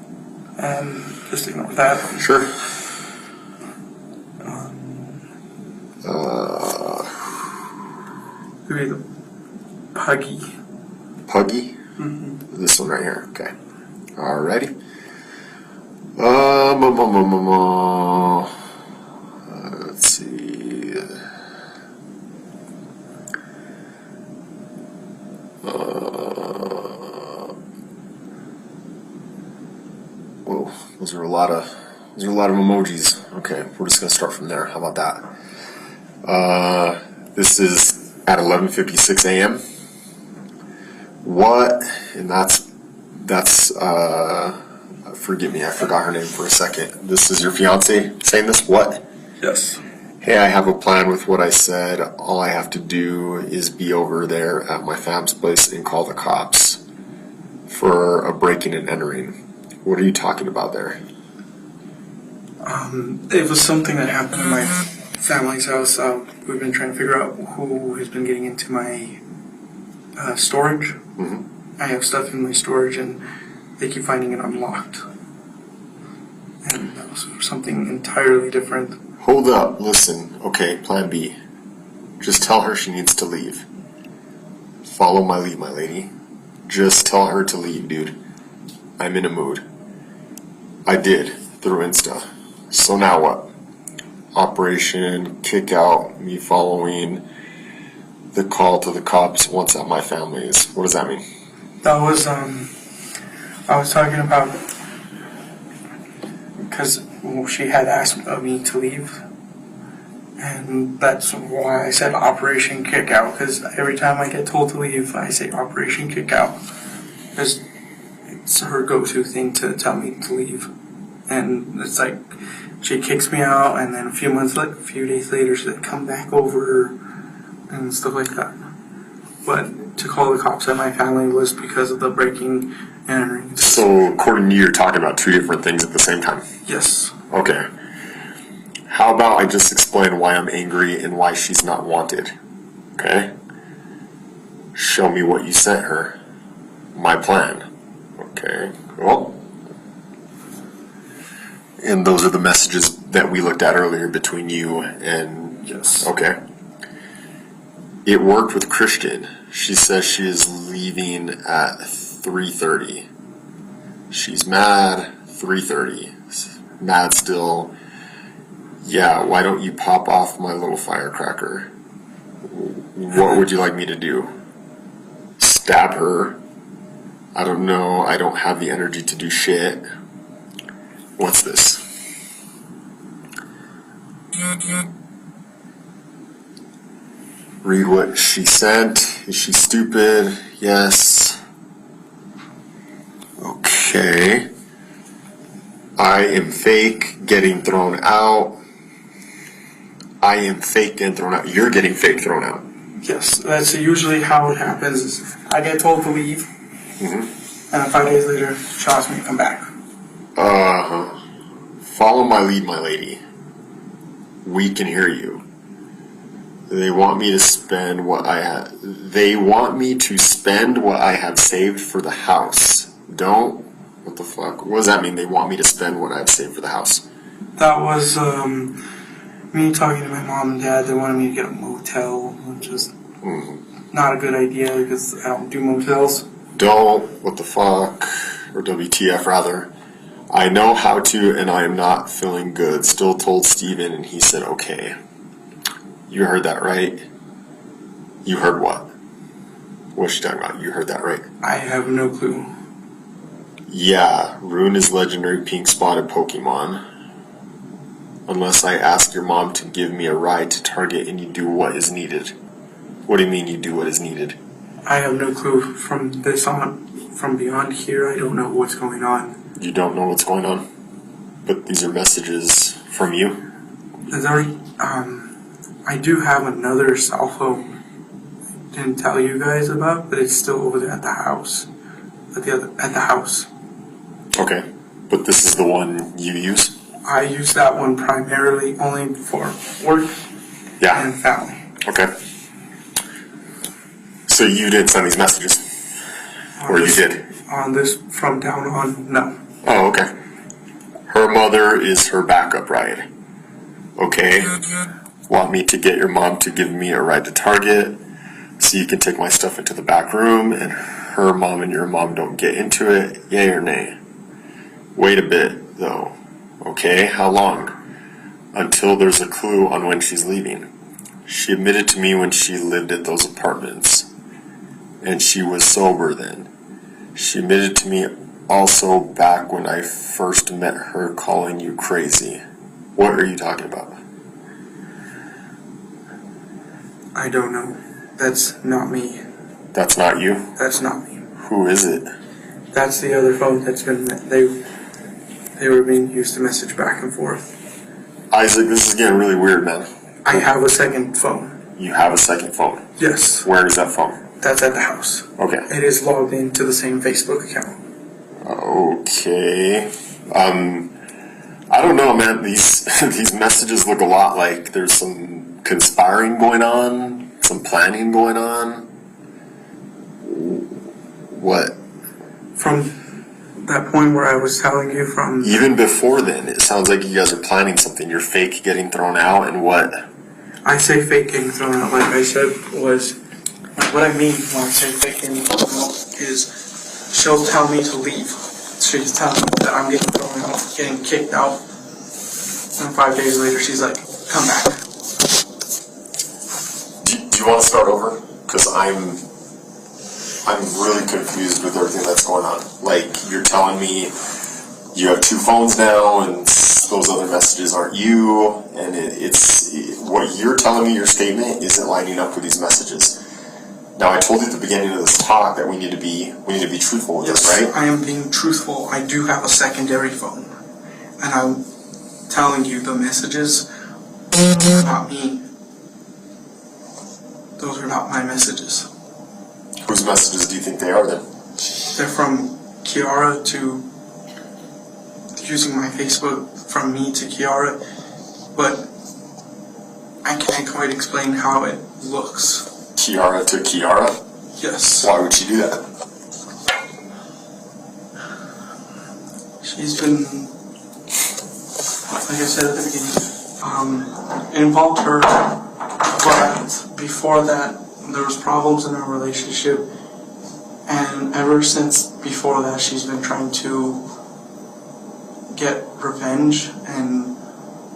Just ignore that. Sure. Maybe the Puggy. Puggy? This one right here. Okay. Alrighty. Let's see. Whoa, those are a lot of emojis. Okay, we're just gonna start from there. How about that? This is at 11:56 a.m. What? And that's forgive me, I forgot her name for a second. This is your fiance saying this? What? Yes. Hey, I have a plan with what I said. All I have to do is be over there at my fam's place and call the cops for a breaking and entering. What are you talking about there? It was something that happened in my family's house. We've been trying to figure out who has been getting into my storage. Mm-hmm. I have stuff in my storage, and they keep finding it unlocked. And that was something entirely different. Hold up, listen. Okay, plan B. Just tell her she needs to leave. Follow my lead, my lady. Just tell her to leave, dude. I'm in a mood. I did, through Insta. So now what? Operation kick out, me following the call to the cops once at my family's. What does that mean? That was, I was talking about, because she had asked me to leave, and that's why I said Operation Kick Out, because every time I get told to leave, I say Operation Kick Out, because it's her go-to thing to tell me to leave, and it's like, she kicks me out, and then a few days later, she'll come back over, and stuff like that. But to call the cops at my family was because of the breaking and entering. So, according to you, you're talking about two different things at the same time? Yes. Okay. How about I just explain why I'm angry and why she's not wanted? Okay? Show me what you sent her. My plan. Okay, well. And those are the messages that we looked at earlier between you and... Yes. Okay. It worked with Christian. She says she is leaving at 3:30. She's mad, 3:30. Mad still. Yeah, why don't you pop off my little firecracker? What would you like me to do? Stab her? I don't know. I don't have the energy to do shit. What's this? Read what she sent. Is she stupid? Yes. Okay. I am fake getting thrown out. I am fake getting thrown out. You're getting fake thrown out. Yes, that's usually how it happens. Is I get told to leave, Mm-hmm. and then 5 days later, she asks me to come back. Follow my lead, my lady. We can hear you. They want me to spend what I have. They want me to spend what I have saved for the house. Don't. What the fuck? What does that mean? They want me to spend what I've saved for the house. That was me talking to my mom and dad. They wanted me to get a motel, which is not a good idea because I don't do motels. Don't. What the fuck? Or WTF rather. I know how to, and I am not feeling good. Still told Steven, and he said okay. You heard that right? You heard what? What's she talking about? You heard that right? I have no clue. Yeah, Rune is legendary pink spotted Pokemon. Unless I ask your mom to give me a ride to Target and you do what is needed. What do you mean you do what is needed? I have no clue. From this on, from beyond here, I don't know what's going on. You don't know what's going on? But these are messages from you? There, I do have another cell phone I didn't tell you guys about, but it's still over there at the house. At the house. Okay. But this is the one you use? I use that one primarily only for work Yeah. and family. Okay. So you didn't send these messages? Or you did? On this, from down on, no. Oh, okay. Her mother is her backup ride. Okay. Want me to get your mom to give me a ride to Target so you can take my stuff into the back room and her mom and your mom don't get into it? Yay or nay? Wait a bit, though. Okay, how long? Until there's a clue on when she's leaving. She admitted to me when she lived at those apartments. And she was sober then. She admitted to me also back when I first met her calling you crazy. What are you talking about? I don't know. That's not me. That's not you? That's not me. Who is it? That's the other phone that's been, they were being used to message back and forth. Isaac, this is getting really weird, man. I have a second phone. You have a second phone? Yes. Where is that phone? That's at the house. Okay. It is logged into the same Facebook account. Okay. I don't know, man. These these messages look a lot like there's some conspiring going on, some planning going on. What? From that point where I was telling you from... Even before then, it sounds like you guys are planning something. You're fake getting thrown out, and what? I say fake getting thrown out, like I said, was... What I mean when I say fake getting thrown out is she'll tell me to leave. She's telling me that I'm getting thrown out, getting kicked out. And 5 days later, she's like, come back. Do you want to start over? Because I'm really confused with everything that's going on. Like, you're telling me you have 2 phones now, and those other messages aren't you, and it's what you're telling me, your statement, isn't lining up with these messages. Now, I told you at the beginning of this talk that we need to be truthful with this, right? I am being truthful. I do have a secondary phone. And I'm telling you the messages are not me. Those are not my messages. Whose messages do you think they are then? They're from Kiara to using my Facebook from me to Kiara, but I can't quite explain how it looks. Kiara to Kiara? Yes. Why would she do that? She's been, like I said at the beginning, involved her, but before that, there was problems in our relationship, and ever since before that, she's been trying to get revenge, and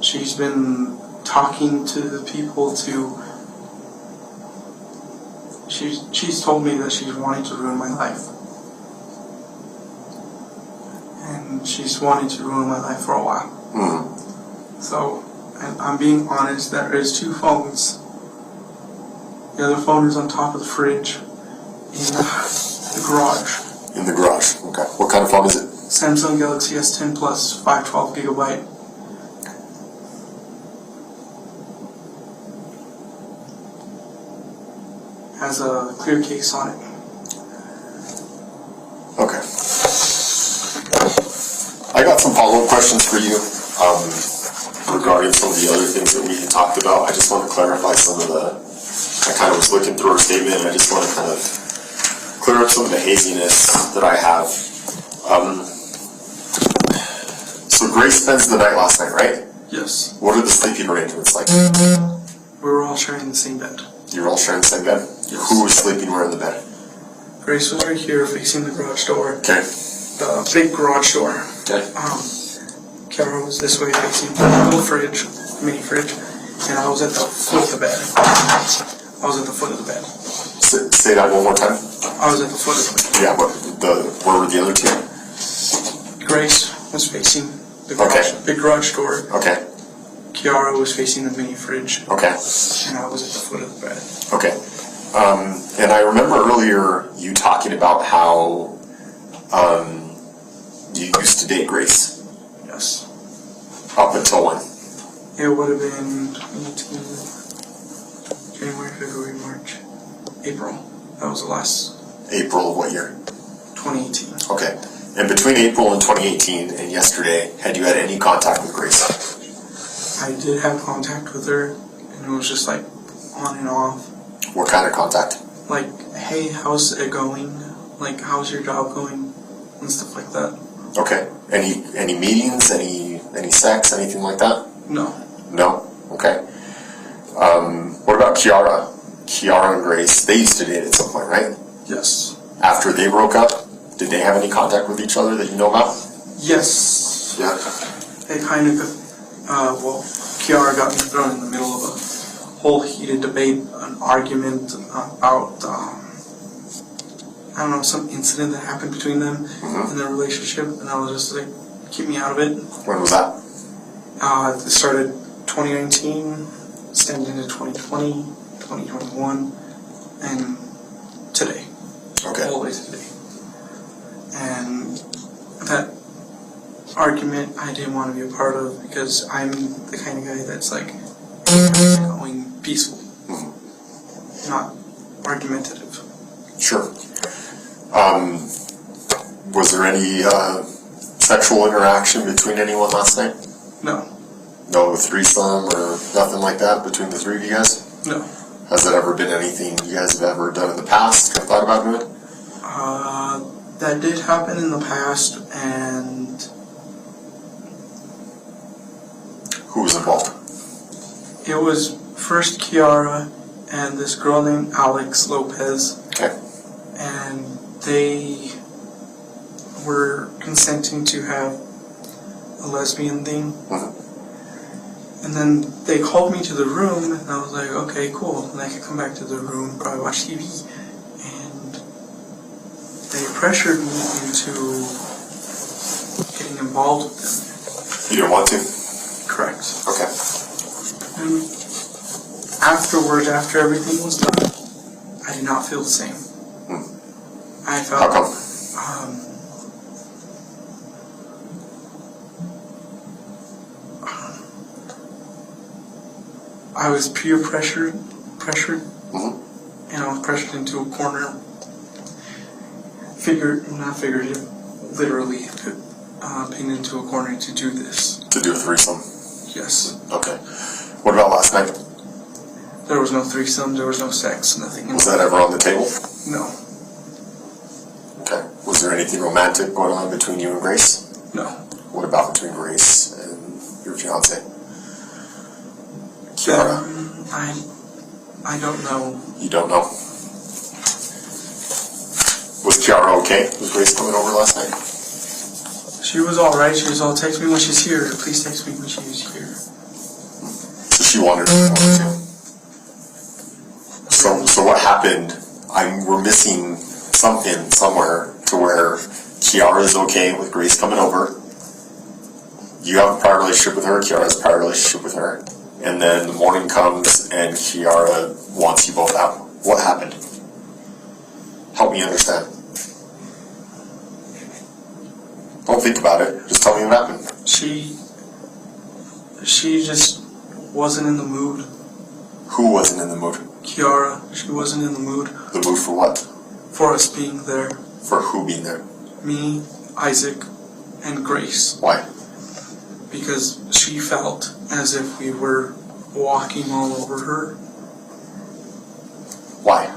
she's been talking to the people to, she's told me that she's wanting to ruin my life. And she's wanting to ruin my life for a while. So, and I'm being honest, there is 2 phones. The other phone is on top of the fridge in the garage. In the garage, okay. What kind of phone is it? Samsung Galaxy S10 Plus, 512 gigabyte. Has a clear case on it. Okay. I got some follow-up questions for you regarding some of the other things that we had talked about. I just want to clarify some of the, I kind of was looking through her statement, and I just want to kind of clear up some of the haziness that I have. So Grace spends the night last night, right? Yes. What are the sleeping arrangements like? We were all sharing the same bed. You were all sharing the same bed? Yes. Who was sleeping where in the bed? Grace was right here facing the garage door. Okay. The big garage door. Okay. Kara was this way facing the little fridge, mini fridge, and I was at the foot of the bed. I was at the foot of the bed. Say that one more time. I was at the foot of the bed. Yeah, but where were the other 2? Grace was facing the garage, big garage door. Okay. Kiara was facing the mini fridge. Okay. And I was at the foot of the bed. Okay. And I remember earlier you talking about how you used to date Grace. Yes. Up until when? It would have been January, February, March, April. That was the last. April of what year? 2018. Okay. And between April and 2018 and yesterday, had you had any contact with Grace? I did have contact with her, and it was just like on and off. What kind of contact? Like, hey, how's it going? Like, how's your job going? And stuff like that. Okay. Any meetings? Any sex? Anything like that? No. No? Okay. What about Kiara? Kiara and Grace, they used to date at some point, right? Yes. After they broke up, did they have any contact with each other that you know about? Yes. Yeah. They kind of, well, Kiara got me thrown in the middle of a whole heated debate, an argument about, I don't know, some incident that happened between them in their relationship, and I was just like, keep me out of it. When was that? It started 2019, extended into 2020, 2021. and today, Okay. all the way today. And that argument I didn't want to be a part of because I'm the kind of guy that's like going peaceful, not argumentative. Sure. Was there any sexual interaction between anyone last night? No, No threesome or nothing like that between the three of you guys? no. Has that ever been anything you guys have ever done in the past or thought about doing? That did happen in the past, and Who was involved? it was first Kiara and this girl named Alex Lopez, Okay. and they were consenting to have a lesbian thing. Mhm. And then they called me to the room, and I was like, okay, cool. And I could come back to the room, probably watch TV. And they pressured me into getting involved with them. You didn't want to? Correct. Okay. And afterwards, after everything was done, I did not feel the same. I felt. How come? I was peer pressured, Mhm. and I was pressured into a corner. Not figurative, literally, pinned into a corner to do this. To do a threesome? Yes. Okay. What about last night? There was no threesome, there was no sex, nothing. Was that ever on the table? No, Okay. Was there anything romantic going on between you and Grace? no. What about between Grace and your fiance? Kiara? I don't know. You don't know? Was Kiara okay with Grace coming over last night? She was alright, she was all, text me when she's here, please text me when she's here. So she wanted to come over too. So what happened? We're missing something somewhere to where Kiara's okay with Grace coming over. You have a prior relationship with her, Kiara has a prior relationship with her. And then the morning comes and Kiara wants you both out. What happened? Help me understand. Don't think about it. Just tell me what happened. She just wasn't in the mood. Who wasn't in the mood? Kiara, she wasn't in the mood The mood for what? for us being there. For who being there? Me, Isaac, and Grace. Why? Because she felt as if we were walking all over her. Why?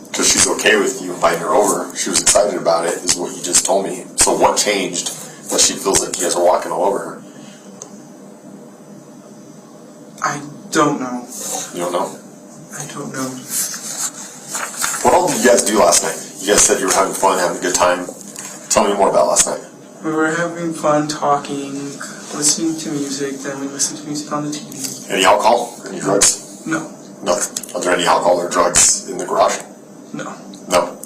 Because she's okay with you inviting her over. She was excited about it, is what you just told me. So what changed that she feels like you guys are walking all over her? I don't know. You don't know? I don't know. What all did you guys do last night? You guys said you were having fun, having a good time. Tell me more about last night. We were having fun talking, listening to music, then we listened to music on the TV. Any alcohol? Any drugs? No, Nothing. Are there any alcohol or drugs in the garage? no, No.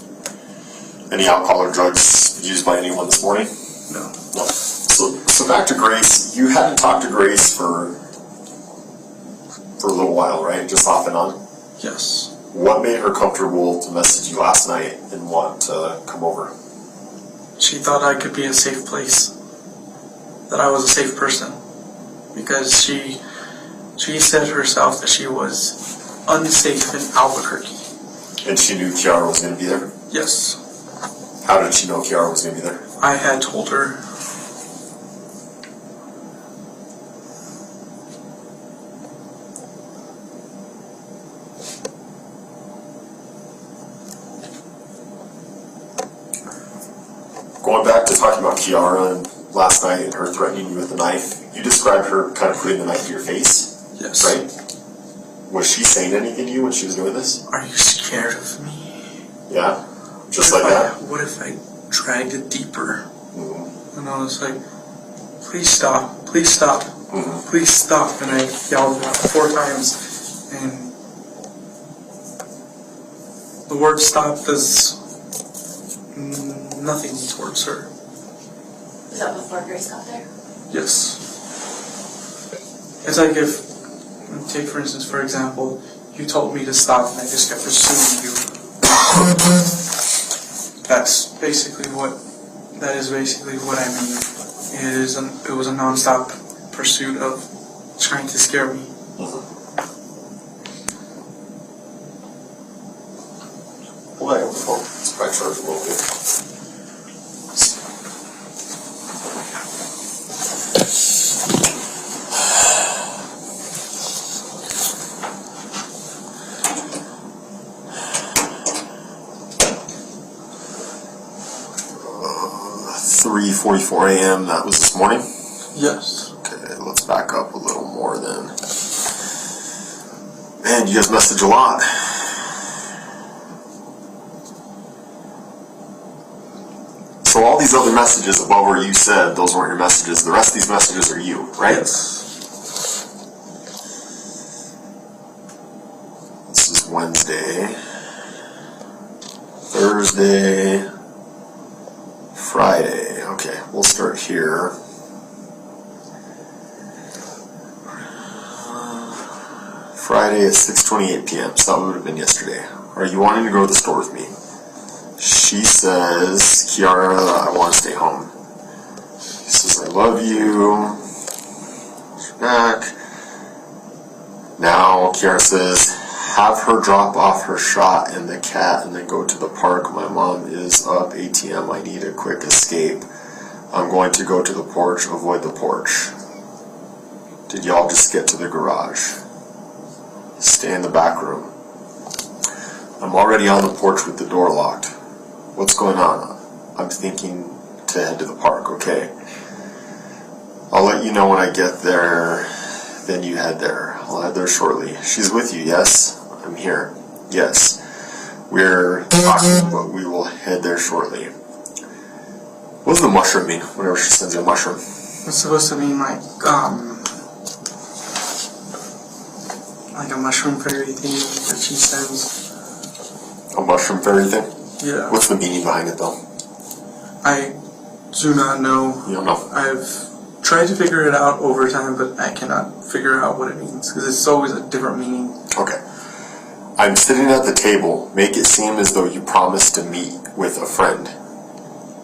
Any alcohol or drugs used by anyone this morning? no. No. So back to Grace. You hadn't talked to Grace for a little while, right? Just off and on? Yes. What made her comfortable to message you last night and want to come over? She thought I could be a safe place. That I was a safe person. Because she said herself that she was unsafe in Albuquerque. And she knew Kiara was going to be there? Yes. How did she know Kiara was going to be there? I had told her. Going back to talking about Kiara and last night and her threatening you with a knife, you described her kind of putting the knife to your face, Yes. right? Was she saying anything to you when she was doing this? Are you scared of me? Yeah? Just What like if that? What if I dragged it deeper? Mhm. And I was like, please stop, please stop, please stop. And I yelled about 4 times, and the word stop does nothing towards her. Was that before Grace got there? Yes. It's like if, take for instance, for example, you told me to stop and I just kept pursuing you. That is basically what I mean. It was a non-stop pursuit of trying to scare me. Well, I hope it's by charge a little bit. 3:44 a.m. That was this morning? Yes. Okay, let's back up a little more then. Man, you guys message a lot. So all these other messages above where you said those weren't your messages, the rest of these messages are you, right? Yes. This is Wednesday, Thursday, Friday. Okay, we'll start here. Friday at 6:28 p.m. So that would have been yesterday. Are you wanting to go to the store with me? She says, Kiara, I want to stay home. She says, I love you. She's back. Now, Kiara says, have her drop off her shot and the cat and then go to the park. My mom is up, ATM. I need a quick escape. I'm going to go to the porch, avoid the porch. Did y'all just get to the garage? Stay in the back room. I'm already on the porch with the door locked. What's going on? I'm thinking to head to the park, okay? I'll let you know when I get there, then you head there. I'll head there shortly. She's with you, yes? I'm here. Yes. We're talking, but we will head there shortly. What does the mushroom mean, whenever she sends you a mushroom? It's supposed to mean like a mushroom fairy thing that she sends. A mushroom fairy thing? Yeah. What's the meaning behind it, though? I do not know. You don't know? I've tried to figure it out over time, but I cannot figure out what it means, because it's always a different meaning. Okay. I'm sitting at the table. Make it seem as though you promised to meet with a friend.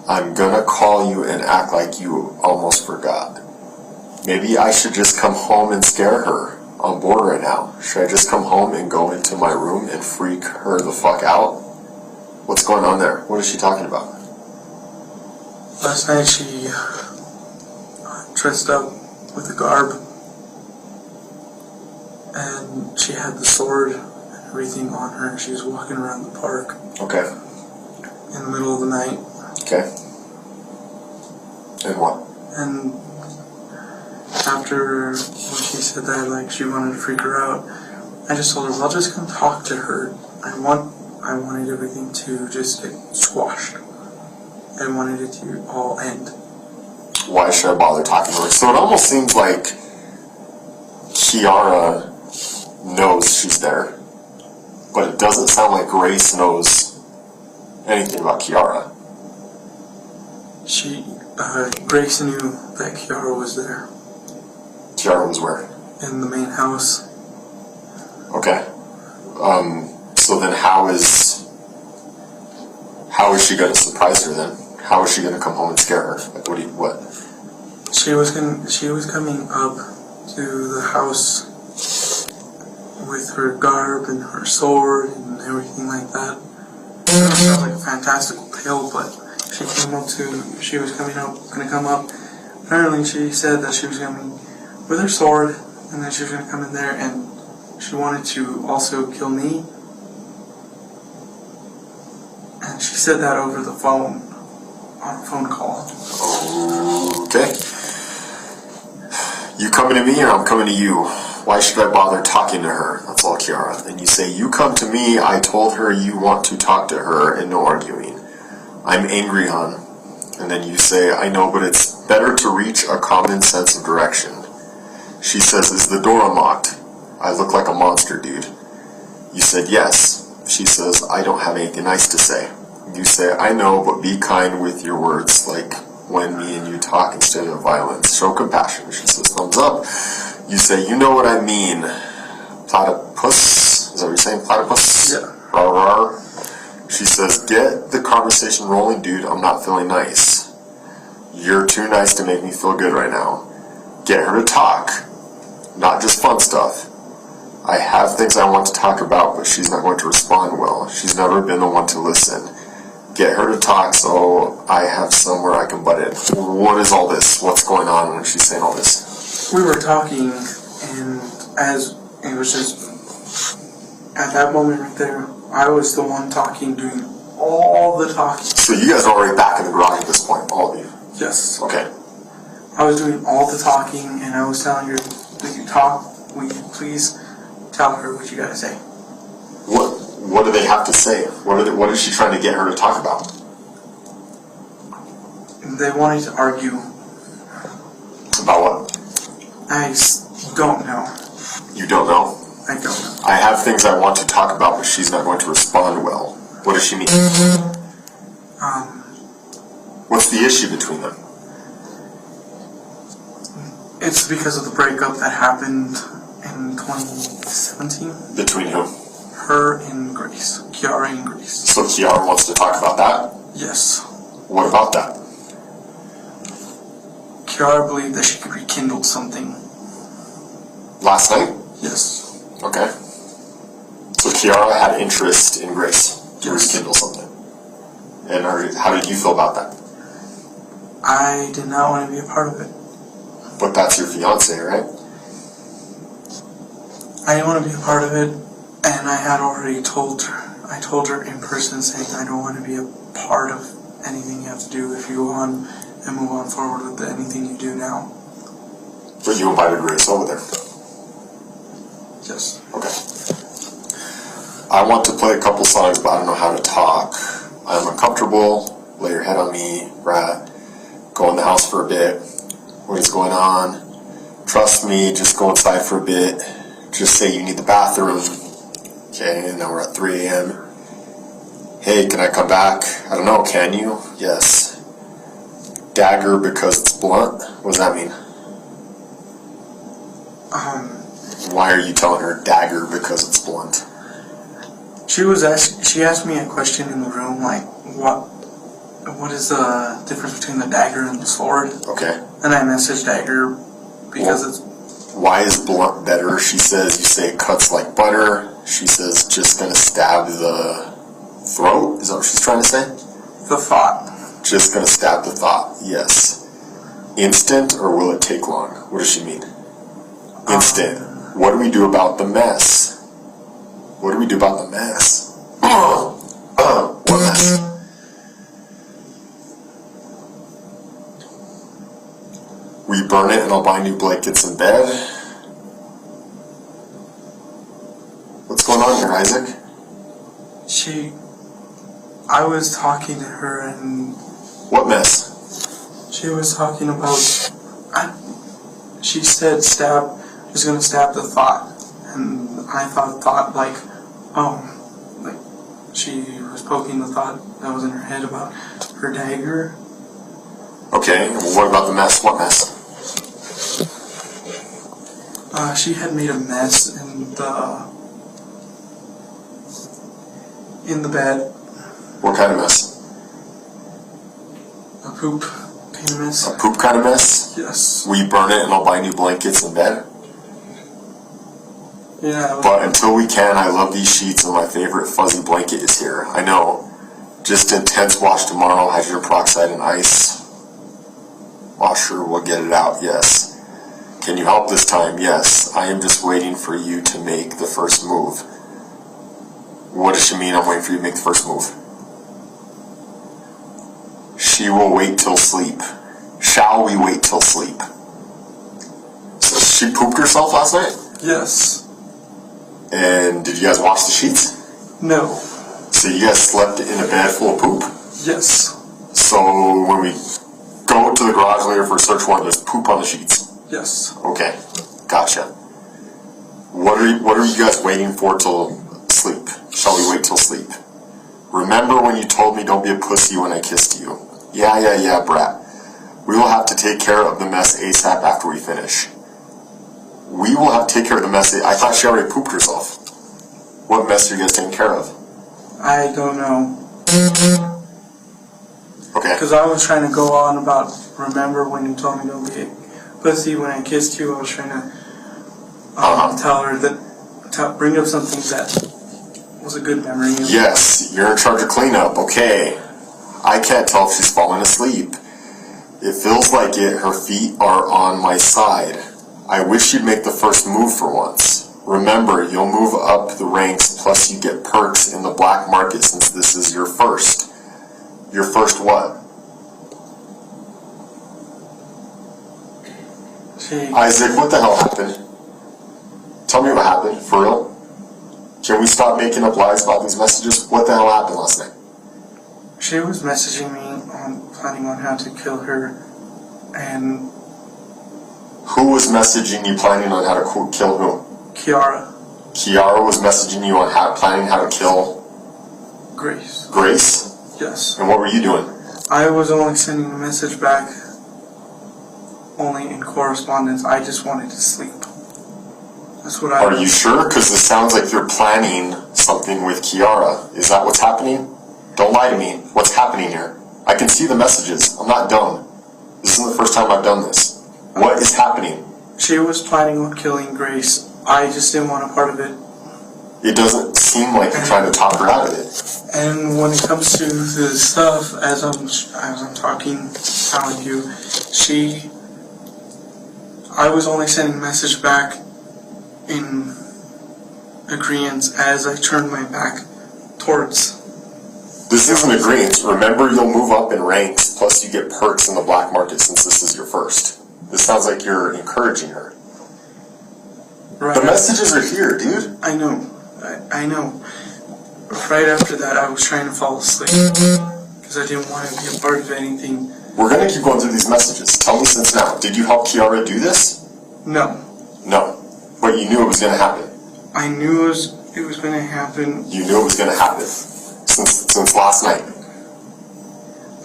I'm gonna call you and act like you almost forgot. Maybe I should just come home and scare her. On board right now. Should I just come home and go into my room and freak her the fuck out? What's going on there? What is she talking about? Last night she dressed up with a garb, and she had the sword and everything on her. She was walking around the park. Okay. In the middle of the night. Okay. And what? And after when she said that, like, she wanted to freak her out, I just told her, well, I'll just come talk to her. I wanted everything to just get squashed. I wanted it to all end. Why should I bother talking to her? So it almost seems like Kiara knows she's there, but it doesn't sound like Grace knows anything about Kiara. Grace knew that Kiara was there. Kiara was where? In the main house. Okay. So then how is she going to surprise her then? How is she going to come home and scare her? Like, what? She was coming up to the house with her garb and her sword and everything like that. It sounds like a fantastical tale, but she was gonna come up. Apparently she said that she was coming with her sword, and then she was gonna come in there, and she wanted to also kill me. And she said that over the phone, on a phone call. Okay. You coming to me or I'm coming to you? Why should I bother talking to her? That's all, Kiara. Then you say, you come to me, I told her you want to talk to her, and no arguing. I'm angry, hon. And then you say, I know, but it's better to reach a common sense of direction. She says, is the door unlocked? I look like a monster, dude. You said, yes. She says, I don't have anything nice to say. You say, I know, but be kind with your words, like when me and you talk instead of violence. Show compassion. She says, thumbs up. You say, you know what I mean. Platypus. Is that what you're saying? Platypus? Yeah. Rar rar. She says, get the conversation rolling, dude. I'm not feeling nice. You're too nice to make me feel good right now. Get her to talk. Not just fun stuff. I have things I want to talk about, but she's not going to respond well. She's never been the one to listen. Get her to talk so I have somewhere I can butt in. What is all this? What's going on when she's saying all this? We were talking, and as it was just at that moment right there, I was the one talking, doing all the talking. So you guys are already back in the garage at this point, all of you? Yes. Okay. I was doing all the talking, and I was telling her, "Will you talk? Will you please tell her what you gotta say?" What do they have to say? What is she trying to get her to talk about? They wanted to argue. About what? I don't know. You don't know? I don't know. I have things I want to talk about, but she's not going to respond well. What does she mean? What's the issue between them? It's because of the breakup that happened in 2017. Between whom? Her and Grace. Kiara and Grace. So Kiara wants to talk about that? Yes. What about that? Kiara believed that she could rekindle something. Last night? Yes. Okay. So Kiara had interest in Grace to Yes. rekindle something. And how did you feel about that? I did not want to be a part of it. But that's your fiance, right? I didn't want to be a part of it, and I had already told her. I told her in person, saying I don't want to be a part of anything you have to do if you go on and move on forward with anything you do now. But you invited Grace over there. Yes. Okay. I want to play a couple songs, but I don't know how to talk. I'm uncomfortable. Lay your head on me, rat. Go in the house for a bit. What is going on? Trust me, just go inside for a bit. Just say you need the bathroom. Okay, and now we're at 3 a.m. Hey, can I come back? I don't know, can you? Yes. Dagger because it's blunt? What does that mean? Why are you telling her dagger because it's blunt? She asked me a question in the room, like, what is the difference between the dagger and the sword? Okay. And I messaged dagger because it's... Why is blunt better? She says you say it cuts like butter. She says just gonna stab the throat. Is that what she's trying to say? The thought. Just gonna stab the thought. Yes. Instant or will it take long? What does she mean? Instant. What do we do about the mess? What do we do about the mess? What mess? We burn it and I'll buy new blankets and bed. What's going on here, Isaac? I was talking to her and... What mess? She was talking about... she said just gonna stab the thought. And I thought like, like she was poking the thought that was in her head about her dagger. Okay, well, what about the mess? What mess? She had made a mess in the bed. What kind of mess? A poop kind of mess. A poop kind of mess? Yes. We burn it and I'll buy new blankets and bed? Yeah. But until we can, I love these sheets and my favorite fuzzy blanket is here. I know. Just intense wash tomorrow, hydrogen peroxide and ice. Washer will get it out, yes. Can you help this time? Yes. I am just waiting for you to make the first move. What does she mean I'm waiting for you to make the first move? She will wait till sleep. Shall we wait till sleep? So she pooped herself last night? Yes. And did you guys wash the sheets? No. So you guys slept in a bed full of poop? Yes. So when we go to the garage later for a search warrant, there's poop on the sheets? Yes. Okay, gotcha. What are you guys waiting for till sleep? Shall we wait till sleep? Remember when you told me don't be a pussy when I kissed you? Yeah, brat. We will have to take care of the mess ASAP after we finish. We will have to take care of the mess. I thought she already pooped herself. What mess are you guys taking care of? I don't know. Okay. Because I was trying to go on about, remember when you told me don't be a pussy when I kissed you, I was trying to tell her that, bring up something that was a good memory. Yes, you're in charge of cleanup. Okay. I can't tell if she's falling asleep. It feels like it. Her feet are on my side. I wish you'd make the first move for once. Remember, you'll move up the ranks, plus you get perks in the black market since this is your first. Your first what? Isaac, what the hell happened? Tell me what happened, for real. Can we stop making up lies about these messages? What the hell happened last night? She was messaging me on planning on how to kill her, and who was messaging you planning on how to kill who? Kiara. Kiara was messaging you on planning how to kill Grace. Grace? Yes. And what were you doing? I was only sending a message back, only in correspondence. I just wanted to sleep. That's what I... Are you sure? Because it sounds like you're planning something with Kiara. Is that what's happening? Don't lie to me. What's happening here? I can see the messages. I'm not dumb. This isn't the first time I've done this. What is happening? She was planning on killing Grace. I just didn't want a part of it. It doesn't seem like you're trying to talk her out of it. And when it comes to the stuff, as I'm talking, telling you, I was only sending a message back in agreement as I turned my back towards. This isn't agreement. Remember, you'll move up in ranks, plus you get perks in the black market since this is your first. This sounds like you're encouraging her. Right. The messages are here, dude. I know. I know. Right after that, I was trying to fall asleep because I didn't want to be a part of anything. We're going to keep going through these messages. Tell me since now. Did you help Kiara do this? No. No. But you knew it was going to happen. I knew it was going to happen. You knew it was going to happen since last night.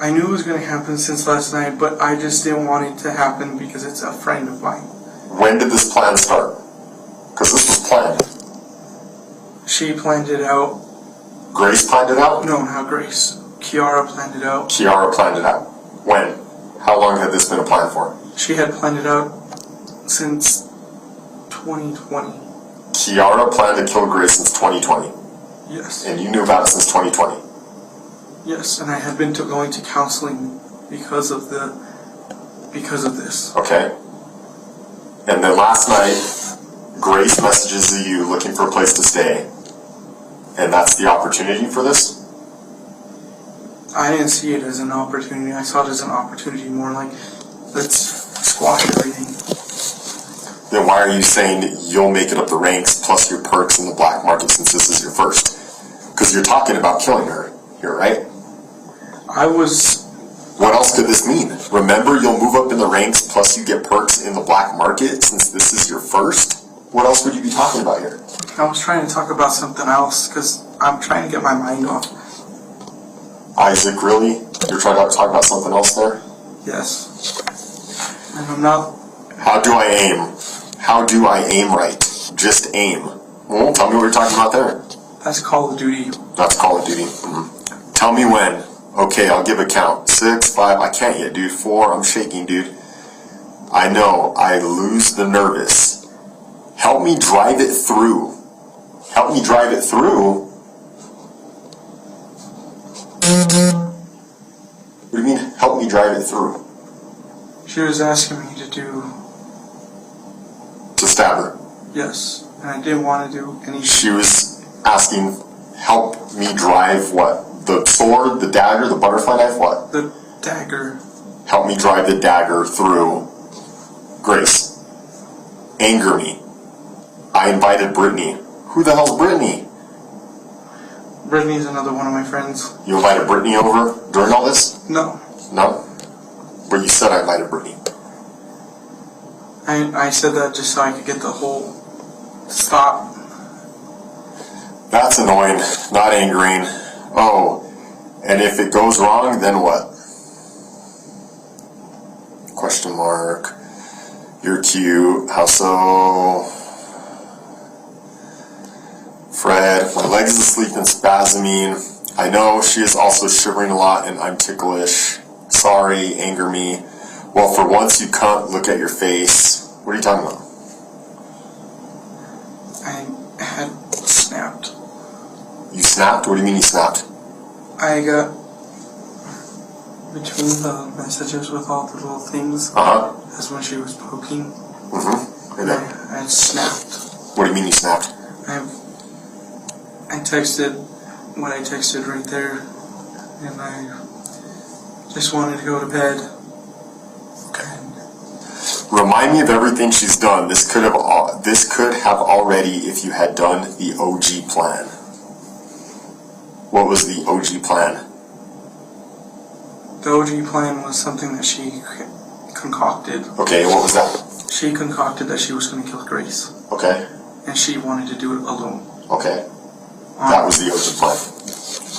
I knew it was going to happen since last night, but I just didn't want it to happen because it's a friend of mine. When did this plan start? Because this was planned. She planned it out. Grace planned it out? No, not Grace. Kiara planned it out. Kiara planned it out. When? How long had this been a plan for? She had planned it out since 2020. Kiara planned to kill Grace since 2020. Yes. And you knew about it since 2020. Yes, and I had been going to counseling because of this. Okay. And then last night, Grace messages you looking for a place to stay. And that's the opportunity for this? I didn't see it as an opportunity. I saw it as an opportunity more like, let's squash everything. Then why are you saying that you'll make it up the ranks plus your perks in the black market since this is your first? Because you're talking about killing her here, right? What else could this mean? Remember, you'll move up in the ranks plus you get perks in the black market since this is your first? What else would you be talking about here? I was trying to talk about something else because I'm trying to get my mind off. Isaac, really? You're trying to talk about something else there? Yes. And I'm not... How do I aim? How do I aim right? Just aim. Well, tell me what you're talking about there. That's Call of Duty. That's Call of Duty. Tell me when. Okay, I'll give a count. 6, 5, I can't yet, dude. 4, I'm shaking, dude. I know, I lose the nervous. Help me drive it through. Help me drive it through? What do you mean, help me drive it through? She was asking me to do... To stab her. Yes, and I didn't want to do any... She was asking, help me drive what? The sword, the dagger, the butterfly knife, what? The dagger. Help me drive the dagger through Grace. Anger me. I invited Brittany. Who the hell's Brittany? Brittany's another one of my friends. You invited Brittany over during all this? No. No? But you said I invited Brittany. I said that just so I could get the whole stop. That's annoying, not angering. Oh, and if it goes wrong, then what? Question mark. You're cute. How so? Fred, my legs asleep and spasming. I know she is also shivering a lot and I'm ticklish. Sorry, anger me. Well, for once you can't look at your face. What are you talking about? I had snapped. You snapped? What do you mean you snapped? I got between the messages with all the little things. That's when she was poking. And then? I snapped. What do you mean you snapped? I texted what I texted right there, and I just wanted to go to bed. Remind me of everything she's done. This could have already if you had done the OG plan. What was the OG plan? The OG plan was something that she concocted. Okay, what was that? She concocted that she was going to kill Grace. Okay. And she wanted to do it alone. Okay. That was the OG plan.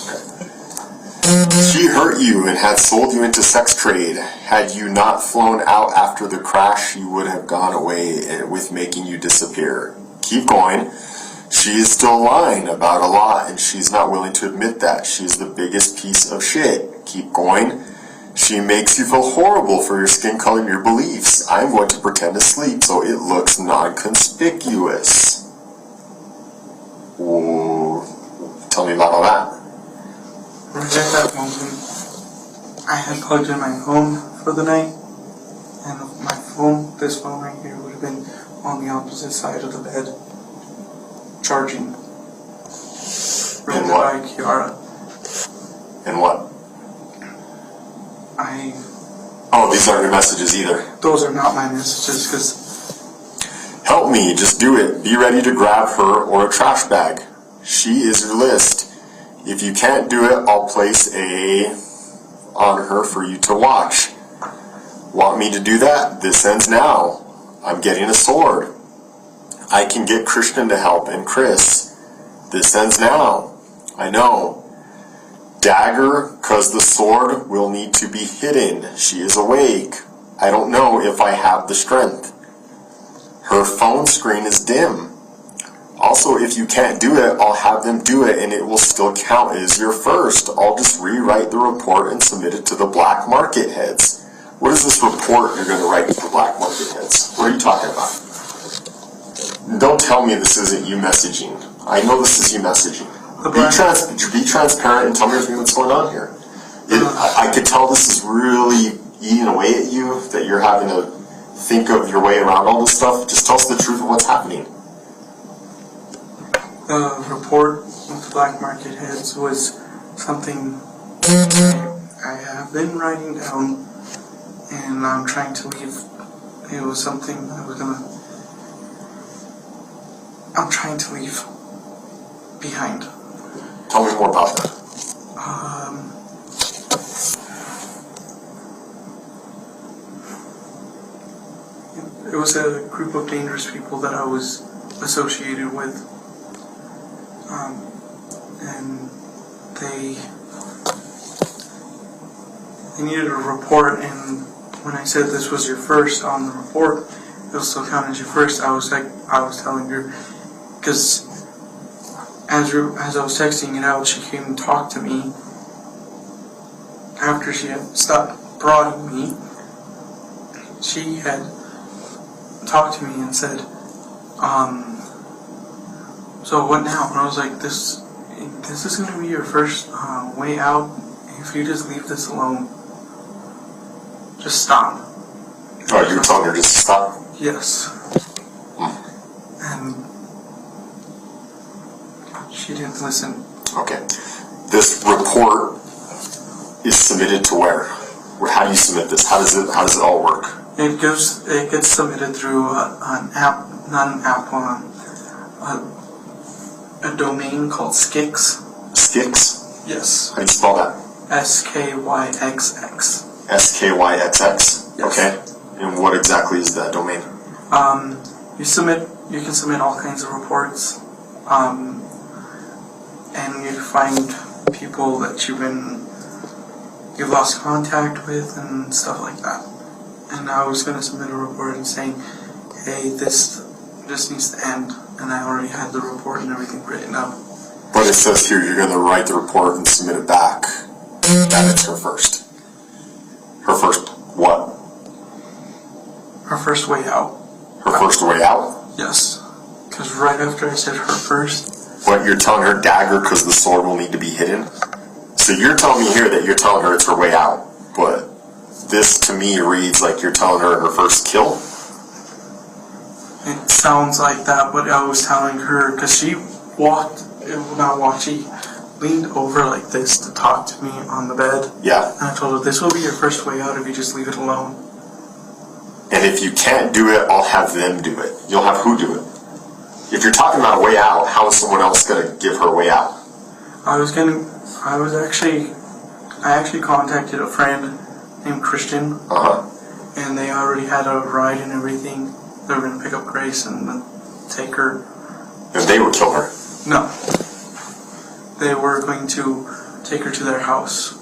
Okay. She hurt you and had sold you into sex trade. Had you not flown out after the crash, she would have gone away with making you disappear. Keep going. She is still lying about a lot, and she's not willing to admit that. She's the biggest piece of shit. Keep going. She makes you feel horrible for your skin color and your beliefs. I'm going to pretend to sleep so it looks non-conspicuous. Ooh, tell me about all that. Right at that moment, I had plugged in my phone for the night, and my phone, this phone right here, would have been on the opposite side of the bed, charging. And what? By Kiara. And what? Oh, these aren't your messages either. Those are not my messages, because... Help me, just do it. Be ready to grab her or a trash bag. She is your list. If you can't do it, I'll place on her for you to watch. Want me to do that? This ends now. I'm getting a sword. I can get Christian to help and Chris. This ends now. I know. Dagger, cause the sword will need to be hidden. She is awake. I don't know if I have the strength. Her phone screen is dim. Also, if you can't do it, I'll have them do it and it will still count as your first. I'll just rewrite the report and submit it to the black market heads. What is this report you're going to write to the black market heads? What are you talking about? Don't tell me this isn't you messaging. I know this is you messaging. Be transparent and tell me everything that's going on here. I could tell this is really eating away at you, that you're having to think of your way around all this stuff. Just tell us the truth of what's happening. The report with the black market heads was something I have been writing down, and I'm trying to leave. It was something I'm trying to leave behind. Tell me more about that. It was a group of dangerous people that I was associated with. And they needed a report, and when I said this was your first on the report, it'll still count as your first. I was telling her, because as I was texting it out, she came and talked to me after she had stopped prodding me. She had talked to me and said, so what now? And I was like, this is going to be your first way out. If you just leave this alone, just stop. Oh, you were telling her just to stop? Yes. And she didn't listen. Okay. This report is submitted to where? How do you submit this? How does it all work? It gets submitted through an app, not an app, a domain called Skix. Skix? Yes. How do you spell that? SKYXX. SKYXX? Yes. Okay. And what exactly is that domain? You can submit all kinds of reports, and you find people that you've lost contact with and stuff like that. And I was going to submit a report and saying, hey, this needs to end. and I already had the report and everything written up. But it says here you're going to write the report and submit it back. That it's her first. Her first what? Her first way out. Her first way out? Yes. Because right after I said her first. What, you're telling her dagger because the sword will need to be hidden? So you're telling me here that you're telling her it's her way out, but this to me reads like you're telling her her first kill? It sounds like that, but I was telling her, because she she leaned over like this to talk to me on the bed. Yeah. And I told her, this will be your first way out if you just leave it alone. And if you can't do it, I'll have them do it. You'll have who do it? If you're talking about a way out, how is someone else going to give her a way out? I actually contacted a friend named Christian. Uh-huh. And they already had a ride and everything. They were going to pick up Grace and then take her. And they would kill her? No. They were going to take her to their house.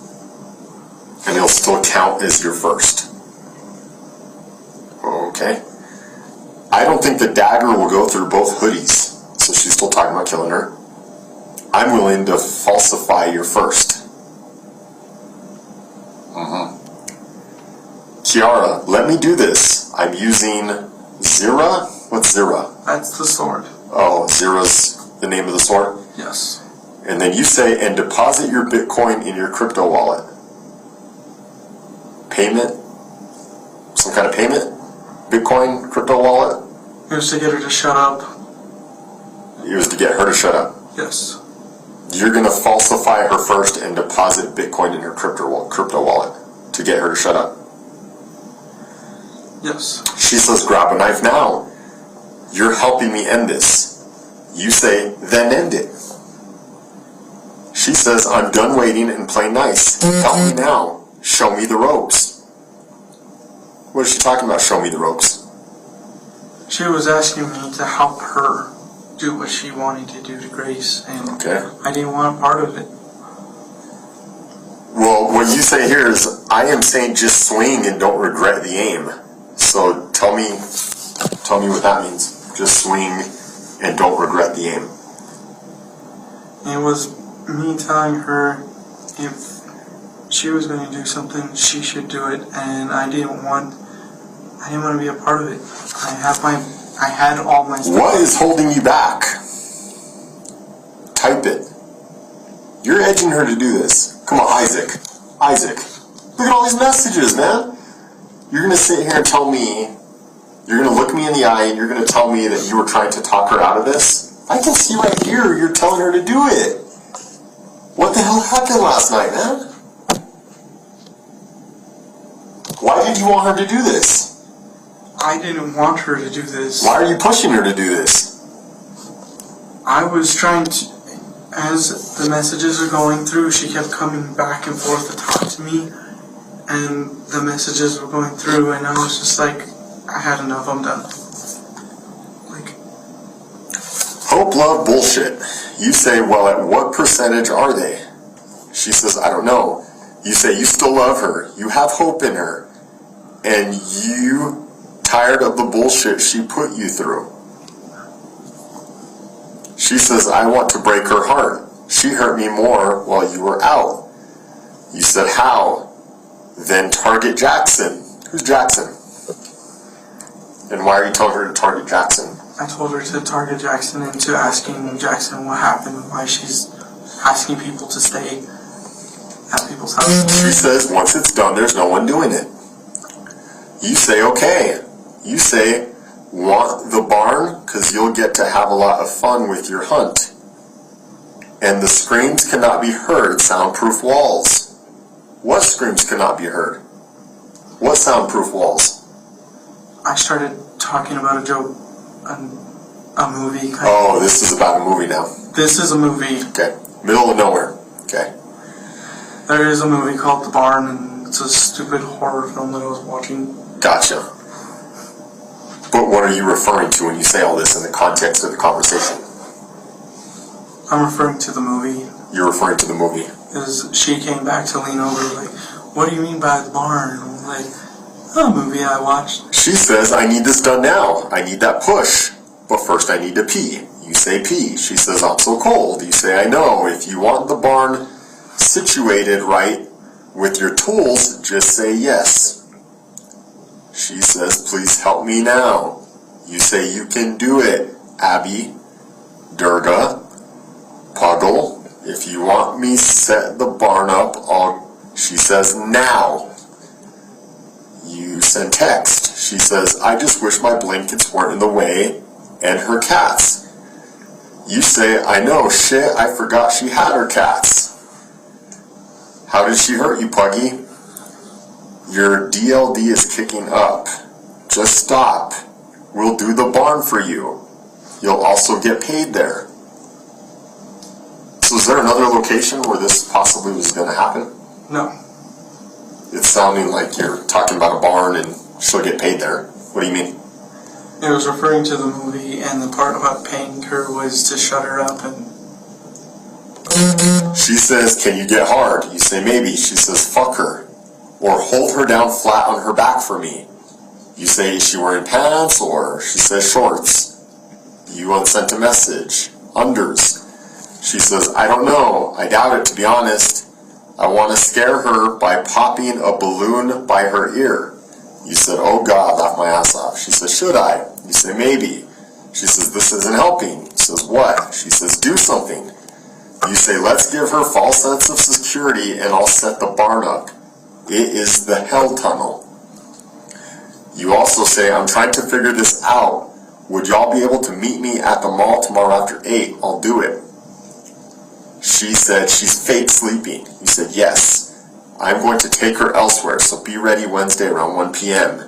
And it'll still count as your first. Okay. I don't think the dagger will go through both hoodies. So she's still talking about killing her. I'm willing to falsify your first. Kiara, let me do this. I'm using Zira? What's Zira? That's the sword. Oh, Zira's the name of the sword? Yes. And then you say, and deposit your Bitcoin in your crypto wallet. Payment? Some kind of payment? Bitcoin, crypto wallet? It was to get her to shut up. It was to get her to shut up. Yes. You're going to falsify her first and deposit Bitcoin in her crypto wallet to get her to shut up. Yes. She says, grab a knife now. You're helping me end this. You say, then end it. She says, I'm done waiting and playing nice. Help me now. Show me the ropes. What is she talking about, show me the ropes? She was asking me to help her do what she wanted to do to Grace, and Okay. I didn't want a part of it. Well, what you say here is, I am saying just swing and don't regret the aim. So tell me what that means. Just swing and don't regret the aim. It was me telling her if she was going to do something, she should do it, and I didn't want to be a part of it. I had all my stuff. What is holding you back? Type it. You're edging her to do this. Come on, Isaac. Look at all these messages, man. You're going to sit here and tell me, you're going to look me in the eye and you're going to tell me that you were trying to talk her out of this? I can see right here you're telling her to do it. What the hell happened last night, man? Why did you want her to do this? I didn't want her to do this. Why are you pushing her to do this? I was trying to, as the messages are going through, she kept coming back and forth to talk to me, and the messages were going through, and I was just like, I had enough, I'm done. Like, Hope, love, bullshit. You say, well, at what percentage are they? She says, I don't know. You say you still love her. You have hope in her. And you tired of the bullshit she put you through. She says, I want to break her heart. She hurt me more while you were out. You said, how? Then target Jackson. Who's Jackson? And why are you telling her to target Jackson? I told her to target Jackson into asking Jackson what happened, why she's asking people to stay at people's houses. She says, once it's done, there's no one doing it. You say, okay. You say, want the barn? Because you'll get to have a lot of fun with your hunt. And the screams cannot be heard, soundproof walls. What screams cannot be heard? What soundproof walls? I started talking about a joke, a movie. Oh, this is about a movie now. This is a movie. Okay. Middle of nowhere. Okay. There is a movie called The Barn, and it's a stupid horror film that I was watching. Gotcha. But what are you referring to when you say all this in the context of the conversation? I'm referring to the movie. You're referring to the movie. Because she came back to lean over, like, what do you mean by The Barn? I'm like, a movie I watched. She says, I need this done now. I need that push. But but first I need to pee. You say pee. She says, I'm so cold. You say, I know. If you want the barn situated right with your tools, just say yes. She says, please help me now. You say, you can do it, Abby, Durga, Puggle. If you want me set the barn up, she says, now. You send text. She says, I just wish my blankets weren't in the way, and her cats. You say, I know, shit, I forgot she had her cats. How did she hurt you, Puggy? Your DLD is kicking up. Just stop. We'll do the barn for you. You'll also get paid there. So is there another location where this possibly was going to happen? No. It's sounding like you're talking about a barn and she'll get paid there. What do you mean? It was referring to the movie, and the part about paying her was to shut her up and... She says, can you get hard? You say, maybe. She says, fuck her. Or hold her down flat on her back for me. You say, is she wearing pants? Or she says, shorts. You unsent a message. Unders. She says, I don't know. I doubt it, to be honest. I want to scare her by popping a balloon by her ear. You said, oh God, laugh my ass off. She says, should I? You say, maybe. She says, this isn't helping. He says, what? She says, do something. You say, let's give her false sense of security and I'll set the barn up. It is the hell tunnel. You also say, I'm trying to figure this out. Would y'all be able to meet me at the mall tomorrow after 8? I'll do it. She said, she's fake sleeping. You said, yes. I'm going to take her elsewhere, so be ready Wednesday around 1 p.m.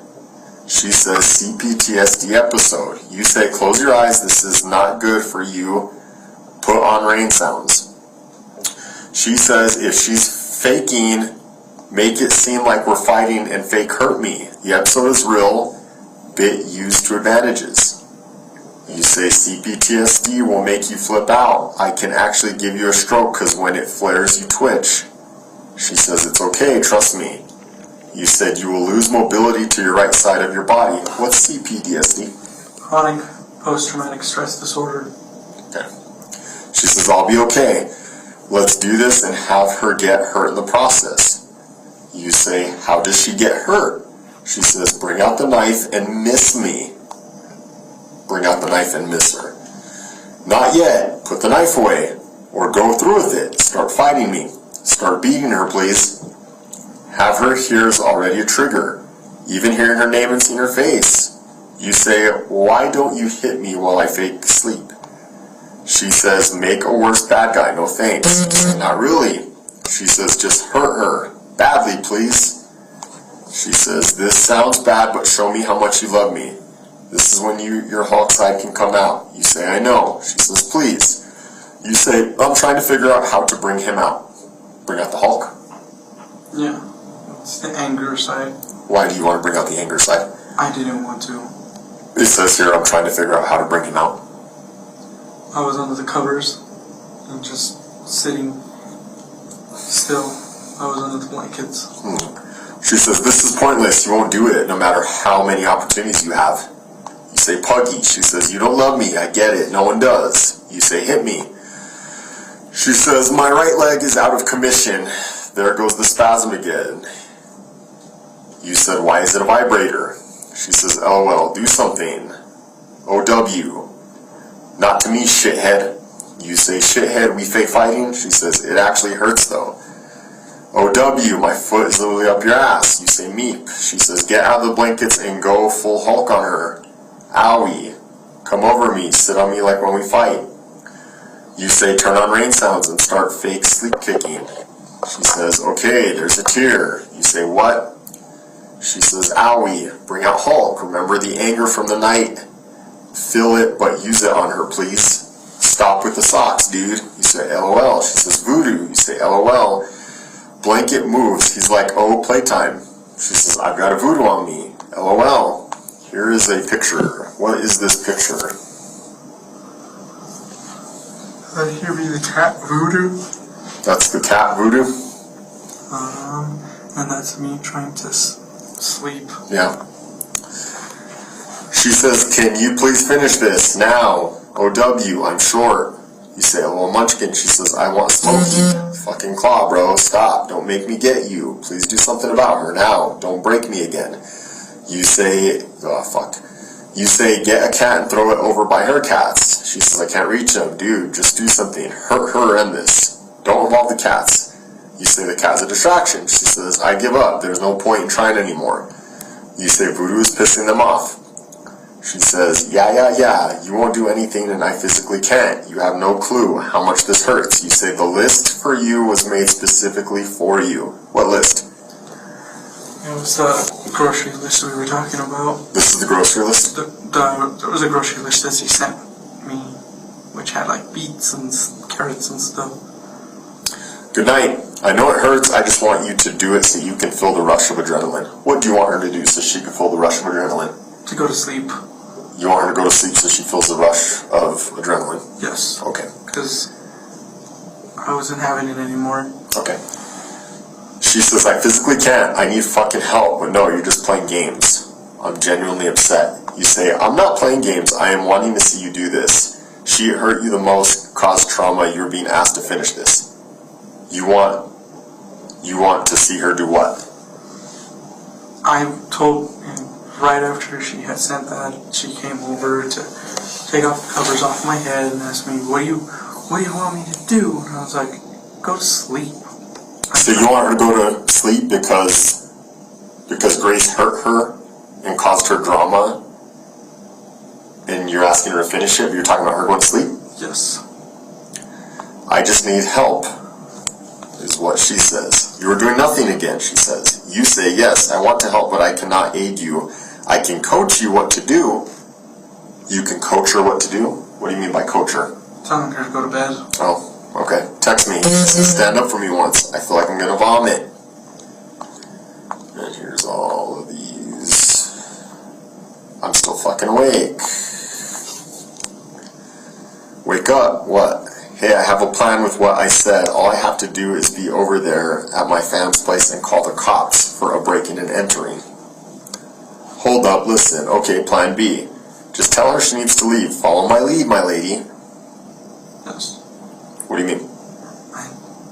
She says, CPTSD episode. You say, close your eyes. This is not good for you. Put on rain sounds. She says, if she's faking, make it seem like we're fighting and fake hurt me. The episode is real. Bit used to advantages. You say CPTSD will make you flip out. I can actually give you a stroke because when it flares, you twitch. She says, it's okay, trust me. You said you will lose mobility to your right side of your body. What's CPTSD? Chronic post-traumatic stress disorder. Okay. She says, I'll be okay. Let's do this and have her get hurt in the process. You say, how does she get hurt? She says, bring out the knife and miss me. Bring out the knife and miss her. Not yet. Put the knife away. Or go through with it. Start fighting me. Start beating her, please. Have her here's already a trigger. Even hearing her name and seeing her face. You say, why don't you hit me while I fake sleep? She says, make a worse bad guy, no thanks. Not really. She says, just hurt her. Badly, please. She says, this sounds bad, but show me how much you love me. This is when your Hulk side can come out. You say, I know. She says, please. You say, I'm trying to figure out how to bring him out. Bring out the Hulk? Yeah. It's the anger side. Why do you want to bring out the anger side? I didn't want to. It says here, I'm trying to figure out how to bring him out. I was under the covers and just sitting still. I was under the blankets. She says, this is pointless. You won't do it no matter how many opportunities you have. You say, Puggy. She says, you don't love me. I get it. No one does. You say, hit me. She says, my right leg is out of commission. There goes the spasm again. You said, why is it a vibrator? She says, LOL, do something. OW. Not to me, shithead. You say, shithead, we fake fighting? She says, it actually hurts though. OW, my foot is literally up your ass. You say, meep. She says, get out of the blankets and go full Hulk on her. Owie. Come over me, sit on me like when we fight. You say, turn on rain sounds and start fake sleep kicking. She says, okay, there's a tear. You say, what? She says, owie, bring out Hulk. Remember the anger from the night. Feel it, but use it on her, please. Stop with the socks, dude. You say, LOL. She says, voodoo. You say, LOL. Blanket moves. He's like, oh, playtime. She says, I've got a voodoo on me. LOL. Here is a picture. What is this picture? Here be the cat voodoo. That's the cat voodoo? And that's me trying to sleep. Yeah. She says, can you please finish this now? OW, I'm short. You say, a little munchkin. She says, I want Smokey. Fucking claw, bro. Stop. Don't make me get you. Please do something about her now. Don't break me again. You say, oh, fuck. You say, get a cat and throw it over by her cats. She says, I can't reach them. Dude, just do something. Hurt her and this. Don't involve the cats. You say, the cat's a distraction. She says, I give up. There's no point in trying anymore. You say, voodoo is pissing them off. She says, yeah, you won't do anything and I physically can't. You have no clue how much this hurts. You say, the list for you was made specifically for you. What list? It was the grocery list we were talking about. This is the grocery list? There was a grocery list that she sent me, which had like beets and carrots and stuff. Good night. I know it hurts. I just want you to do it so you can feel the rush of adrenaline. What do you want her to do so she can feel the rush of adrenaline? To go to sleep. You want her to go to sleep so she feels the rush of adrenaline? Yes. Okay. Because I wasn't having it anymore. Okay. She says, I physically can't. I need fucking help. But no, you're just playing games. I'm genuinely upset. You say, I'm not playing games. I am wanting to see you do this. She hurt you the most, caused trauma. You're being asked to finish this. You want to see her do what? I told right after she had sent that, she came over to take off the covers off my head and asked me, what do you want me to do? And I was like, go to sleep. So you want her to go to sleep because Grace hurt her and caused her drama, and you're asking her to finish it, but you're talking about her going to sleep? Yes. I just need help, is what she says. You are doing nothing again, she says. You say, yes, I want to help, but I cannot aid you. I can coach you what to do. You can coach her what to do? What do you mean by coach her? Telling her to go to bed. Oh, okay. Text me. She says, stand up for me once. I feel like I'm going to vomit. And here's all of these. I'm still fucking awake. Wake up. What? Hey, I have a plan with what I said. All I have to do is be over there at my fam's place and call the cops for a breaking and entering. Hold up, listen. Okay, plan B. Just tell her she needs to leave. Follow my lead, my lady. Yes. What do you mean?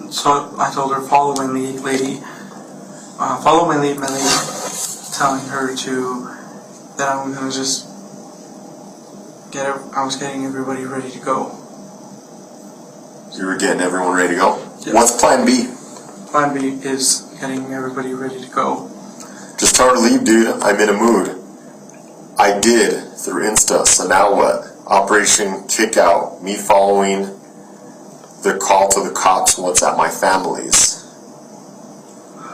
So I told her, follow my lead, lady. Follow my lead, my lady. Telling her that I'm gonna just I was getting everybody ready to go. You were getting everyone ready to go? Yes. What's plan B? Plan B is getting everybody ready to go. Just tell her to leave, dude. I'm in a mood. I did through Insta, so now what? Operation Kickout. Me following the call to the cops once at my family's.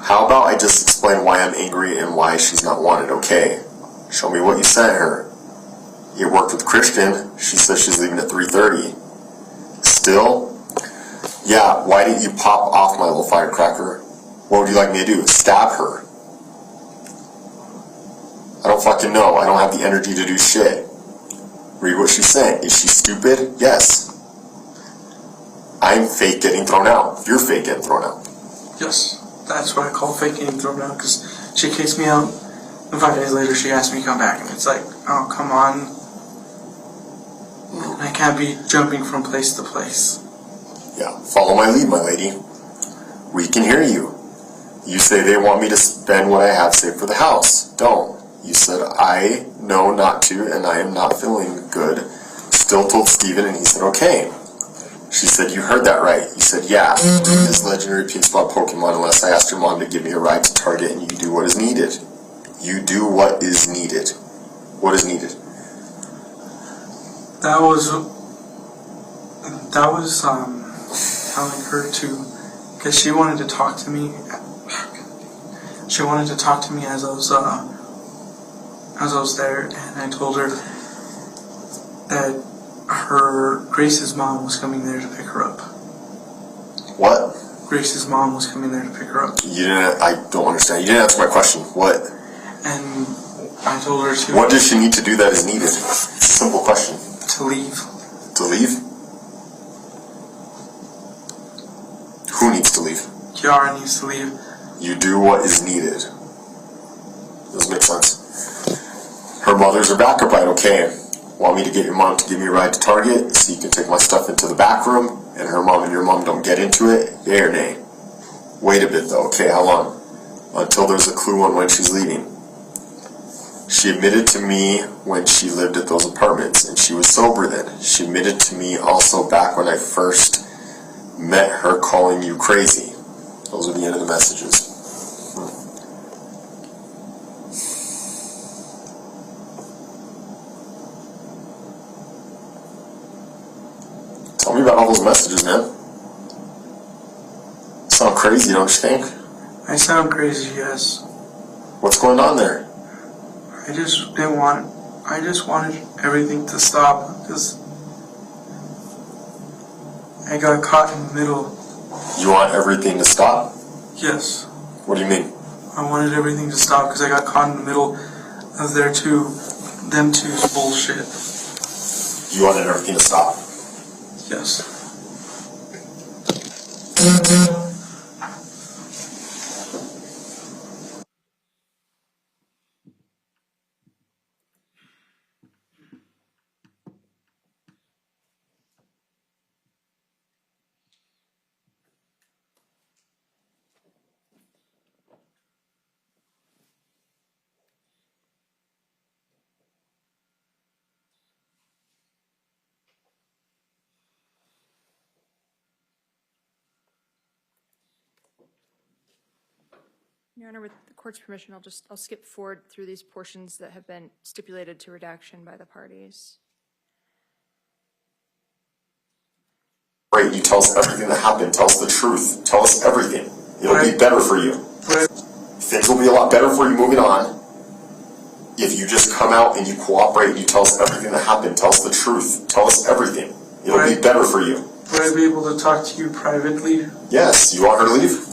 How about I just explain why I'm angry and why she's not wanted, okay? Show me what you sent her. It worked with Christian. She says she's leaving at 3:30. Still? Yeah, why didn't you pop off my little firecracker? What would you like me to do? Stab her? I don't fucking know. I don't have the energy to do shit. Read what she's saying. Is she stupid? Yes. I'm fake getting thrown out. You're fake getting thrown out. Yes. That's what I call fake getting thrown out, because she kicks me out, and 5 days later she asked me to come back, and it's like, oh, come on. I can't be jumping from place to place. Yeah, follow my lead, my lady. We can hear you. You say they want me to spend what I have saved for the house. Don't. You said I know not to, and I am not feeling good. Still told Steven, and he said, okay. She said, you heard that right. You said, yeah. This legendary pink spot Pokemon unless I asked your mom to give me a ride to Target, and you do what is needed. You do what is needed. What is needed? That was telling her to, because she wanted to talk to me. She wanted to talk to me as I was there, and I told her that Grace's mom was coming there to pick her up. What? Grace's mom was coming there to pick her up. You didn't. I don't understand. You didn't answer my question. What? And I told her to. What does she need to do that is needed? It's a simple question. To leave. To leave? Who needs to leave? Kiara needs to leave. You do what is needed. Does make sense. Her Her mother's her backup ride, okay. Want me to get your mom to give me a ride to Target so you can take my stuff into the back room and her mom and your mom don't get into it? Yay or nay? Wait a bit though, okay, how long? Until there's a clue on when she's leaving. She admitted to me when she lived at those apartments, and she was sober then. She admitted to me also back when I first met her calling you crazy. Those are the end of the messages. Tell me about all those messages, man. Sound crazy, don't you think? I sound crazy, yes. What's going on there? I just wanted everything to stop because I got caught in the middle. You want everything to stop? Yes. What do you mean? I wanted everything to stop because I got caught in the middle of them two's bullshit. You wanted everything to stop? Yes. Your Honor, with the court's permission, I'll skip forward through these portions that have been stipulated to redaction by the parties. Right, you tell us everything that happened. Tell us the truth. Tell us everything. It'll be better for you. Things will be a lot better for you moving on if you just come out and you cooperate and you tell us everything that happened. Tell us the truth. Tell us everything. It'll be better for you. Would I be able to talk to you privately? Yes. You want her to leave?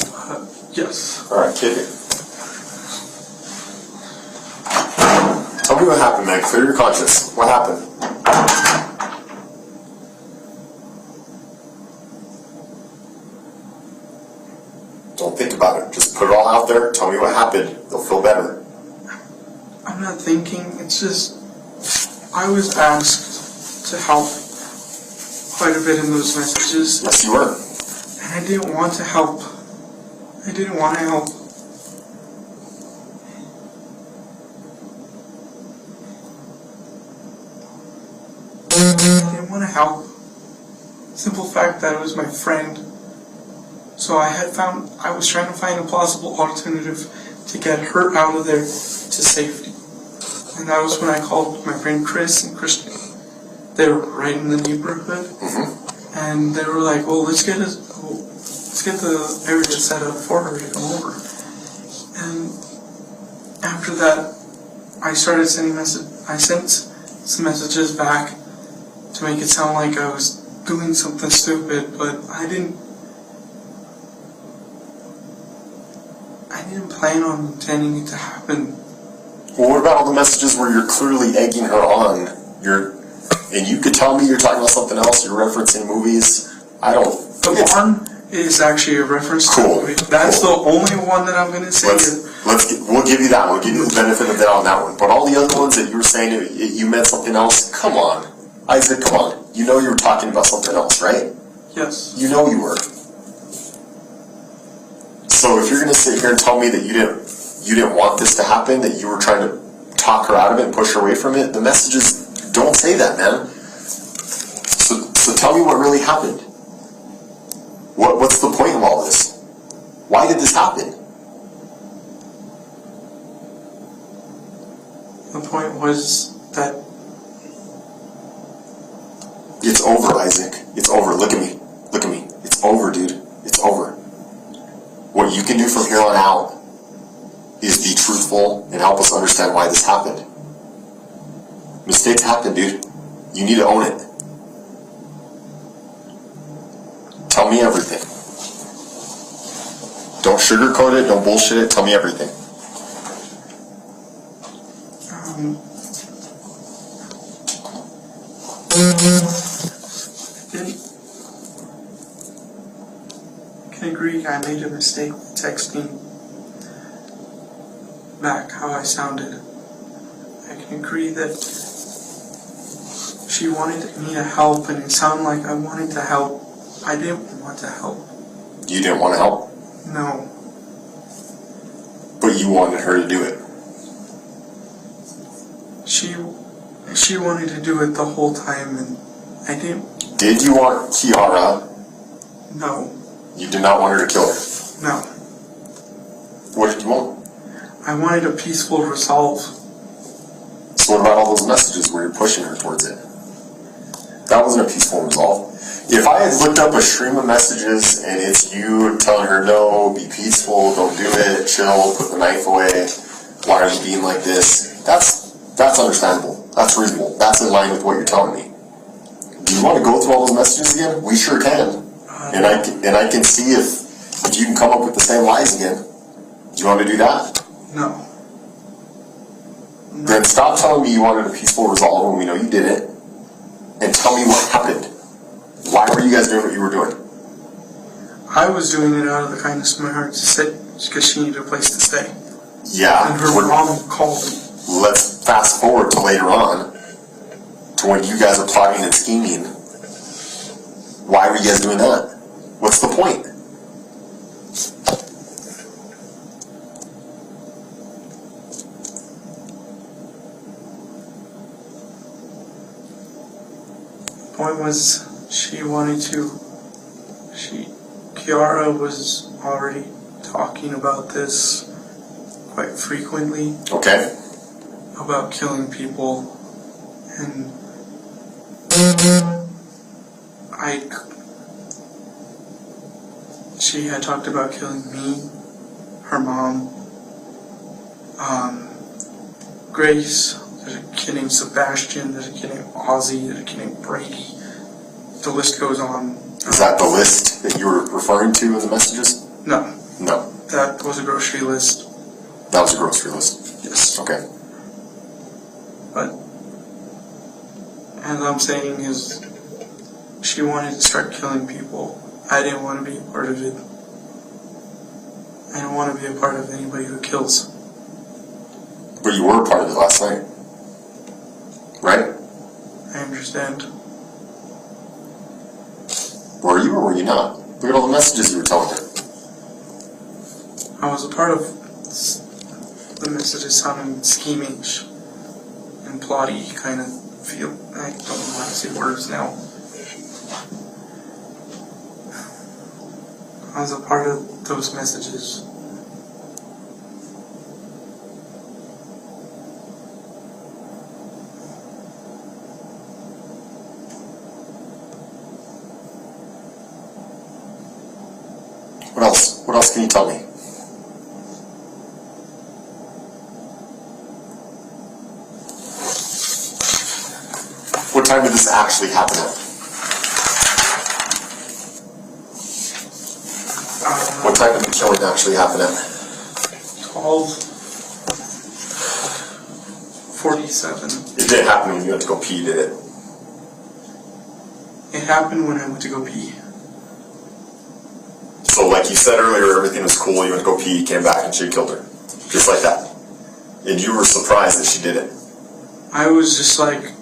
Yes. All right, kid. Tell me what happened, man. Clear your conscience. What happened? Don't think about it. Just put it all out there. Tell me what happened. They'll feel better. I'm not thinking. It's just I was asked to help quite a bit in those messages. Yes, you were. And I didn't want to help. I didn't want to help. I didn't want to help. Simple fact that it was my friend. So I was trying to find a plausible alternative to get her out of there to safety. And that was when I called my friend Chris and Christian. They were right in the neighborhood. And they were like, well, let's get the area set up for her to come over. And after that, I started I sent some messages back to make it sound like I was doing something stupid, but I didn't plan on intending it to happen. Well, what about all the messages where you're clearly egging her on? And you could tell me you're talking about something else. You're referencing movies. The one is actually a reference to a movie. That's the only one that I'm going to say. We'll give you that one. We'll give you the benefit of that on that one. But all the other ones that you were saying you meant something else. Come on, Isaac. Come on. You know you were talking about something else, right? Yes. You know you were. So if you're going to sit here and tell me that you didn't want this to happen, that you were trying to talk her out of it and push her away from it, the messages don't say that, man. So tell me what really happened. What's the point of all this? Why did this happen? The point was that it's over, Isaac. It's over. Look at me. Look at me. It's over, dude. It's over. What you can do from here on out is be truthful and help us understand why this happened. Mistakes happen, dude. You need to own it. Tell me everything. Don't sugarcoat it. Don't bullshit it. Tell me everything. I can agree I made a mistake texting back how I sounded. I can agree that she wanted me to help, and it sounded like I wanted to help. I didn't want to help. You didn't want to help, No. but you wanted her to do it. She wanted to do it the whole time, and I didn't. Did you want Kiara? No. You did not want her to kill her. No. What did you want? I wanted a peaceful resolve. So what about all those messages where you're pushing her towards it? That wasn't a peaceful resolve. If I had looked up a stream of messages and it's you telling her, no, be peaceful, don't do it, chill, put the knife away, why are you being like this? That's understandable. That's reasonable. That's in line with what you're telling me. Do you want to go through all those messages again? We sure can. And I can see if you can come up with the same lies again. Do you want to do that? No. Then stop telling me you wanted a peaceful resolve when we know you did it, and tell me what happened. Why were you guys doing what you were doing? I was doing it out of the kindness of my heart to sit because she needed a place to stay. Yeah. And her mom called me. Let's fast forward to later on, to when you guys are plotting and scheming. Why were you guys doing that? What's the point? The point was Kiara was already talking about this quite frequently. Okay. About killing people, and she had talked about killing me, her mom, Grace, there's a kid named Sebastian, there's a kid named Ozzy, there's a kid named Brady. The list goes on. Is that the list that you were referring to in the messages? No. No. That was a grocery list. That was a grocery list? Yes. Okay. But, as I'm saying is, she wanted to start killing people. I didn't want to be a part of it. I don't want to be a part of anybody who kills. But you were a part of it last night, right? I understand. Were you or were you not? Look at all the messages you were telling her. I was a part of the messages sounding schemish and plotty kind of feel. I don't know how to say words now. I was a part of those messages. What else? What else can you tell me? What time did this actually happen at? What time did the killing actually happen at? 12:47. It didn't happen when you went to go pee, did it? It happened when I went to go pee. So like you said earlier, everything was cool, you went to go pee, came back and she killed her. Just like that. And you were surprised that she did it. I was just like,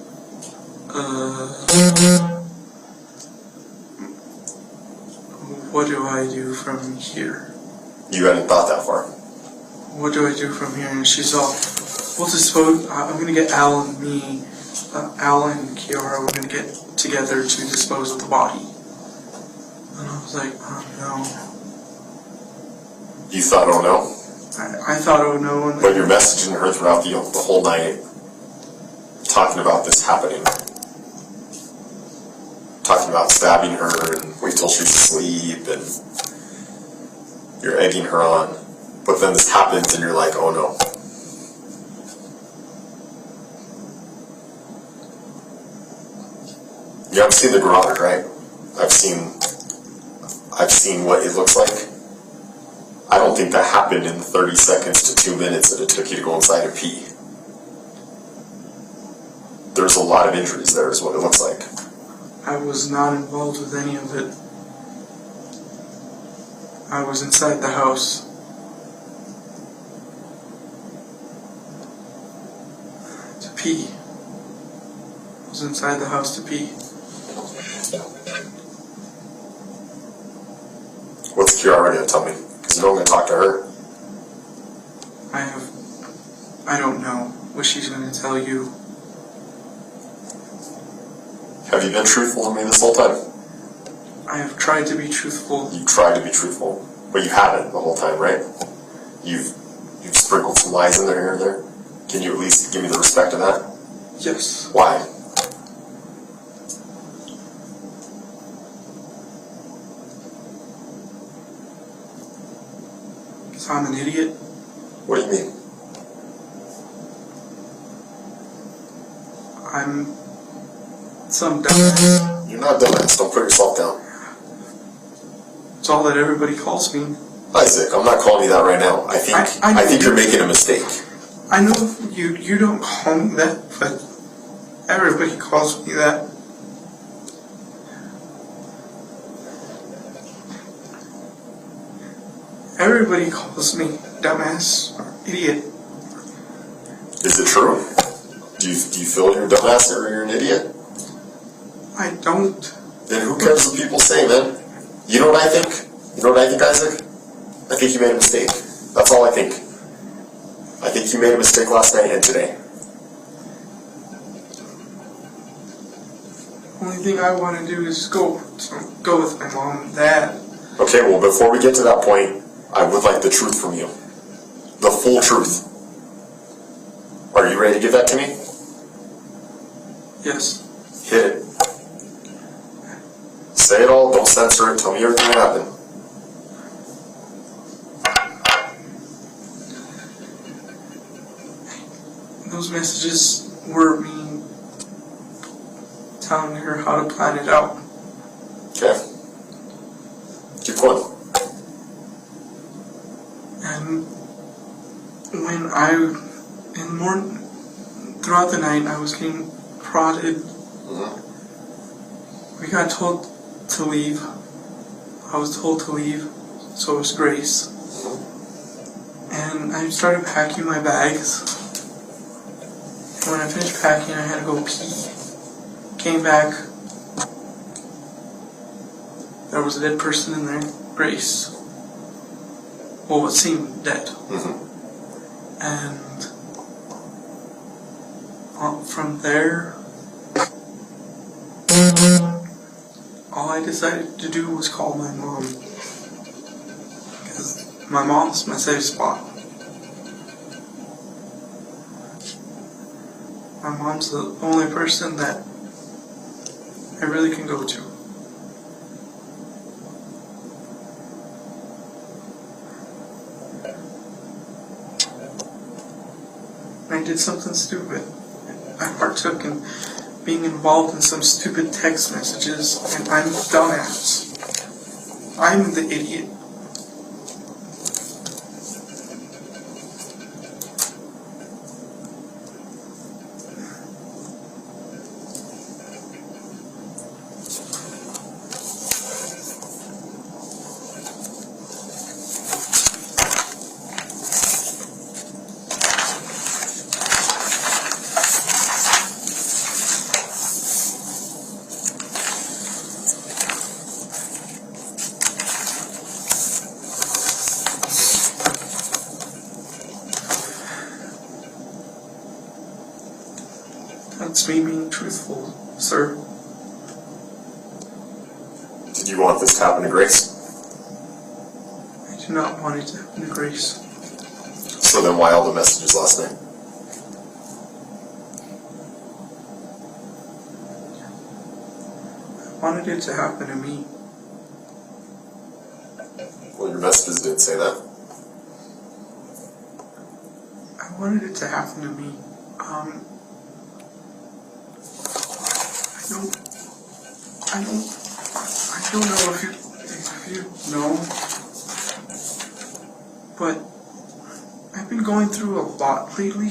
what do I do from here? You hadn't thought that far. What do I do from here? And she's all, we'll dispose, I'm going to get Al and Kiara, we're going to get together to dispose of the body. And I was like, oh no. You thought, oh no? I thought, oh no. And But you're messaging her throughout the whole night, talking about this happening. Talking about stabbing her and wait till she's asleep, and you're egging her on. But then this happens and you're like, oh no. You haven't seen the garage, right? I've seen what it looks like. I don't think that happened in the 30 seconds to 2 minutes that it took you to go inside and pee. There's a lot of injuries there is what it looks like. I was not involved with any of it. I was inside the house. pee. I was inside the house to pee. What's Kiara gonna tell me? Because you know I'm gonna talk to her. I don't know what she's gonna tell you. Have you been truthful to me this whole time? I have tried to be truthful. You tried to be truthful, but you haven't the whole time, right? You've sprinkled some lies in there here and there. Can you at least give me the respect of that? Yes. Why? Because I'm an idiot. What do you mean? I'm some dumbass. You're not dumbass. Don't put yourself down. It's all that everybody calls me. Isaac, I'm not calling you that right now. I think you're making a mistake. I know you don't call me that, but everybody calls me that. Everybody calls me dumbass or idiot. Is it true? Do you feel you're a dumbass or you're an idiot? I don't. Then who cares what people say, man? You know what I think? You know what I think, Isaac? I think you made a mistake. That's all I think. I think you made a mistake last night and today. Only thing I want to do is go with my mom and dad. Okay, well, before we get to that point, I would like the truth from you. The full truth. Are you ready to give that to me? Yes. Hit it. Say it all, don't censor it, tell me everything that happened. Those messages were me telling her how to plan it out. Okay. Keep going. And when in the morning, throughout the night, I was getting prodded. We got told to leave. I was told to leave, so was Grace. And I started packing my bags. And when I finished packing, I had to go pee. Came back. There was a dead person in there, Grace. Well, it seemed dead. And from there, all I decided to do was call my mom. Because my mom's my safe spot. My mom's the only person that I really can go to. I did something stupid. I partook in being involved in some stupid text messages, and I'm the dumbass. I'm the idiot. That's me being truthful, sir. Did you want this to happen to Grace? I do not want it to happen to Grace. So then why all the messages last night? I wanted it to happen to me. Well, your messages didn't say that. I wanted it to happen to me. I don't know if you know, but I've been going through a lot lately.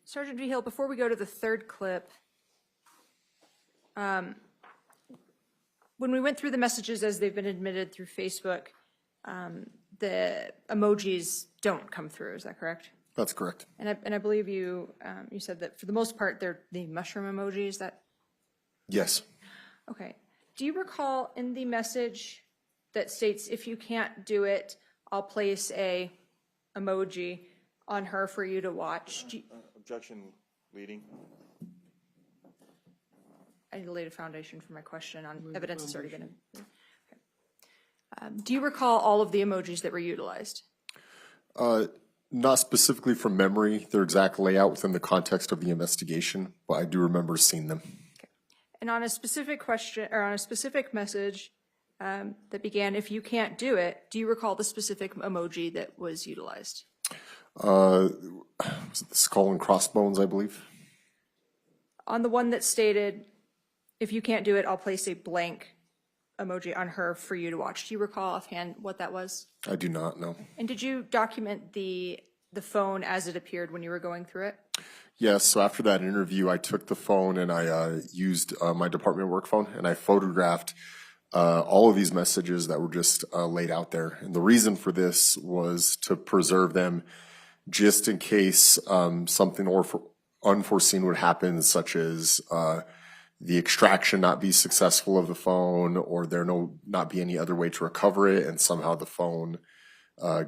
Sergeant V. Hill, before we go to the third clip, when we went through the messages as they've been admitted through Facebook, the emojis don't come through, is that correct? That's correct. And I believe you, you said that for the most part, they're the mushroom emojis that, Yes. okay. Do you recall in the message that states, if you can't do it, I'll place a emoji on her for you to watch? Objection, leading. I need to lay a foundation for my question on evidence that's already been. Okay. Do you recall all of the emojis that were utilized? Not specifically from memory, their exact layout within the context of the investigation, but I do remember seeing them. Okay. And on a specific question, or on a specific message that began, if you can't do it, do you recall the specific emoji that was utilized? Was it the skull and crossbones, I believe? On the one that stated, if you can't do it, I'll place a blank emoji on her for you to watch. Do you recall offhand what that was? I do not know. And did you document the phone as it appeared when you were going through it? Yes, so after that interview, I took the phone and I used my department work phone and I photographed all of these messages that were just laid out there. And the reason for this was to preserve them just in case something unforeseen would happen, such as the extraction not be successful of the phone, or there not be any other way to recover it, and somehow the phone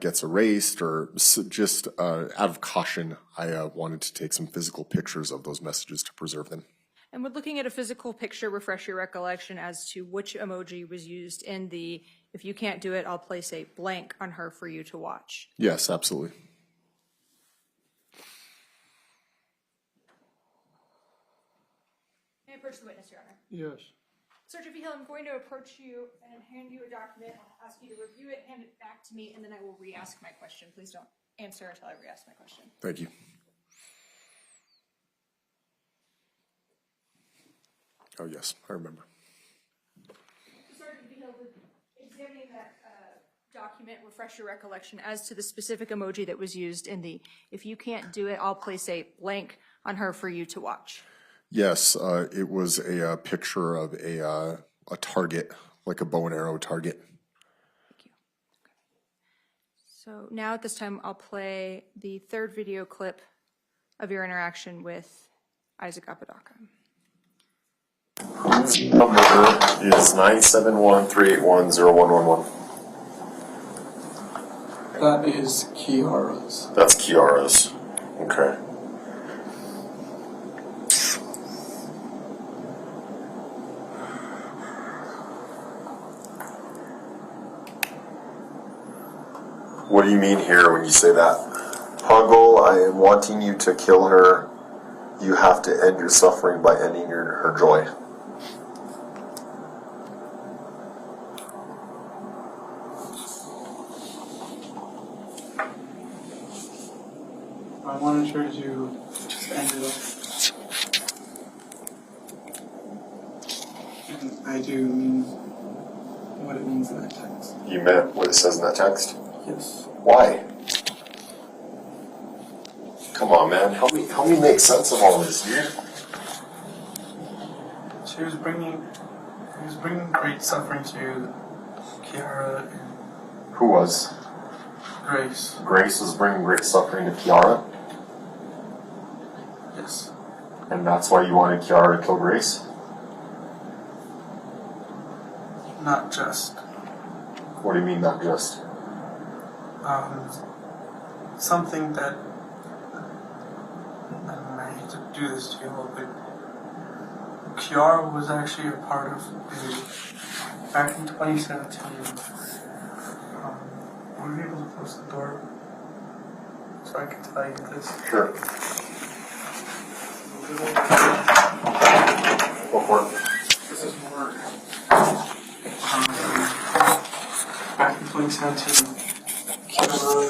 gets erased, or just out of caution, I wanted to take some physical pictures of those messages to preserve them. And would looking at a physical picture refresh your recollection as to which emoji was used in the, if you can't do it, I'll place a blank on her for you to watch? Yes, absolutely. May I approach the witness, Your Honor? Yes. Sergeant Vigil, I'm going to approach you and hand you a document. I'll ask you to review it, hand it back to me, and then I will re-ask my question. Please don't answer until I re-ask my question. Thank you. Oh, yes, I remember. Sergeant Vigil, would examining that document refresh your recollection as to the specific emoji that was used in the, if you can't do it, I'll place a blank on her for you to watch? Yes, it was a picture of a target, like a bow and arrow target. Thank you. Okay. So now at this time, I'll play the third video clip of your interaction with Isaac Apodaca. Number is 971-381-0111. That is Kiara's. That's Kiara's. Okay. What do you mean here when you say that? Puggle, I am wanting you to kill her. You have to end your suffering by ending her joy. I wanted her to just end it up. And I do mean what it means in that text. You meant what it says in that text? Yes. Why? Come on, man. Help me make sense of all this, dude. She was bringing great suffering to Kiara and Who was? Grace. Grace was bringing great suffering to Kiara, Yes. and that's why you wanted Kiara to kill Grace? Not just. What do you mean, not just? Something that, and I hate to do this to you all, but Kiara was actually a part of back in 2017, were you able to close the door so I can tell you this? Sure. Go for it. This is more, back in 2017, Kiara,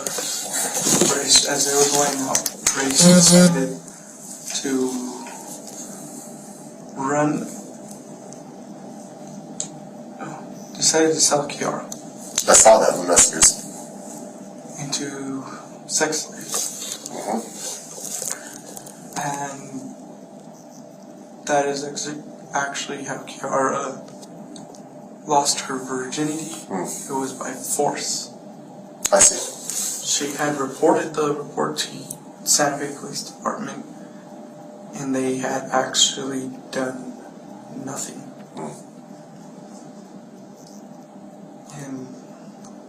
Grace, as they were going out, Grace decided to decided to sell Kiara I saw that in the messages. into sex slaves. And that is actually how Kiara lost her virginity. It was by force. I see. she had reported the report to Santa Fe Police Department, and they had actually done nothing. And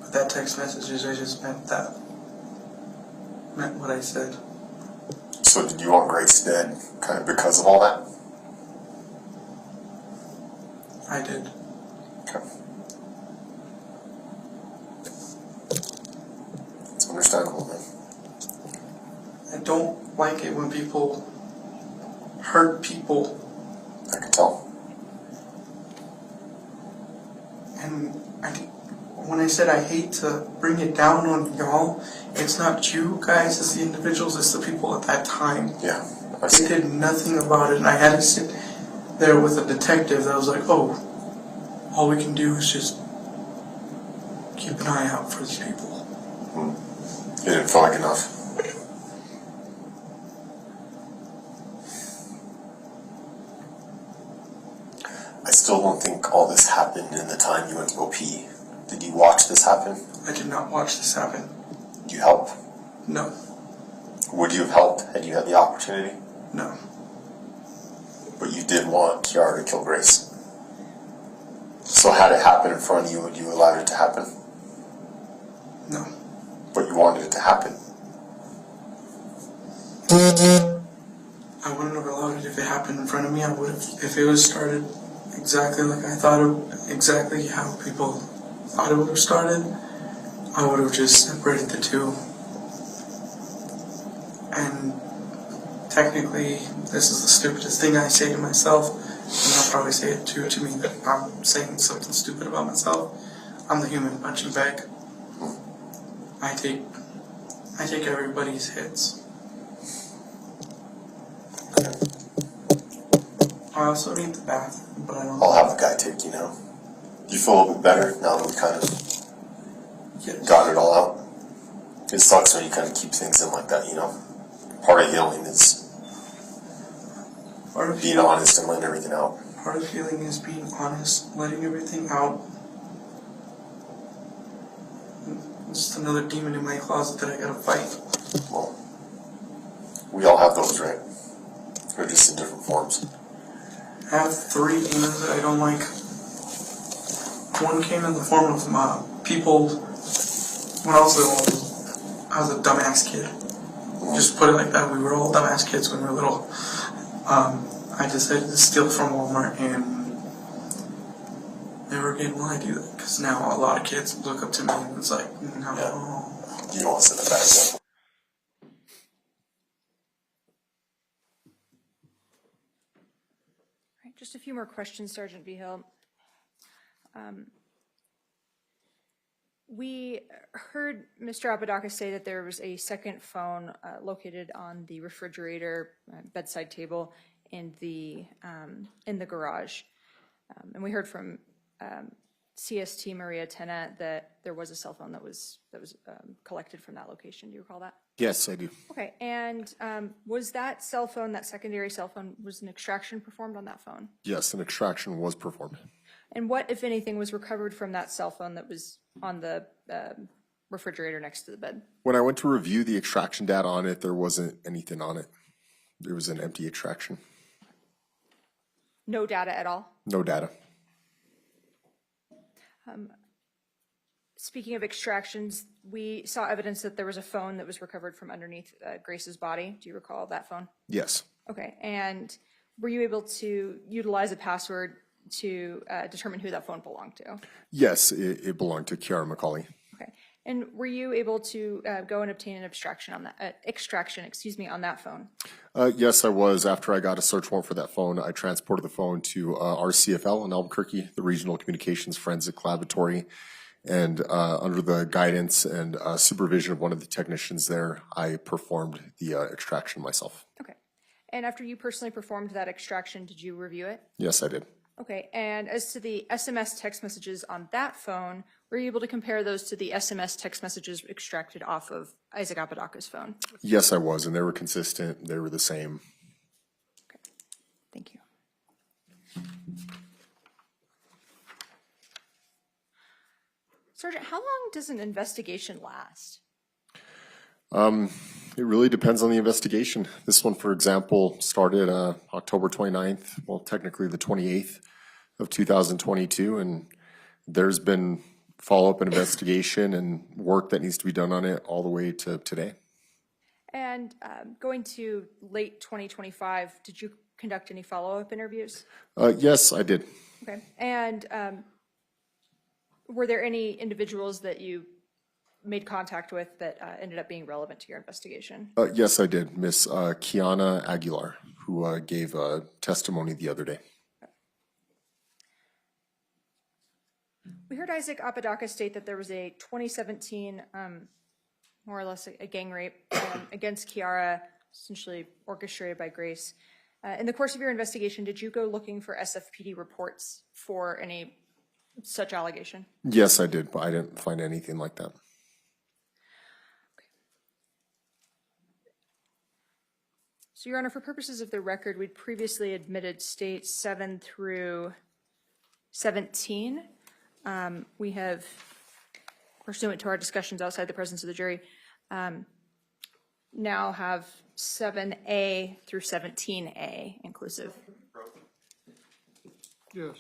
with that text messages, I just meant what I said. So did you want Grace dead kind of because of all that? I did. Okay. It's understandable, man. I don't like it when people hurt people. I can tell. And when I said I hate to bring it down on y'all, it's not you guys as the individuals, it's the people at that time. Yeah. They did nothing about it, and I had to sit there with a detective that was like, oh, all we can do is just keep an eye out for these people. It didn't feel like enough. I still don't think all this happened in the time you went to go pee. Did you watch this happen? I did not watch this happen. Did you help? No. Would you have helped had you had the opportunity? No. But you did want Kiara to kill Grace. So had it happen in front of you, would you allow it to happen? No. But you wanted it to happen. I wouldn't have allowed it if it happened in front of me. I would have, if it was started exactly like I thought exactly how people thought it would have started, I would have just separated the two. And technically, this is the stupidest thing I say to myself, and I'll probably say it too to me that I'm saying something stupid about myself. I'm the human punching bag. I take everybody's hits. I also need the bath, but I don't. I'll have the guy take you now. Do you feel a little bit better now that we kind of got it all out? It sucks when you kind of keep things in like that, you know? Part of healing is being honest and letting everything out. Part of healing is being honest, letting everything out. Just another demon in my closet that I gotta fight. Well, we all have those, right? Or just in different forms. I have 3 demons that I don't like. One came in the form of people when I was a dumbass kid. Just put it like that. We were all dumbass kids when we were little. I decided to steal from Walmart, and never again will I do that. Because now a lot of kids look up to me and it's like, no. Yeah. You don't want to set a bad example. Right, just a few more questions, Sergeant Vigil. We heard Mr. Apodaca say that there was a second phone located on the refrigerator bedside table in the garage, and we heard from CST Maria Tena that there was a cell phone that was collected from that location. Do you recall that? Yes, I do. Okay, and was that cell phone, that secondary cell phone, was an extraction performed on that phone? Yes, an extraction was performed. And what, if anything, was recovered from that cell phone that was on the refrigerator next to the bed? When I went to review the extraction data on it, there wasn't anything on it. It was an empty extraction. No data at all? No data. Speaking of extractions, we saw evidence that there was a phone that was recovered from underneath Grace's body. Do you recall that phone? Yes. Okay, and were you able to utilize a password to determine who that phone belonged to? Yes, it belonged to Kiara McCauley. Okay, and were you able to go and obtain an extraction on that on that phone? Yes, I was. After I got a search warrant for that phone, I transported the phone to RCFL in Albuquerque, the Regional Communications Forensic Laboratory, and under the guidance and supervision of one of the technicians there, I performed the extraction myself. Okay, and after you personally performed that extraction, did you review it? Yes, I did. Okay, and as to the SMS text messages on that phone, were you able to compare those to the SMS text messages extracted off of Isaac Apodaca's phone? Yes, I was, and they were consistent. They were the same. Okay, thank you. Sergeant, how long does an investigation last? It really depends on the investigation. This one, for example, started October 29th, well, technically the 28th of 2022, and there's been follow-up investigation and work that needs to be done on it all the way to today. And going to late 2025, did you conduct any follow-up interviews? Yes, I did. Okay. And were there any individuals that you made contact with that ended up being relevant to your investigation? Yes, I did. Miss Kiana Aguilar, who gave testimony the other day. We heard Isaac Apodaca state that there was a 2017, more or less a gang rape against Kiara, essentially orchestrated by Grace. In the course of your investigation, did you go looking for SFPD reports for any such allegation? Yes, I did, but I didn't find anything like that. So, Your Honor, for purposes of the record, we'd previously admitted states 7 through 17. We have, pursuant to our discussions outside the presence of the jury, now have 7A through 17A inclusive. Yes.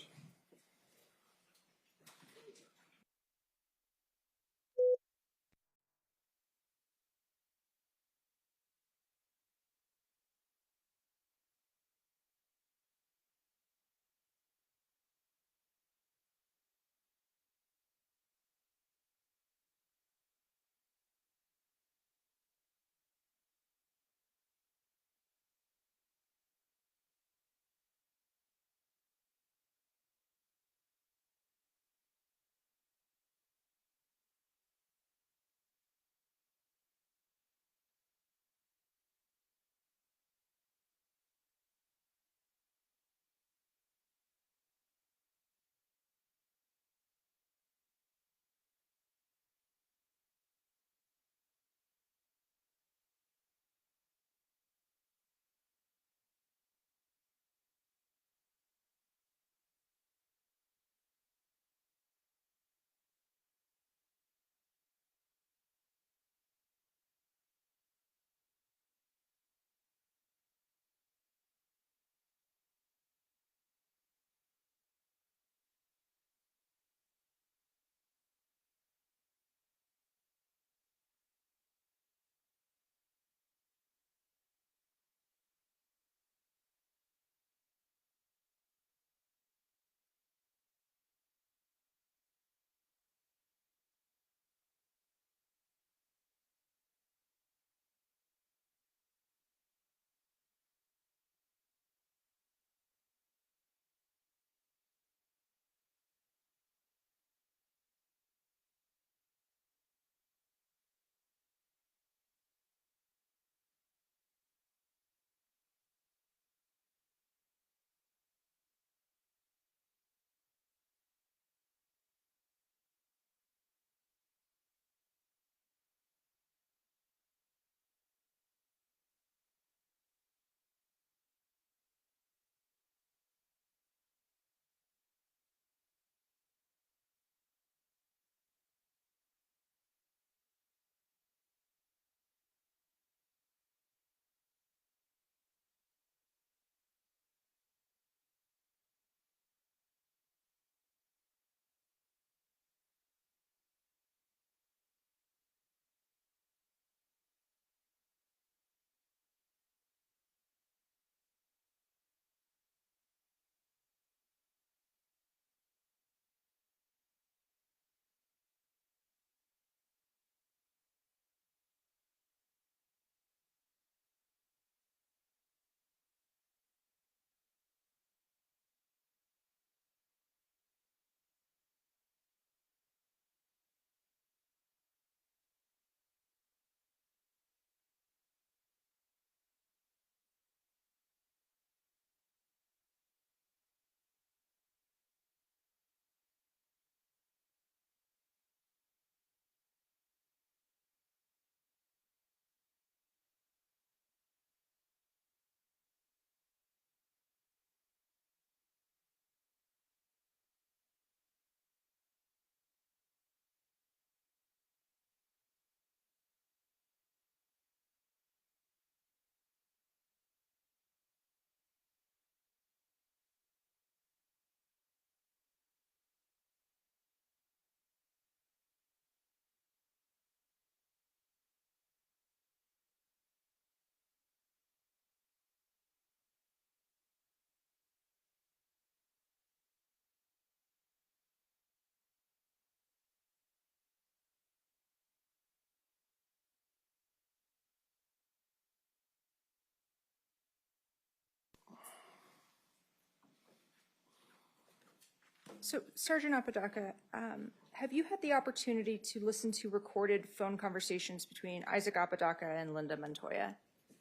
So Sergeant Apodaca, have you had the opportunity to listen to recorded phone conversations between Isaac Apodaca and Linda Montoya?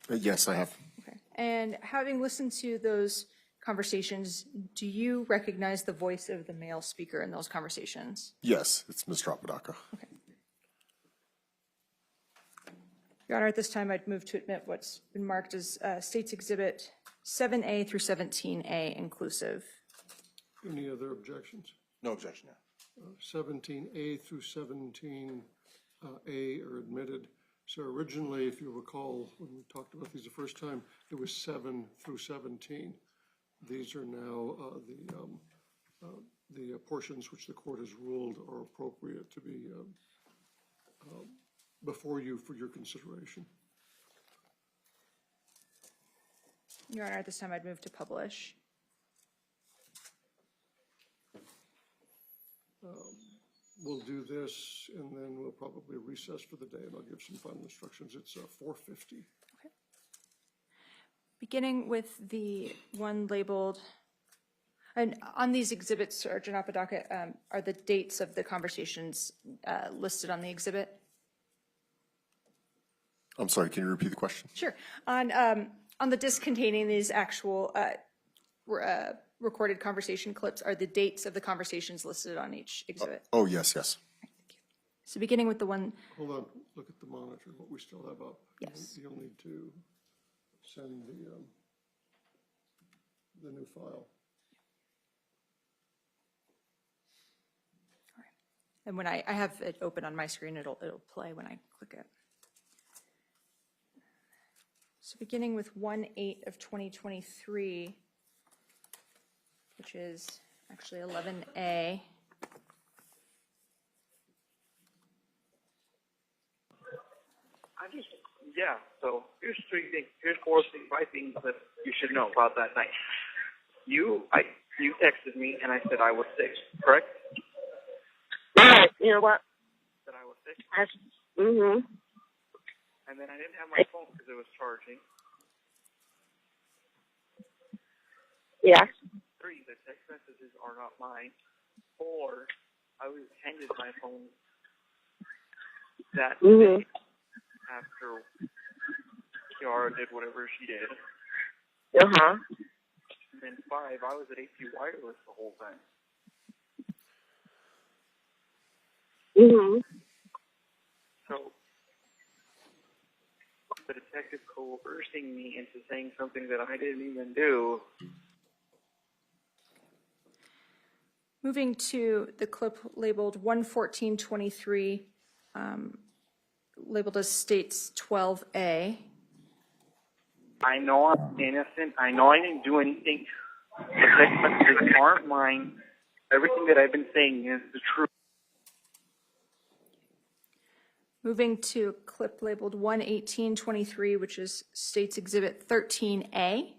Yes, I have. Okay. And having listened to those conversations, do you recognize the voice of the male speaker in those conversations? Yes, it's Mr. Apodaca. Okay. Your Honor, at this time, I'd move to admit what's been marked as State's Exhibit 7A through 17A inclusive. Any other objections? No objection, Your Honor. 17A through 17A are admitted. So originally, if you recall, when we talked about these the first time, it was 7 through 17. These are now the portions which the court has ruled are appropriate to be before you for your consideration. Your Honor, at this time, I'd move to publish. We'll do this, and then we'll probably recess for the day, and I'll give some final instructions. It's 4:50. Okay. Beginning with the one labeled, and on these exhibits, Sergeant Apodaca, are the dates of the conversations listed on the exhibit? I'm sorry, can you repeat the question? Sure. On the disc containing these actual recorded conversation clips, are the dates of the conversations listed on each exhibit? Oh, yes, yes. Thank you. So beginning with the one. Hold on, look at the monitor, what we still have up. Yes. You'll need to send the new file. All right. And when I have it open on my screen, it'll play when I click it. So beginning with 1/8 of 2023, which is actually 11A. So here's 5 things that you should know about that night. You texted me and I said I was sick, correct? You know what? That I was sick. Mm-hmm. And then I didn't have my phone because it was charging. Yes. 3, the text messages are not mine. 4, I was handed my phone that day after Kiara did whatever she did. Uh-huh. And then 5, I was at AP Wireless the whole time. Mm-hmm. So the detective coercing me into saying something that I didn't even do. Moving to the clip labeled 11423, labeled as States 12A. I know I'm innocent. I know I didn't do anything. The text messages aren't mine. Everything that I've been saying is the truth. Moving to clip labeled 11823, which is States Exhibit 13A.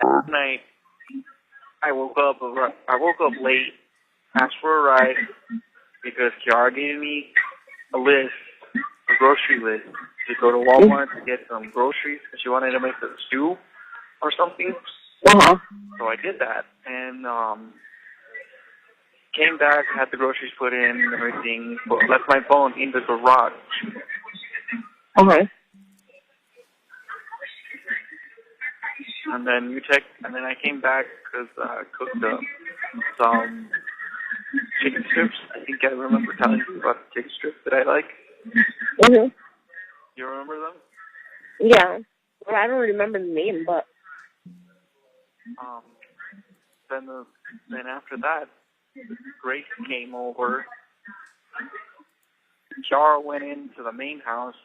That night, I woke up late, asked for a ride, because Kiara gave me a list, a grocery list, to go to Walmart to get some groceries, because she wanted to make a stew or something. Uh-huh. So I did that, and came back, had the groceries put in and everything, but left my phone in the garage. Okay. And then and then I came back because I cooked some chicken strips. I think I remember telling you about the chicken strips that I like. Mm-hmm. You remember them? Yeah. Well, I don't remember the name, but Then after that, Grace came over. Kiara went into the main house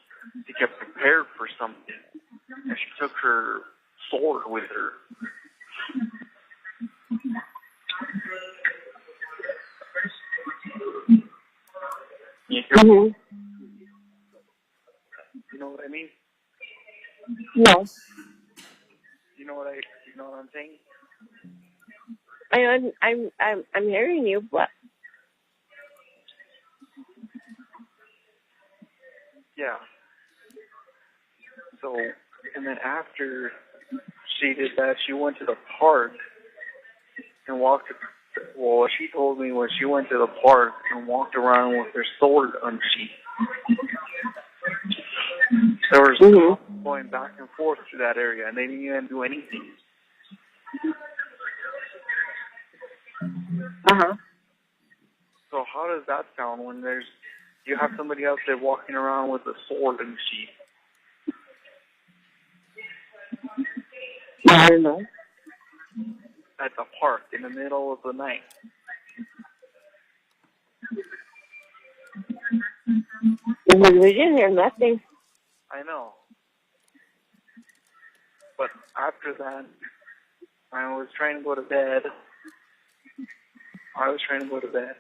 to get prepared for something, and she took her sword with her. You hear me? You know what I mean? no. You know what I'm saying? I'm hearing you, but Yeah. So, and then after she did that, she went to the park and walked. Well, what she told me was she went to the park and walked around with her sword unsheathed. There was cops going back and forth to that area, and they didn't even do anything. So how does that sound when you have somebody else there walking around with a sword and sheath? I don't know. At the park in the middle of the night. We didn't hear nothing. I know. But after that, I was trying to go to bed. As I'm trying to go to bed,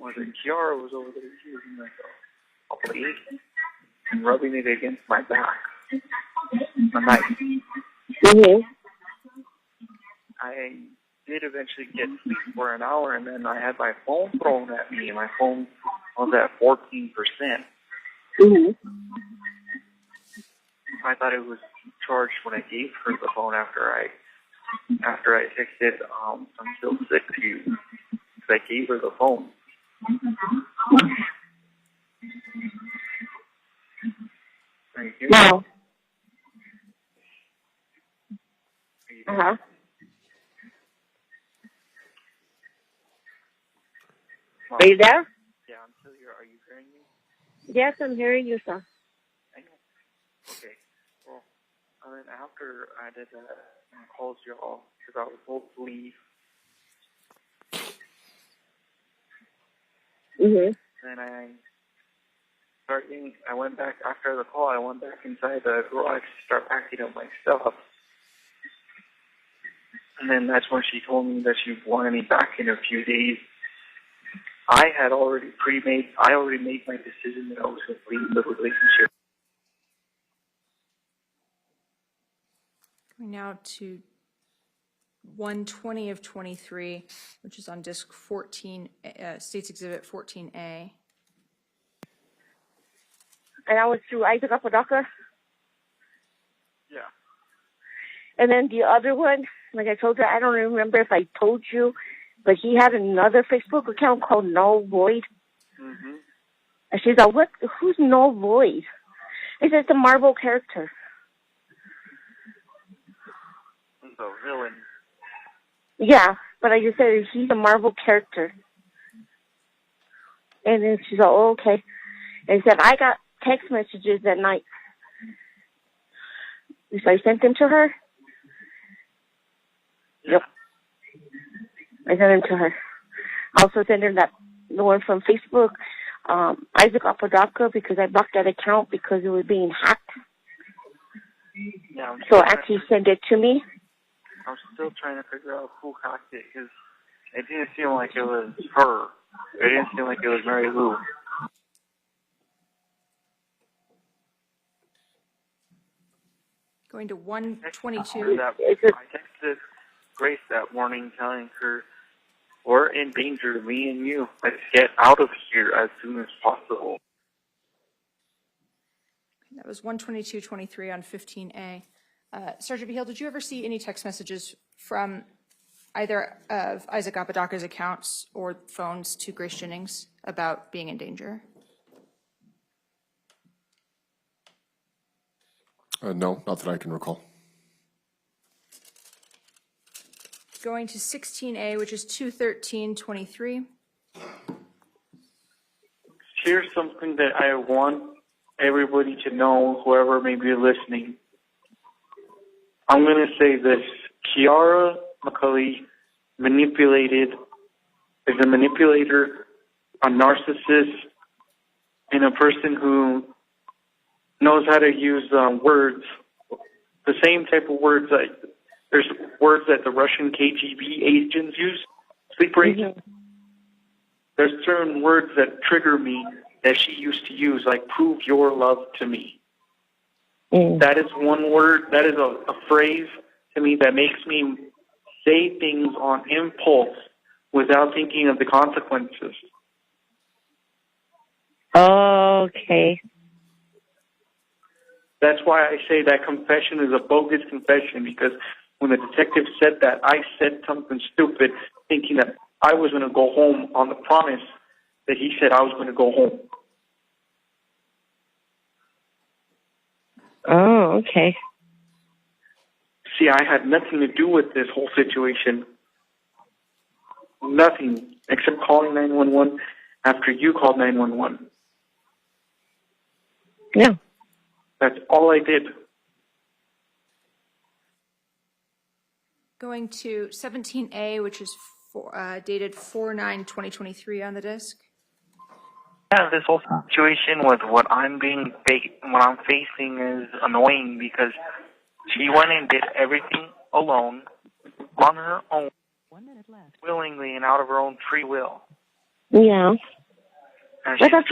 Kiara was over there using like a blade and rubbing it against my back. A knife. I did eventually get sleep for an hour, and then I had my phone thrown at me. My phone was at 14%. I thought it was charged when I gave her the phone after I texted, I'm still sick to you. Because I gave her the phone. Thank you. No. Are you there? Yeah, I'm still here. Are you hearing me? Yes, I'm hearing you, sir. I know. Okay. Well, and then after I did that, I called y'all because I was supposed to leave. Then I went back after the call. I went back inside the garage to start packing up my stuff. And then that's when she told me that she wanted me back in a few days. I already made my decision that I was going to leave the relationship. Going now to 120 of 23, which is on disc 14, States Exhibit 14A. And I was through Isaac Apodaca. Yeah. And then the other one, like I told you, I don't remember if I told you, but he had another Facebook account called Null Void. And she's like, who's Null Void? It's just a Marvel character. He's a villain. Yeah, but I just said he's a Marvel character. And then she's like, oh, okay. And said, I got text messages at night. So I sent them to her. Yep. I sent them to her. I also sent her the one from Facebook, Isaac Apodaca, because I blocked that account because it was being hacked. Yeah, so actually send it to me. I'm still trying to figure out who hacked it because it didn't seem like it was her. It didn't seem like it was Mary Lou. Going to 122. I texted Grace that morning telling her, we're in danger, me and you. Let's get out of here as soon as possible. That was 122.23 on 15A. Sergeant Behill, did you ever see any text messages from either of Isaac Apodaca's accounts or phones to Grace Jennings about being in danger? No, not that I can recall. Going to 16A, which is 213.23. Here's something that I want everybody to know, whoever may be listening. I'm going to say this. Kiara McCulley is a manipulator, a narcissist, and a person who knows how to use words, the same type of words there's words that the Russian KGB agents use, sleeper agents. There's certain words that trigger me that she used to use, like prove your love to me. That is one word, that is a phrase to me that makes me say things on impulse without thinking of the consequences. Okay. That's why I say that confession is a bogus confession, because when the detective said that, I said something stupid, thinking that I was going to go home on the promise that he said I was going to go home. Oh, okay. See, I had nothing to do with this whole situation. Nothing, except calling 911 after you called 911. Yeah. That's all I did. Going to 17A, which is dated 4/9/2023 on the disc. Yeah, this whole situation with what I'm facing is annoying, because she went and did everything alone, on her own, willingly and out of her own free will. Yeah. And she's trying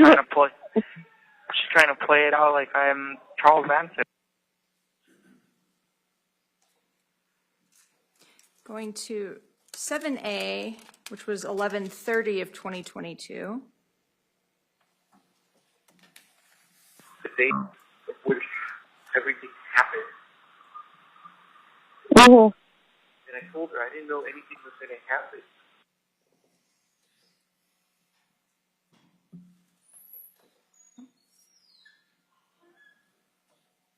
to play it out like I'm Charles Manson. Going to 7A, which was 11/30 of 2022. The day of which everything happened. Mm-hmm. And I told her I didn't know anything was going to happen.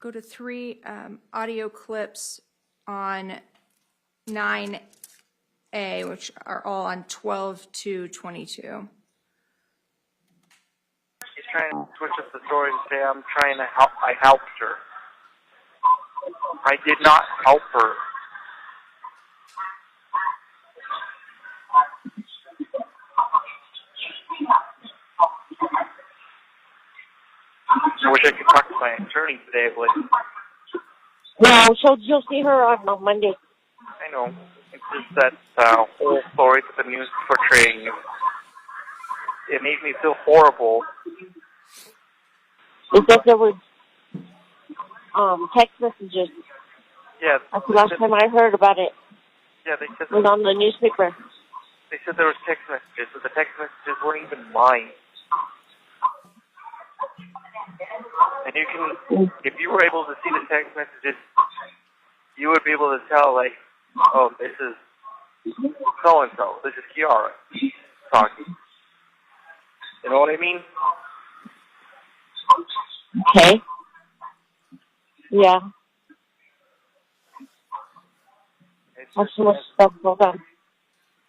Go to 3 audio clips on 9A, which are all on 12/2/22. She's trying to switch up the story and say I'm trying to help. I helped her. I did not help her. I wish I could talk to my attorney today, but No, so you'll see her on Monday. I know. It's just that whole story that the news is portraying. It made me feel horrible. Because there was text messages. Yeah. That's the last time I heard about it. Yeah, they said It was on the newspaper. They said there was text messages, but the text messages weren't even mine. And you can, if you were able to see the text messages, you would be able to tell, like, oh, this is so-and-so. This is Kiara talking. You know what I mean? Okay. Yeah. That's so much stuff. Hold on.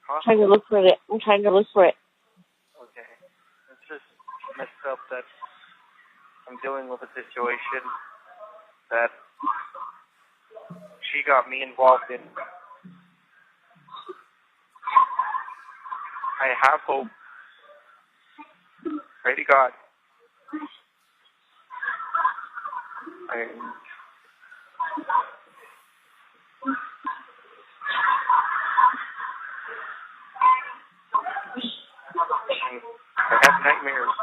I'm trying to look for it. Okay. It's just messed up that I'm dealing with a situation that she got me involved in. I have hope. Pray to God. I have nightmares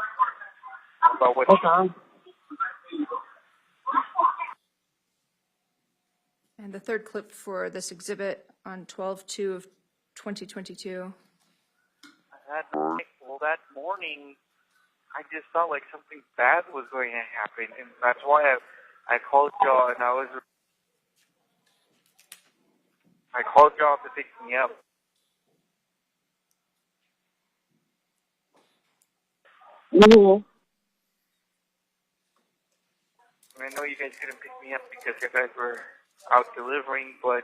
about what And the third clip for this exhibit on 12/2 of 2022. that morning, I just felt like something bad was going to happen, and that's why I called y'all, and I called y'all to pick me up. Mm-hmm. I know you guys couldn't pick me up because you guys were out delivering, but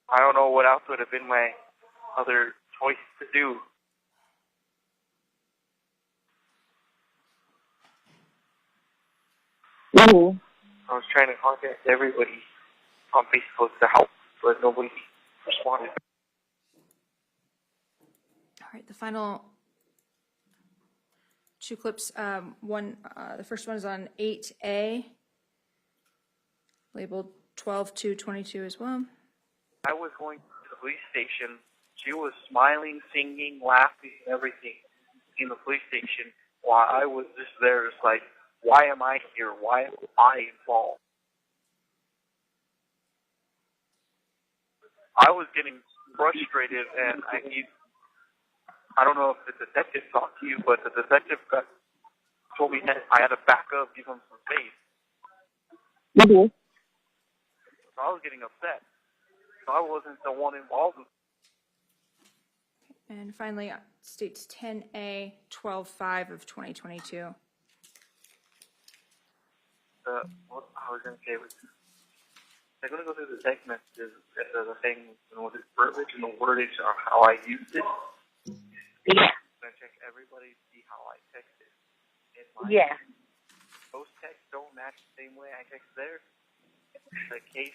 I don't know what else would have been my other choice to do. Mm-hmm. I was trying to contact everybody on Facebook to help, but nobody responded. All right, the final 2 clips. The first one is on 8A, labeled 12/2/22 as well. I was going to the police station. She was smiling, singing, laughing, everything in the police station, while I was just there, just like, why am I here? Why am I involved? I was getting frustrated, and I don't know if the detective talked to you, but the detective got told me that I had to back up, give him some space. Mm-hmm. So I was getting upset. So I wasn't the one involved. And finally, states 10A 12-5 of 2022. What I was going to say was, they're going to go through the text messages, the thing, with its verbiage and the wordage on how I used it. Yeah. I'm going to check everybody to see how I texted. And my post text don't match the same way I text theirs. The case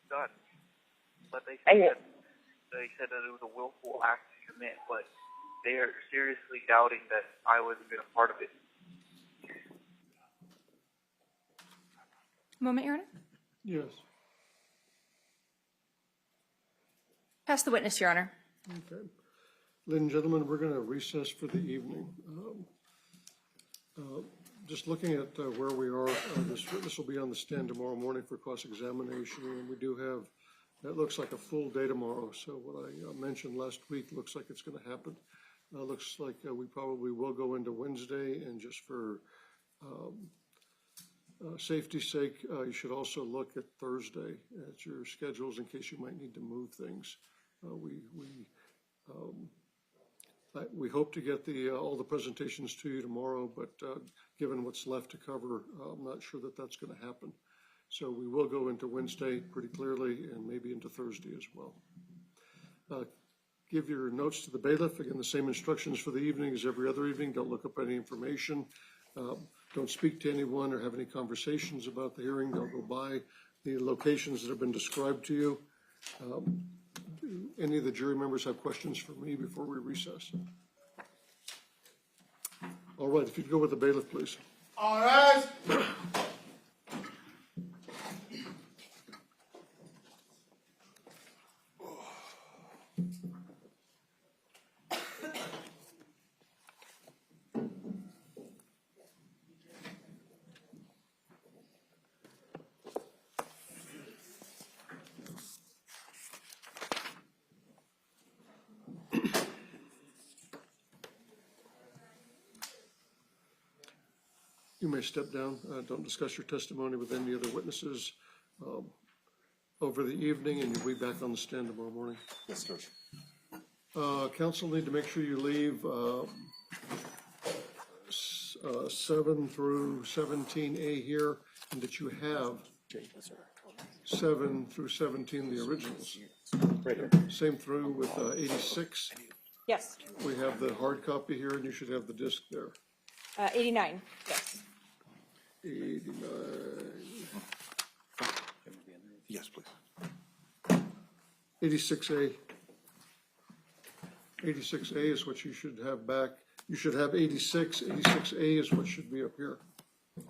done. But they said that it was a willful act to commit, but they are seriously doubting that I wasn't been a part of it. Moment, Your Honor. Yes. Pass the witness, Your Honor. Okay. Ladies and gentlemen, we're going to recess for the evening. Just looking at where we are, this witness will be on the stand tomorrow morning for cross-examination, and we do have, that looks like a full day tomorrow. So what I mentioned last week looks like it's going to happen. Looks like we probably will go into Wednesday, and just for safety's sake, you should also look at Thursday at your schedules in case you might need to move things. We hope to get all the presentations to you tomorrow, but given what's left to cover, I'm not sure that that's going to happen. So we will go into Wednesday pretty clearly, and maybe into Thursday as well. Give your notes to the bailiff. Again, the same instructions for the evening as every other evening. Don't look up any information. Don't speak to anyone or have any conversations about the hearing. Don't go by the locations that have been described to you. Do any of the jury members have questions for me before we recess? All right, if you'd go with the bailiff, please. All right. You may step down. Don't discuss your testimony with any other witnesses over the evening, and you'll be back on the stand tomorrow morning. Yes, Judge. Council need to make sure you leave 7 through 17A here, and that you have 7 through 17, the originals. Same through with 86. Yes. We have the hard copy here, and you should have the disc there. 89, yes. 89. Yes, please. 86A. 86A is what you should have back. You should have 86. 86A is what should be up here. The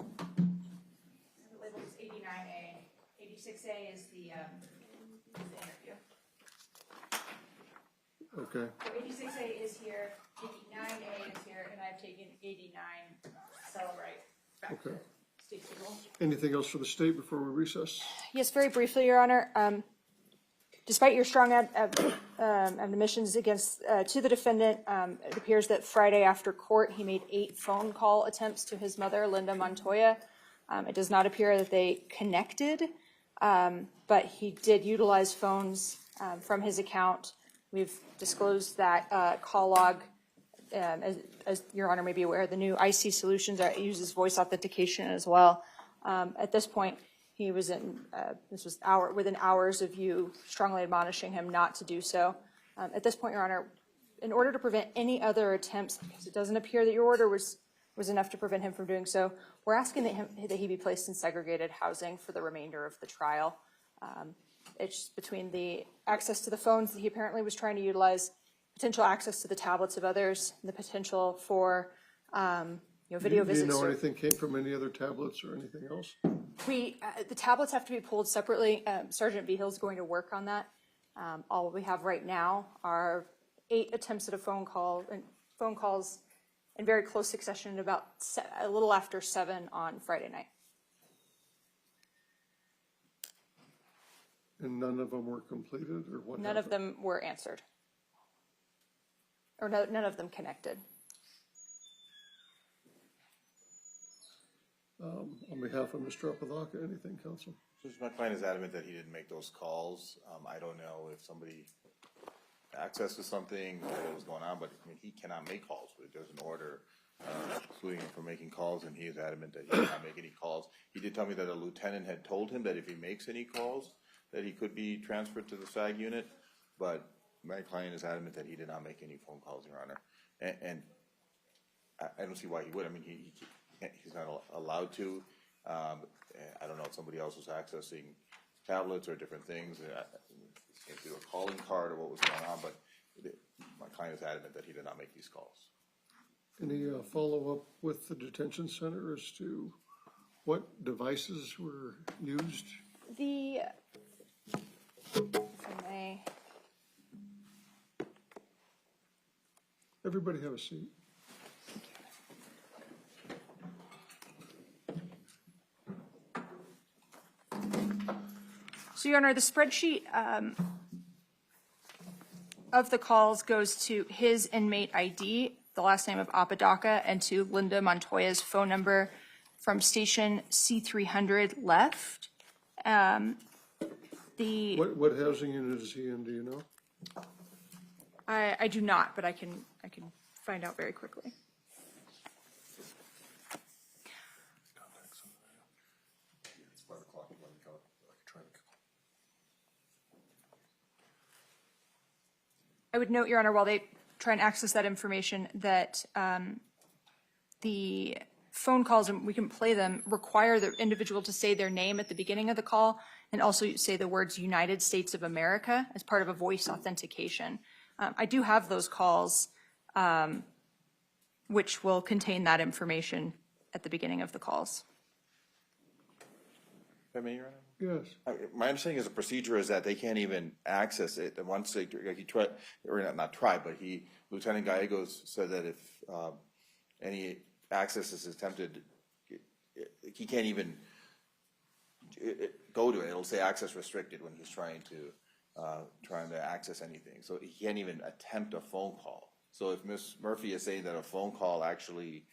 label is 89A. 86A is the interview. Okay. So 86A is here, 89A is here, and I've taken 89 Celebrate back to state table. Anything else for the state before we recess? Yes, very briefly, Your Honor. Despite your strong admissions against to the defendant, it appears that Friday after court he made 8 phone call attempts to his mother, Linda Montoya. It does not appear that they connected, but he did utilize phones from his account. We've disclosed that call log. As Your Honor may be aware, the new IC Solutions uses voice authentication as well. At this point, he was in, this was within hours of you strongly admonishing him not to do so. At this point, Your Honor, in order to prevent any other attempts, because it doesn't appear that your order was enough to prevent him from doing so, we're asking that he be placed in segregated housing for the remainder of the trial. It's between the access to the phones that he apparently was trying to utilize, potential access to the tablets of others, and the potential for video visits. Do you know anything came from any other tablets or anything else? The tablets have to be pulled separately. Sergeant Vigil is going to work on that. All we have right now are 8 attempts at a phone calls in very close succession at about a little after 7 on Friday night. And none of them were completed, or what? None of them were answered. Or none of them connected. On behalf of Mr. Apodaca, anything, counsel? Since my client is adamant that he didn't make those calls, I don't know if somebody accesses something or what was going on, but I mean, he cannot make calls. There's an order excluding him from making calls, and he is adamant that he did not make any calls. He did tell me that a lieutenant had told him that if he makes any calls, that he could be transferred to the SAG unit, but my client is adamant that he did not make any phone calls, Your Honor. And I don't see why he would. I mean, he's not allowed to. I don't know if somebody else was accessing tablets or different things. Either a calling card or what was going on, but my client is adamant that he did not make these calls. Any follow-up with the detention center as to what devices were used? The, if I may, Everybody have a seat. so Your Honor, the spreadsheet of the calls goes to his inmate ID, the last name of Apodaca, and to Linda Montoya's phone number from station C300 left. What housing unit is he in, do you know? I do not, but I can find out very quickly. I would note, Your Honor, while they try and access that information, that the phone calls, and we can play them, require the individual to say their name at the beginning of the call and also say the words United States of America as part of a voice authentication. I do have those calls, which will contain that information at the beginning of the calls. If I may, Your Honor? Yes. My understanding is the procedure is that they can't even access it. And once he tried, or not tried, but Lieutenant Gallegos said that if any access is attempted, he can't even go to it. It'll say access restricted when he's trying to access anything. So he can't even attempt a phone call. So if Ms. Murphy is saying that a phone call actually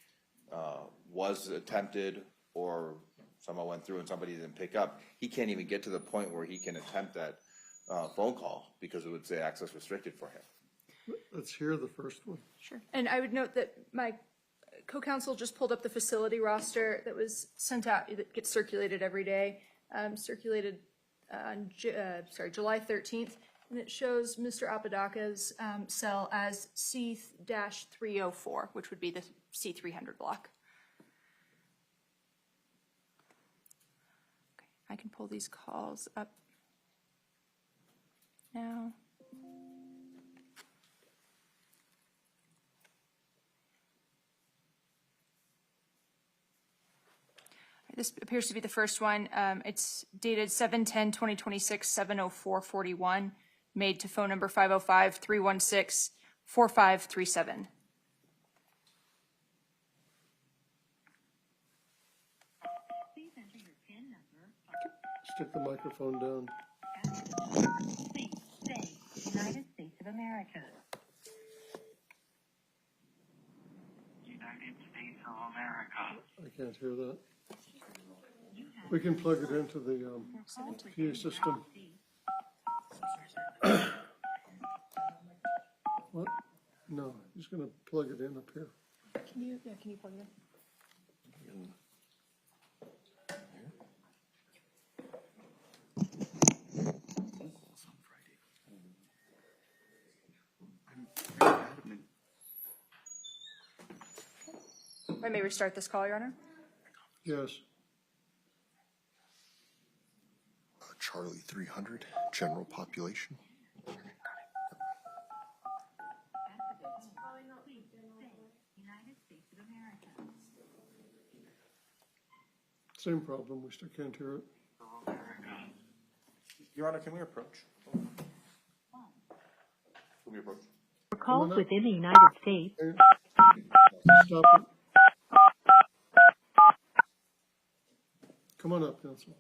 was attempted or someone went through and somebody didn't pick up, he can't even get to the point where he can attempt that phone call because it would say access restricted for him. Let's hear the first one. Sure. And I would note that my co-counsel just pulled up the facility roster that was sent out, that gets circulated every day, circulated on July 13th, and it shows Mr. Apodaca's cell as C-304, which would be the C300 block. Okay, I can pull these calls up now. This appears to be the first one. It's dated 7/10/2026, 7:04:41, made to phone number 505-316-4537. Please enter your PIN number. Stick the microphone down. Please say United States of America. United States of America. I can't hear that. We can plug it into the PA system. What? No, he's going to plug it in up here. Can you plug it in? I may restart this call, Your Honor. Yes. Charlie 300, general population. United States of America. Same problem. We still can't hear it. Your Honor, can we approach? Can we approach? For calls within the United States. Stop it. Come on up, counsel.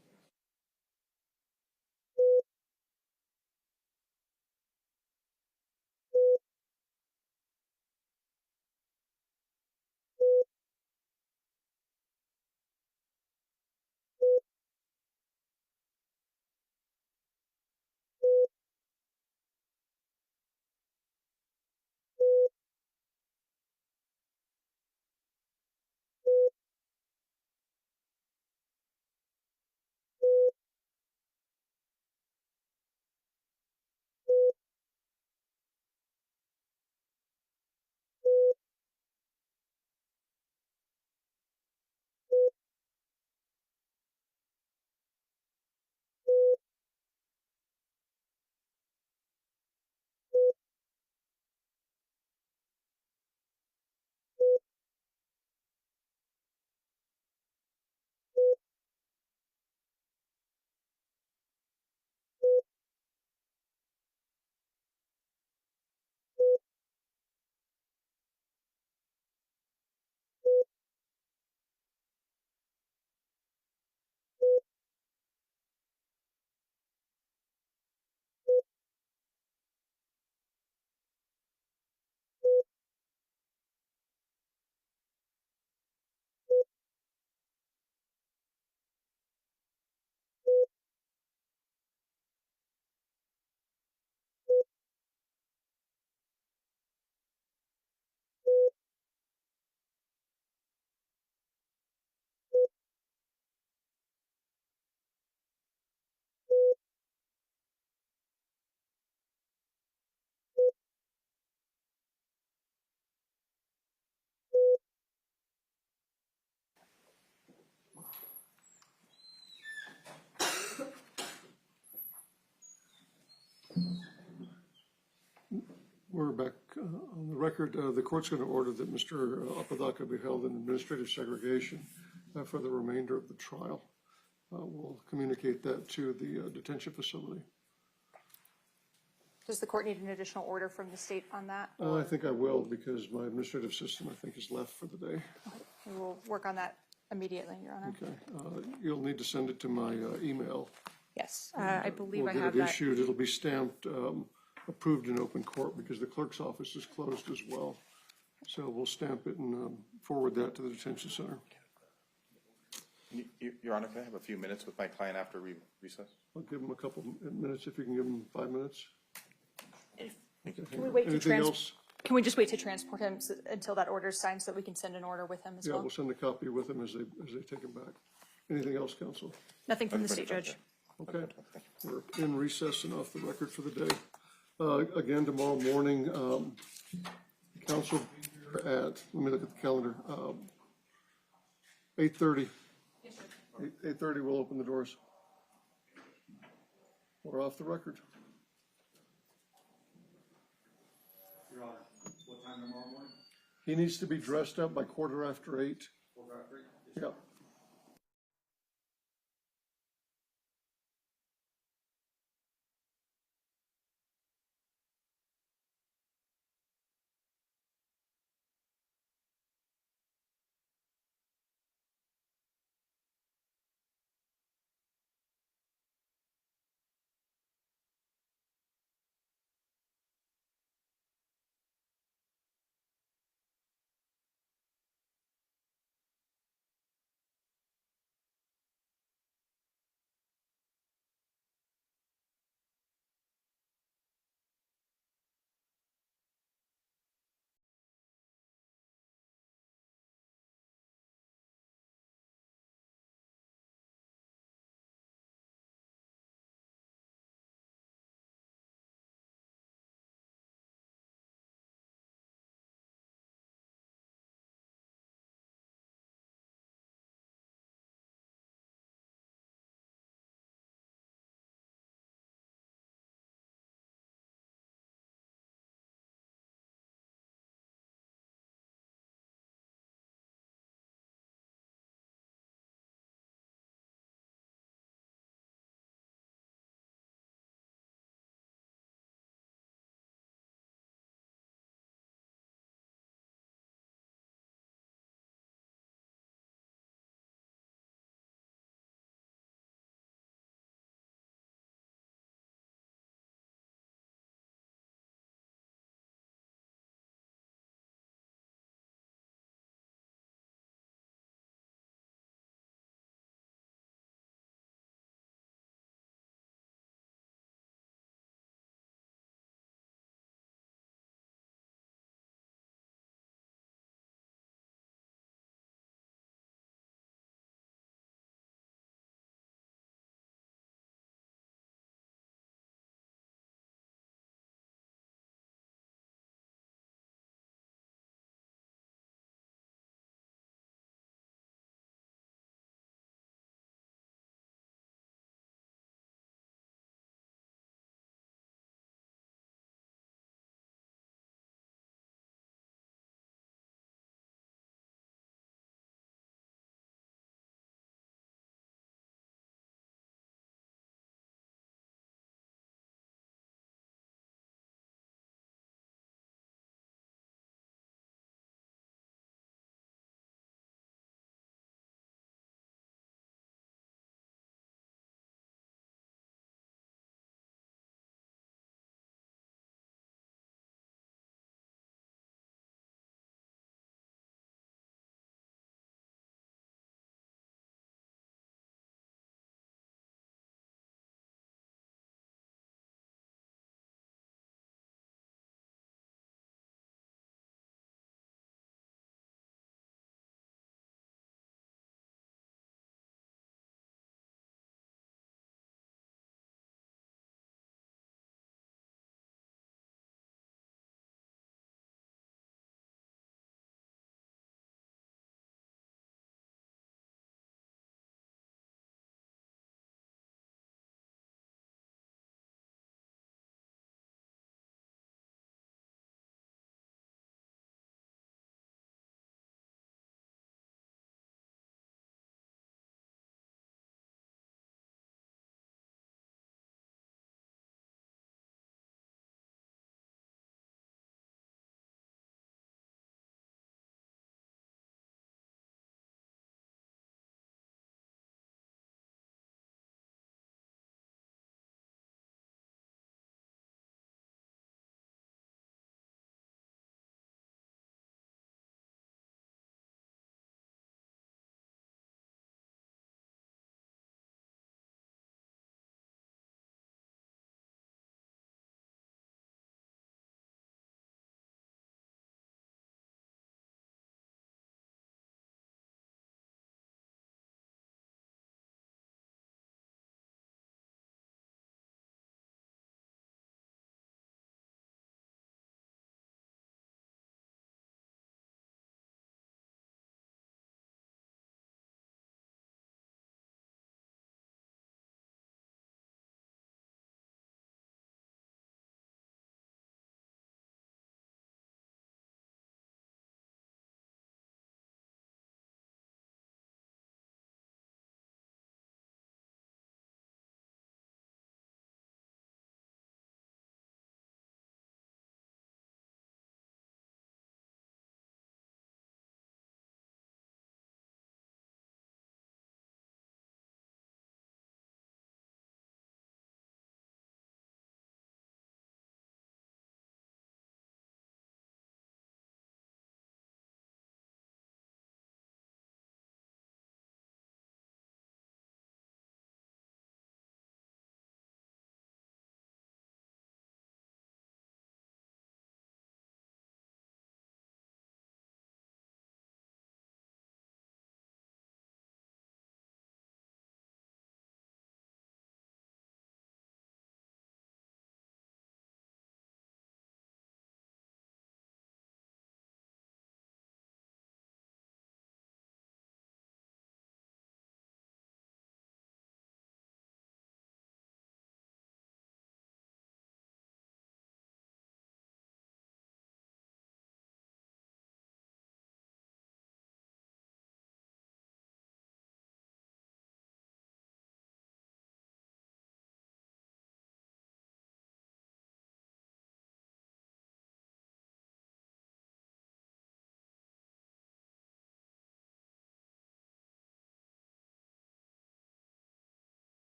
back on the record. The court's going to order that Mr. Apodaca be held in administrative segregation for the remainder of the trial. We'll communicate that to the detention facility. Does the court need an additional order from the state on that? I think I will, because my administrative system, I think, is left for the day. We will work on that immediately, Your Honor. Okay. You'll need to send it to my email. Yes, I believe We'll I get have it that. issued. It'll be stamped, approved in open court, because the clerk's office is closed as well. So we'll stamp it and forward that to the detention center. Your Honor, can I have a few minutes with my client after we recess? I'll give him a couple minutes, if you can give him 5 minutes. Can we wait to Anything else? Can we just wait to transport him until that order is signed so that we can send an order with him as Yeah, well? we'll send a copy with him as they take him back. Anything else, counsel? Nothing from the state judge. Okay, we're in recess and off the record for the day. Again, tomorrow morning, council will be here at, let me look at the calendar, 8:30. 8:30, we'll open the doors. We're off the record. Your Honor, what time tomorrow morning? He needs to be dressed up by 8:15. 4:30? Yeah.